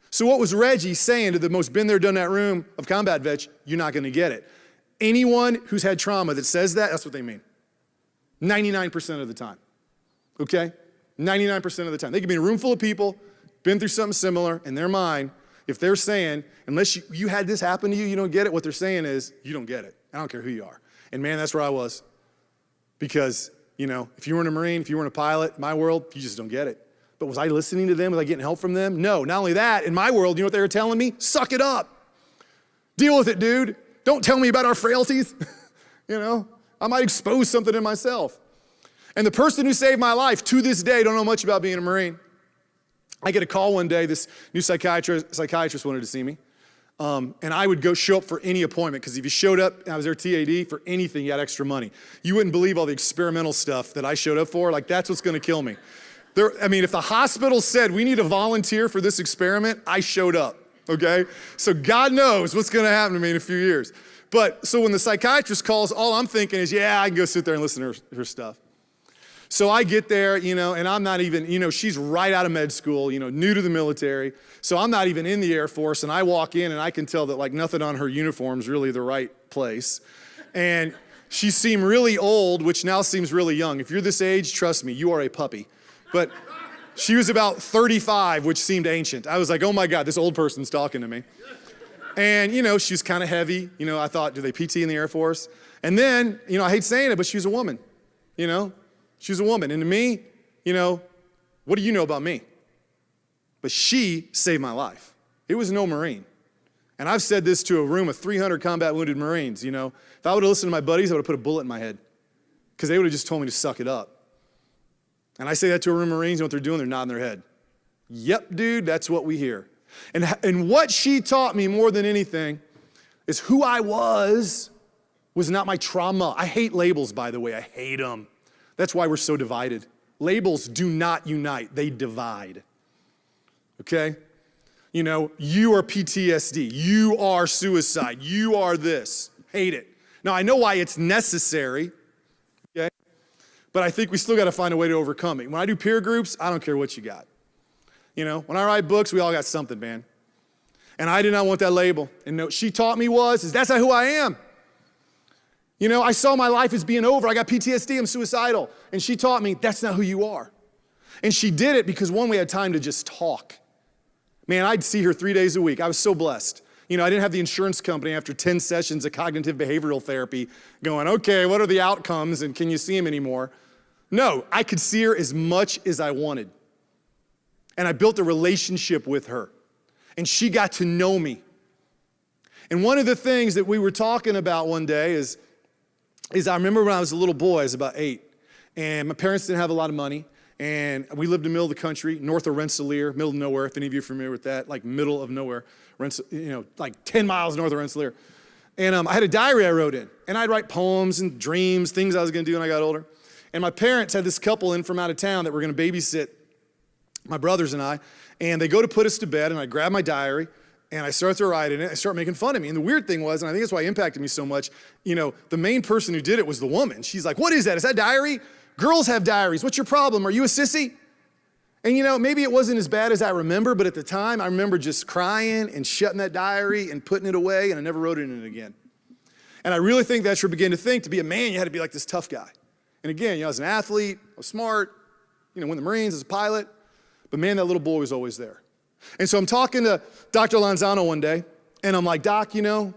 So what was Reggie saying to the most been there, done that room of combat vets? You're not gonna get it. Anyone who's had trauma that says that, that's what they mean. 99% of the time, okay? 99% of the time. They could be in a room full of people, been through something similar, in their mind, if they're saying, unless you had this happen to you, you don't get it, what they're saying is, you don't get it. I don't care who you are. And man, that's where I was. Because, if you weren't a Marine, if you weren't a pilot, in my world, you just don't get it. But was I listening to them? Was I getting help from them? No, not only that, in my world, you know what they were telling me? Suck it up. Deal with it, dude. Don't tell me about our frailties. I might expose something in myself. And the person who saved my life to this day don't know much about being a Marine. I get a call one day, this new psychiatrist wanted to see me. And I would show up for any appointment, because if you showed up, I was there TAD, for anything, you had extra money. You wouldn't believe all the experimental stuff that I showed up for. Like, that's what's gonna kill me. If the hospital said, we need a volunteer for this experiment, I showed up. Okay? So God knows what's going to happen to me in a few years. But so when the psychiatrist calls, all I'm thinking is, yeah, I can go sit there and listen to her stuff. So I get there, and I'm not even, she's right out of med school, new to the military. So I'm not even in the Air Force, and I walk in and I can tell that like nothing on her uniform is really the right place. And she seemed really old, which now seems really young. If you're this age, trust me, you are a puppy. But she was about 35, which seemed ancient. I was like, oh my God, this old person's talking to me. And, she was kind of heavy. I thought, do they PT in the Air Force? And then, I hate saying it, but she was a woman. She was a woman. And to me, what do you know about me? But she saved my life. It was no Marine. And I've said this to a room of 300 combat wounded Marines, If I would have listened to my buddies, I would have put a bullet in my head, because they would have just told me to suck it up. And I say that to a room of Marines, and what they're doing, they're nodding their head. Yep, dude, that's what we hear. And what she taught me more than anything is who I was not my trauma. I hate labels, by the way. I hate them. That's why we're so divided. Labels do not unite. They divide. Okay? You are PTSD. You are suicide. You are this. Hate it. Now, I know why it's necessary. Okay? But I think we still got to find a way to overcome it. When I do peer groups, I don't care what you got. When I write books, we all got something, man. And I did not want that label. And what she taught me is that's not who I am. I saw my life as being over. I got PTSD, I'm suicidal. And she taught me that's not who you are. And she did it because, one, we had time to just talk. Man, I'd see her 3 days a week. I was so blessed. You know, I didn't have the insurance company after 10 sessions of cognitive behavioral therapy going, okay, what are the outcomes and can you see them anymore? No, I could see her as much as I wanted. And I built a relationship with her. And she got to know me. And one of the things that we were talking about one day is I remember when I was a little boy, I was about 8, and my parents didn't have a lot of money, and we lived in the middle of the country, north of Rensselaer, middle of nowhere, if any of you are familiar with that, like middle of nowhere, like 10 miles north of Rensselaer. And I had a diary I wrote in, and I'd write poems and dreams, things I was gonna do when I got older. And my parents had this couple in from out of town that were gonna babysit my brothers and I, and they go to put us to bed, and I grab my diary, and I start to write in it. I start making fun of me. And the weird thing was, and I think that's why it impacted me so much, you know, the main person who did it was the woman. She's like, what is that? Is that diary? Girls have diaries. What's your problem? Are you a sissy? And you know, maybe it wasn't as bad as I remember, but at the time, I remember just crying and shutting that diary and putting it away, and I never wrote in it again. And I really think that's where I began to think, to be a man, you had to be like this tough guy. And again, you know, I was an athlete, I was smart, you know, went in the Marines as a pilot, but man, that little boy was always there. And so I'm talking to Dr. Lanzano one day, and I'm like, Doc, you know,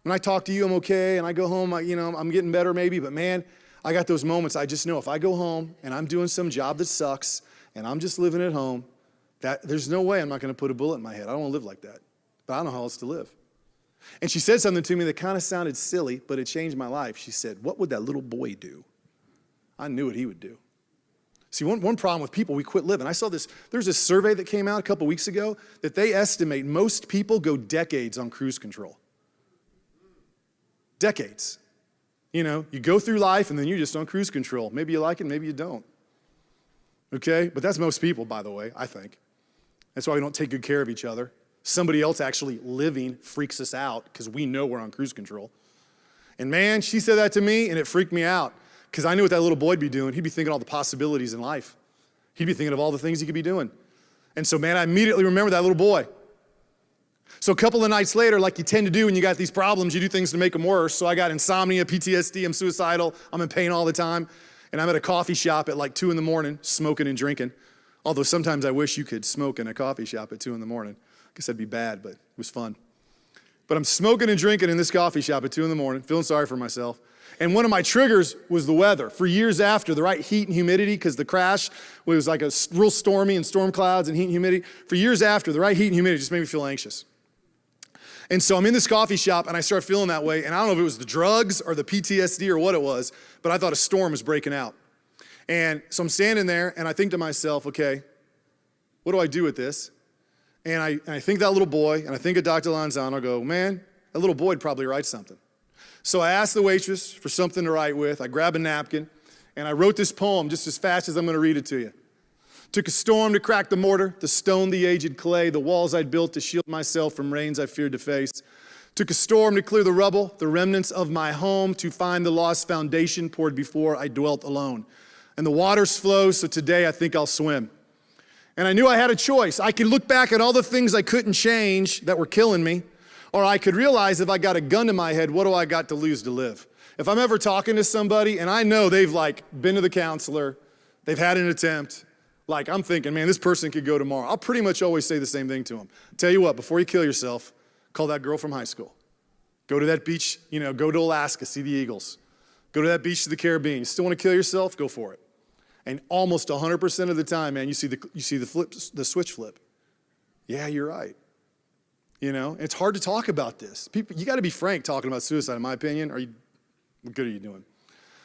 when I talk to you, I'm okay, and I go home, you know, I'm getting better maybe, but man, I got those moments, I just know if I go home and I'm doing some job that sucks, and I'm just living at home, that there's no way I'm not gonna put a bullet in my head. I don't wanna live like that, but I don't know how else to live. And she said something to me that kind of sounded silly, but it changed my life. She said, what would that little boy do? I knew what he would do. See, one problem with people, we quit living. I saw this, there's this survey that came out a couple weeks ago that they estimate most people go decades on cruise control. Decades. You know, you go through life and then you're just on cruise control. Maybe you like it, maybe you don't. Okay? But that's most people, by the way, I think. That's why we don't take good care of each other. Somebody else actually living freaks us out because we know we're on cruise control. And man, she said that to me and it freaked me out. Because I knew what that little boy'd be doing. He'd be thinking all the possibilities in life. He'd be thinking of all the things he could be doing. And so, man, I immediately remember that little boy. So a couple of nights later, like you tend to do when you got these problems, you do things to make them worse. So I got insomnia, PTSD, I'm suicidal, I'm in pain all the time. And I'm at a coffee shop at like 2 in the morning, smoking and drinking. Although sometimes I wish you could smoke in a coffee shop at 2 in the morning. I guess that'd be bad, but it was fun. But I'm smoking and drinking in this coffee shop at 2 in the morning, feeling sorry for myself. And one of my triggers was the weather. For years after, the right heat and humidity, because the crash was like a real stormy and storm clouds and heat and humidity. For years after, the right heat and humidity just made me feel anxious. And so I'm in this coffee shop and I start feeling that way. And I don't know if it was the drugs or the PTSD or what it was, but I thought a storm was breaking out. And so I'm standing there and I think to myself, okay, what do I do with this? And I think that little boy, and I think of Dr. Lanzano, I go, man, that little boy would probably write something. So I asked the waitress for something to write with. I grabbed a napkin, and I wrote this poem just as fast as I'm going to read it to you. Took a storm to crack the mortar, the stone, the aged clay, the walls I'd built to shield myself from rains I feared to face. Took a storm to clear the rubble, the remnants of my home, to find the lost foundation poured before I dwelt alone. And the waters flow, so today I think I'll swim. And I knew I had a choice. I could look back at all the things I couldn't change that were killing me, or I could realize if I got a gun to my head, what do I got to lose to live? If I'm ever talking to somebody and I know they've like been to the counselor, they've had an attempt, like I'm thinking, man, this person could go tomorrow. I'll pretty much always say the same thing to them. Tell you what, before you kill yourself, call that girl from high school. Go to that beach, you know, go to Alaska, see the eagles. Go to that beach to the Caribbean. You still want to kill yourself? Go for it. And almost 100% of the time, man, you see the switch flip. Yeah, you're right. You know, it's hard to talk about this. People, you got to be frank talking about suicide, in my opinion. What good are you doing?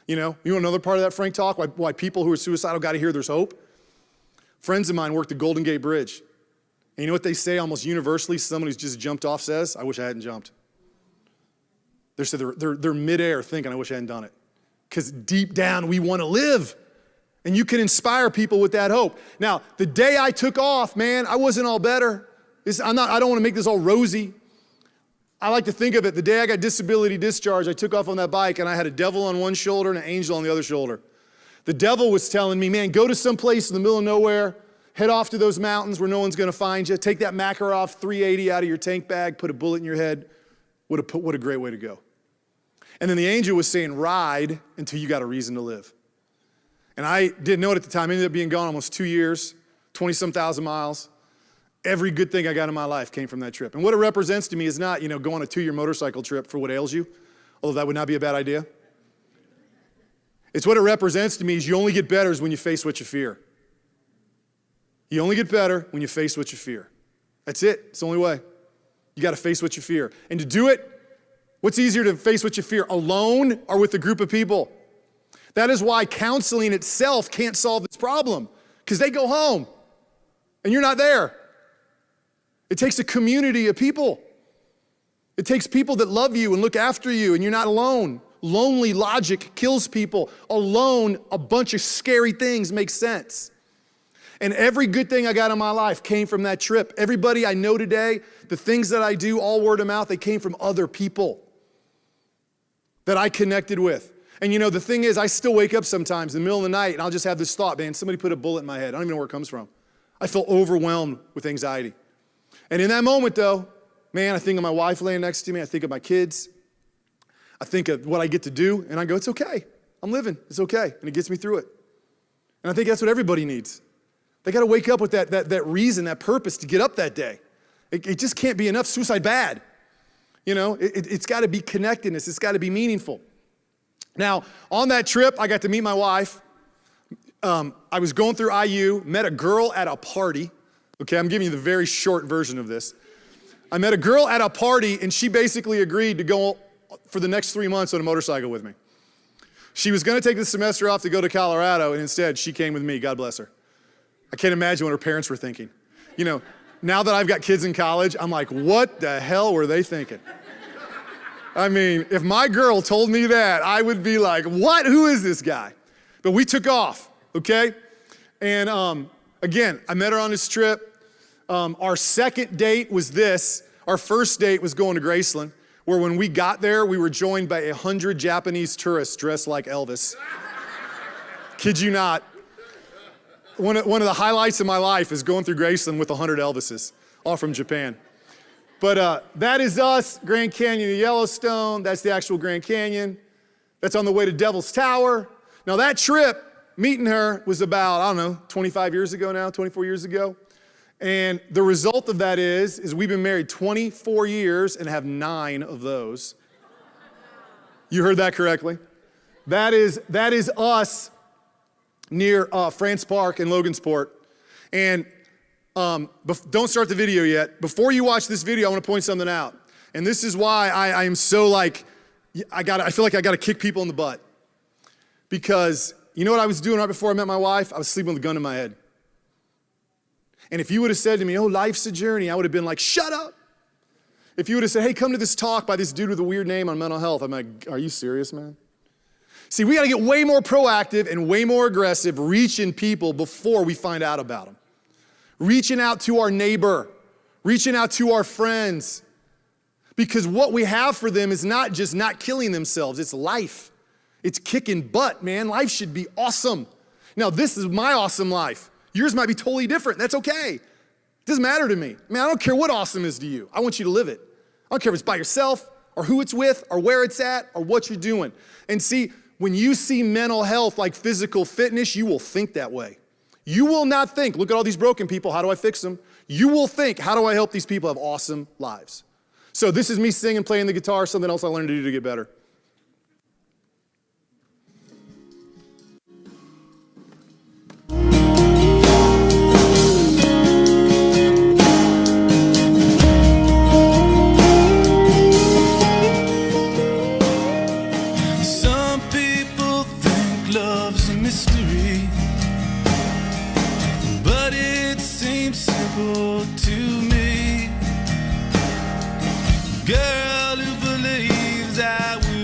You know another part of that frank talk, why people who are suicidal got to hear there's hope? Friends of mine worked the Golden Gate Bridge. And you know what they say almost universally, someone who's just jumped off says? I wish I hadn't jumped. They're midair thinking, I wish I hadn't done it. Because deep down, we want to live. And you can inspire people with that hope. Now, the day I took off, man, I wasn't all better. I don't want to make this all rosy. I like to think of it, the day I got disability discharge, I took off on that bike and I had a devil on one shoulder and an angel on the other shoulder. The devil was telling me, man, go to some place in the middle of nowhere, head off to those mountains where no one's going to find you, take that Makarov 380 out of your tank bag, put a bullet in your head. What a great way to go. And then the angel was saying, ride until you got a reason to live. And I didn't know it at the time. I ended up being gone almost 2 years, 20-some thousand miles. every good thing I got in my life came from that trip. And what it represents to me is not, go on a 2-year motorcycle trip for what ails you, although that would not be a bad idea. It's what it represents to me is you only get better when you face what you fear. You only get better when you face what you fear. That's it. It's the only way. You got to face what you fear. And to do it, what's easier to face what you fear, alone or with a group of people? That is why counseling itself can't solve this problem, because they go home and you're not there. It takes a community of people. It takes people that love you and look after you, and you're not alone. Lonely logic kills people. Alone, a bunch of scary things make sense. And every good thing I got in my life came from that trip. Everybody I know today, the things that I do, all word of mouth, they came from other people that I connected with. And the thing is, I still wake up sometimes in the middle of the night and I'll just have this thought, man, somebody put a bullet in my head. I don't even know where it comes from. I feel overwhelmed with anxiety. And in that moment though, man, I think of my wife laying next to me. I think of my kids. I think of what I get to do, and I go, it's okay. I'm living. It's okay. And it gets me through it. And I think that's what everybody needs. They got to wake up with that reason, that purpose to get up that day. It just can't be enough suicide bad. It's got to be connectedness. It's got to be meaningful. Now, on that trip, I got to meet my wife. I was going through IU, met a girl at a party. Okay, I'm giving you the very short version of this. I met a girl at a party, and she basically agreed to go for the next 3 months on a motorcycle with me. She was going to take the semester off to go to Colorado, and instead, she came with me. God bless her. I can't imagine what her parents were thinking. Now that I've got kids in college, I'm like, what the hell were they thinking? I mean, if my girl told me that, I would be like, what? Who is this guy? But we took off, okay? And again, I met her on this trip. Our second date was this. Our first date was going to Graceland, where when we got there, we were joined by 100 Japanese tourists dressed like Elvis. Kid you not. One of the highlights of my life is going through Graceland with 100 Elvises, all from Japan. But that is us, Grand Canyon of Yellowstone. That's the actual Grand Canyon. That's on the way to Devil's Tower. Now that trip, meeting her, was about, 25 years ago now, 24 years ago. And the result of that is we've been married 24 years and have 9 of those. You heard that correctly. That is us near France Park in Logansport. And don't start the video yet. Before you watch this video, I want to point something out. And this is why I am so I feel like I got to kick people in the butt. Because you know what I was doing right before I met my wife? I was sleeping with a gun in my head. And if you would have said to me, life's a journey, I would have been like, shut up. If you would have said, hey, come to this talk by this dude with a weird name on mental health, I'm like, are you serious, man? See, we got to get way more proactive and way more aggressive reaching people before we find out about them. Reaching out to our neighbor, reaching out to our friends. Because what we have for them is not just not killing themselves, it's life. It's kicking butt, man. Life should be awesome. Now, this is my awesome life. Yours might be totally different. That's okay. It doesn't matter to me. Man, I don't care what awesome is to you. I want you to live it. I don't care if it's by yourself or who it's with or where it's at or what you're doing. And see, when you see mental health like physical fitness, you will think that way. You will not think, look at all these broken people, how do I fix them? You will think, how do I help these people have awesome lives? So this is me singing, playing the guitar, something else I learned to do to get better. To me, girl who believes I will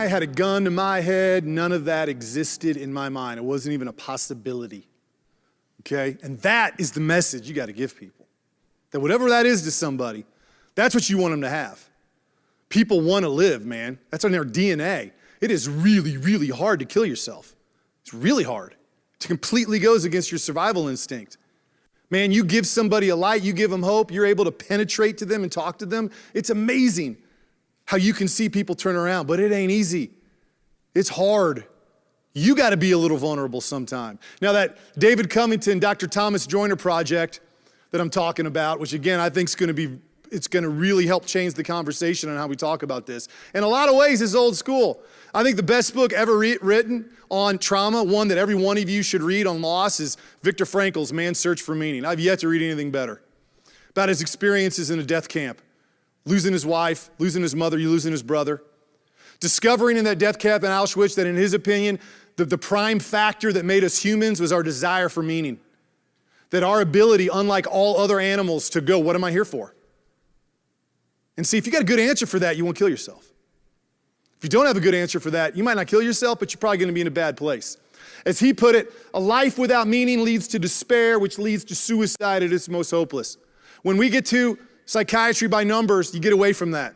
I had a gun to my head, none of that existed in my mind. It wasn't even a possibility. Okay? And that is the message you got to give people. That whatever that is to somebody, that's what you want them to have. People want to live, man. That's on their DNA. It is really, really hard to kill yourself. It's really hard. It completely goes against your survival instinct. Man, you give somebody a light, you give them hope, you're able to penetrate to them and talk to them. It's amazing how you can see people turn around, but it ain't easy. It's hard. You got to be a little vulnerable sometime. Now that David Covington, Dr. Thomas Joyner project that I'm talking about, which again, I think it's going to really help change the conversation on how we talk about this. In a lot of ways, it's old school. I think the best book ever written on trauma, one that every one of you should read on loss, is Viktor Frankl's Man's Search for Meaning. I've yet to read anything better. About his experiences in a death camp. Losing his wife, losing his mother, losing his brother. Discovering in that death camp in Auschwitz that in his opinion, the prime factor that made us humans was our desire for meaning. That our ability, unlike all other animals, to go, what am I here for? And see, if you got a good answer for that, you won't kill yourself. If you don't have a good answer for that, you might not kill yourself, but you're probably going to be in a bad place. As he put it, a life without meaning leads to despair, which leads to suicide at its most hopeless. When we get to psychiatry by numbers, you get away from that.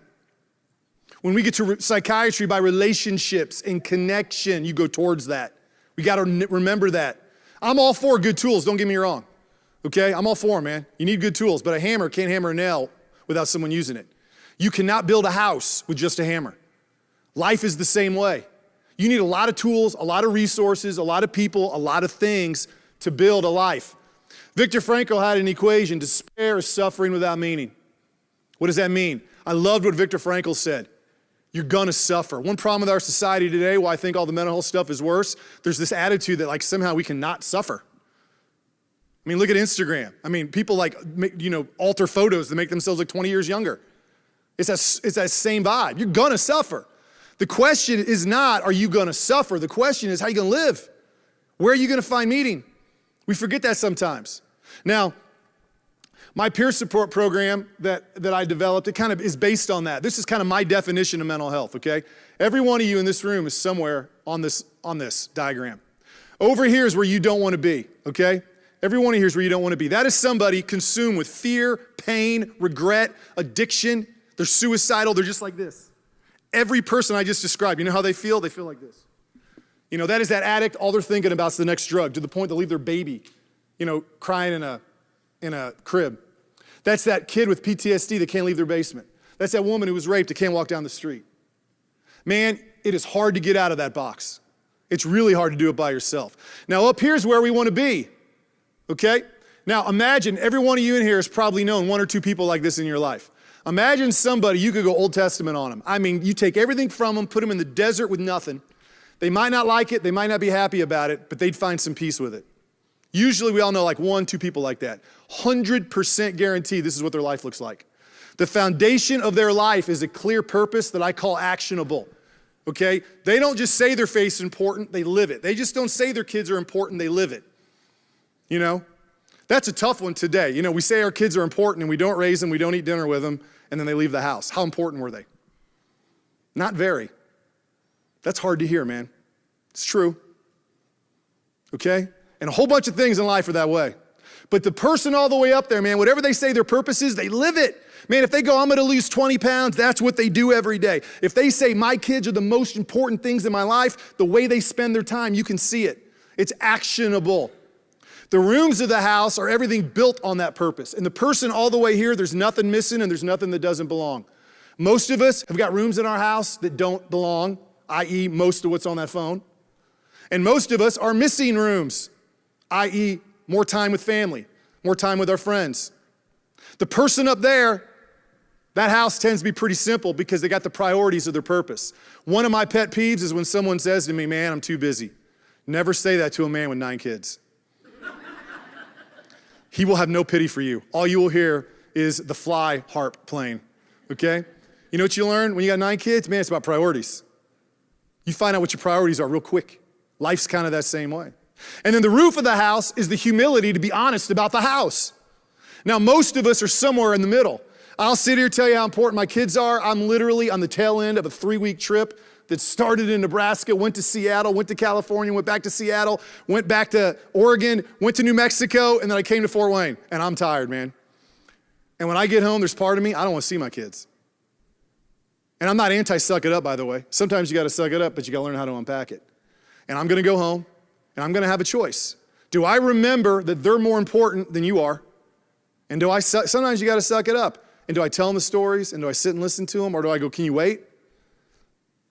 When we get to psychiatry by relationships and connection, you go towards that. We got to remember that. I'm all for good tools, don't get me wrong. Okay, I'm all for them, man. You need good tools, but a hammer can't hammer a nail without someone using it. You cannot build a house with just a hammer. Life is the same way. You need a lot of tools, a lot of resources, a lot of people, a lot of things to build a life. Viktor Frankl had an equation: despair is suffering without meaning. What does that mean? I loved what Viktor Frankl said. You're gonna suffer. One problem with our society today, why I think all the mental health stuff is worse, there's this attitude that like somehow we cannot suffer. I mean, look at Instagram. I mean, people like, alter photos to make themselves look 20 years younger. It's that same vibe. You're gonna suffer. The question is not, are you gonna suffer? The question is, how are you gonna live? Where are you gonna find meaning? We forget that sometimes. Now, my peer support program that I developed, it kind of is based on that. This is kind of my definition of mental health, okay? Every one of you in this room is somewhere on this diagram. Over here is where you don't want to be, okay? Every one of you is where you don't want to be. That is somebody consumed with fear, pain, regret, addiction. They're suicidal. They're just like this. Every person I just described, you know how they feel? They feel like this. That is that addict. All they're thinking about is the next drug, to the point they'll leave their baby, crying in a crib. That's that kid with PTSD that can't leave their basement. That's that woman who was raped that can't walk down the street. Man, it is hard to get out of that box. It's really hard to do it by yourself. Now, up here's where we want to be, okay? Now, imagine every one of you in here has probably known one or two people like this in your life. Imagine somebody, you could go Old Testament on them. I mean, you take everything from them, put them in the desert with nothing. They might not like it, they might not be happy about it, but they'd find some peace with it. Usually we all know like 1, 2 people like that. 100% guarantee this is what their life looks like. The foundation of their life is a clear purpose that I call actionable, okay? They don't just say their faith is important, they live it. They just don't say their kids are important, they live it. That's a tough one today. We say our kids are important and we don't raise them, we don't eat dinner with them, and then they leave the house. How important were they? Not very. That's hard to hear, man. It's true. Okay? And a whole bunch of things in life are that way. But the person all the way up there, man, whatever they say their purpose is, they live it. Man, if they go, I'm gonna lose 20 pounds, that's what they do every day. If they say my kids are the most important things in my life, the way they spend their time, you can see it. It's actionable. The rooms of the house are everything built on that purpose. And the person all the way here, there's nothing missing and there's nothing that doesn't belong. Most of us have got rooms in our house that don't belong, i.e. most of what's on that phone. And most of us are missing rooms, i.e. more time with family, more time with our friends. The person up there, that house tends to be pretty simple because they got the priorities of their purpose. One of my pet peeves is when someone says to me, man, I'm too busy. Never say that to a man with 9 kids. He will have no pity for you. All you will hear is the fly harp playing, okay? You know what you learn when you got 9 kids? Man, it's about priorities. You find out what your priorities are real quick. Life's kind of that same way. And then the roof of the house is the humility to be honest about the house. Now, most of us are somewhere in the middle. I'll sit here and tell you how important my kids are. I'm literally on the tail end of a 3-week trip that started in Nebraska, went to Seattle, went to California, went back to Seattle, went back to Oregon, went to New Mexico, and then I came to Fort Wayne, and I'm tired, man. And when I get home, there's part of me, I don't want to see my kids. And I'm not anti-suck it up, by the way. Sometimes you got to suck it up, but you got to learn how to unpack it. And I'm going to go home, and I'm going to have a choice. Do I remember that they're more important than you are? And sometimes you got to suck it up. And do I tell them the stories? And do I sit and listen to them? Or do I go, can you wait?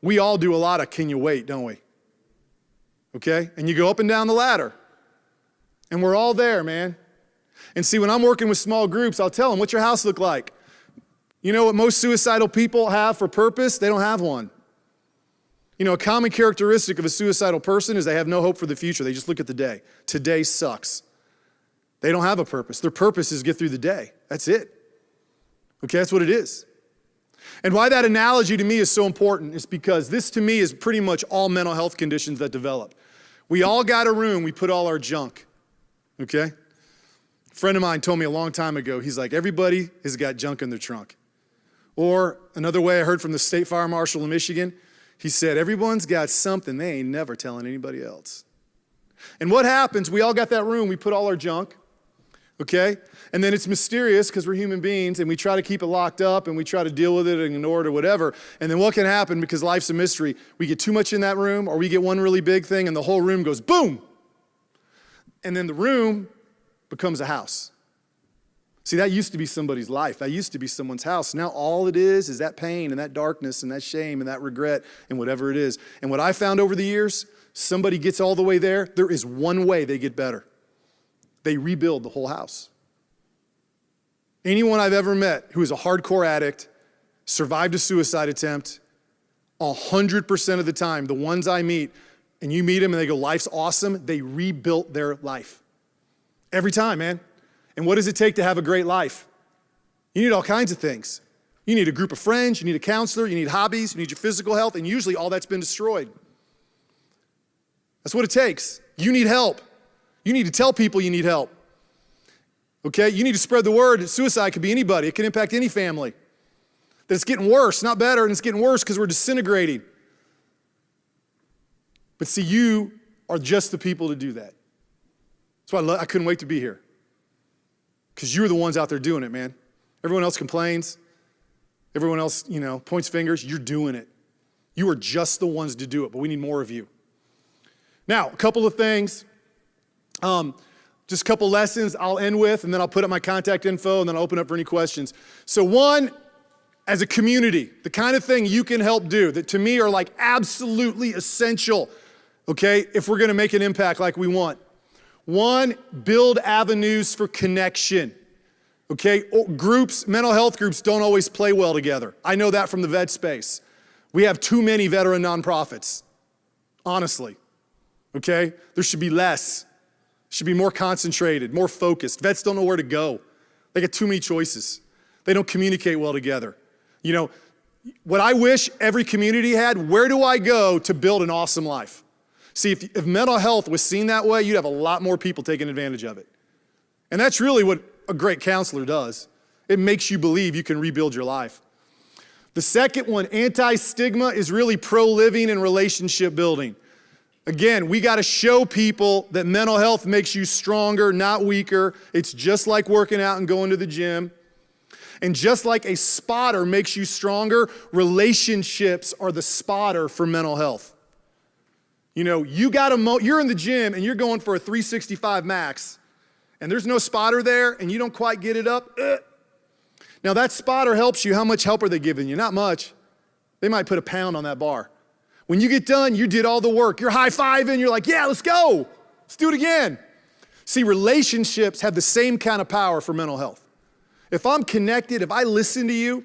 We all do a lot of can you wait, don't we? Okay? And you go up and down the ladder. And we're all there, man. And see, when I'm working with small groups, I'll tell them, what's your house look like? You know what most suicidal people have for purpose? They don't have one. You know, a common characteristic of a suicidal person is they have no hope for the future. They just look at the day. Today sucks. They don't have a purpose. Their purpose is get through the day. That's it. Okay, that's what it is. And why that analogy to me is so important is because this to me is pretty much all mental health conditions that develop. We all got a room, we put all our junk. Okay? A friend of mine told me a long time ago, he's like, everybody has got junk in their trunk. Or another way I heard from the state fire marshal in Michigan, he said, everyone's got something they ain't never telling anybody else. And what happens, we all got that room, we put all our junk, okay? And then it's mysterious because we're human beings and we try to keep it locked up and we try to deal with it and ignore it or whatever. And then what can happen, because life's a mystery, we get too much in that room or we get one really big thing and the whole room goes boom. And then the room becomes a house. See, that used to be somebody's life. That used to be someone's house. Now all it is that pain and that darkness and that shame and that regret and whatever it is. And what I found over the years, somebody gets all the way there, there is one way they get better. They rebuild the whole house. Anyone I've ever met who is a hardcore addict, survived a suicide attempt, 100% of the time, the ones I meet, and you meet them and they go, life's awesome, they rebuilt their life. Every time, man. And what does it take to have a great life? You need all kinds of things. You need a group of friends, you need a counselor, you need hobbies, you need your physical health, and usually all that's been destroyed. That's what it takes. You need help. You need to tell people you need help. Okay? You need to spread the word that suicide could be anybody. It can impact any family. That it's getting worse, not better, and it's getting worse because we're disintegrating. But see, you are just the people to do that. That's why I couldn't wait to be here. Because you're the ones out there doing it, man. Everyone else complains. Everyone else, points fingers. You're doing it. You are just the ones to do it, but we need more of you. Now, a couple of things. Just a couple lessons I'll end with, and then I'll put up my contact info, and then I'll open up for any questions. So one, as a community, the kind of thing you can help do that to me are like absolutely essential, okay, if we're gonna make an impact like we want. One, build avenues for connection, okay? Groups, mental health groups don't always play well together. I know that from the vet space. We have too many veteran nonprofits, honestly, okay? There should be less. Should be more concentrated, more focused. Vets don't know where to go. They get too many choices. They don't communicate well together. What I wish every community had, where do I go to build an awesome life? See, if mental health was seen that way, you'd have a lot more people taking advantage of it. And that's really what a great counselor does. It makes you believe you can rebuild your life. The second one, anti-stigma, is really pro-living and relationship building. Again, we got to show people that mental health makes you stronger, not weaker. It's just like working out and going to the gym. And just like a spotter makes you stronger, relationships are the spotter for mental health. You're in the gym and you're going for a 365 max, and there's no spotter there and you don't quite get it up. Now that spotter helps you. How much help are they giving you? Not much. They might put a pound on that bar. When you get done, you did all the work. You're high-fiving. You're like, yeah, let's go. Let's do it again. See, relationships have the same kind of power for mental health. If I'm connected, if I listen to you,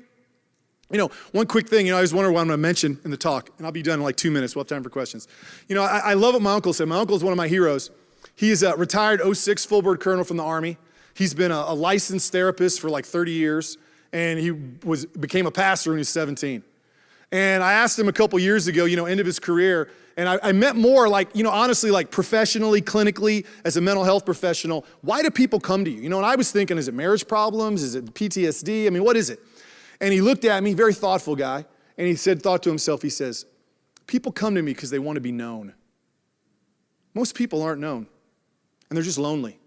one quick thing, I always wonder what I'm going to mention in the talk, and I'll be done in like 2 minutes. We'll have time for questions. I love what my uncle said. My uncle is one of my heroes. He's a retired 06 full bird colonel from the Army. He's been a licensed therapist for like 30 years, and he became a pastor when he was 17. And I asked him a couple years ago, end of his career, and I meant more like, honestly, like professionally, clinically, as a mental health professional, why do people come to you? And I was thinking, is it marriage problems? Is it PTSD? What is it? And he looked at me, very thoughtful guy, and thought to himself, he says, People come to me because they want to be known. Most people aren't known, and they're just lonely.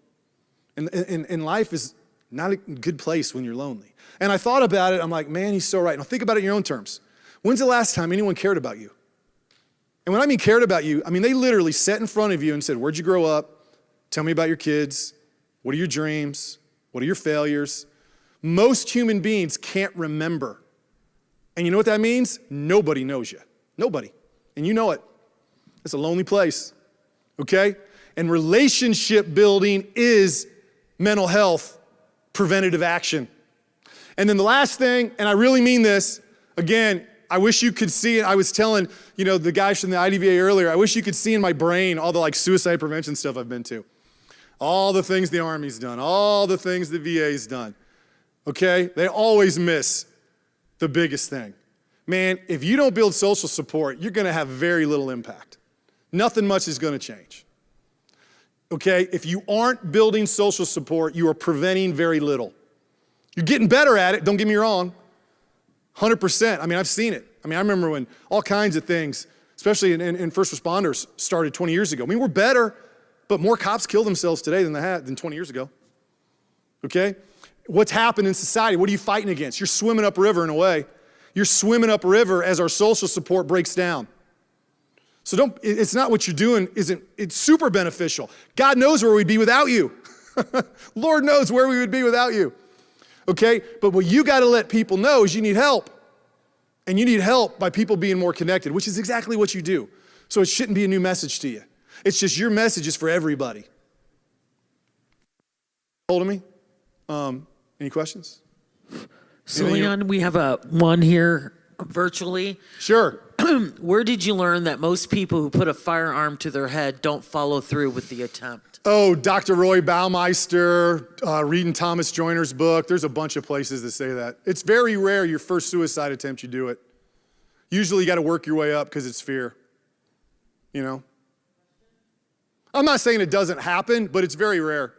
And life is not a good place when you're lonely. And I thought about it, I'm like, man, he's so right. Now think about it in your own terms. When's the last time anyone cared about you? And when I mean cared about you, I mean they literally sat in front of you and said, where'd you grow up? Tell me about your kids. What are your dreams? What are your failures? Most human beings can't remember. And you know what that means? Nobody knows you. Nobody. And you know it. It's a lonely place, okay? And relationship building is mental health preventative action. And then the last thing, and I really mean this, again, I wish you could see it. I was telling, the guys from the IDVA earlier, I wish you could see in my brain all the suicide prevention stuff I've been to. All the things the Army's done, all the things the VA's done, okay? They always miss the biggest thing. Man, if you don't build social support, you're gonna have very little impact. Nothing much is gonna change. Okay, if you aren't building social support, you are preventing very little. You're getting better at it, don't get me wrong, 100%. I mean, I've seen it. I remember when all kinds of things, especially in first responders, started 20 years ago. I mean, we're better, but more cops kill themselves today than 20 years ago. Okay? What's happened in society? What are you fighting against? You're swimming upriver in a way. You're swimming upriver as our social support breaks down. So it's not what you're doing, it's super beneficial. God knows where we'd be without you. Lord knows where we would be without you. Okay? But what you gotta let people know is you need help. And you need help by people being more connected, which is exactly what you do. So it shouldn't be a new message to you. It's just your message is for everybody. Hold of me. Any questions? So Leon, we have one here virtually. Sure. Where did you learn that most people who put a firearm to their head don't follow through with the attempt? Oh, Dr. Roy Baumeister, reading Thomas Joyner's book. There's a bunch of places that say that. It's very rare your first suicide attempt you do it. Usually you got to work your way up because it's fear. I'm not saying it doesn't happen, but it's very rare.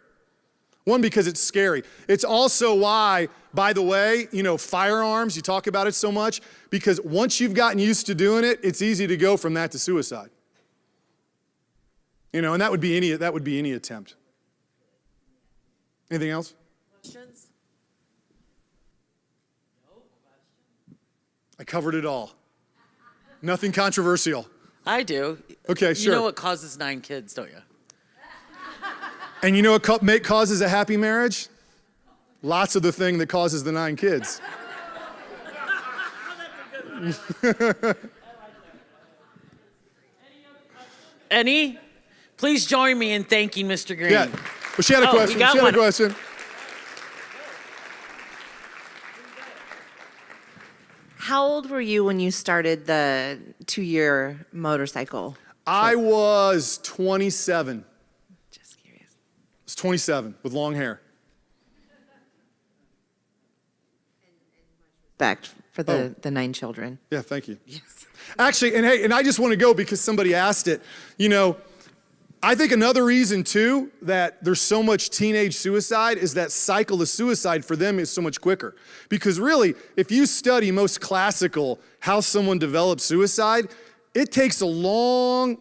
One, because it's scary. It's also why, by the way, firearms, you talk about it so much, because once you've gotten used to doing it, it's easy to go from that to suicide. And that would be any attempt. Anything else? Questions? I covered it all. Nothing controversial. I do. Okay, sure. You know what causes 9 kids, don't you? And you know what causes a happy marriage? Lots of the thing that causes the 9 kids. Any? Please join me in thanking Mr. Green. Yeah, well, she had a question. She had a question. How old were you when you started the 2-year motorcycle? I was 27. Just curious. I was 27 with long hair. Respect for the 9 children. Yeah, thank you. Yes. Actually, and I just want to go because somebody asked it. I think another reason too that there's so much teenage suicide is that cycle of suicide for them is so much quicker. Because really, if you study most classical how someone develops suicide, it takes a long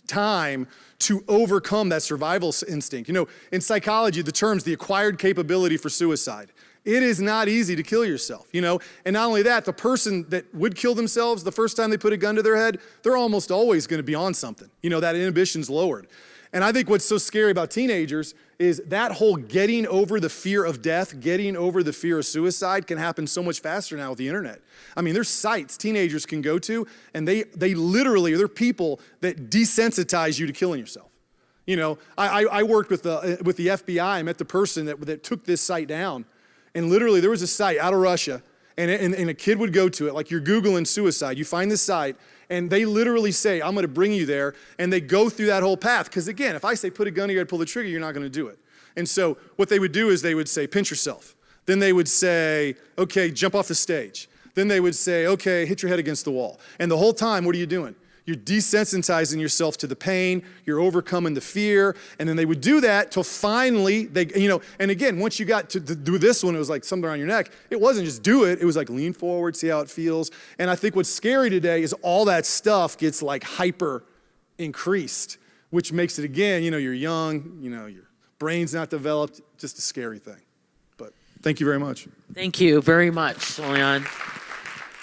time to overcome that survival instinct. In psychology, the term's the acquired capability for suicide. It is not easy to kill yourself, And not only that, the person that would kill themselves the first time they put a gun to their head, they're almost always going to be on something. That inhibition's lowered. And I think what's so scary about teenagers is that whole getting over the fear of death, getting over the fear of suicide can happen so much faster now with the internet. There's sites teenagers can go to, and they literally, they're people that desensitize you to killing yourself. I worked with the FBI. I met the person that took this site down. And literally, there was a site out of Russia, and a kid would go to it, like you're Googling suicide. You find this site, and they literally say, I'm going to bring you there, and they go through that whole path. Because again, if I say put a gun to your head, pull the trigger, you're not going to do it. And so what they would do is they would say, pinch yourself. Then they would say, okay, jump off the stage. Then they would say, okay, hit your head against the wall. And the whole time, what are you doing? You're desensitizing yourself to the pain, you're overcoming the fear, and then they would do that till finally and again, once you got to do this one, it was like something around your neck. It wasn't just do it, it was like lean forward, see how it feels. And I think what's scary today is all that stuff gets like hyper increased, which makes it again, you're young, your brain's not developed, just a scary thing. But thank you very much. Thank you very much, Leon.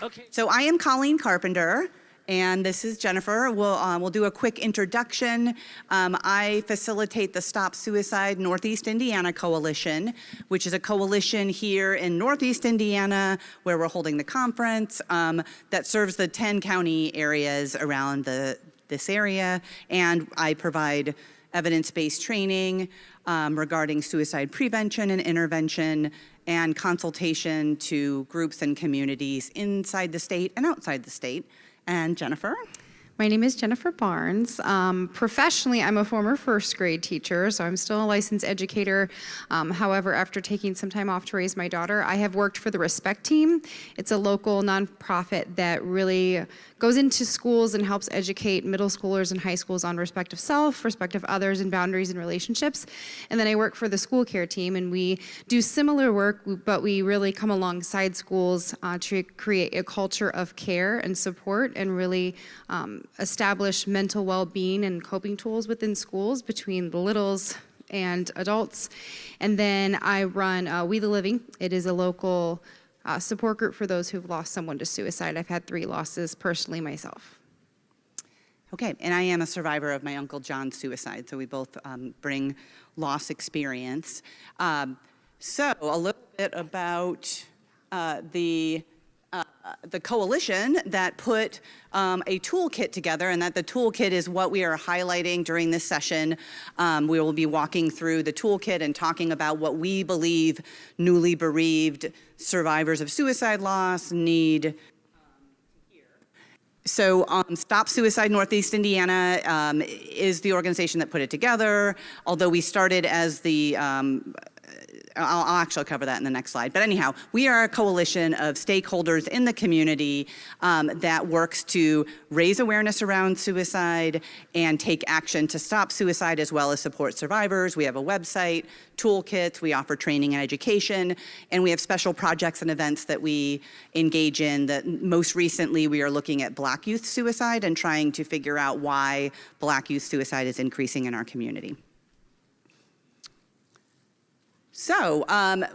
Okay. So I am Colleen Carpenter, and this is Jennifer. We'll do a quick introduction. I facilitate the Stop Suicide Northeast Indiana Coalition, which is a coalition here in Northeast Indiana where we're holding the conference that serves the 10 county areas around this area. And I provide evidence-based training regarding suicide prevention and intervention and consultation to groups and communities inside the state and outside the state. And Jennifer? My name is Jennifer Barnes. Professionally, I'm a former first grade teacher, so I'm still a licensed educator. However, after taking some time off to raise my daughter, I have worked for the Respect Team. It's a local nonprofit that really goes into schools and helps educate middle schoolers and high schools on respect of self, respect of others, and boundaries and relationships. And then I work for the school care team, and we do similar work, but we really come alongside schools to create a culture of care and support and really establish mental well-being and coping tools within schools between the littles and adults. And then I run We the Living. It is a local support group for those who've lost someone to suicide. I've had 3 losses personally myself. Okay, and I am a survivor of my Uncle John's suicide, so we both bring loss experience. So a little bit about the coalition that put a toolkit together, and that the toolkit is what we are highlighting during this session. We will be walking through the toolkit and talking about what we believe newly bereaved survivors of suicide loss need. So Stop Suicide Northeast Indiana is the organization that put it together, although we started as the I'll actually cover that in the next slide. But anyhow, we are a coalition of stakeholders in the community that works to raise awareness around suicide and take action to stop suicide as well as support survivors. We have a website, toolkits, we offer training and education, and we have special projects and events that we engage in. That most recently, we are looking at Black youth suicide and trying to figure out why Black youth suicide is increasing in our community. So our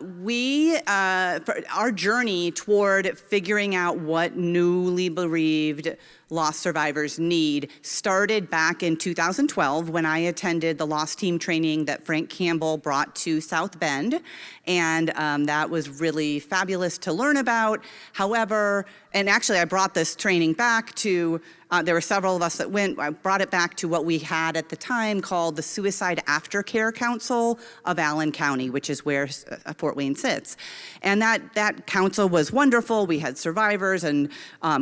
journey toward figuring out what newly bereaved loss survivors need started back in 2012 when I attended the loss team training that Frank Campbell brought to South Bend. And that was really fabulous to learn about. However, and actually I brought this training back to, there were several of us that went, I brought it back to what we had at the time called the Suicide Aftercare Council of Allen County, which is where Fort Wayne sits. And that council was wonderful. We had survivors and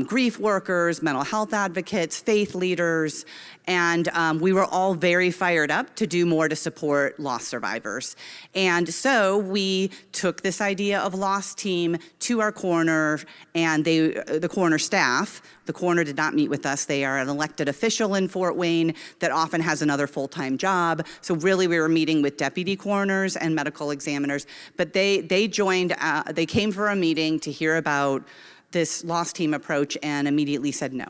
grief workers, mental health advocates, faith leaders, and we were all very fired up to do more to support loss survivors. And so we took this idea of loss team to our coroner and the coroner staff. The coroner did not meet with us. They are an elected official in Fort Wayne that often has another full-time job. So really we were meeting with deputy coroners and medical examiners. But they joined, they came for a meeting to hear about this loss team approach and immediately said no.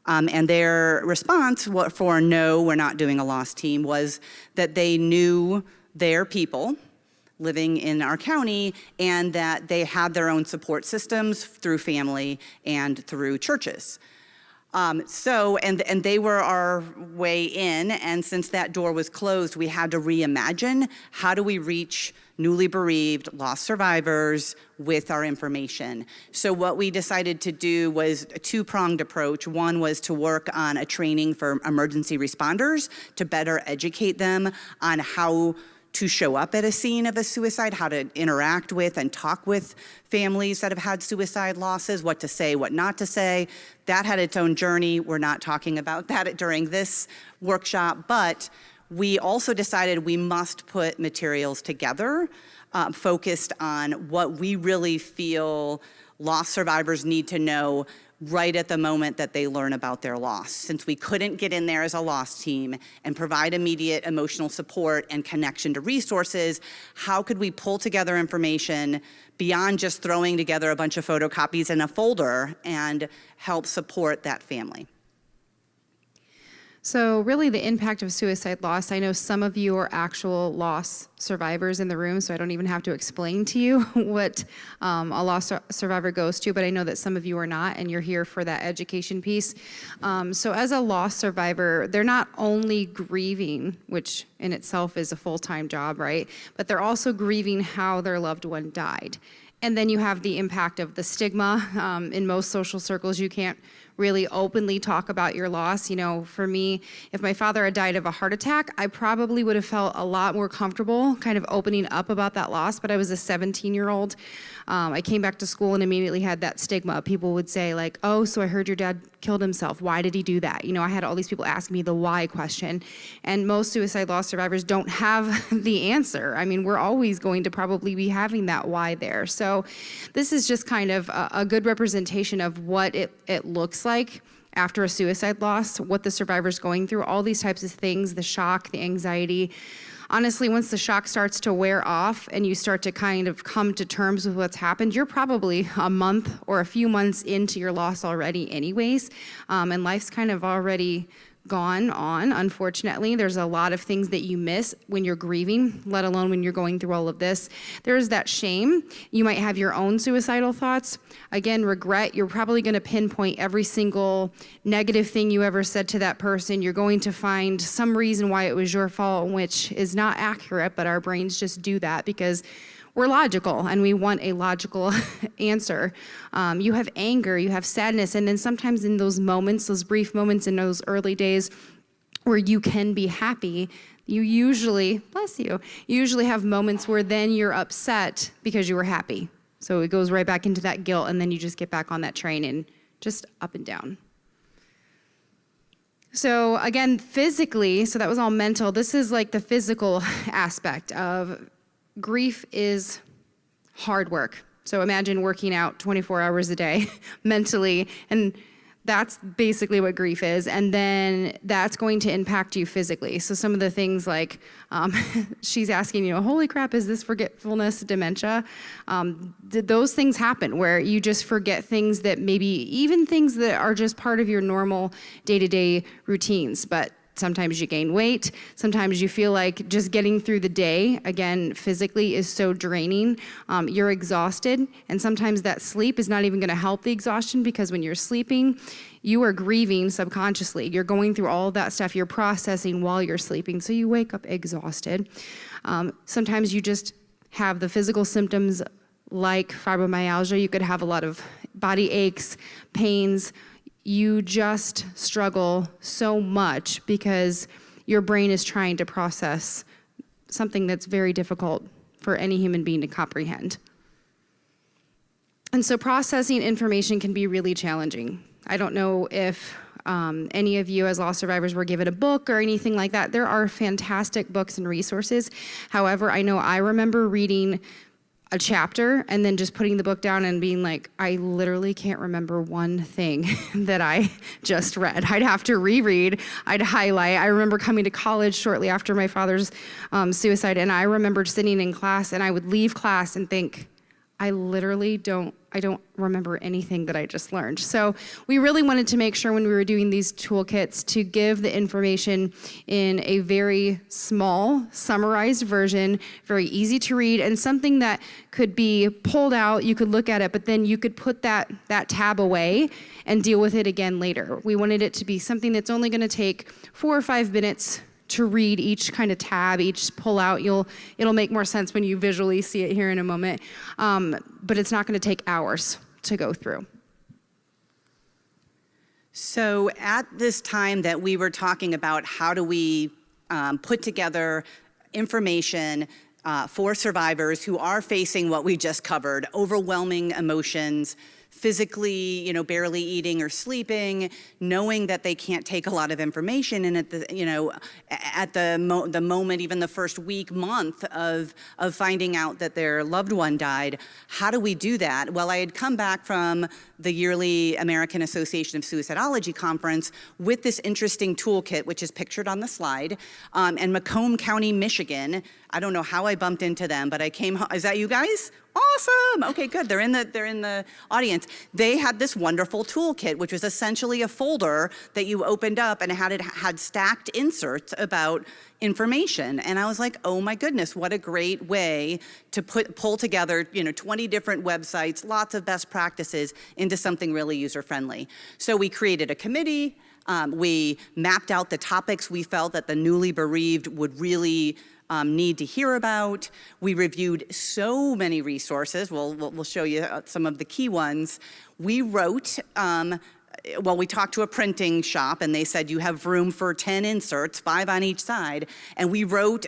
And their response for no, we're not doing a loss team, was that they knew their people living in our county and that they had their own support systems through family and through churches. And they were our way in, and since that door was closed, we had to reimagine how do we reach newly bereaved lost survivors with our information. So what we decided to do was a two-pronged approach. One was to work on a training for emergency responders to better educate them on how to show up at a scene of a suicide, how to interact with and talk with families that have had suicide losses, what to say, what not to say. That had its own journey. We're not talking about that during this workshop, but we also decided we must put materials together focused on what we really feel loss survivors need to know right at the moment that they learn about their loss. Since we couldn't get in there as a loss team and provide immediate emotional support and connection to resources, how could we pull together information beyond just throwing together a bunch of photocopies in a folder and help support that family? So really the impact of suicide loss, I know some of you are actual loss survivors in the room, so I don't even have to explain to you what a loss survivor goes to, but I know that some of you are not, and you're here for that education piece. So as a loss survivor, they're not only grieving, which in itself is a full-time job, right? But they're also grieving how their loved one died. And then you have the impact of the stigma. In most social circles, you can't really openly talk about your loss. You know, for me, if my father had died of a heart attack, I probably would have felt a lot more comfortable kind of opening up about that loss, but I was a 17-year-old. I came back to school and immediately had that stigma. People would say like, oh, so I heard your dad killed himself. Why did he do that? You know, I had all these people ask me the why question, and most suicide loss survivors don't have the answer. I mean, we're always going to probably be having that why there. So this is just kind of a good representation of what it looks like after a suicide loss, what the survivor's going through, all these types of things, the shock, the anxiety. Honestly, once the shock starts to wear off and you start to kind of come to terms with what's happened, you're probably a month or a few months into your loss already anyways, and life's kind of already gone on, unfortunately. There's a lot of things that you miss when you're grieving, let alone when you're going through all of this. There's that shame. You might have your own suicidal thoughts. Again, regret, you're probably going to pinpoint every single negative thing you ever said to that person. You're going to find some reason why it was your fault, which is not accurate, but our brains just do that because we're logical and we want a logical answer. You have anger, you have sadness, and then sometimes in those moments, those brief moments in those early days where you can be happy, you usually, bless you, you usually have moments where then you're upset because you were happy. So it goes right back into that guilt, and then you just get back on that train and just up and down. So again, physically, so that was all mental. This is like the physical aspect of grief is hard work. So imagine working out 24 hours a day mentally, and that's basically what grief is. And then that's going to impact you physically. So some of the things like, she's asking, you know, holy crap, is this forgetfulness, dementia? Those things happen where you just forget things that maybe even things that are just part of your normal day-to-day routines. But sometimes you gain weight. Sometimes you feel like just getting through the day, again, physically is so draining. You're exhausted. And sometimes that sleep is not even going to help the exhaustion because when you're sleeping, you are grieving subconsciously. You're going through all of that stuff. You're processing while you're sleeping. So you wake up exhausted. Sometimes you just have the physical symptoms like fibromyalgia. You could have a lot of body aches, pains. You just struggle so much because your brain is trying to process something that's very difficult for any human being to comprehend. And so processing information can be really challenging. I don't know if any of you as loss survivors were given a book or anything like that. There are fantastic books and resources. However, I know I remember reading a chapter and then just putting the book down and being like, I literally can't remember one thing that I just read. I'd have to reread, I'd highlight. I remember coming to college shortly after my father's suicide, and I remembered sitting in class and I would leave class and think, I don't remember anything that I just learned. So we really wanted to make sure when we were doing these toolkits to give the information in a very small, summarized version, very easy to read, and something that could be pulled out, you could look at it, but then you could put that tab away and deal with it again later. We wanted it to be something that's only gonna take 4 or 5 minutes to read each kind of tab, each pull out. It'll make more sense when you visually see it here in a moment, but it's not gonna take hours to go through. So at this time that we were talking about how do we put together information for survivors who are facing what we just covered, overwhelming emotions, physically, barely eating or sleeping, knowing that they can't take a lot of information, and at the moment, even the first week, month of finding out that their loved one died. How do we do that? Well, I had come back from the yearly American Association of Suicidology conference with this interesting toolkit, which is pictured on the slide, and Macomb County, Michigan. I don't know how I bumped into them, but I came home. Is that you guys? Awesome. Okay, good. They're in the audience. They had this wonderful toolkit, which was essentially a folder that you opened up and had stacked inserts about information. And I was like, oh my goodness, what a great way to pull together, 20 different websites, lots of best practices into something really user-friendly. So we created a committee. We mapped out the topics we felt that the newly bereaved would really need to hear about. We reviewed so many resources. We'll show you some of the key ones. We wrote, we talked to a printing shop and they said you have room for 10 inserts, 5 on each side. And we wrote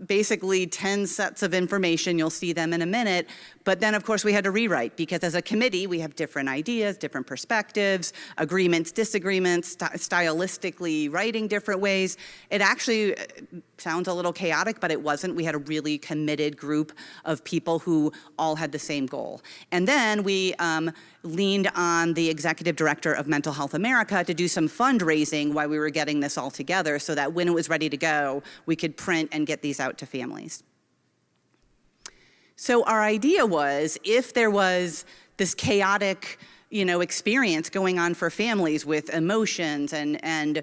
basically 10 sets of information. You'll see them in a minute. But then, of course, we had to rewrite because as a committee, we have different ideas, different perspectives, agreements, disagreements, stylistically writing different ways. It actually sounds a little chaotic, but it wasn't. We had a really committed group of people who all had the same goal. And then we leaned on the executive director of Mental Health America to do some fundraising while we were getting this all together so that when it was ready to go, we could print and get these out to families. So our idea was, if there was this chaotic, experience going on for families with emotions and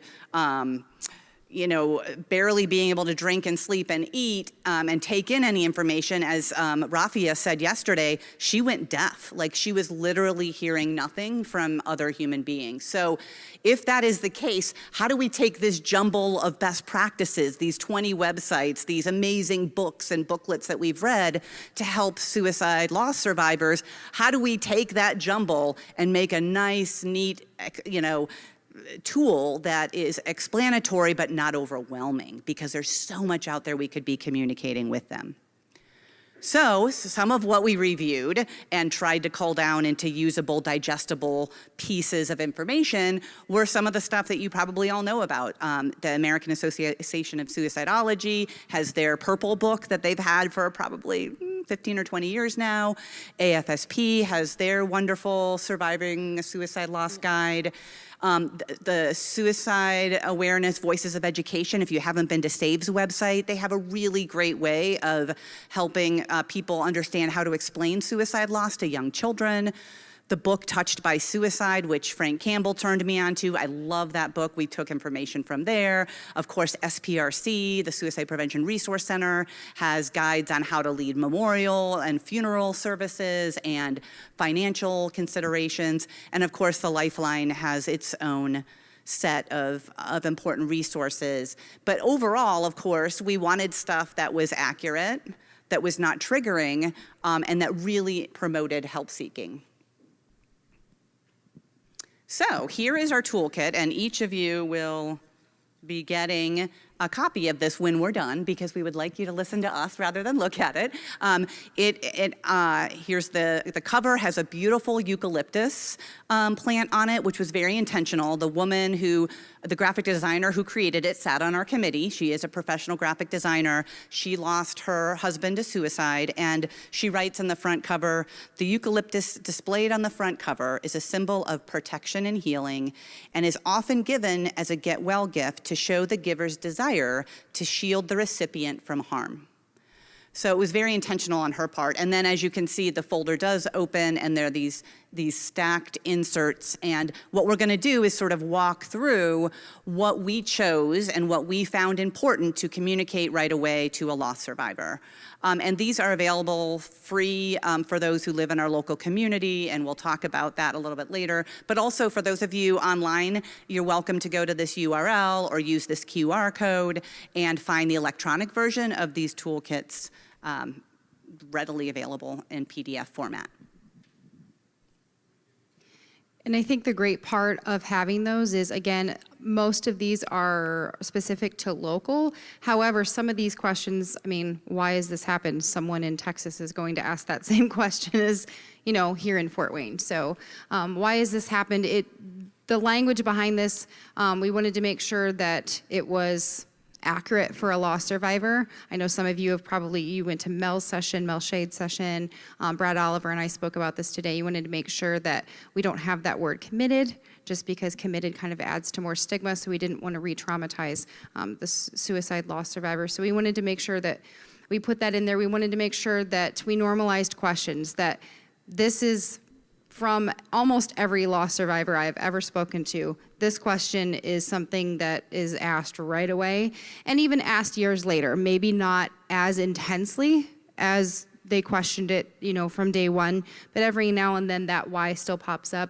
barely being able to drink and sleep and eat and take in any information, as Rafia said yesterday, she went deaf. Like, she was literally hearing nothing from other human beings. So if that is the case, how do we take this jumble of best practices, these 20 websites, these amazing books and booklets that we've read to help suicide loss survivors? How do we take that jumble and make a nice, neat, tool that is explanatory but not overwhelming, because there's so much out there we could be communicating with them. So some of what we reviewed and tried to cull down into usable, digestible pieces of information were some of the stuff that you probably all know about. The American Association of Suicidology has their purple book that they've had for probably 15 or 20 years now. AFSP has their wonderful Surviving a Suicide Loss Guide. The Suicide Awareness Voices of Education, if you haven't been to SAVE's website, they have a really great way of helping people understand how to explain suicide loss to young children. The book Touched by Suicide, which Frank Campbell turned me on to. I love that book. We took information from there. Of course, SPRC, the Suicide Prevention Resource Center, has guides on how to lead memorial and funeral services and financial considerations. And of course, the Lifeline has its own set of important resources. But overall, of course, we wanted stuff that was accurate, that was not triggering, and that really promoted help seeking. So here is our toolkit, and each of you will be getting a copy of this when we're done, because we would like you to listen to us rather than look at it. Here's the cover has a beautiful eucalyptus plant on it, which was very intentional. The woman the graphic designer who created it sat on our committee. She is a professional graphic designer. She lost her husband to suicide, and she writes in the front cover, "The eucalyptus displayed on the front cover is a symbol of protection and healing, and is often given as a get-well gift to show the giver's desire to shield the recipient from harm." So it was very intentional on her part. And then, as you can see, the folder does open, and there are these stacked inserts. And what we're going to do is sort of walk through what we chose and what we found important to communicate right away to a loss survivor. And these are available free for those who live in our local community, and we'll talk about that a little bit later. But also for those of you online, you're welcome to go to this URL or use this QR code and find the electronic version of these toolkits readily available in PDF format. And I think the great part of having those is, again, most of these are specific to local. However, some of these questions, I mean, why has this happened? Someone in Texas is going to ask that same question as, you know, here in Fort Wayne. So why has this happened? The language behind this, we wanted to make sure that it was accurate for a loss survivor. I know some of you you went to Mel's Shade's session. Brad Oliver and I spoke about this today. You wanted to make sure that we don't have that word committed, just because committed kind of adds to more stigma, so we didn't want to re-traumatize the suicide loss survivor. So we wanted to make sure that we put that in there. We wanted to make sure that we normalized questions, that this is from almost every loss survivor I've ever spoken to. This question is something that is asked right away, and even asked years later, maybe not as intensely as they questioned it, you know, from day one, but every now and then that why still pops up.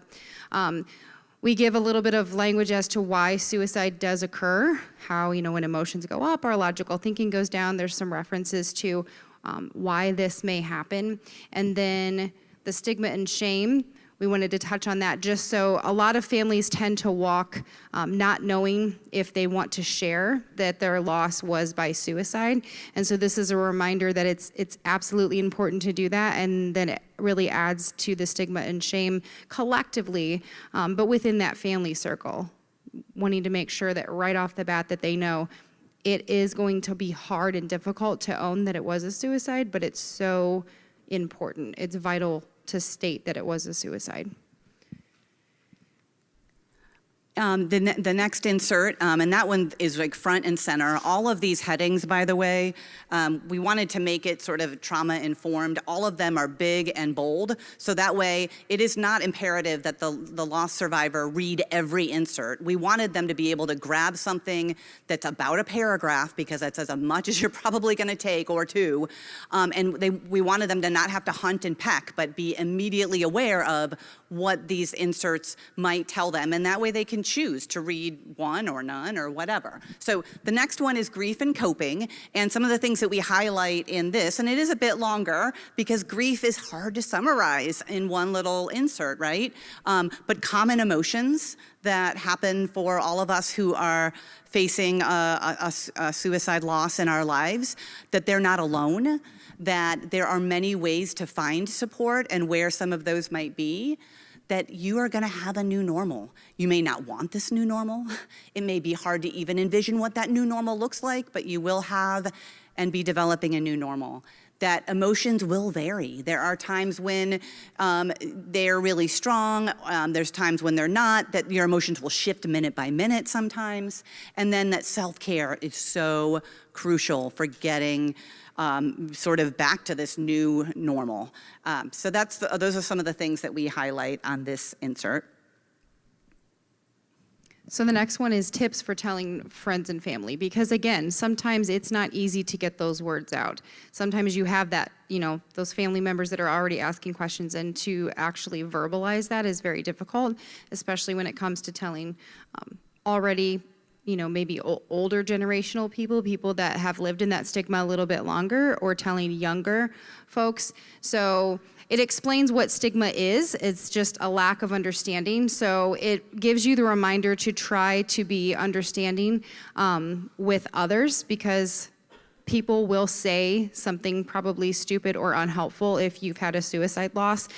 We give a little bit of language as to why suicide does occur, how, you know, when emotions go up, our logical thinking goes down. There's some references to why this may happen. And then the stigma and shame, we wanted to touch on that, just so a lot of families tend to walk not knowing if they want to share that their loss was by suicide. And so this is a reminder that it's absolutely important to do that, and then it really adds to the stigma and shame collectively, but within that family circle, wanting to make sure that right off the bat that they know it is going to be hard and difficult to own that it was a suicide, but it's so important. It's vital to state that it was a suicide. The next insert, and that one is like front and center. All of these headings, by the way, we wanted to make it sort of trauma informed. All of them are big and bold, so that way it is not imperative that the loss survivor read every insert. We wanted them to be able to grab something that's about a paragraph, because that's as much as you're probably going to take, or two, and we wanted them to not have to hunt and peck, but be immediately aware of what these inserts might tell them, and that way they can choose to read one or none or whatever. So the next one is grief and coping, and some of the things that we highlight in this, and it is a bit longer because grief is hard to summarize in one little insert, right? But common emotions that happen for all of us who are facing a suicide loss in our lives, that they're not alone, that there are many ways to find support, and where some of those might be, that you are gonna have a new normal. You may not want this new normal. It may be hard to even envision what that new normal looks like, but you will have and be developing a new normal. That emotions will vary. There are times when they're really strong, there's times when they're not, that your emotions will shift minute by minute sometimes, and then that self-care is so crucial for getting sort of back to this new normal. So those are some of the things that we highlight on this insert. So the next one is tips for telling friends and family, because again, sometimes it's not easy to get those words out. Sometimes you have that, you know, those family members that are already asking questions, and to actually verbalize that is very difficult, especially when it comes to telling already, you know, maybe older generational people that have lived in that stigma a little bit longer, or telling younger folks. So it explains what stigma is. It's just a lack of understanding. So it gives you the reminder to try to be understanding with others, because people will say something probably stupid or unhelpful if you've had a suicide loss.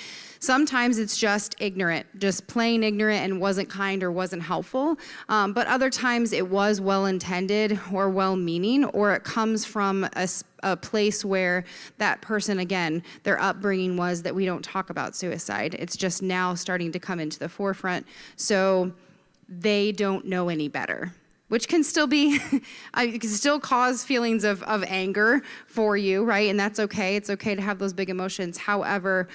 Sometimes it's just ignorant, just plain ignorant, and wasn't kind or wasn't helpful. But other times it was well-intended or well-meaning, or it comes from a place where that person, again, their upbringing was that we don't talk about suicide. It's just now starting to come into the forefront. So they don't know any better, which can still be, it can still cause feelings of anger for you, right? And that's okay. It's okay to have those big emotions. However,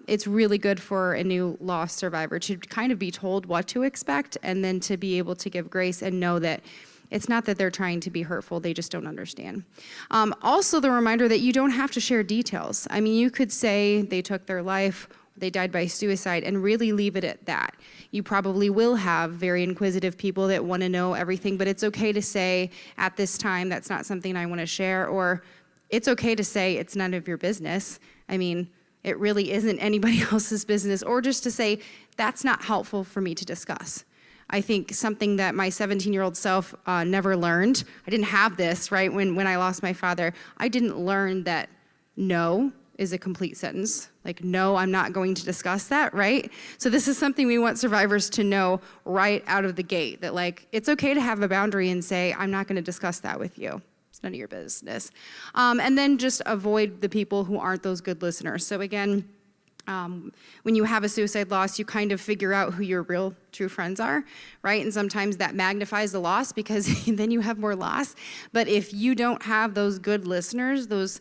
it's really good for a new loss survivor to kind of be told what to expect, and then to be able to give grace and know that it's not that they're trying to be hurtful, they just don't understand. Also, the reminder that you don't have to share details. I mean, you could say they took their life, they died by suicide, and really leave it at that. You probably will have very inquisitive people that want to know everything, but it's okay to say, at this time, that's not something I want to share, or it's okay to say it's none of your business. I mean, it really isn't anybody else's business, or just to say, that's not helpful for me to discuss. I think something that my 17-year-old self never learned, I didn't have this, right, when I lost my father, I didn't learn that no is a complete sentence. Like, no, I'm not going to discuss that, right? So this is something we want survivors to know right out of the gate, that like, it's okay to have a boundary and say, I'm not gonna discuss that with you. It's none of your business. And then just avoid the people who aren't those good listeners. So again, when you have a suicide loss, you kind of figure out who your real true friends are, right? And sometimes that magnifies the loss because then you have more loss. But if you don't have those good listeners, those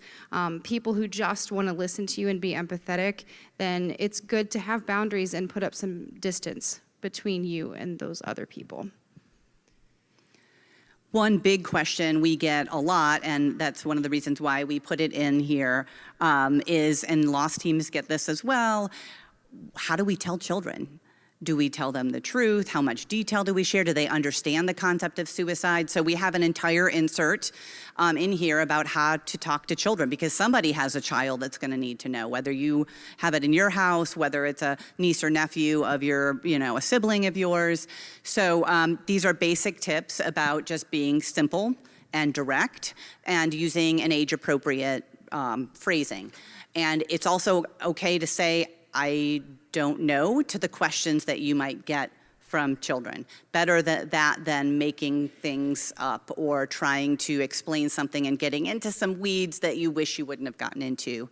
people who just want to listen to you and be empathetic, then it's good to have boundaries and put up some distance between you and those other people. One big question we get a lot, and that's one of the reasons why we put it in here, is, and lost teams get this as well, how do we tell children? Do we tell them the truth? How much detail do we share? Do they understand the concept of suicide? So we have an entire insert in here about how to talk to children, because somebody has a child that's going to need to know, whether you have it in your house, whether it's a niece or nephew of your, a sibling of yours. So these are basic tips about just being simple and direct and using an age-appropriate phrasing. And it's also okay to say, I don't know, to the questions that you might get from children. Better that than making things up or trying to explain something and getting into some weeds that you wish you wouldn't have gotten into.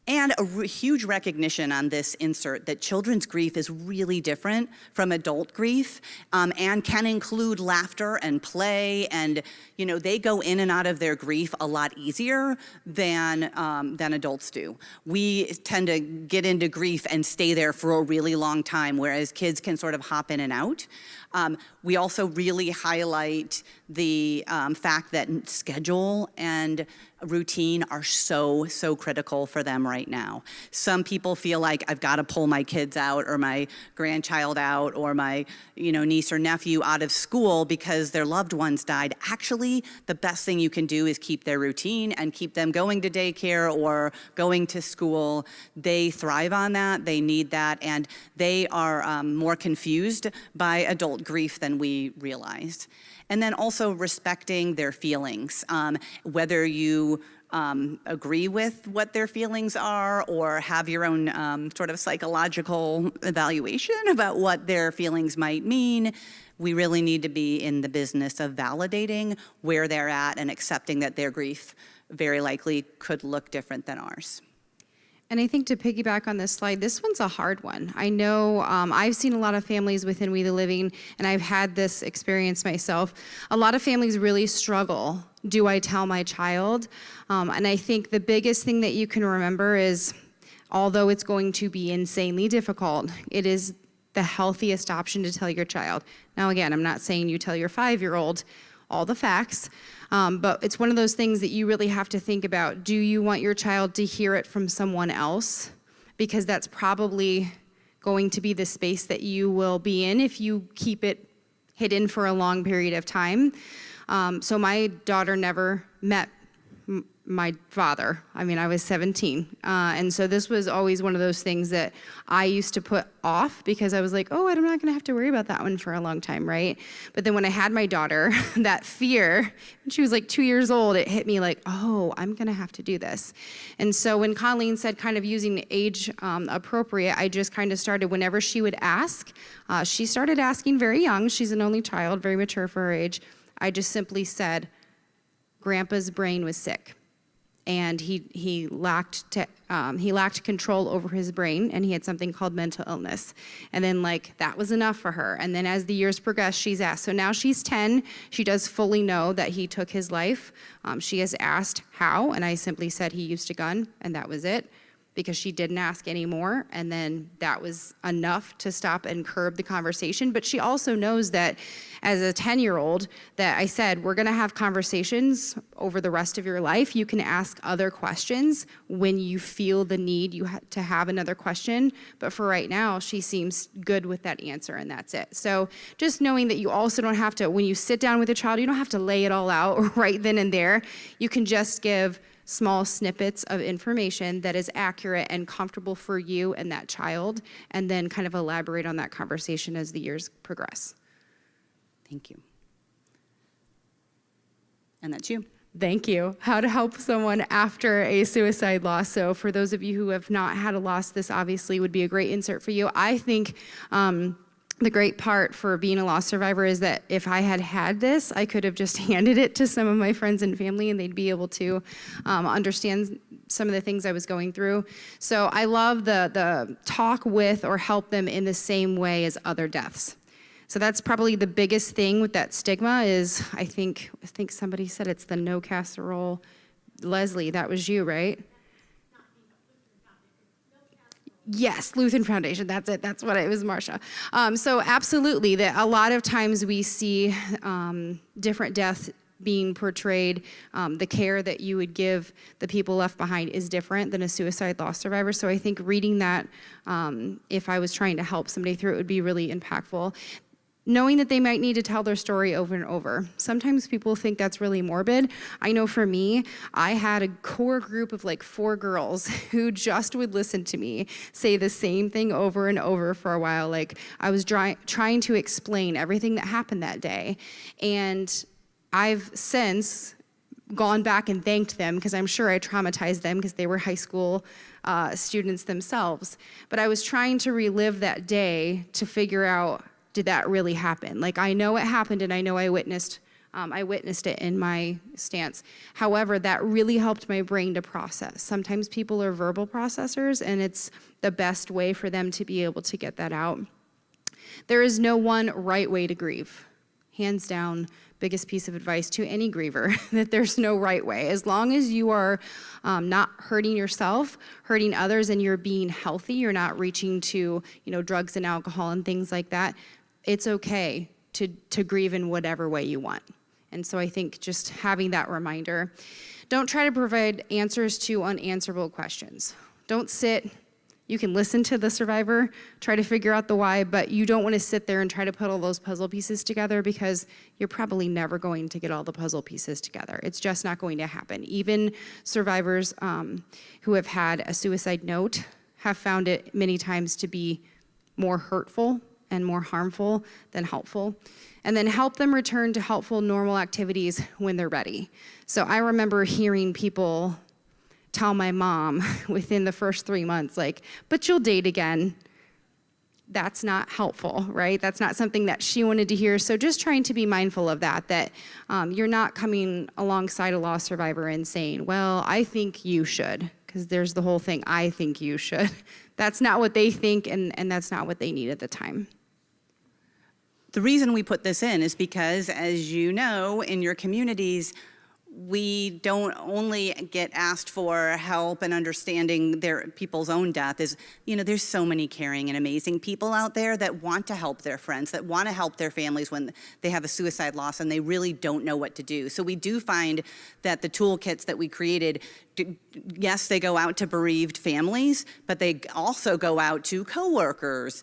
And a huge recognition on this insert that children's grief is really different from adult grief, and can include laughter and play, and they go in and out of their grief a lot easier than adults do. We tend to get into grief and stay there for a really long time, whereas kids can sort of hop in and out. We also really highlight the fact that schedule and routine are so critical for them right now. Some people feel like I've got to pull my kids out or my grandchild out or my niece or nephew out of school because their loved ones died. Actually, the best thing you can do is keep their routine and keep them going to daycare or going to school. They thrive on that, they need that, and they are more confused by adult grief than we realized. And then also respecting their feelings, whether you agree with what their feelings are or have your own sort of psychological evaluation about what their feelings might mean. We really need to be in the business of validating where they're at and accepting that their grief very likely could look different than ours. And I think to piggyback on this slide, this one's a hard one. I know I've seen a lot of families within We the Living, and I've had this experience myself. A lot of families really struggle. Do I tell my child? And I think the biggest thing that you can remember is, although it's going to be insanely difficult, it is the healthiest option to tell your child. Now again, I'm not saying you tell your 5-year-old all the facts, but it's one of those things that you really have to think about. Do you want your child to hear it from someone else? Because that's probably going to be the space that you will be in if you keep it hidden for a long period of time. So my daughter never met my father. I mean, I was 17. And so this was always one of those things that I used to put off because I was like, oh, I'm not gonna have to worry about that one for a long time, right? But then when I had my daughter, that fear, when she was like 2 years old, it hit me like, oh, I'm gonna have to do this. And so when Colleen said kind of using age appropriate, I just kind of started, whenever she would ask, she started asking very young, she's an only child, very mature for her age. I just simply said, Grandpa's brain was sick. And he lacked control over his brain, and he had something called mental illness. And then that was enough for her. And then as the years progressed, she's asked. So now she's 10. She does fully know that he took his life. She has asked how, and I simply said he used a gun, and that was it, because she didn't ask anymore. And then that was enough to stop and curb the conversation. But she also knows that as a 10-year-old, that I said, we're gonna have conversations over the rest of your life. You can ask other questions when you feel the need to have another question. But for right now, she seems good with that answer, and that's it. So just knowing that you also don't have to, when you sit down with a child, you don't have to lay it all out right then and there. You can just give small snippets of information that is accurate and comfortable for you and that child, and then kind of elaborate on that conversation as the years progress. Thank you. And that's you. Thank you. How to help someone after a suicide loss. So for those of you who have not had a loss, this obviously would be a great insert for you. I think the great part for being a loss survivor is that if I had had this, I could have just handed it to some of my friends and family, and they'd be able to understand some of the things I was going through. So I love the talk with or help them in the same way as other deaths. So that's probably the biggest thing with that stigma is, I think somebody said it's the no casserole. Leslie, that was you, right? Yes, Lutheran Foundation, that's it, that's what it was, Marcia. So absolutely, that a lot of times we see different deaths being portrayed. The care that you would give the people left behind is different than a suicide loss survivor. So I think reading that, if I was trying to help somebody through it, would be really impactful. Knowing that they might need to tell their story over and over. Sometimes people think that's really morbid. I know for me, I had a core group of like 4 girls who just would listen to me say the same thing over and over for a while. Like I was trying to explain everything that happened that day. And I've since gone back and thanked them because I'm sure I traumatized them because they were high school students themselves. But I was trying to relive that day to figure out, did that really happen? Like I know it happened and I know I witnessed it in my stance. However, that really helped my brain to process. Sometimes people are verbal processors and it's the best way for them to be able to get that out. There is no one right way to grieve. Hands down, biggest piece of advice to any griever, that there's no right way. As long as you are not hurting yourself, hurting others, and you're being healthy, you're not reaching to drugs and alcohol and things like that, it's okay to grieve in whatever way you want. And so I think just having that reminder. Don't try to provide answers to unanswerable questions. Don't sit. You can listen to the survivor, try to figure out the why, but you don't want to sit there and try to put all those puzzle pieces together because you're probably never going to get all the puzzle pieces together. It's just not going to happen. Even survivors who have had a suicide note have found it many times to be more hurtful and more harmful than helpful. And then help them return to helpful, normal activities when they're ready. So I remember hearing people tell my mom within the first 3 months, like, but you'll date again. That's not helpful, right? That's not something that she wanted to hear. So just trying to be mindful of that you're not coming alongside a loss survivor and saying, well, I think you should, because there's the whole thing, I think you should. That's not what they think, and that's not what they need at the time. The reason we put this in is because, as you know, in your communities, we don't only get asked for help and understanding people's own death. There's so many caring and amazing people out there that want to help their friends, that want to help their families when they have a suicide loss and they really don't know what to do. So we do find that the toolkits that we created, yes, they go out to bereaved families, but they also go out to coworkers.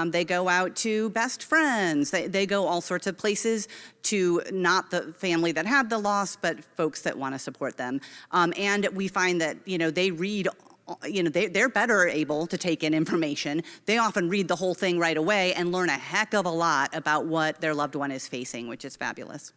They go out to best friends. They go all sorts of places to not the family that had the loss, but folks that want to support them. And we find that, they read, they're better able to take in information. They often read the whole thing right away and learn a heck of a lot about what their loved one is facing, which is fabulous.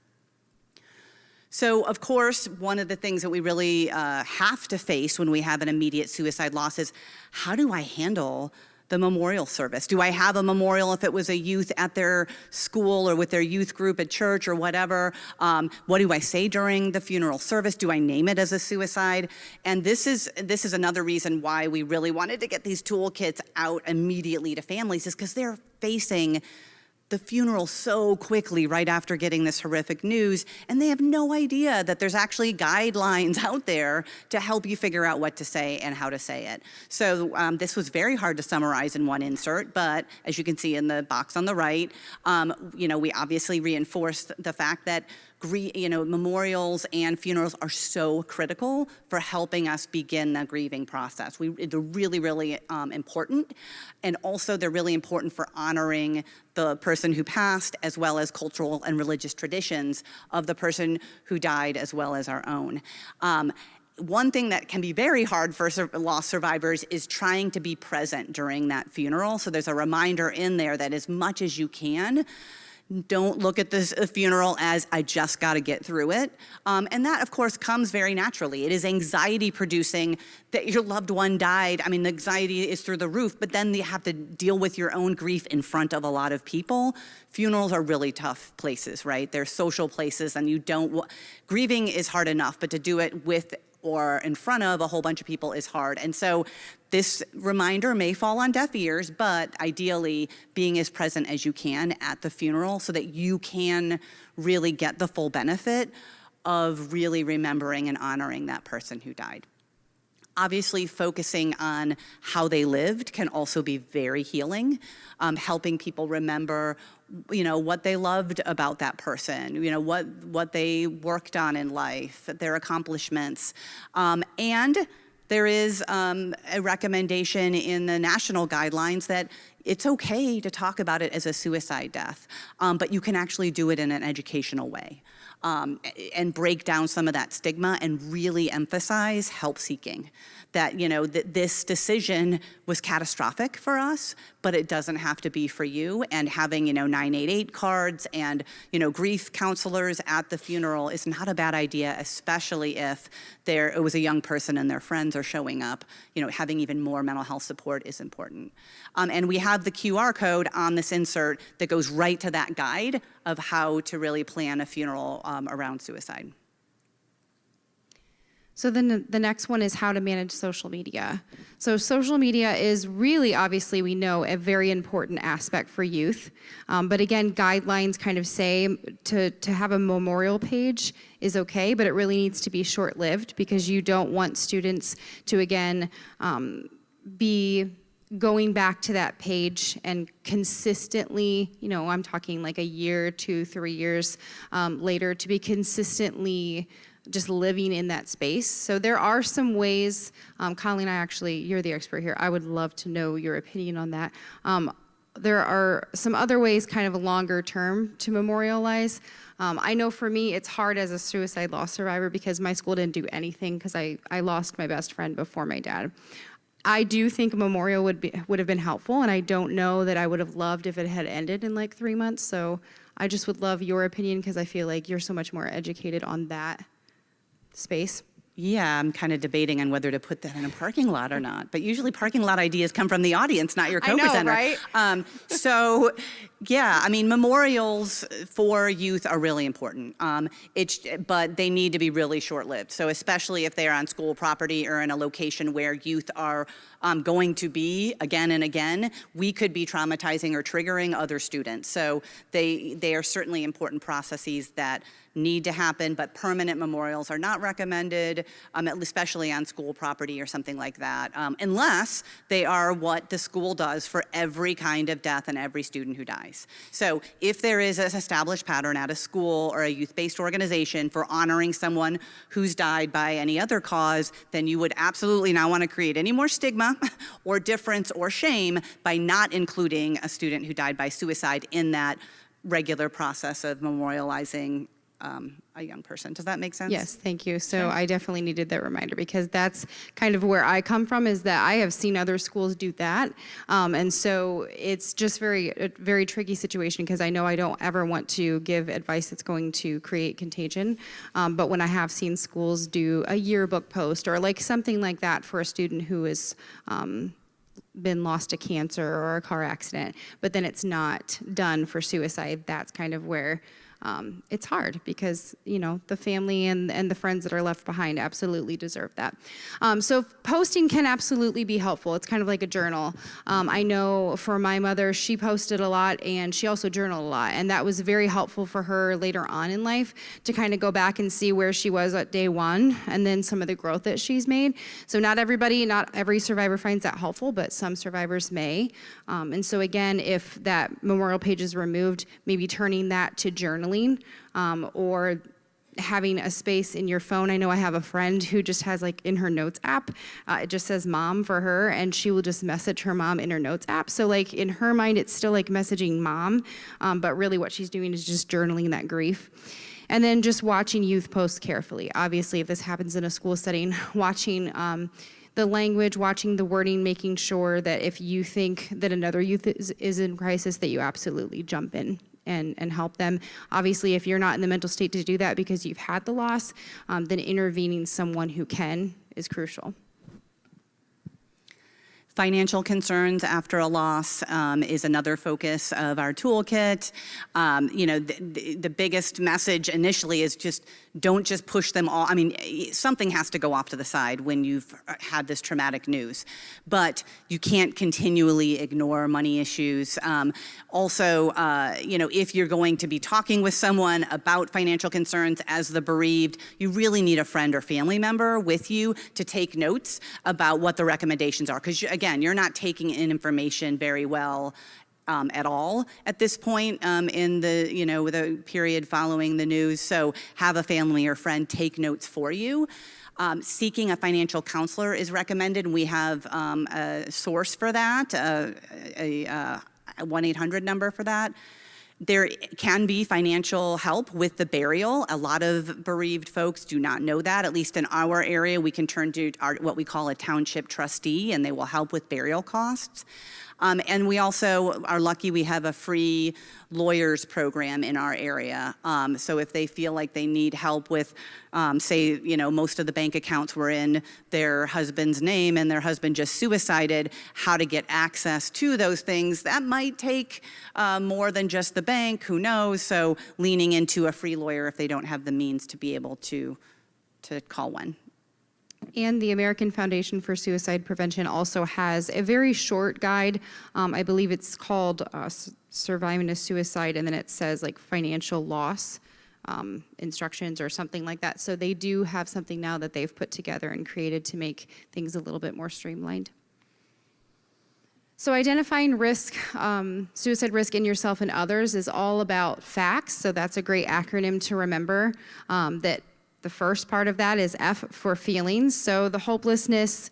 So, of course, one of the things that we really have to face when we have an immediate suicide loss is, how do I handle the memorial service? Do I have a memorial if it was a youth at their school or with their youth group at church or whatever? What do I say during the funeral service? Do I name it as a suicide? And this is another reason why we really wanted to get these toolkits out immediately to families, is because they're facing the funeral so quickly right after getting this horrific news, and they have no idea that there's actually guidelines out there to help you figure out what to say and how to say it. So this was very hard to summarize in one insert, but as you can see in the box on the right, we obviously reinforced the fact that memorials and funerals are so critical for helping us begin the grieving process. They're really, really important. And also they're really important for honoring the person who passed, as well as cultural and religious traditions of the person who died, as well as our own. One thing that can be very hard for loss survivors is trying to be present during that funeral. So there's a reminder in there that as much as you can, don't look at this funeral as I just got to get through it. And that, of course, comes very naturally. It is anxiety producing that your loved one died. I mean, the anxiety is through the roof, but then you have to deal with your own grief in front of a lot of people. Funerals are really tough places, right? They're social places, and grieving is hard enough, but to do it with or in front of a whole bunch of people is hard. And so this reminder may fall on deaf ears, but ideally being as present as you can at the funeral so that you can really get the full benefit of really remembering and honoring that person who died. Obviously, focusing on how they lived can also be very healing, helping people remember, what they loved about that person, what they worked on in life, their accomplishments. And there is a recommendation in the national guidelines that it's okay to talk about it as a suicide death, but you can actually do it in an educational way. And break down some of that stigma and really emphasize help seeking. That, that this decision was catastrophic for us, but it doesn't have to be for you. And having, 988 cards and, grief counselors at the funeral is not a bad idea, especially if it was a young person and their friends are showing up. Having even more mental health support is important. And we have the QR code on this insert that goes right to that guide of how to really plan a funeral around suicide. So then the next one is how to manage social media. So social media is really, obviously, we know, a very important aspect for youth. But again, guidelines kind of say to have a memorial page is okay, but it really needs to be short-lived because you don't want students to, again, be going back to that page and consistently, I'm talking like a year, 2, 3 years later, to be consistently just living in that space. So there are some ways, Colleen, you're the expert here. I would love to know your opinion on that. There are some other ways, kind of longer term, to memorialize. I know for me, it's hard as a suicide loss survivor because my school didn't do anything because I lost my best friend before my dad. I do think a memorial would have been helpful, and I don't know that I would have loved if it had ended in like 3 months. So I just would love your opinion because I feel like you're so much more educated on that space. Yeah, I'm kind of debating on whether to put that in a parking lot or not. But usually parking lot ideas come from the audience, not your co-presenter. I know, right? Yeah, memorials for youth are really important. But they need to be really short-lived. So especially if they are on school property or in a location where youth are going to be again and again, we could be traumatizing or triggering other students. So they are certainly important processes that need to happen, but permanent memorials are not recommended, especially on school property or something like that, unless they are what the school does for every kind of death and every student who dies. So if there is an established pattern at a school or a youth-based organization for honoring someone who's died by any other cause, then you would absolutely not want to create any more stigma or difference or shame by not including a student who died by suicide in that regular process of memorializing a young person. Does that make sense? Yes, thank you. So I definitely needed that reminder because that's kind of where I come from, is that I have seen other schools do that. And so it's just a very tricky situation because I know I don't ever want to give advice that's going to create contagion. But when I have seen schools do a yearbook post or like something like that for a student who is been lost to cancer or a car accident, but then it's not done for suicide, that's kind of where it's hard because, the family and the friends that are left behind absolutely deserve that. So posting can absolutely be helpful. It's kind of like a journal. I know for my mother, she posted a lot and she also journaled a lot. And that was very helpful for her later on in life to kind of go back and see where she was at day one and then some of the growth that she's made. So not every survivor finds that helpful, but some survivors may. And so again, if that memorial page is removed, maybe turning that to journaling or having a space in your phone. I know I have a friend who just has in her notes app, it just says mom for her, and she will just message her mom in her notes app. So in her mind, it's still messaging mom, but really what she's doing is just journaling that grief. And then just watching youth post carefully. Obviously, if this happens in a school setting, watching the language, watching the wording, making sure that if you think that another youth is in crisis, that you absolutely jump in and help them. Obviously, if you're not in the mental state to do that because you've had the loss, then intervening someone who can is crucial. Financial concerns after a loss is another focus of our toolkit. The biggest message initially is just don't just push them all. I mean, something has to go off to the side when you've had this traumatic news, but you can't continually ignore money issues. Also, if you're going to be talking with someone about financial concerns as the bereaved, you really need a friend or family member with you to take notes about what the recommendations are. Because again, you're not taking in information very well at all at this point in the period following the news. So have a family or friend take notes for you. Seeking a financial counselor is recommended, and we have a source for that, a 1-800 number for that. There can be financial help with the burial. A lot of bereaved folks do not know that. At least in our area, we can turn to what we call a township trustee, and they will help with burial costs. And we also are lucky we have a free lawyers program in our area. So if they feel like they need help with, say, most of the bank accounts were in their husband's name and their husband just suicided, how to get access to those things, that might take more than just the bank, who knows? So leaning into a free lawyer if they don't have the means to be able to call one. And the American Foundation for Suicide Prevention also has a very short guide. I believe it's called Surviving a Suicide, and then it says like financial loss instructions or something like that. So they do have something now that they've put together and created to make things a little bit more streamlined. So identifying risk, suicide risk in yourself and others is all about facts. So that's a great acronym to remember, that the first part of that is F for feelings. So the hopelessness,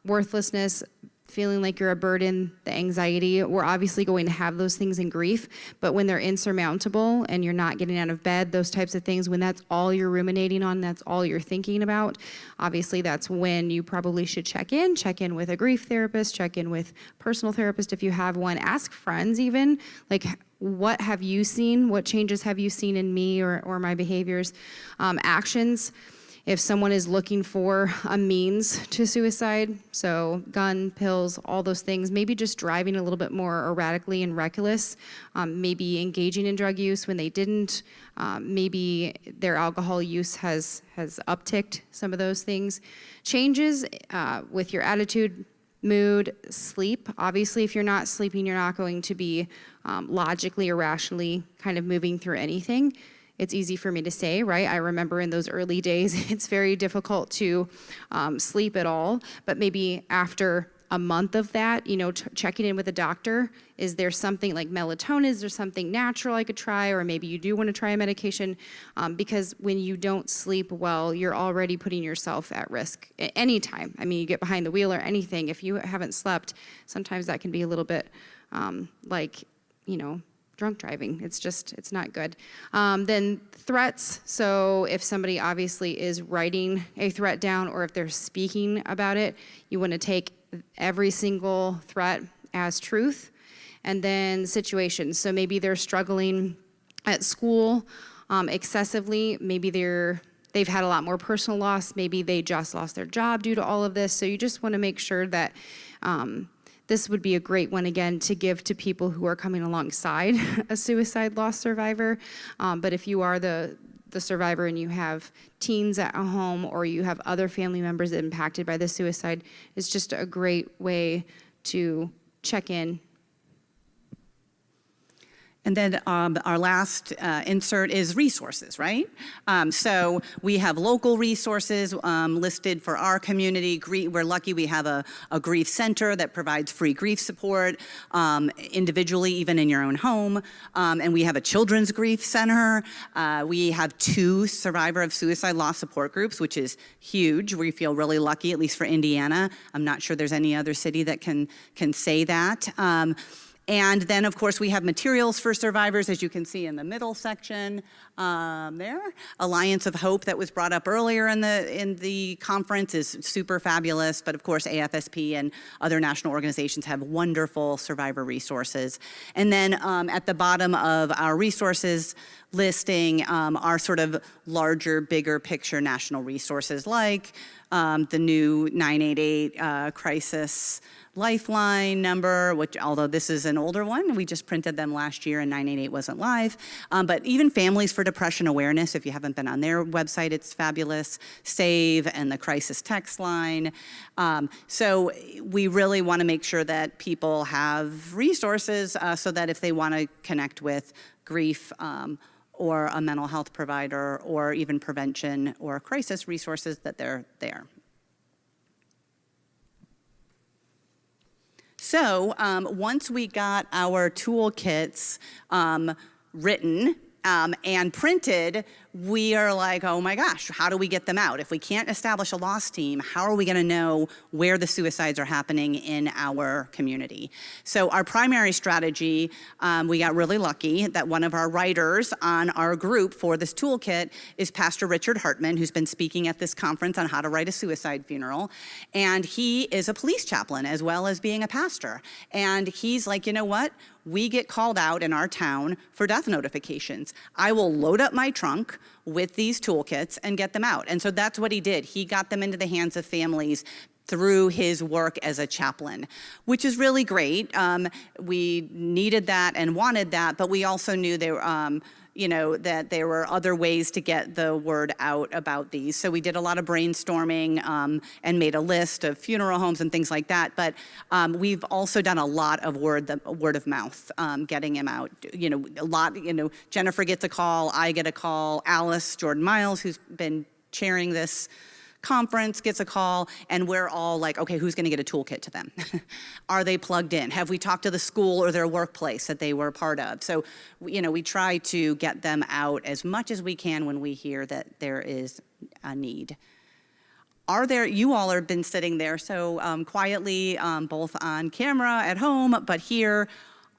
worthlessness, feeling like you're a burden, the anxiety, we're obviously going to have those things in grief, but when they're insurmountable and you're not getting out of bed, those types of things, when that's all you're ruminating on, that's all you're thinking about, obviously that's when you probably should check in with a grief therapist, check in with personal therapist if you have one, ask friends even, like, what have you seen? What changes have you seen in me or my behaviors? Actions, if someone is looking for a means to suicide, so gun, pills, all those things, maybe just driving a little bit more erratically and reckless, maybe engaging in drug use when they didn't, maybe their alcohol use has upticked some of those things. Changes with your attitude, mood, sleep. Obviously, if you're not sleeping, you're not going to be logically or rationally kind of moving through anything. It's easy for me to say, right? I remember in those early days, it's very difficult to sleep at all, but maybe after a month of that, checking in with a doctor, is there something like melatonin, is there something natural I could try, or maybe you do want to try a medication, because when you don't sleep well, you're already putting yourself at risk at any time. I mean, you get behind the wheel or anything, if you haven't slept, sometimes that can be a little bit drunk driving. It's not good. Then threats. So if somebody obviously is writing a threat down or if they're speaking about it, you want to take every single threat as truth. And then situations. So maybe they're struggling at school excessively. Maybe they've had a lot more personal loss. Maybe they just lost their job due to all of this. So you just want to make sure that this would be a great one, again, to give to people who are coming alongside a suicide loss survivor. But if you are the survivor and you have teens at home or you have other family members impacted by the suicide, it's just a great way to check in. And then our last insert is resources, right? So we have local resources listed for our community. We're lucky we have a grief center that provides free grief support individually, even in your own home. And we have a children's grief center. We have 2 survivor of suicide loss support groups, which is huge. We feel really lucky, at least for Indiana. I'm not sure there's any other city that can say that. And then, of course, we have materials for survivors, as you can see in the middle section there. Alliance of Hope that was brought up earlier in the conference is super fabulous, but of course AFSP and other national organizations have wonderful survivor resources. And then at the bottom of our resources listing are sort of larger, bigger picture national resources like the new 988 crisis lifeline number, which although this is an older one, we just printed them last year and 988 wasn't live. But even Families for Depression Awareness, if you haven't been on their website, it's fabulous. SAVE and the crisis text line. So we really want to make sure that people have resources so that if they want to connect with grief or a mental health provider or even prevention or crisis resources, that they're there. So once we got our toolkits written and printed, we are like, oh my gosh, how do we get them out? If we can't establish a loss team, how are we going to know where the suicides are happening in our community? So our primary strategy, we got really lucky that one of our writers on our group for this toolkit is Pastor Richard Hartman, who's been speaking at this conference on how to write a suicide funeral. And he is a police chaplain as well as being a pastor. And he's like, you know what? We get called out in our town for death notifications. I will load up my trunk with these toolkits and get them out. And so that's what he did. He got them into the hands of families through his work as a chaplain, which is really great. We needed that and wanted that, but we also knew there that there were other ways to get the word out about these. So we did a lot of brainstorming and made a list of funeral homes and things like that. But we've also done a lot of word of mouth, getting him out. Jennifer gets a call, I get a call, Alice Jordan Miles, who's been chairing this conference, gets a call, and we're all like, okay, who's going to get a toolkit to them? Are they plugged in? Have we talked to the school or their workplace that they were a part of? So, we try to get them out as much as we can when we hear that there is a need. You all have been sitting there so quietly, both on camera at home, but here,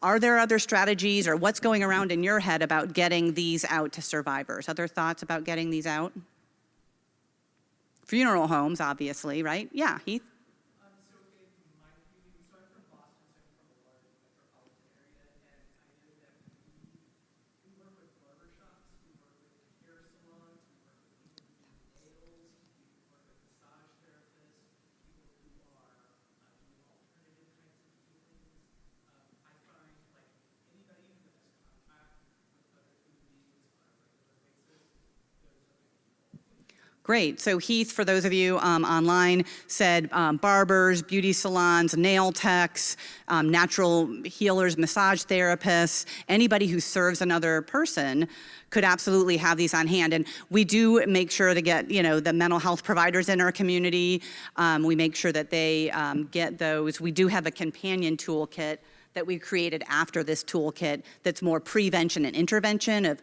are there other strategies or what's going around in your head about getting these out to survivors? Other thoughts about getting these out? Funeral homes, obviously, right? Yeah, Heath? So in my community, so I'm from Boston, so I'm from a large metropolitan area, and I know that we work with barbershops, we work with hair salons, we work with people who do nails, we work with massage therapists, people who are doing alternative kinds of healings. I find like anybody who has contact with other human beings on a regular basis, those are the people. Great. So Heath, for those of you online, said barbers, beauty salons, nail techs, natural healers, massage therapists, anybody who serves another person could absolutely have these on hand. And we do make sure to get, the mental health providers in our community. We make sure that they get those. We do have a companion toolkit that we created after this toolkit that's more prevention and intervention of,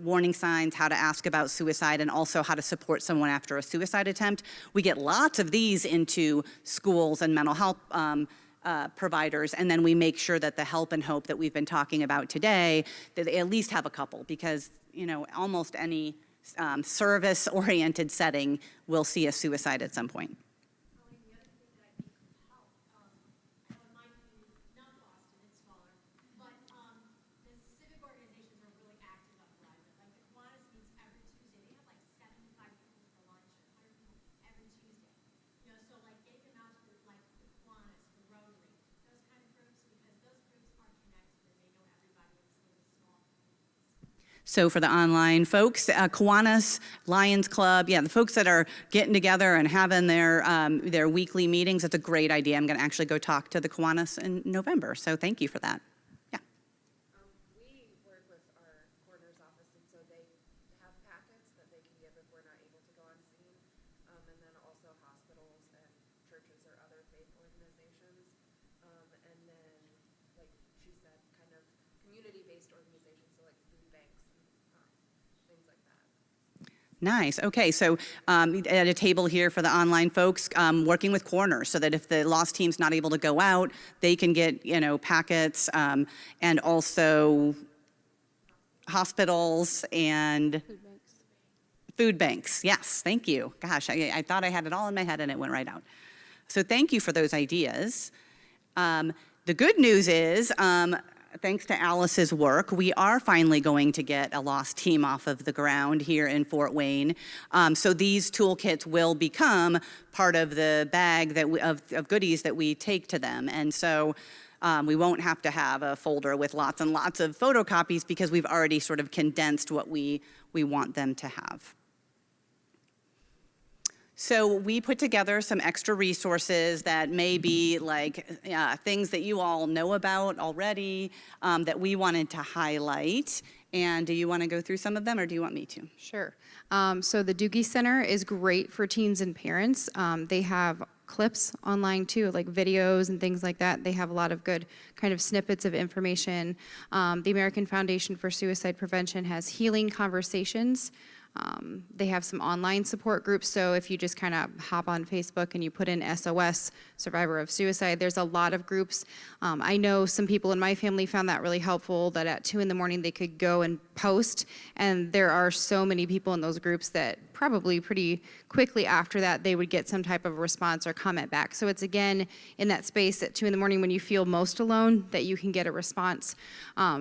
warning signs, how to ask about suicide, and also how to support someone after a suicide attempt. We get lots of these into schools and mental health providers, and then we make sure that the help and hope that we've been talking about today, that they at least have a couple, because, almost any service-oriented setting will see a suicide at some point. So for the online folks, Kiwanis, Lions Club, the folks that are getting together and having their weekly meetings, it's a great idea. I'm going to actually go talk to the Kiwanis in November, so thank you for that. Yeah. We work with our coroner's office, and so they have packets that they can give if we're not able to go on scene, and then also hospitals and churches or other faith organizations, and then, like she said, kind of community-based organizations, so like food banks and things like that. Nice. Okay, so at a table here for the online folks, working with corners so that if the lost team's not able to go out, they can get, packets, and also hospitals and food banks. Yes, thank you. Gosh, I thought I had it all in my head and it went right out. So thank you for those ideas. The good news is, thanks to Alice's work, we are finally going to get a lost team off of the ground here in Fort Wayne. So these toolkits will become part of the bag that of goodies that we take to them. And so we won't have to have a folder with lots and lots of photocopies because we've already sort of condensed what we want them to have. So we put together some extra resources that may be like things that you all know about already that we wanted to highlight. And do you want to go through some of them or do you want me to? Sure. So the Doogie Center is great for teens and parents. They have clips online too, like videos and things like that. They have a lot of good kind of snippets of information. The American Foundation for Suicide Prevention has healing conversations. They have some online support groups, so if you just kind of hop on Facebook and you put in SOS, Survivor of Suicide, there's a lot of groups. I know some people in my family found that really helpful, that at 2 in the morning they could go and post, and there are so many people in those groups that probably pretty quickly after that they would get some type of response or comment back. So it's again in that space at 2 in the morning when you feel most alone that you can get a response.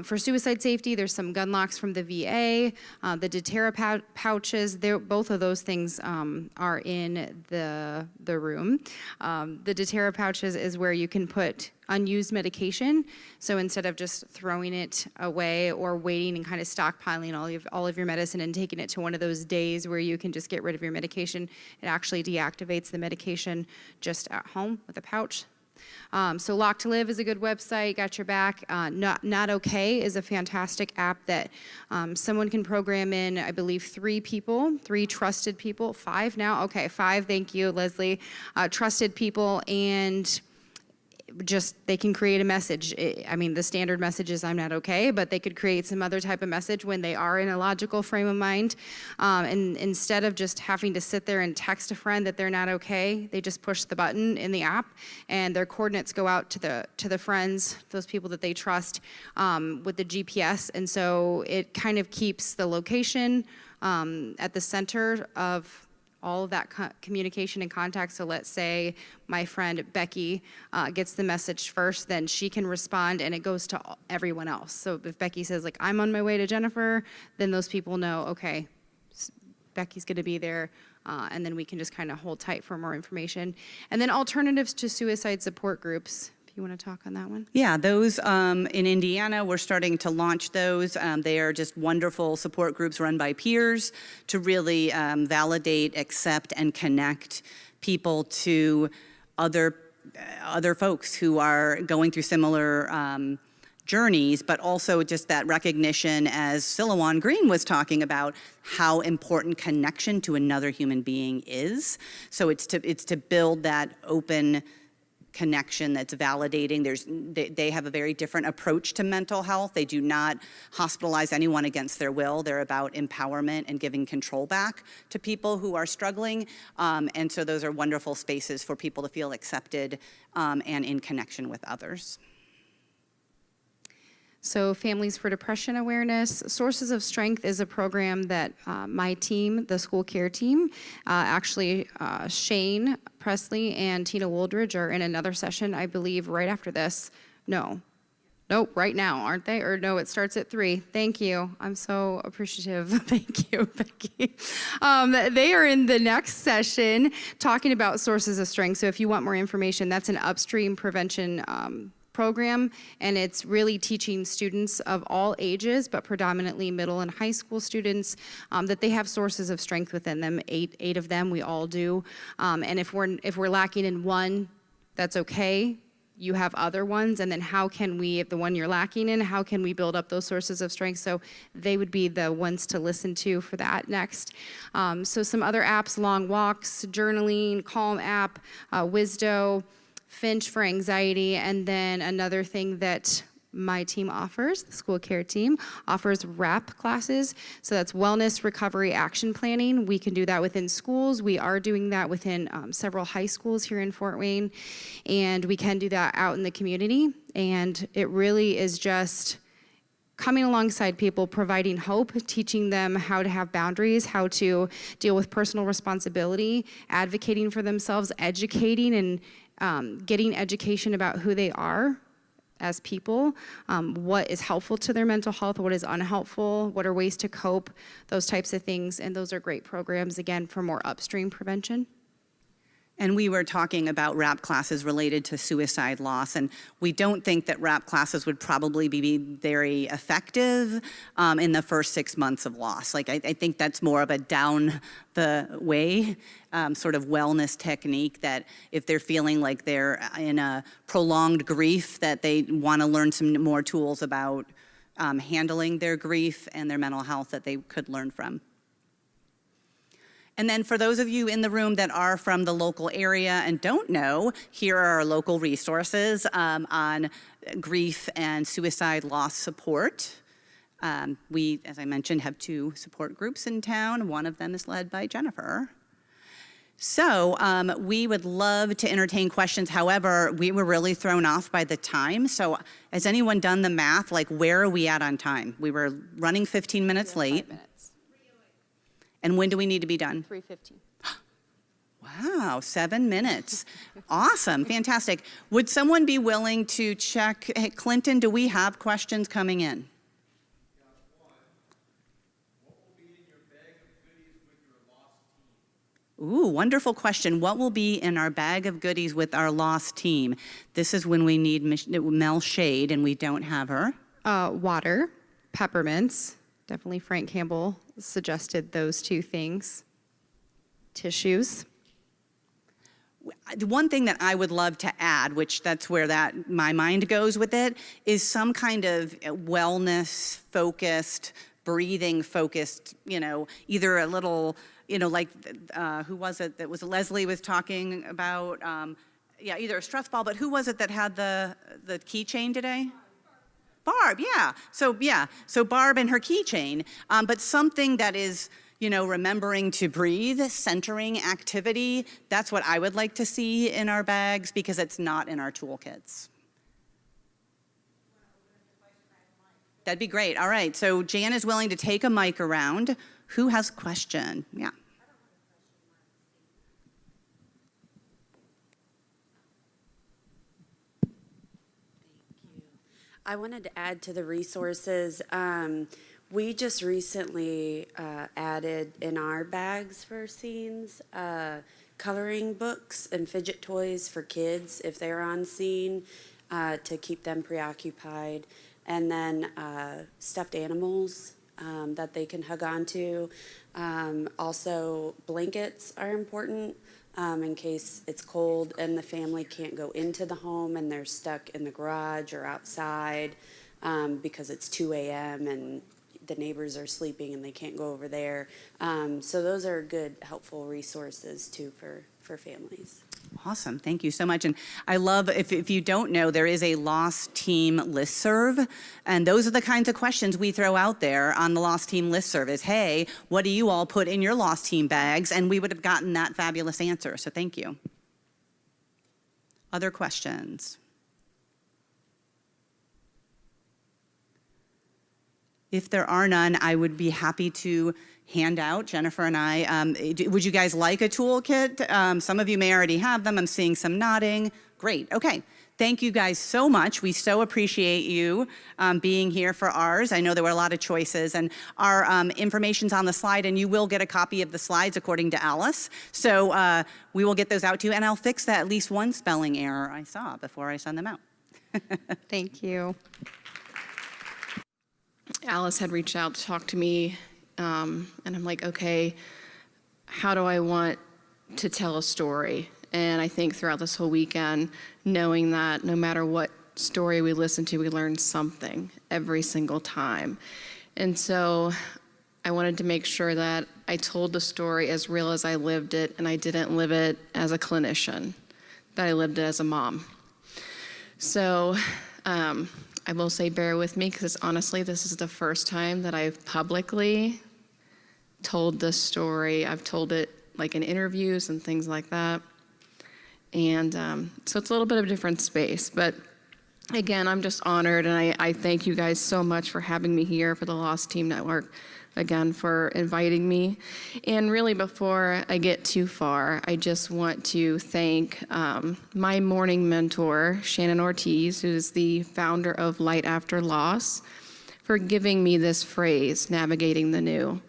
For suicide safety, there's some gun locks from the VA, the deterra pouches. Both of those things are in the room. The deterra pouches is where you can put unused medication. So instead of just throwing it away or waiting and kind of stockpiling all of your medicine and taking it to one of those days where you can just get rid of your medication, it actually deactivates the medication just at home with a pouch. So Lock to Live is a good website, got your back. Not Okay is a fantastic app that someone can program in, I believe, 3 people, 3 trusted people, 5 now? Okay, 5, thank you, Leslie. Trusted people, and just they can create a message. I mean, the standard message is I'm not okay, but they could create some other type of message when they are in a logical frame of mind. And instead of just having to sit there and text a friend that they're not okay, they just push the button in the app and their coordinates go out to the friends, those people that they trust, with the GPS. And so it kind of keeps the location at the center of all of that communication and contact. So let's say my friend Becky gets the message first, then she can respond and it goes to everyone else. So if Becky says like, I'm on my way to Jennifer, then those people know, okay, Becky's gonna be there, and then we can just kind of hold tight for more information. And then alternatives to suicide support groups. You want to talk on that one? Yeah, those in Indiana, we're starting to launch those. They are just wonderful support groups run by peers to really validate, accept, and connect people to other folks who are going through similar journeys, but also just that recognition, as Silouan Green was talking about, how important connection to another human being is. So it's to build that open connection that's validating. They have a very different approach to mental health. They do not hospitalize anyone against their will. They're about empowerment and giving control back to people who are struggling. And so those are wonderful spaces for people to feel accepted and in connection with others. So Families for Depression Awareness. Sources of Strength is a program that my team, the school care team, actually Shane Presley and Tina Woldridge are in another session, I believe, right after this. Nope, right now, aren't they? Or no, it starts at 3. Thank you. I'm so appreciative. Thank you, Becky. They are in the next session talking about sources of strength. So if you want more information, that's an upstream prevention program, and it's really teaching students of all ages, but predominantly middle and high school students, that they have sources of strength within them. Eight of them, we all do. And if we're lacking in one, that's okay. You have other ones, and then how can we, if the one you're lacking in, how can we build up those sources of strength? So they would be the ones to listen to for that next. So some other apps: Long Walks, Journaling, Calm app, Wisdo, Finch for anxiety, and then another thing that my team offers, the school care team, offers WRAP classes. So that's Wellness Recovery Action Planning. We can do that within schools. We are doing that within several high schools here in Fort Wayne. And we can do that out in the community. And it really is just coming alongside people, providing hope, teaching them how to have boundaries, how to deal with personal responsibility, advocating for themselves, educating and getting education about who they are as people, what is helpful to their mental health, what is unhelpful, what are ways to cope, those types of things. And those are great programs, again, for more upstream prevention. And we were talking about WRAP classes related to suicide loss, and we don't think that WRAP classes would probably be very effective in the first 6 months of loss. Like, I think that's more of a down the way sort of wellness technique, that if they're feeling like they're in a prolonged grief, that they want to learn some more tools about handling their grief and their mental health that they could learn from. And then for those of you in the room that are from the local area and don't know, here are our local resources on grief and suicide loss support. We, as I mentioned, have 2 support groups in town. One of them is led by Jennifer. So we would love to entertain questions. However, we were really thrown off by the time. So has anyone done the math? Like, where are we at on time? We were running 15 minutes late. 5 minutes. And when do we need to be done? 3:15. Wow, 7 minutes. Awesome, fantastic. Would someone be willing to check, hey, Clinton, do we have questions coming in? Ooh, wonderful question. What will be in our bag of goodies with our lost team? This is when we need Mel Shade and we don't have her. Water, peppermints. Definitely Frank Campbell suggested those 2 things. Tissues. The one thing that I would love to add, which that's where my mind goes with it, is some kind of wellness focused, breathing focused, either a little, like, who was it that was Leslie was talking about? Either a stress ball, but who was it that had the keychain today? Barb, yeah. So Barb and her keychain, but something that is, remembering to breathe, centering activity. That's what I would like to see in our bags because it's not in our toolkits. That'd be great. All right, so Jan is willing to take a mic around. Who has a question? Yeah. I wanted to add to the resources. We just recently added in our bags for scenes coloring books and fidget toys for kids if they're on scene to keep them preoccupied. And then stuffed animals that they can hug onto. Also, blankets are important. In case it's cold and the family can't go into the home and they're stuck in the garage or outside because it's 2 a.m. and the neighbors are sleeping and they can't go over there. So those are good, helpful resources too for families. Awesome, thank you so much. And I love, if you don't know, there is a Lost Team listserv, and those are the kinds of questions we throw out there on the Lost Team listserv is, hey, what do you all put in your Lost Team bags? And we would have gotten that fabulous answer, so thank you. Other questions? If there are none, I would be happy to hand out, Jennifer and I, would you guys like a toolkit? Some of you may already have them. I'm seeing some nodding. Great, okay. Thank you guys so much. We so appreciate you being here for ours. I know there were a lot of choices, and our information's on the slide, and you will get a copy of the slides according to Alice. So we will get those out to you, and I'll fix that at least one spelling error I saw before I send them out. Thank you. Alice had reached out to talk to me, and I'm like, okay, how do I want to tell a story? And I think throughout this whole weekend, knowing that no matter what story we listen to, we learn something every single time. And so I wanted to make sure that I told the story as real as I lived it, and I didn't live it as a clinician, that I lived it as a mom. So I will say bear with me because honestly, this is the first time that I've publicly told this story. I've told it like in interviews and things like that. And so it's a little bit of a different space. But again, I'm just honored, and I thank you guys so much for having me here, for the Lost Team Network, again, for inviting me. And really, before I get too far, I just want to thank my morning mentor, Shannon Ortiz, who's the founder of Light After Loss, for giving me this phrase, navigating the new.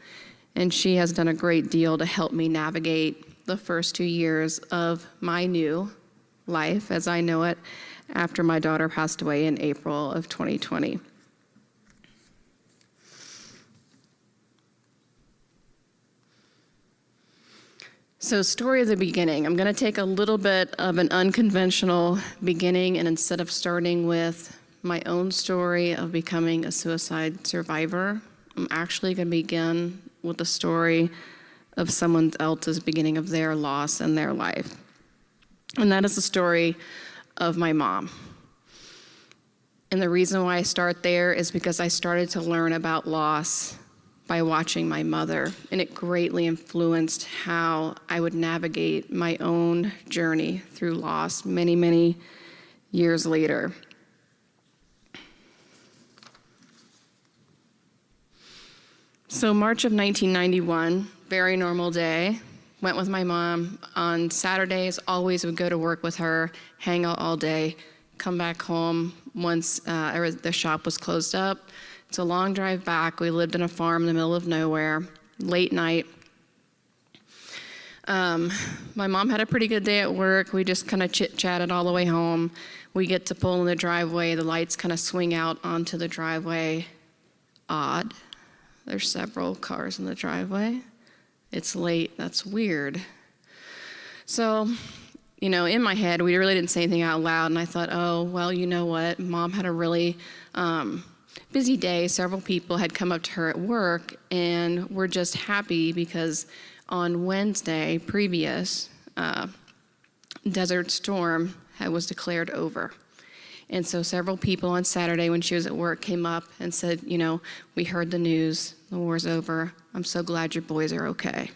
And she has done a great deal to help me navigate the first 2 years of my new life as I know it after my daughter passed away in April of 2020. So, story of the beginning. I'm going to take a little bit of an unconventional beginning, and instead of starting with my own story of becoming a suicide survivor, I'm actually going to begin with the story of someone else's beginning of their loss and their life. And that is the story of my mom. And the reason why I start there is because I started to learn about loss by watching my mother, and it greatly influenced how I would navigate my own journey through loss many, many years later. So March of 1991, very normal day. Went with my mom on Saturdays, always would go to work with her, hang out all day, come back home once the shop was closed up. It's a long drive back. We lived in a farm in the middle of nowhere, late night. My mom had a pretty good day at work. We just kind of chit-chatted all the way home. We get to pull in the driveway. The lights kind of swing out onto the driveway. Odd. There's several cars in the driveway. It's late. That's weird. So, you know, in my head, we really didn't say anything out loud, and I thought, oh, well, you know what? Mom had a really busy day. Several people had come up to her at work, and we're just happy because on Wednesday previous, Desert Storm was declared over. And so several people on Saturday when she was at work came up and said, you know, we heard the news, the war's over. I'm so glad your boys are okay.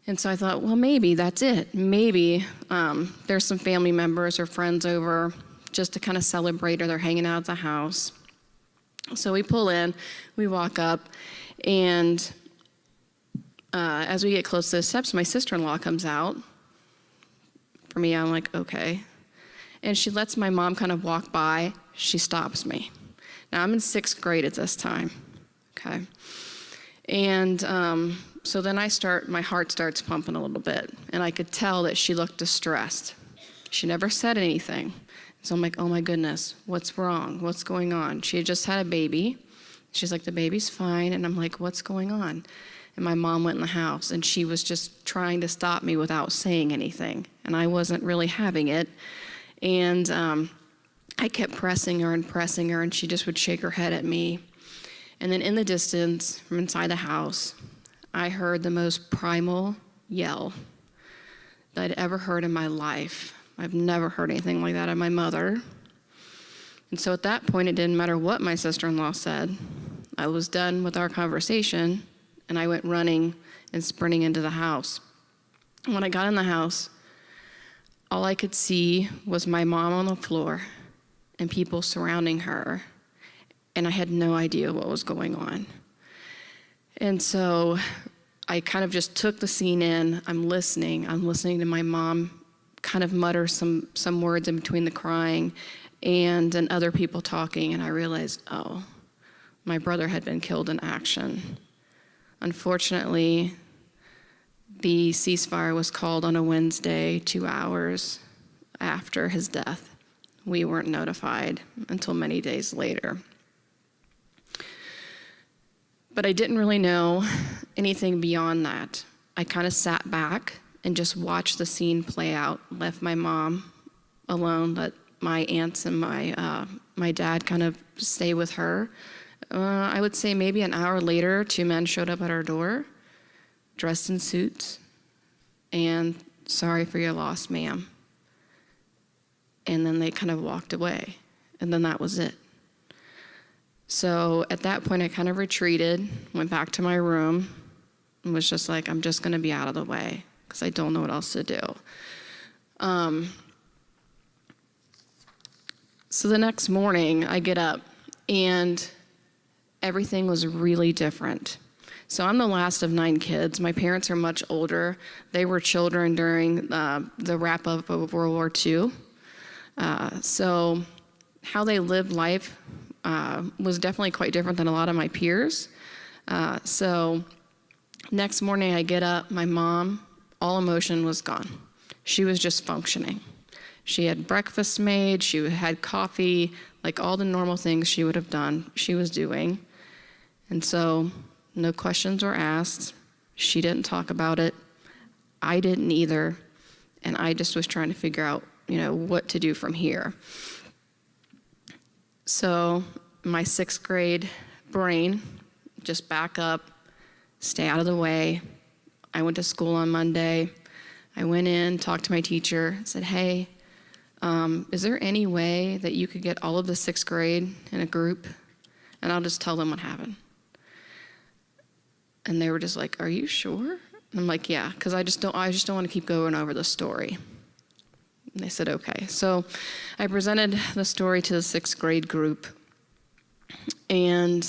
And so I thought, well, maybe that's it. Maybe there's some family members or friends over just to kind of celebrate, or they're hanging out at the house. So we pull in, we walk up, and as we get close to the steps, my sister-in-law comes out. For me, I'm like, okay. And she lets my mom kind of walk by. She stops me. Now, I'm in 6th grade at this time, okay? And so then my heart starts pumping a little bit, and I could tell that she looked distressed. She never said anything. So I'm like, oh my goodness, what's wrong? What's going on? She had just had a baby. She's like, the baby's fine. And I'm like, what's going on? And my mom went in the house, and she was just trying to stop me without saying anything. And I wasn't really having it. And I kept pressing her, and she just would shake her head at me. And then in the distance, from inside the house, I heard the most primal yell that I'd ever heard in my life. I've never heard anything like that of my mother. And so at that point, it didn't matter what my sister-in-law said. I was done with our conversation, and I went running and sprinting into the house. When I got in the house, all I could see was my mom on the floor and people surrounding her, and I had no idea what was going on. And so I kind of just took the scene in. I'm listening to my mom kind of mutter some words in between the crying and then other people talking, and I realized, oh, my brother had been killed in action. Unfortunately, the ceasefire was called on a Wednesday, 2 hours after his death. We weren't notified until many days later. But I didn't really know anything beyond that. I kind of sat back and just watched the scene play out, left my mom alone, let my aunts and my dad kind of stay with her. I would say maybe an hour later, 2 men showed up at our door, dressed in suits, and sorry for your loss, ma'am. And then they kind of walked away. and then that was it. So at that point, I kind of retreated, went back to my room, and was just like, I'm just going to be out of the way because I don't know what else to do. So the next morning, I get up, and everything was really different. So I'm the last of 9 kids. My parents are much older. They were children during the wrap-up of World War II. So how they lived life was definitely quite different than a lot of my peers. So next morning I get up, my mom, all emotion was gone. She was just functioning. She had breakfast made, she had coffee, like all the normal things she would have done, she was doing. And so no questions were asked. She didn't talk about it. I didn't either. And I just was trying to figure out, what to do from here. So my 6th grade brain, just back up, stay out of the way. I went to school on Monday. I went in, talked to my teacher, said, hey, is there any way that you could get all of the 6th grade in a group and I'll just tell them what happened? And they were just like, are you sure? And I'm like, yeah, because I just don't want to keep going over the story. And they said, okay. So I presented the story to the 6th grade group. And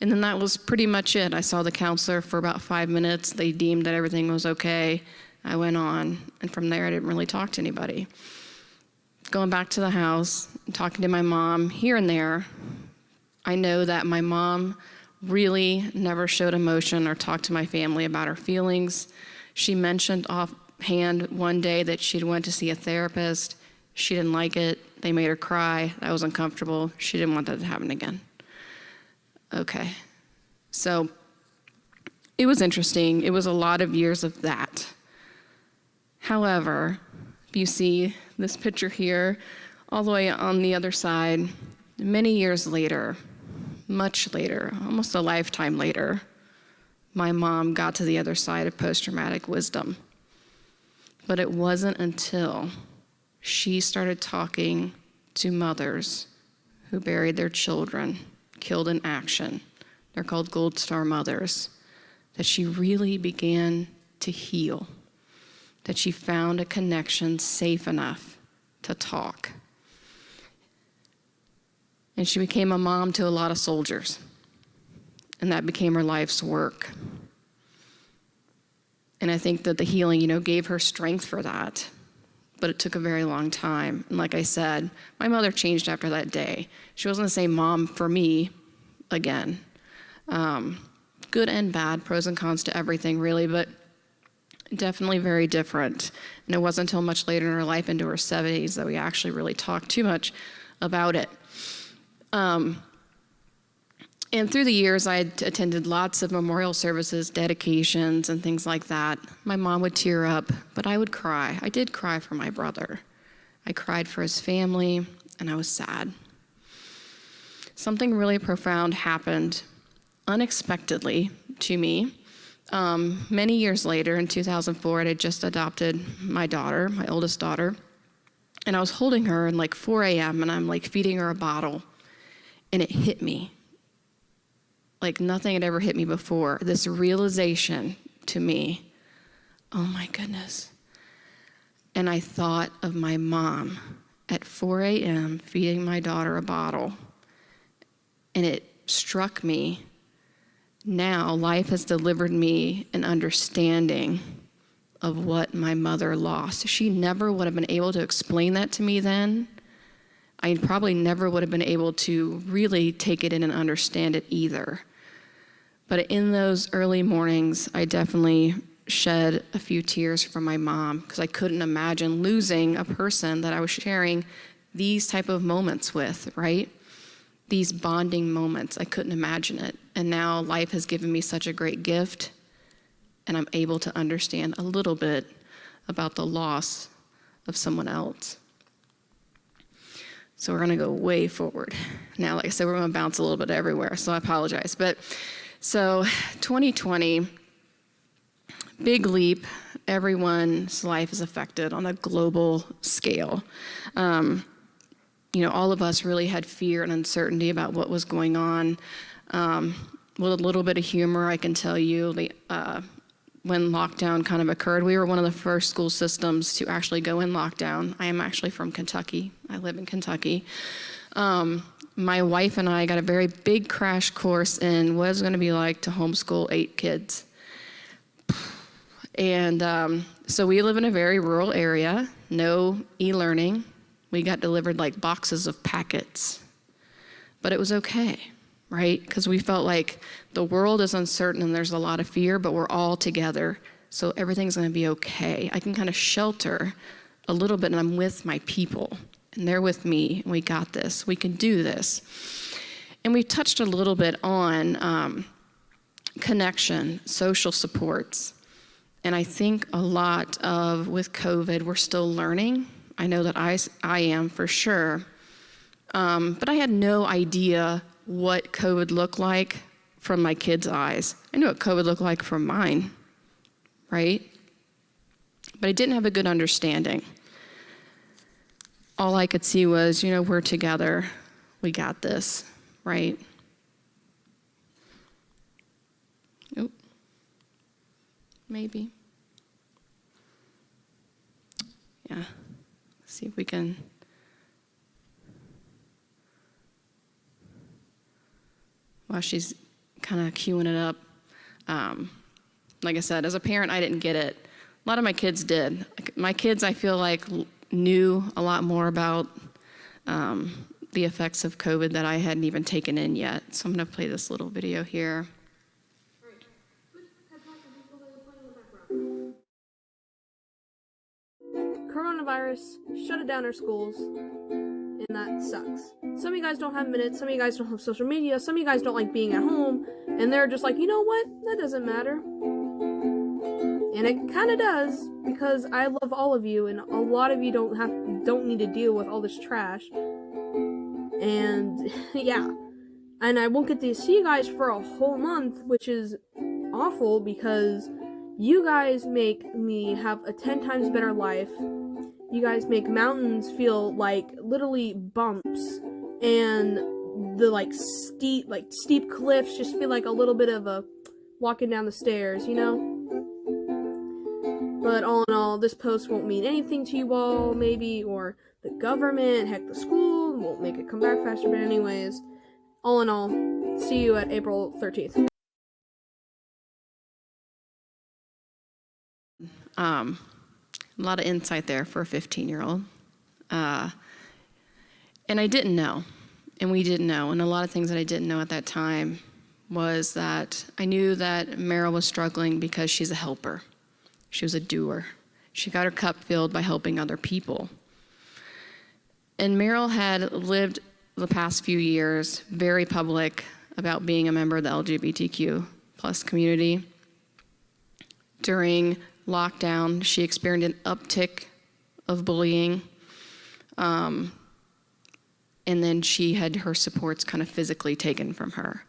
then that was pretty much it. I saw the counselor for about 5 minutes. They deemed that everything was okay. I went on, and from there I didn't really talk to anybody. Going back to the house, talking to my mom here and there, I know that my mom really never showed emotion or talked to my family about her feelings. She mentioned offhand one day that she'd went to see a therapist. She didn't like it. They made her cry. That was uncomfortable. She didn't want that to happen again. Okay. So it was interesting. It was a lot of years of that. However, if you see this picture here, all the way on the other side, many years later, much later, almost a lifetime later, my mom got to the other side of post-traumatic wisdom. But it wasn't until she started talking to mothers who buried their children, killed in action, they're called Gold Star mothers, that she really began to heal, that she found a connection safe enough to talk. And she became a mom to a lot of soldiers, and that became her life's work. And I think that the healing, gave her strength for that, but it took a very long time. And like I said, my mother changed after that day. She wasn't the same mom for me again. Good and bad, pros and cons to everything really, but definitely very different. And it wasn't until much later in her life, into her 70s, that we actually really talked too much about it. And through the years, I had attended lots of memorial services, dedications, and things like that. My mom would tear up, but I would cry. I did cry for my brother. I cried for his family, and I was sad. Something really profound happened unexpectedly to me. Many years later, in 2004, I had just adopted my daughter, my oldest daughter, and I was holding her at like 4 a.m., and I'm like feeding her a bottle, and it hit me. Like nothing had ever hit me before. This realization to me, oh my goodness. And I thought of my mom at 4 a.m. feeding my daughter a bottle. And it struck me, now life has delivered me an understanding of what my mother lost. She never would have been able to explain that to me then. I probably never would have been able to really take it in and understand it either. But in those early mornings, I definitely shed a few tears from my mom, because I couldn't imagine losing a person that I was sharing these type of moments with, right? These bonding moments, I couldn't imagine it. And now life has given me such a great gift, and I'm able to understand a little bit about the loss of someone else. So we're gonna go way forward. Now, like I said, we're gonna bounce a little bit everywhere, so I apologize. But so 2020, big leap. Everyone's life is affected on a global scale. all of us really had fear and uncertainty about what was going on. With a little bit of humor, I can tell you, when lockdown kind of occurred, we were one of the first school systems to actually go in lockdown. I am actually from Kentucky. I live in Kentucky. My wife and I got a very big crash course in what it's going to be like to homeschool 8 kids. And so we live in a very rural area, no e-learning. We got delivered like boxes of packets. But it was okay, right? Because we felt like the world is uncertain and there's a lot of fear, but we're all together, so everything's going to be okay. I can kind of shelter a little bit, and I'm with my people, and they're with me, and we got this. We can do this. And we touched a little bit on connection, social supports. And I think a lot of, with COVID, we're still learning. I know that I am for sure. But I had no idea what COVID looked like from my kids' eyes. I knew what COVID looked like from mine, right? But I didn't have a good understanding. All I could see was, we're together, we got this, right? Oop. Maybe. Yeah, let's see if we can. While she's kind of queuing it up, like I said, as a parent, I didn't get it. A lot of my kids did. My kids, I feel like, knew a lot more about the effects of COVID that I hadn't even taken in yet. So I'm going to play this little video here. Coronavirus shut down our schools, and that sucks. Some of you guys don't have minutes, some of you guys don't have social media, some of you guys don't like being at home, and they're just like, you know what, that doesn't matter. And it kind of does, because I love all of you, and a lot of you don't need to deal with all this trash. And yeah, and I won't get to see you guys for a whole month, which is awful, because you guys make me have a 10 times better life. You guys make mountains feel like literally bumps, and the steep cliffs just feel like a little bit of a walking down the stairs, But all in all, this post won't mean anything to you all, maybe, or the government, heck, the school won't make it come back faster, but anyways, all in all, see you at April 13th. A lot of insight there for a 15-year-old. And I didn't know, and we didn't know, and a lot of things that I didn't know at that time was that I knew that Meryl was struggling because she's a helper. She was a doer. She got her cup filled by helping other people. And Meryl had lived the past few years very public about being a member of the LGBTQ plus community. During lockdown, she experienced an uptick of bullying. And then she had her supports kind of physically taken from her.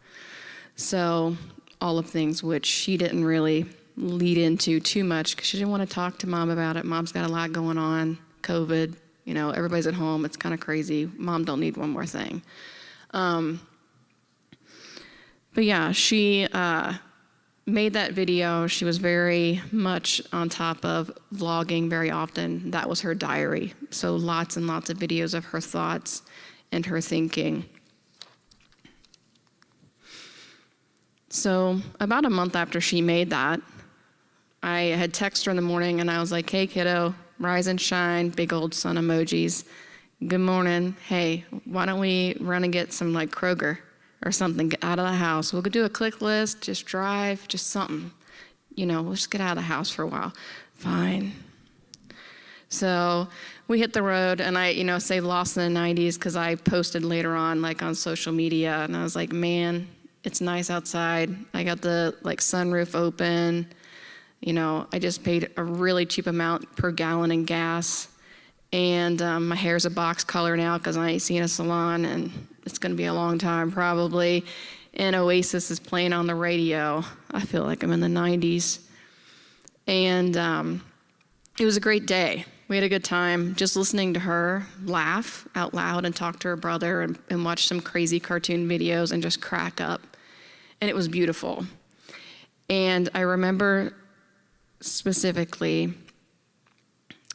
So all of things which she didn't really lead into too much because she didn't want to talk to mom about it. Mom's got a lot going on, COVID, everybody's at home. It's kind of crazy. Mom don't need one more thing. But yeah, she made that video. She was very much on top of vlogging very often. That was her diary. So lots and lots of videos of her thoughts and her thinking. So about a month after she made that, I had texted her in the morning and I was like, hey kiddo, rise and shine, big old sun emojis. Good morning. Hey, why don't we run and get some Kroger or something, get out of the house. We'll go do a click list, just drive, just something. We'll just get out of the house for a while. Fine. So we hit the road, and I, say lost in the 90s because I posted later on, on social media, and I was like, man, it's nice outside. I got the sunroof open. I just paid a really cheap amount per gallon in gas, and my hair's a box color now because I ain't seen a salon, and it's going to be a long time probably. And Oasis is playing on the radio. I feel like I'm in the 90s. And it was a great day. We had a good time just listening to her laugh out loud and talk to her brother and watch some crazy cartoon videos and just crack up. And it was beautiful. And I remember specifically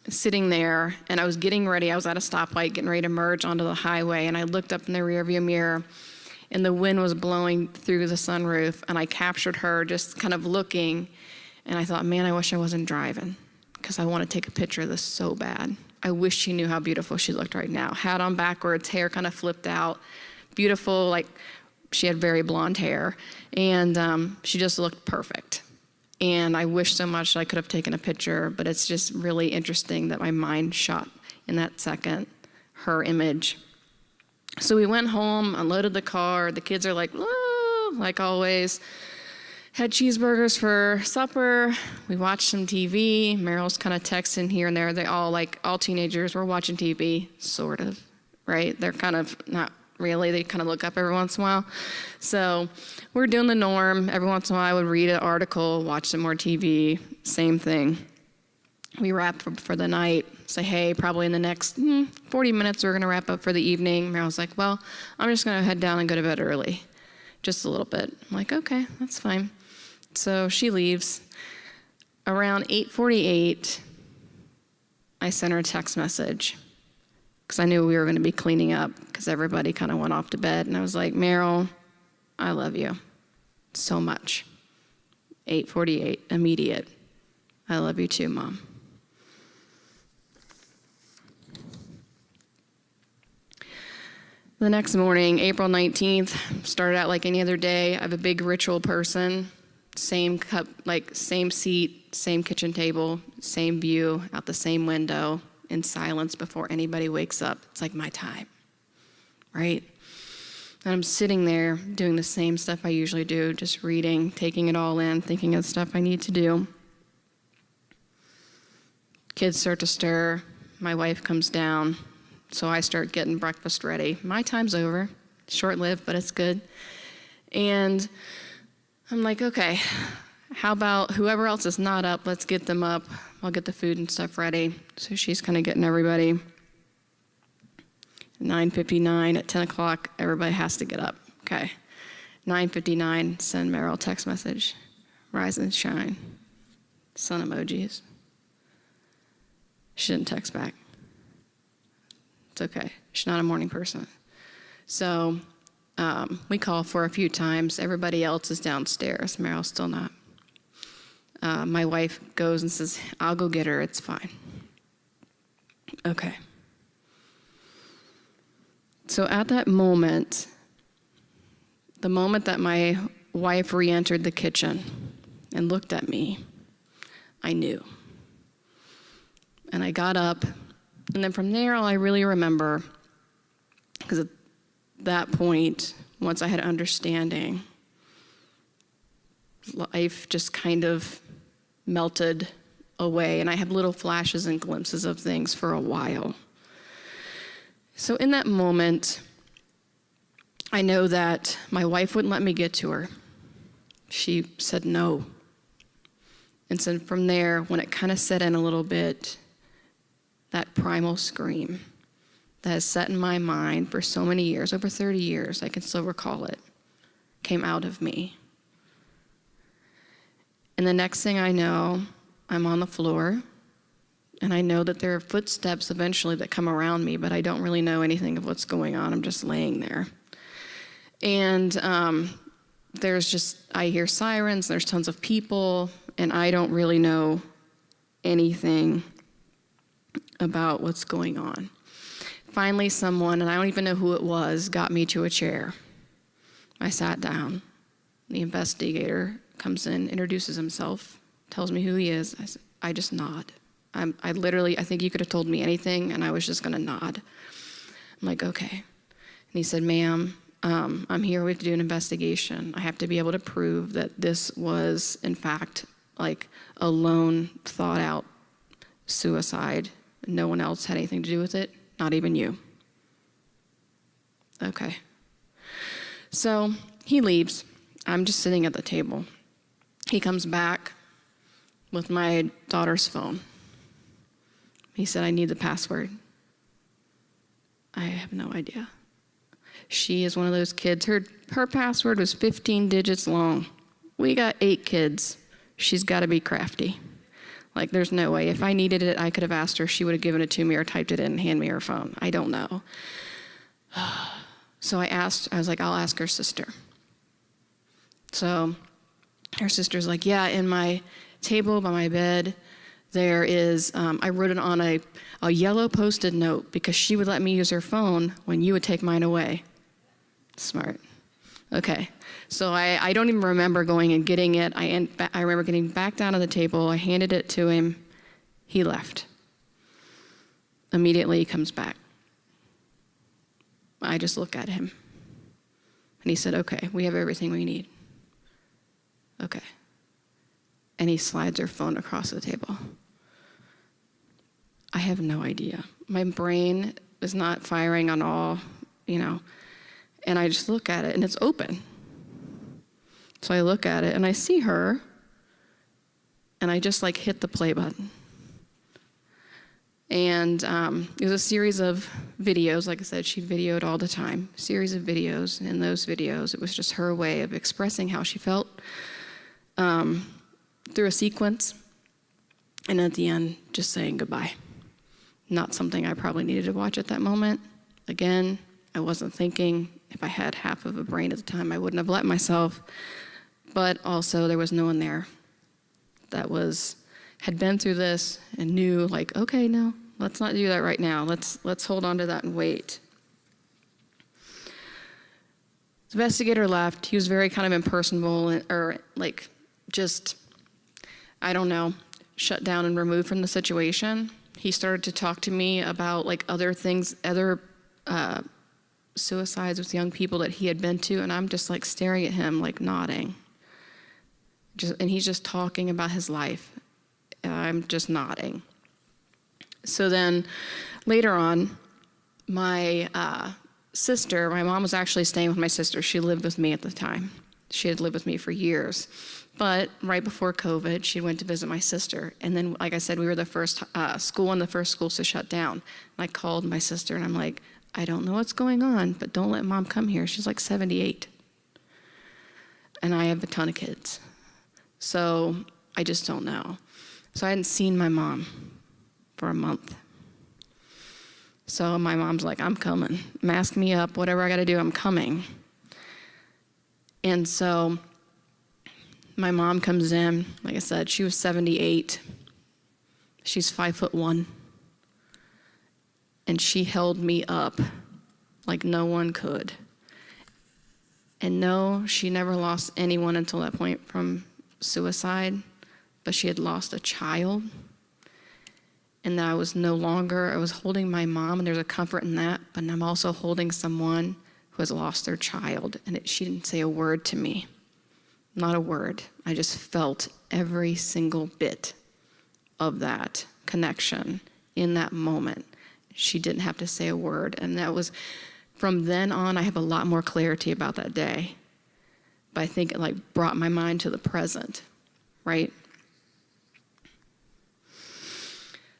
sitting there, and I was getting ready. I was at a stoplight getting ready to merge onto the highway, and I looked up in the rearview mirror, and the wind was blowing through the sunroof, and I captured her just kind of looking, and I thought, man, I wish I wasn't driving, because I want to take a picture of this so bad. I wish she knew how beautiful she looked right now. Hat on backwards, hair kind of flipped out, beautiful, like she had very blonde hair, and she just looked perfect. And I wish so much that I could have taken a picture, but it's just really interesting that my mind shot in that second her image. So we went home, unloaded the car. The kids are like, "Whoa," like always. Had cheeseburgers for supper. We watched some TV. Meryl's kind of texting here and there. They all, like all teenagers, were watching TV, sort of, right? They're kind of not really. They kind of look up every once in a while. So we're doing the norm. Every once in a while, I would read an article, watch some more TV, same thing. We wrap up for the night, say, hey, probably in the next 40 minutes, we're going to wrap up for the evening. Meryl's like, well, I'm just going to head down and go to bed early, just a little bit. I'm like, okay, that's fine. So she leaves. Around 8:48, I sent her a text message, because I knew we were going to be cleaning up because everybody kind of went off to bed. And I was like, Meryl, I love you so much. 8:48, immediate. I love you too, Mom. The next morning, April 19th, started out like any other day. I'm a big ritual person. Same cup, like same seat, same kitchen table, same view out the same window, in silence before anybody wakes up. It's like my time, right? And I'm sitting there doing the same stuff I usually do, just reading, taking it all in, thinking of the stuff I need to do. Kids start to stir. My wife comes down, so I start getting breakfast ready. My time's over. Short-lived, but it's good. And I'm like, okay, how about whoever else is not up, let's get them up. I'll get the food and stuff ready. So she's kind of getting everybody. 9:59, at 10 o'clock, everybody has to get up. Okay. 9:59, send Meryl a text message. Rise and shine. Sun emojis. She didn't text back. It's okay. She's not a morning person. So we call for a few times. Everybody else is downstairs. Meryl's still not. My wife goes and says, I'll go get her, it's fine. Okay. So at that moment, the moment that my wife re-entered the kitchen and looked at me, I knew. And I got up, and then from there, all I really remember, because at that point, once I had understanding, life just kind of melted away, and I had little flashes and glimpses of things for a while. So in that moment, I know that my wife wouldn't let me get to her. She said no. And so from there, when it kind of set in a little bit, that primal scream that has set in my mind for so many years, over 30 years, I can still recall it, came out of me. And the next thing I know, I'm on the floor, and I know that there are footsteps eventually that come around me, but I don't really know anything of what's going on. I'm just laying there. And I hear sirens, there's tons of people, and I don't really know anything about what's going on. Finally, someone, and I don't even know who it was, got me to a chair. I sat down. The investigator comes in, introduces himself, tells me who he is. I just nod. I think you could have told me anything, and I was just going to nod. I'm like, okay. And he said, ma'am, I'm here. We have to do an investigation. I have to be able to prove that this was, in fact, like a lone, thought-out suicide. No one else had anything to do with it, not even you. Okay. So he leaves. I'm just sitting at the table. He comes back with my daughter's phone. He said, I need the password. I have no idea. She is one of those kids. Her password was 15 digits long. We got 8 kids. She's got to be crafty. Like, there's no way. If I needed it, I could have asked her. She would have given it to me or typed it in and handed me her phone. I don't know. So I was like, I'll ask her sister. So her sister's like, yeah, in my table by my bed, there is, I wrote it on a yellow Post-it note because she would let me use her phone when you would take mine away. Smart. Okay. So I don't even remember going and getting it. I remember getting back down on the table. I handed it to him. He left. Immediately he comes back. I just look at him. And he said, okay, we have everything we need. Okay. And he slides her phone across the table. I have no idea. My brain is not firing on all, and I just look at it and it's open. So I look at it and I see her and I just hit the play button. And it was a series of videos. Like I said, she videoed all the time, series of videos. And in those videos, it was just her way of expressing how she felt through a sequence. And at the end, just saying goodbye. Not something I probably needed to watch at that moment. Again, I wasn't thinking. If I had half of a brain at the time, I wouldn't have let myself. But also, there was no one there that had been through this and knew, okay, no, let's not do that right now. Let's hold on to that and wait. The investigator left. He was very kind of impersonal, or just, I don't know, shut down and removed from the situation. He started to talk to me about other things, other suicides with young people that he had been to, and I'm just staring at him, nodding. And he's just talking about his life. I'm just nodding. So then later on, my sister, my mom was actually staying with my sister. She lived with me at the time. She had lived with me for years. But right before COVID, she went to visit my sister. And then, like I said, we were the first school and the first schools to shut down. And I called my sister and I'm like, I don't know what's going on, but don't let mom come here. She's 78. And I have a ton of kids. So I just don't know. So I hadn't seen my mom for a month. So my mom's like, I'm coming. Mask me up, whatever I got to do, I'm coming. And so my mom comes in. Like I said, she was 78. She's 5'1". And she held me up like no one could. And no, she never lost anyone until that point from suicide, but she had lost a child. And that I was holding my mom, and there's a comfort in that, but I'm also holding someone who has lost their child, and she didn't say a word to me. Not a word. I just felt every single bit of that connection in that moment. She didn't have to say a word, and that was, from then on, I have a lot more clarity about that day. But I think it brought my mind to the present, right?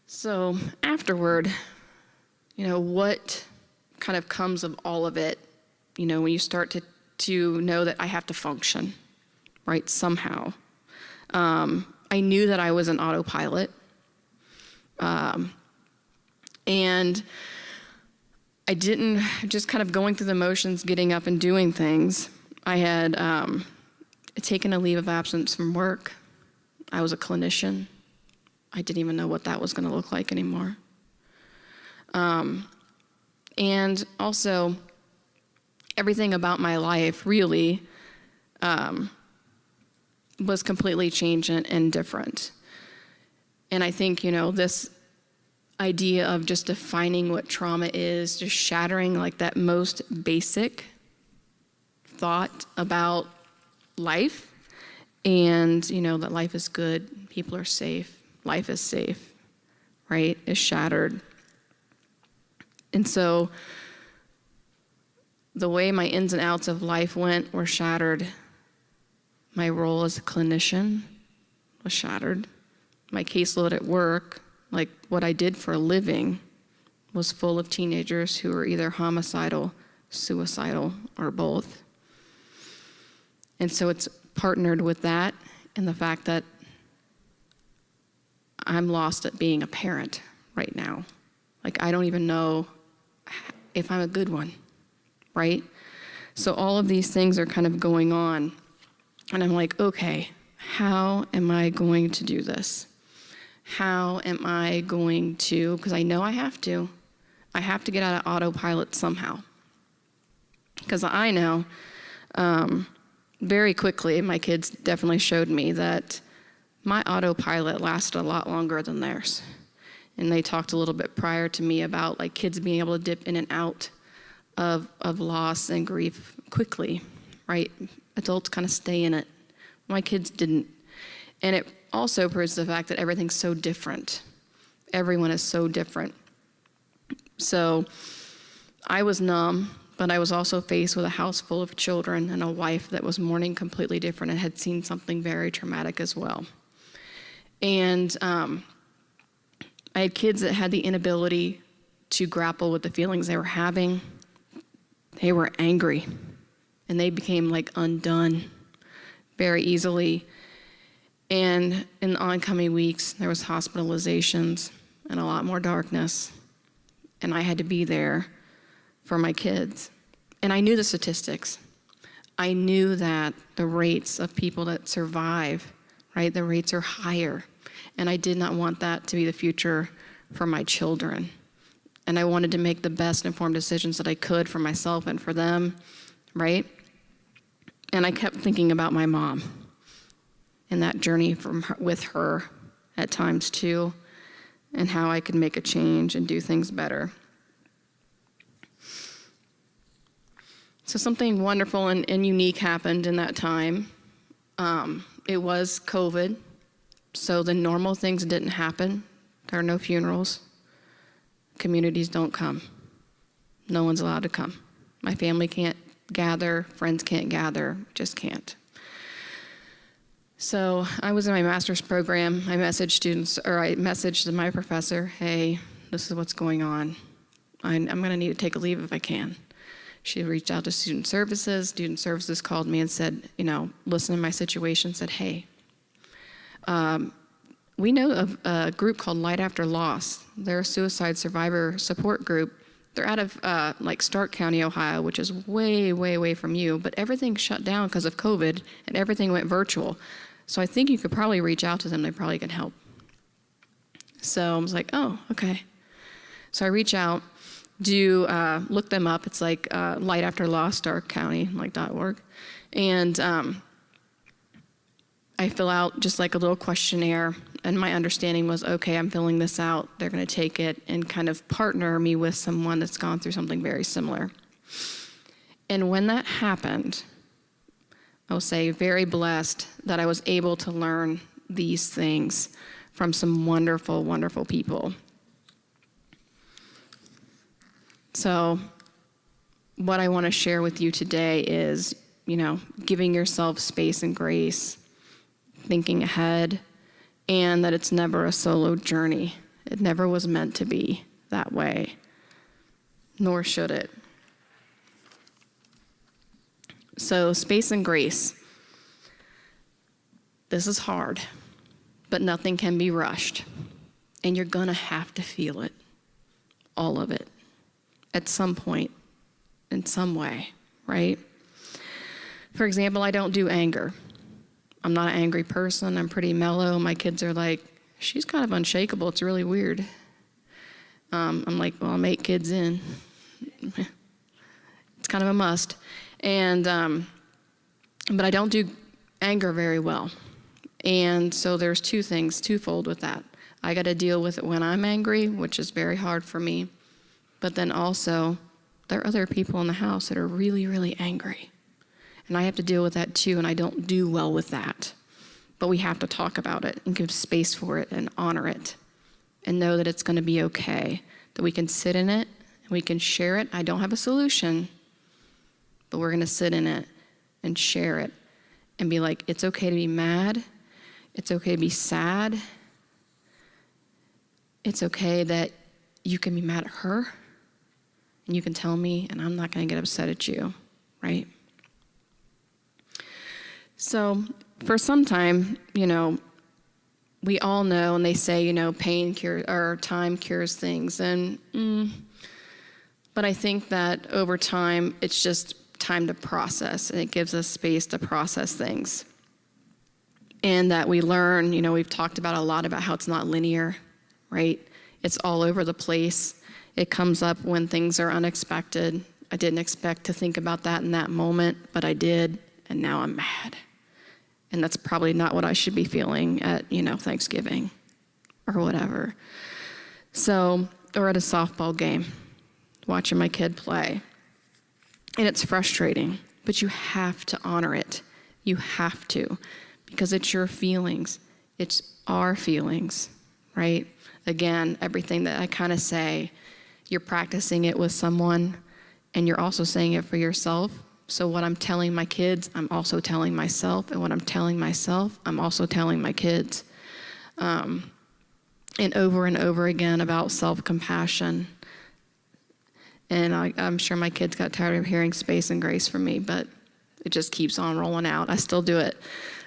So afterward, what kind of comes of all of it, when you start to know that I have to function, right, somehow. I knew that I was an autopilot. And I didn't, just kind of going through the motions, getting up and doing things. I had taken a leave of absence from work. I was a clinician. I didn't even know what that was going to look like anymore. And also, everything about my life really was completely changed and different. And I think, this idea of just defining what trauma is, just shattering that most basic thought about life, and that life is good, people are safe, life is safe, right, is shattered. And so the way my ins and outs of life were shattered. My role as a clinician was shattered. My caseload at work Like what I did for a living was full of teenagers who were either homicidal, suicidal, or both. And so it's partnered with that and the fact that I'm lost at being a parent right now. Like I don't even know if I'm a good one, right? So all of these things are kind of going on. And I'm like, okay, how am I going to do this? How am I going to, because I know I have to get out of autopilot somehow. Because I know very quickly, my kids definitely showed me that my autopilot lasted a lot longer than theirs. And they talked a little bit prior to me about like kids being able to dip in and out of loss and grief quickly, right? Adults kind of stay in it. My kids didn't. And it also proves the fact that everything's so different. Everyone is so different. So I was numb, but I was also faced with a house full of children and a wife that was mourning completely different and had seen something very traumatic as well. And I had kids that had the inability to grapple with the feelings they were having. They were angry, and they became like undone very easily. And in the oncoming weeks, there was hospitalizations and a lot more darkness. And I had to be there for my kids. And I knew the statistics. I knew that the rates of people that survive, right, the rates are higher. And I did not want that to be the future for my children. And I wanted to make the best informed decisions that I could for myself and for them, right? And I kept thinking about my mom and that journey with her at times too, and how I could make a change and do things better. So something wonderful and unique happened in that time. It was COVID, so the normal things didn't happen. There are no funerals. Communities don't come. No one's allowed to come. My family can't gather, friends can't gather, just can't. So I was in my master's program. I messaged my professor, hey, this is what's going on. I'm gonna need to take a leave if I can. She reached out to student services. Student services called me and said, listen to my situation, said, hey, we know of a group called Light After Loss. They're a suicide survivor support group. They're out of Stark County, Ohio, which is way, way away from you, but everything shut down because of COVID and everything went virtual. So I think you could probably reach out to them. They probably can help. So I was like, oh, okay. So I reach out, look them up. It's like Light After Loss, Stark County, .org. And I fill out just like a little questionnaire. And my understanding was, okay, I'm filling this out. They're going to take it and kind of partner me with someone that's gone through something very similar. And when that happened, I will say very blessed that I was able to learn these things from some wonderful, wonderful people. So what I want to share with you today is, giving yourself space and grace, thinking ahead, and that it's never a solo journey. It never was meant to be that way, nor should it. So space and grace. This is hard, but nothing can be rushed. And you're gonna have to feel it, all of it, at some point, in some way, right? For example, I don't do anger. I'm not an angry person. I'm pretty mellow. My kids are like, she's kind of unshakable. It's really weird. I'm like, well, I'm 8 kids in. It's kind of a must. And, but I don't do anger very well. And so there's twofold with that. I got to deal with it when I'm angry, which is very hard for me. But then also, there are other people in the house that are really, really angry. And I have to deal with that too, and I don't do well with that. But we have to talk about it and give space for it and honor it and know that it's going to be okay, that we can sit in it and we can share it. I don't have a solution, but we're going to sit in it and share it and be like, it's okay to be mad. It's okay to be sad. it's okay that you can be mad at her and you can tell me and I'm not going to get upset at you, right? So for some time, we all know, and they say, pain cures, or time cures things. But I think that over time, it's just time to process, and it gives us space to process things. And that we learn, we've talked about a lot about how it's not linear, right? It's all over the place. It comes up when things are unexpected. I didn't expect to think about that in that moment, but I did, and now I'm mad. And that's probably not what I should be feeling at, Thanksgiving or whatever. So, or at a softball game, watching my kid play. And it's frustrating, but you have to honor it. You have to, because it's your feelings. It's our feelings, right? Again, everything that I kind of say, you're practicing it with someone, and you're also saying it for yourself. So what I'm telling my kids, I'm also telling myself, and what I'm telling myself, I'm also telling my kids. And over again about self-compassion. And I'm sure my kids got tired of hearing space and grace from me, but it just keeps on rolling out. I still do it.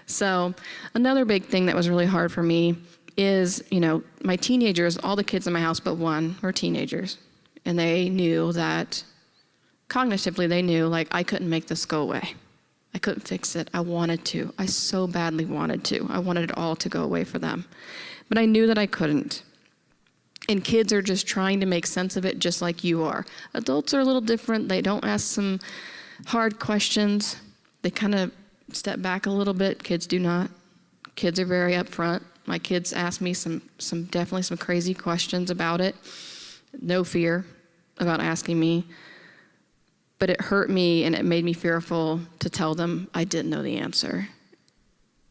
So another big thing that was really hard for me is, my teenagers, all the kids in my house but one were teenagers. And they knew that, cognitively, they knew, I couldn't make this go away. I couldn't fix it. I wanted to. I so badly wanted to. I wanted it all to go away for them. But I knew that I couldn't. And kids are just trying to make sense of it just like you are. Adults are a little different. They don't ask some hard questions. They kind of step back a little bit. Kids do not. Kids are very upfront. My kids ask me definitely some crazy questions about it. No fear about asking me. But it hurt me and it made me fearful to tell them I didn't know the answer.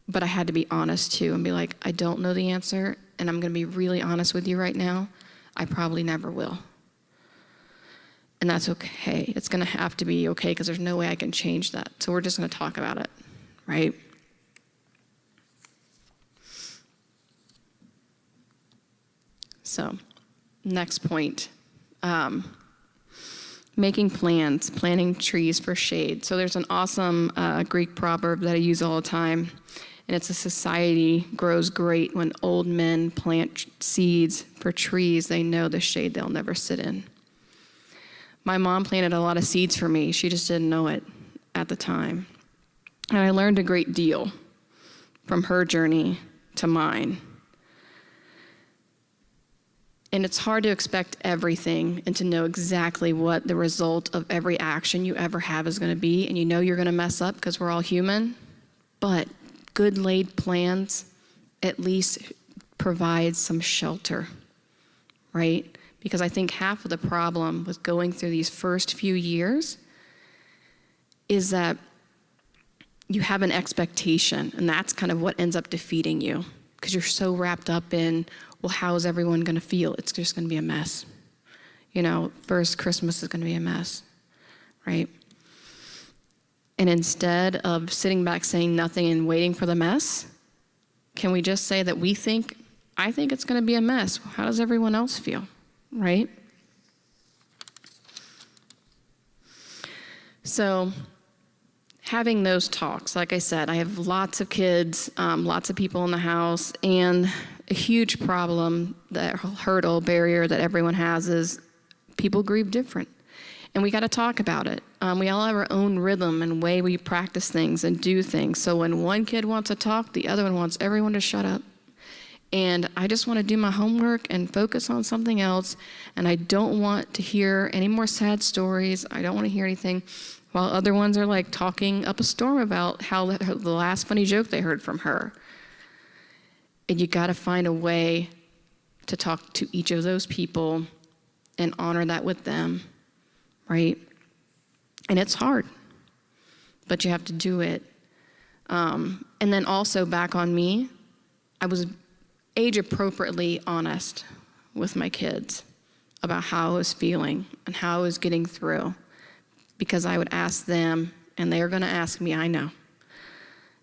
But I had to be honest too and be like, I don't know the answer, and I'm going to be really honest with you right now. I probably never will. And that's okay. It's going to have to be okay because there's no way I can change that. So we're just going to talk about it, right? So, next point. Making plans, planting trees for shade. So there's an awesome Greek proverb that I use all the time, and it's a society grows great when old men plant seeds for trees they know the shade they'll never sit in. My mom planted a lot of seeds for me. She just didn't know it at the time. And I learned a great deal from her journey to mine. And it's hard to expect everything and to know exactly what the result of every action you ever have is going to be. And you know you're going to mess up because we're all human. But good laid plans at least provide some shelter, right? Because I think half of the problem with going through these first few years is that you have an expectation, and that's kind of what ends up defeating you because you're so wrapped up in, well, how is everyone going to feel? It's just going to be a mess. First Christmas is going to be a mess, right? And instead of sitting back saying nothing and waiting for the mess, can we just say that I think it's going to be a mess. How does everyone else feel, right? So having those talks, like I said, I have lots of kids, lots of people in the house, and a huge problem, that hurdle, barrier that everyone has is people grieve different. And we got to talk about it. We all have our own rhythm and way we practice things and do things. So when one kid wants to talk, the other one wants everyone to shut up. And I just want to do my homework and focus on something else. And I don't want to hear any more sad stories. I don't want to hear anything. While other ones are talking up a storm about how the last funny joke they heard from her. And you got to find a way to talk to each of those people and honor that with them, right? And it's hard, but you have to do it. And then also back on me, I was age appropriately honest with my kids about how I was feeling and how I was getting through, because I would ask them and they're going to ask me, I know.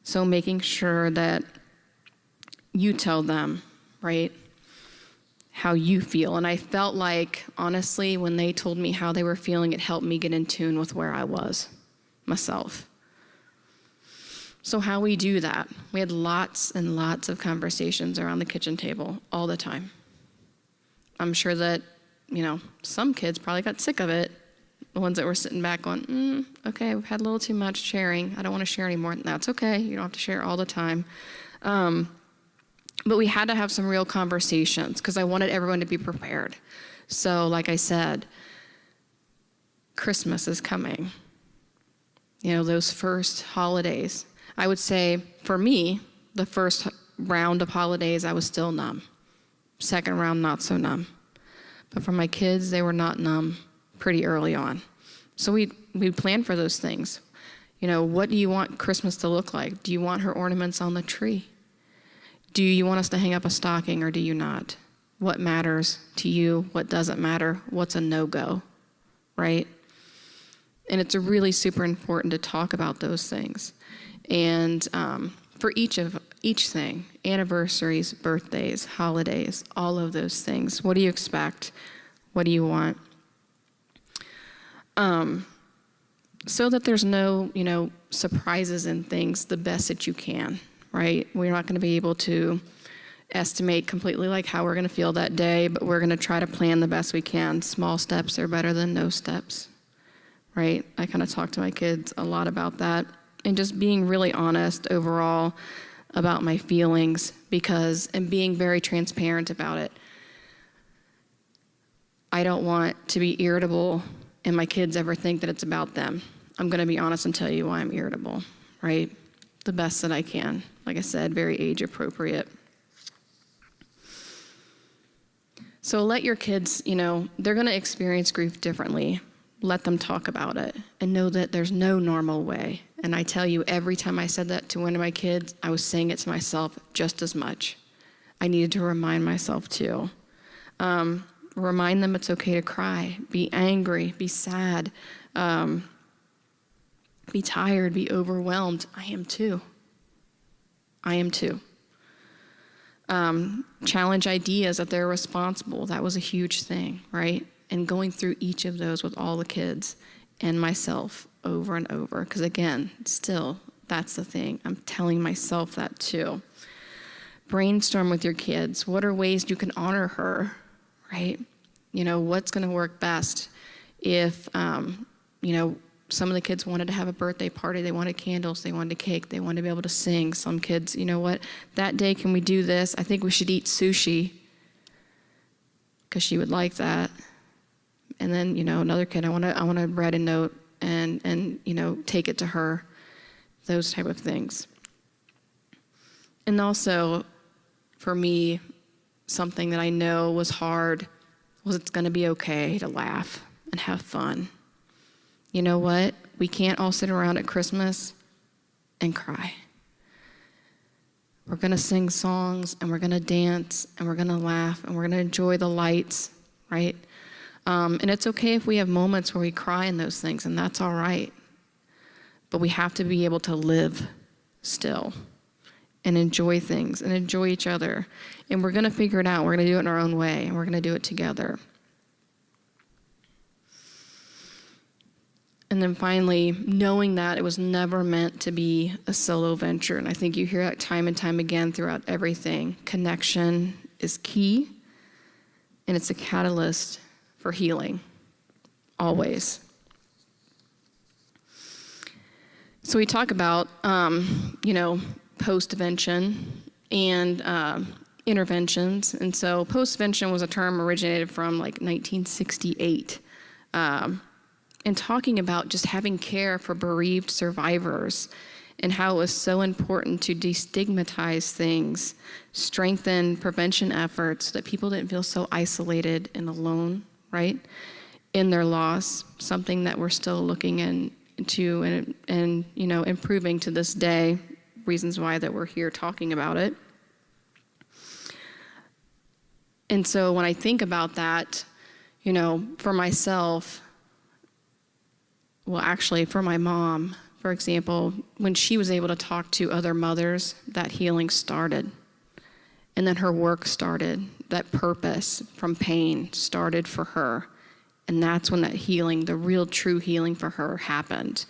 So making sure that you tell them, right, how you feel. And I felt like, honestly, when they told me how they were feeling, it helped me get in tune with where I was myself. So how we do that, we had lots and lots of conversations around the kitchen table all the time. I'm sure that, some kids probably got sick of it. The ones that were sitting back going, okay, we've had a little too much sharing. I don't want to share anymore. That's okay. You don't have to share all the time. But we had to have some real conversations because I wanted everyone to be prepared. So like I said, Christmas is coming. Those first holidays. I would say for me, the first round of holidays, I was still numb. Second round, not so numb. But for my kids, they were not numb pretty early on. So we'd plan for those things. What do you want Christmas to look like? Do you want her ornaments on the tree? Do you want us to hang up a stocking or do you not? What matters to you? What doesn't matter? What's a no-go, right? And it's really super important to talk about those things. And for each thing, anniversaries, birthdays, holidays, all of those things, what do you expect? What do you want? So that there's no, surprises and things, the best that you can, right? We're not going to be able to estimate completely like how we're going to feel that day, but we're going to try to plan the best we can. Small steps are better than no steps, right? I kind of talk to my kids a lot about that and just being really honest overall about my feelings and being very transparent about it. I don't want to be irritable and my kids ever think that it's about them. I'm going to be honest and tell you why I'm irritable, right? The best that I can. Like I said, very age appropriate. So let your kids, they're going to experience grief differently. Let them talk about it and know that there's no normal way. And I tell you, every time I said that to one of my kids, I was saying it to myself just as much. I needed to remind myself too. Remind them it's okay to cry, be angry, be sad, be tired, be overwhelmed. I am too. Challenge ideas that they're responsible. That was a huge thing, right? And going through each of those with all the kids and myself over and over. Because again, still, that's the thing. I'm telling myself that too. Brainstorm with your kids. What are ways you can honor her, right? What's going to work best if, some of the kids wanted to have a birthday party. They wanted candles. They wanted a cake. They wanted to be able to sing. Some kids, that day, can we do this? I think we should eat sushi because she would like that. And then, another kid, I want to write a note and take it to her. Those type of things. And also, for me, something that I know was hard was it's going to be okay to laugh and have fun. You know what? We can't all sit around at Christmas and cry. We're going to sing songs and we're going to dance and we're going to laugh and we're going to enjoy the lights, right? And it's okay if we have moments where we cry in those things, and that's all right. But we have to be able to live still and enjoy things and enjoy each other. And we're going to figure it out. We're going to do it in our own way, and we're going to do it together. And then finally, knowing that it was never meant to be a solo venture. And I think you hear that time and time again throughout everything. Connection is key, and it's a catalyst for healing, always. So we talk about, postvention and interventions. And so postvention was a term originated from 1968. And talking about just having care for bereaved survivors and how it was so important to destigmatize things, strengthen prevention efforts so that people didn't feel so isolated and alone, right, in their loss, something that we're still looking into and improving to this day, reasons why that we're here talking about it. And so when I think about that, for myself, well, actually, for my mom, for example, when she was able to talk to other mothers, that healing started. And then her work started that purpose from pain started for her. And that's when that healing, the real true healing for her happened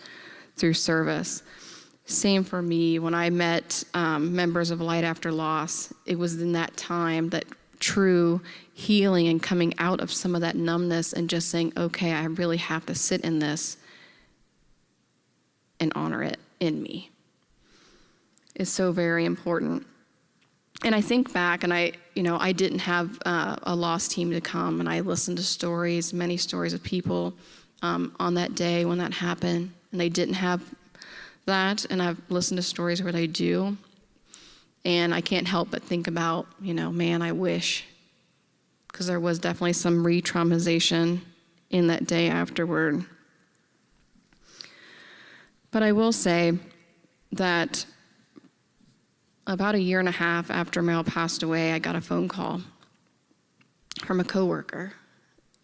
through service. Same for me. When I met members of Light After Loss, it was in that time that true healing and coming out of some of that numbness and just saying, okay, I really have to sit in this and honor it in me is so very important. And I think back, and I didn't have a loss team to come, and I listened to stories, many stories of people on that day when that happened, and they didn't have that, and I've listened to stories where they do, and I can't help but think about, man, I wish, because there was definitely some re-traumatization in that day afterward. But I will say that about 1.5 years after Mel passed away, I got a phone call from a coworker.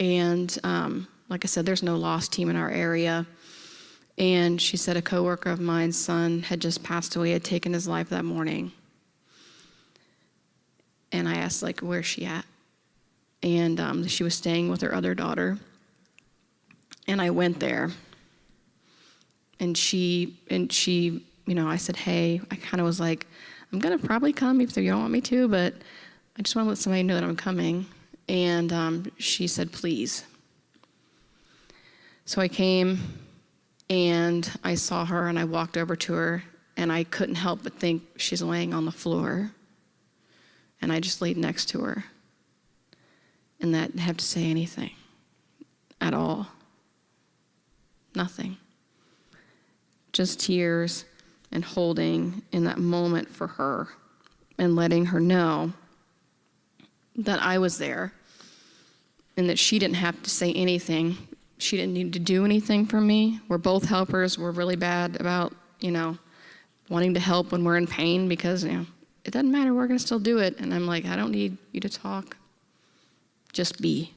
And like I said, there's no loss team in our area. And she said a coworker of mine's son had just passed away, had taken his life that morning. And I asked, where's she at? And she was staying with her other daughter. And I went there. And she, I said, hey, I kind of was like, I'm going to probably come if you don't want me to, but I just want to let somebody know that I'm coming. And she said, please. So I came and I saw her and I walked over to her and I couldn't help but think she's laying on the floor. And I just laid next to her. And that didn't have to say anything at all. Nothing. Just tears and holding in that moment for her and letting her know that I was there and that she didn't have to say anything. She didn't need to do anything for me. We're both helpers. We're really bad about, wanting to help when we're in pain because, it doesn't matter. We're going to still do it. And I'm like, I don't need you to talk. Just be.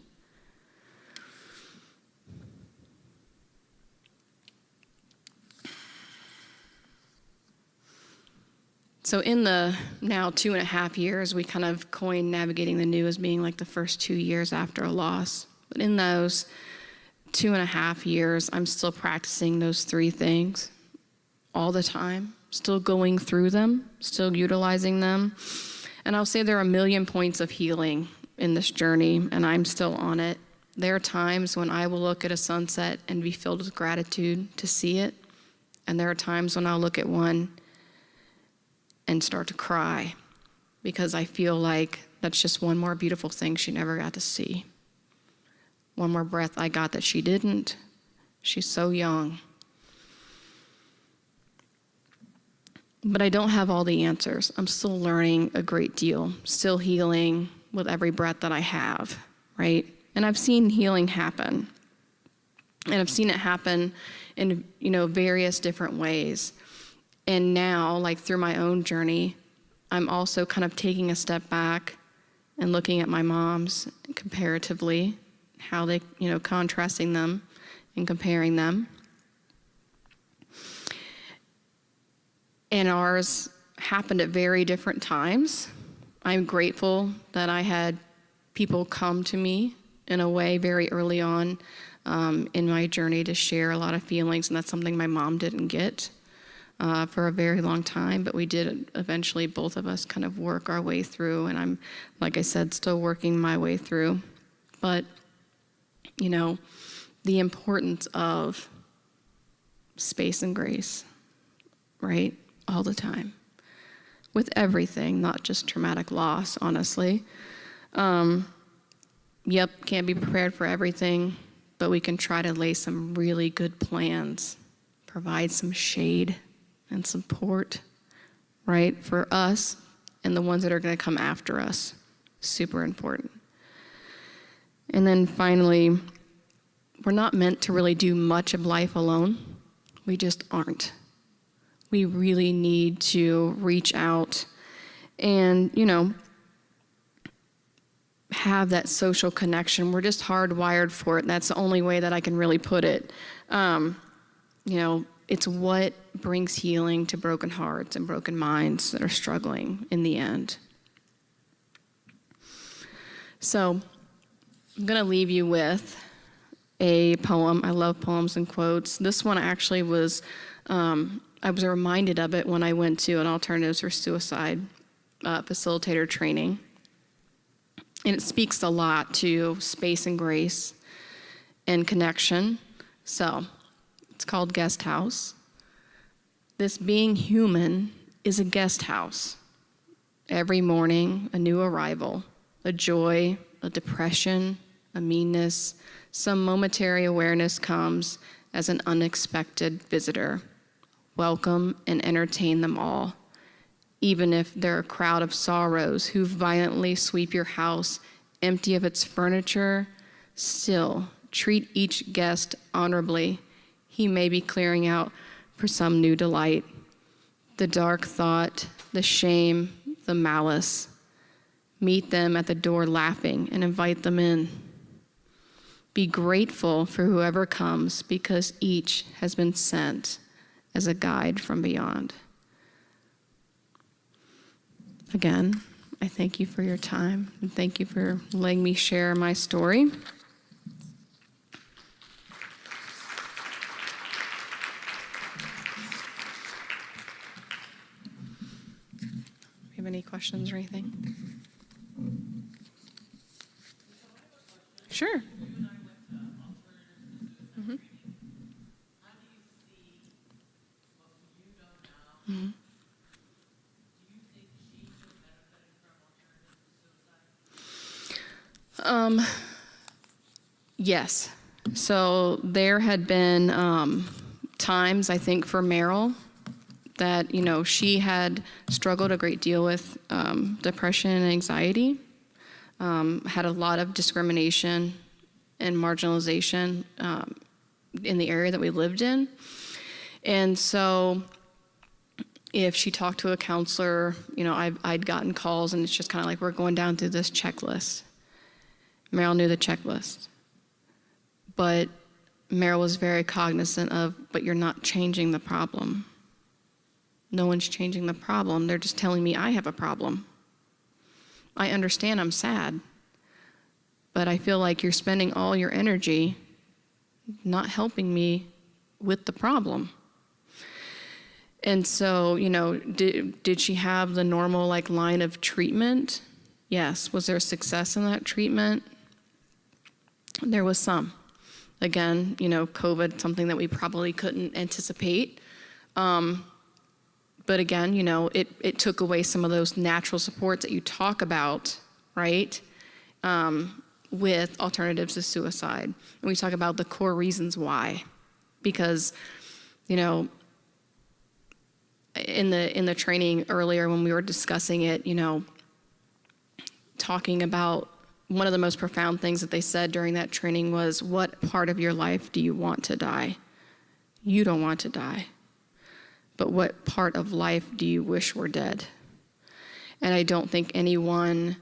So in the now 2.5 years, we kind of coined navigating the new as being like the first 2 years after a loss. But in those 2.5 years, I'm still practicing those 3 things all the time, still going through them, still utilizing them. And I'll say there are 1 million points of healing in this journey, and I'm still on it. There are times when I will look at a sunset and be filled with gratitude to see it. And there are times when I'll look at one and start to cry because I feel like that's just one more beautiful thing she never got to see. One more breath I got that she didn't. She's so young. But I don't have all the answers. I'm still learning a great deal, still healing with every breath that I have, right? And I've seen healing happen. And I've seen it happen in, various different ways. And now, through my own journey, I'm also kind of taking a step back and looking at my mom's comparatively, how they, contrasting them and comparing them. And ours happened at very different times. I'm grateful that I had people come to me in a way very early on in my journey to share a lot of feelings, and that's something my mom didn't get. For a very long time, but we did eventually, both of us kind of work our way through, and I'm, like I said, still working my way through. But, the importance of space and grace, right, all the time, with everything, not just traumatic loss, honestly. Yep, can't be prepared for everything, but we can try to lay some really good plans, provide some shade and support, right, for us and the ones that are going to come after us. Super important. And then finally, we're not meant to really do much of life alone. We just aren't. We really need to reach out and, have that social connection. We're just hardwired for it, and that's the only way that I can really put it. It's what brings healing to broken hearts and broken minds that are struggling in the end. So I'm going to leave you with a poem. I love poems and quotes. This one actually was, I was reminded of it when I went to an Alternatives for Suicide facilitator training. And it speaks a lot to space and grace and connection. So it's called Guest House. This being human is a guest house. Every morning, a new arrival, a joy, a depression, a meanness, some momentary awareness comes as an unexpected visitor. Welcome and entertain them all, even if they're a crowd of sorrows who violently sweep your house empty of its furniture. Still, treat each guest honorably. He may be clearing out for some new delight. The dark thought, the shame, the malice. Meet them at the door laughing and invite them in. Be grateful for whoever comes because each has been sent as a guide from beyond. Again, I thank you for your time and thank you for letting me share my story. Have any questions or anything? Sure. Mm-hmm. Mm-hmm. Yes. So there had been times, I think, for Meryl that, you know, she had struggled a great deal with depression and anxiety, had a lot of discrimination and marginalization in the area that we lived in. And so if she talked to a counselor, you know, I'd gotten calls and it's just kind of like, we're going down through this checklist. Meryl knew the checklist. But Meryl was very cognizant of, but you're not changing the problem. No one's changing the problem. They're just telling me I have a problem. I understand I'm sad, but I feel like you're spending all your energy not helping me with the problem. And so, you know, did she have the normal like line of treatment? Yes. Was there success in that treatment? There was some. Again, you know, COVID, something that we probably couldn't anticipate. But again, you know, it took away some of those natural supports that you talk about, right? With alternatives to suicide. And we talk about the core reasons why. Because, you know, in the training earlier when we were discussing it, you know, talking about one of the most profound things that they said during that training was, what part of your life do you want to die? You don't want to die. But what part of life do you wish were dead? And I don't think anyone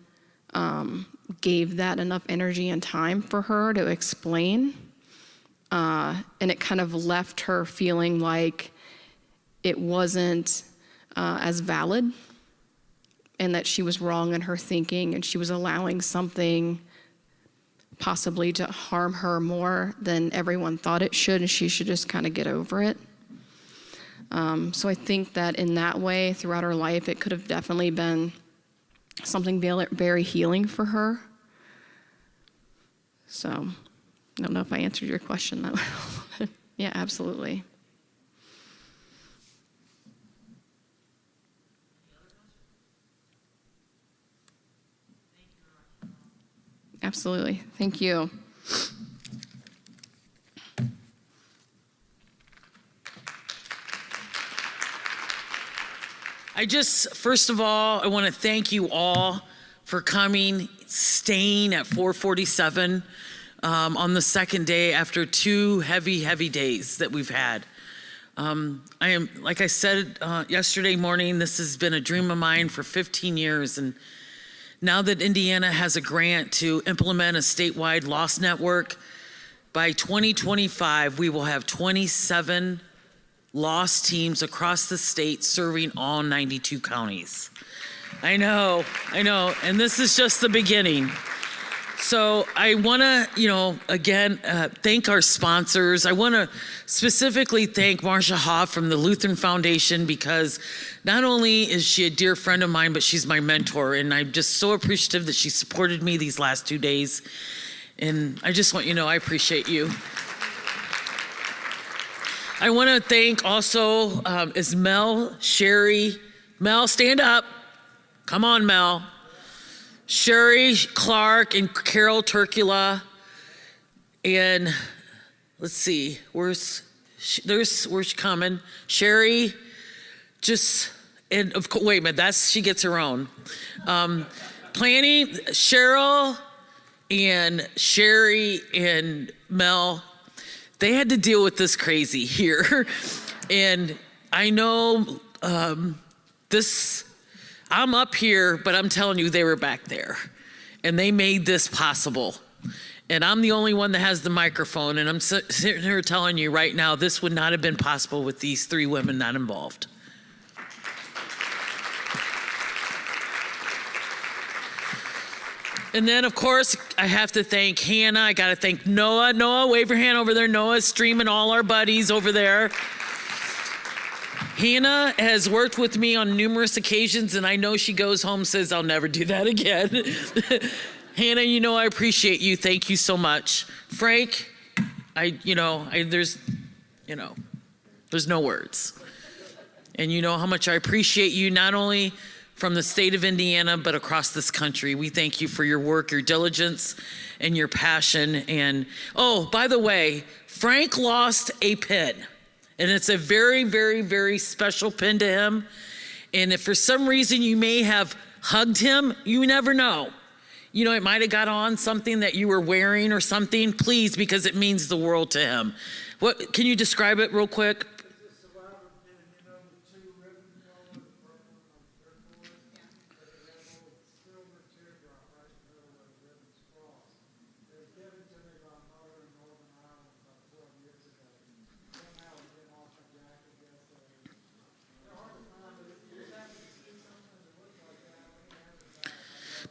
gave that enough energy and time for her to explain. And it kind of left her feeling like it wasn't as valid and that she was wrong in her thinking and she was allowing something possibly to harm her more than everyone thought it should, and she should just kind of get over it. So I think that in that way, throughout her life, it could have definitely been something very healing for her. So I don't know if I answered your question that well. Yeah, absolutely. Absolutely. Thank you. First of all, I want to thank you all for coming, staying at 447 on the second day after 2 heavy days that we've had. Like I said yesterday morning, this has been a dream of mine for 15 years. And now that Indiana has a grant to implement a statewide loss network, by 2025, we will have 27 loss teams across the state serving all 92 counties. I know, and this is just the beginning. So I want to, again, thank our sponsors. I want to specifically thank Marcia Hoff from the Lutheran Foundation, because not only is she a dear friend of mine, but she's my mentor. And I'm just so appreciative that she supported me these last 2 days. And I just want you to know I appreciate you. I want to thank also, is Mel, Sherry. Mel, stand up. Come on, Mel. Sherry Clark and Carol Turkula. And let's see, where's she coming? Sherry, and of course, wait a minute, she gets her own. Planning, Cheryl and Sherry and Mel, they had to deal with this crazy here. And I know I'm up here, but I'm telling you, they were back there. And they made this possible. And I'm the only one that has the microphone, and I'm sitting here telling you right now, this would not have been possible with these 3 women not involved. And then, of course, I have to thank Hannah. I got to thank Noah. Noah, wave your hand over there. Noah's streaming all our buddies over there. Hannah has worked with me on numerous occasions, and I know she goes home and says, I'll never do that again. Hannah, I appreciate you. Thank you so much. Frank, there's no words. And you know how much I appreciate you, not only from the state of Indiana, but across this country. We thank you for your work, your diligence, and your passion. And, oh, by the way, Frank lost a pin. And it's a very, very, very special pin to him. And if for some reason you may have hugged him, you never know. It might have got on something that you were wearing or something. Please, because it means the world to him. Can you describe it real quick?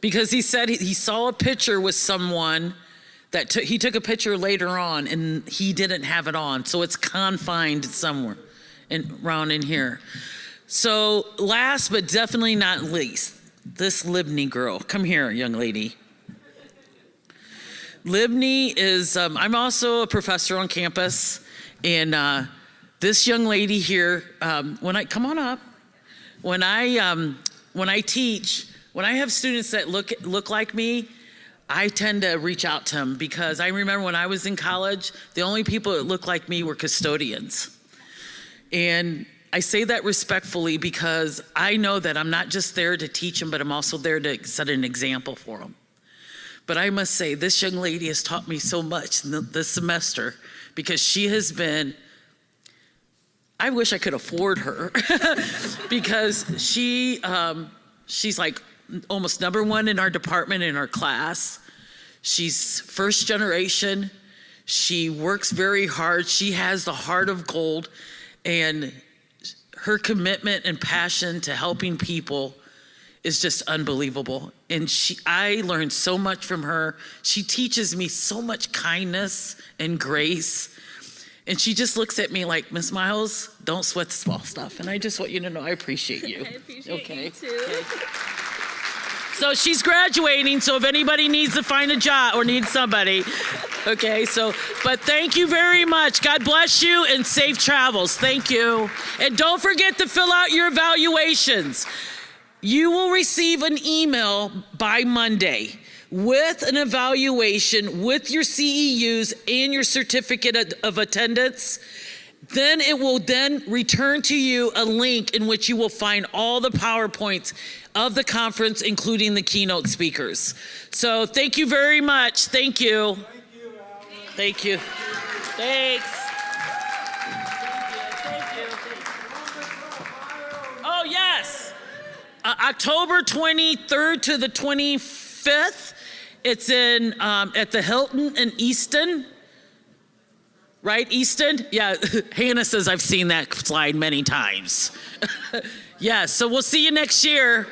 Because he said he saw a picture with someone that he took a picture later on and he didn't have it on. So it's confined somewhere around in here. So last but definitely not least, this Libney girl. Come here, young lady. Libney is, I'm also a professor on campus. And this young lady here, come on up. When I teach, when I have students that look like me, I tend to reach out to them, because I remember when I was in college, the only people that looked like me were custodians. And I say that respectfully because I know that I'm not just there to teach them, but I'm also there to set an example for them. But I must say, this young lady has taught me so much this semester, because she has been, I wish I could afford her, because she's like almost #1 in our department, in our class. She's first generation. She works very hard. She has the heart of gold, and her commitment and passion to helping people is just unbelievable. And I learned so much from her. She teaches me so much kindness and grace. And she just looks at me like, Miss Miles, don't sweat the small stuff. And I just want you to know I appreciate you. I appreciate you too. Okay. So she's graduating, so if anybody needs to find a job or needs somebody, okay, but thank you very much. God bless you and safe travels. Thank you. And don't forget to fill out your evaluations. You will receive an email by Monday with an evaluation with your CEUs and your certificate of attendance. Then it will then return to you a link in which you will find all the PowerPoints of the conference, including the keynote speakers. So thank you very much. Thank you. Thank you. Thanks. Thank you. Oh, yes. October 23rd to the 25th. It's in at the Hilton in Easton. Right, Easton? Yeah, Hannah says I've seen that slide many times. Yeah, so we'll see you next year.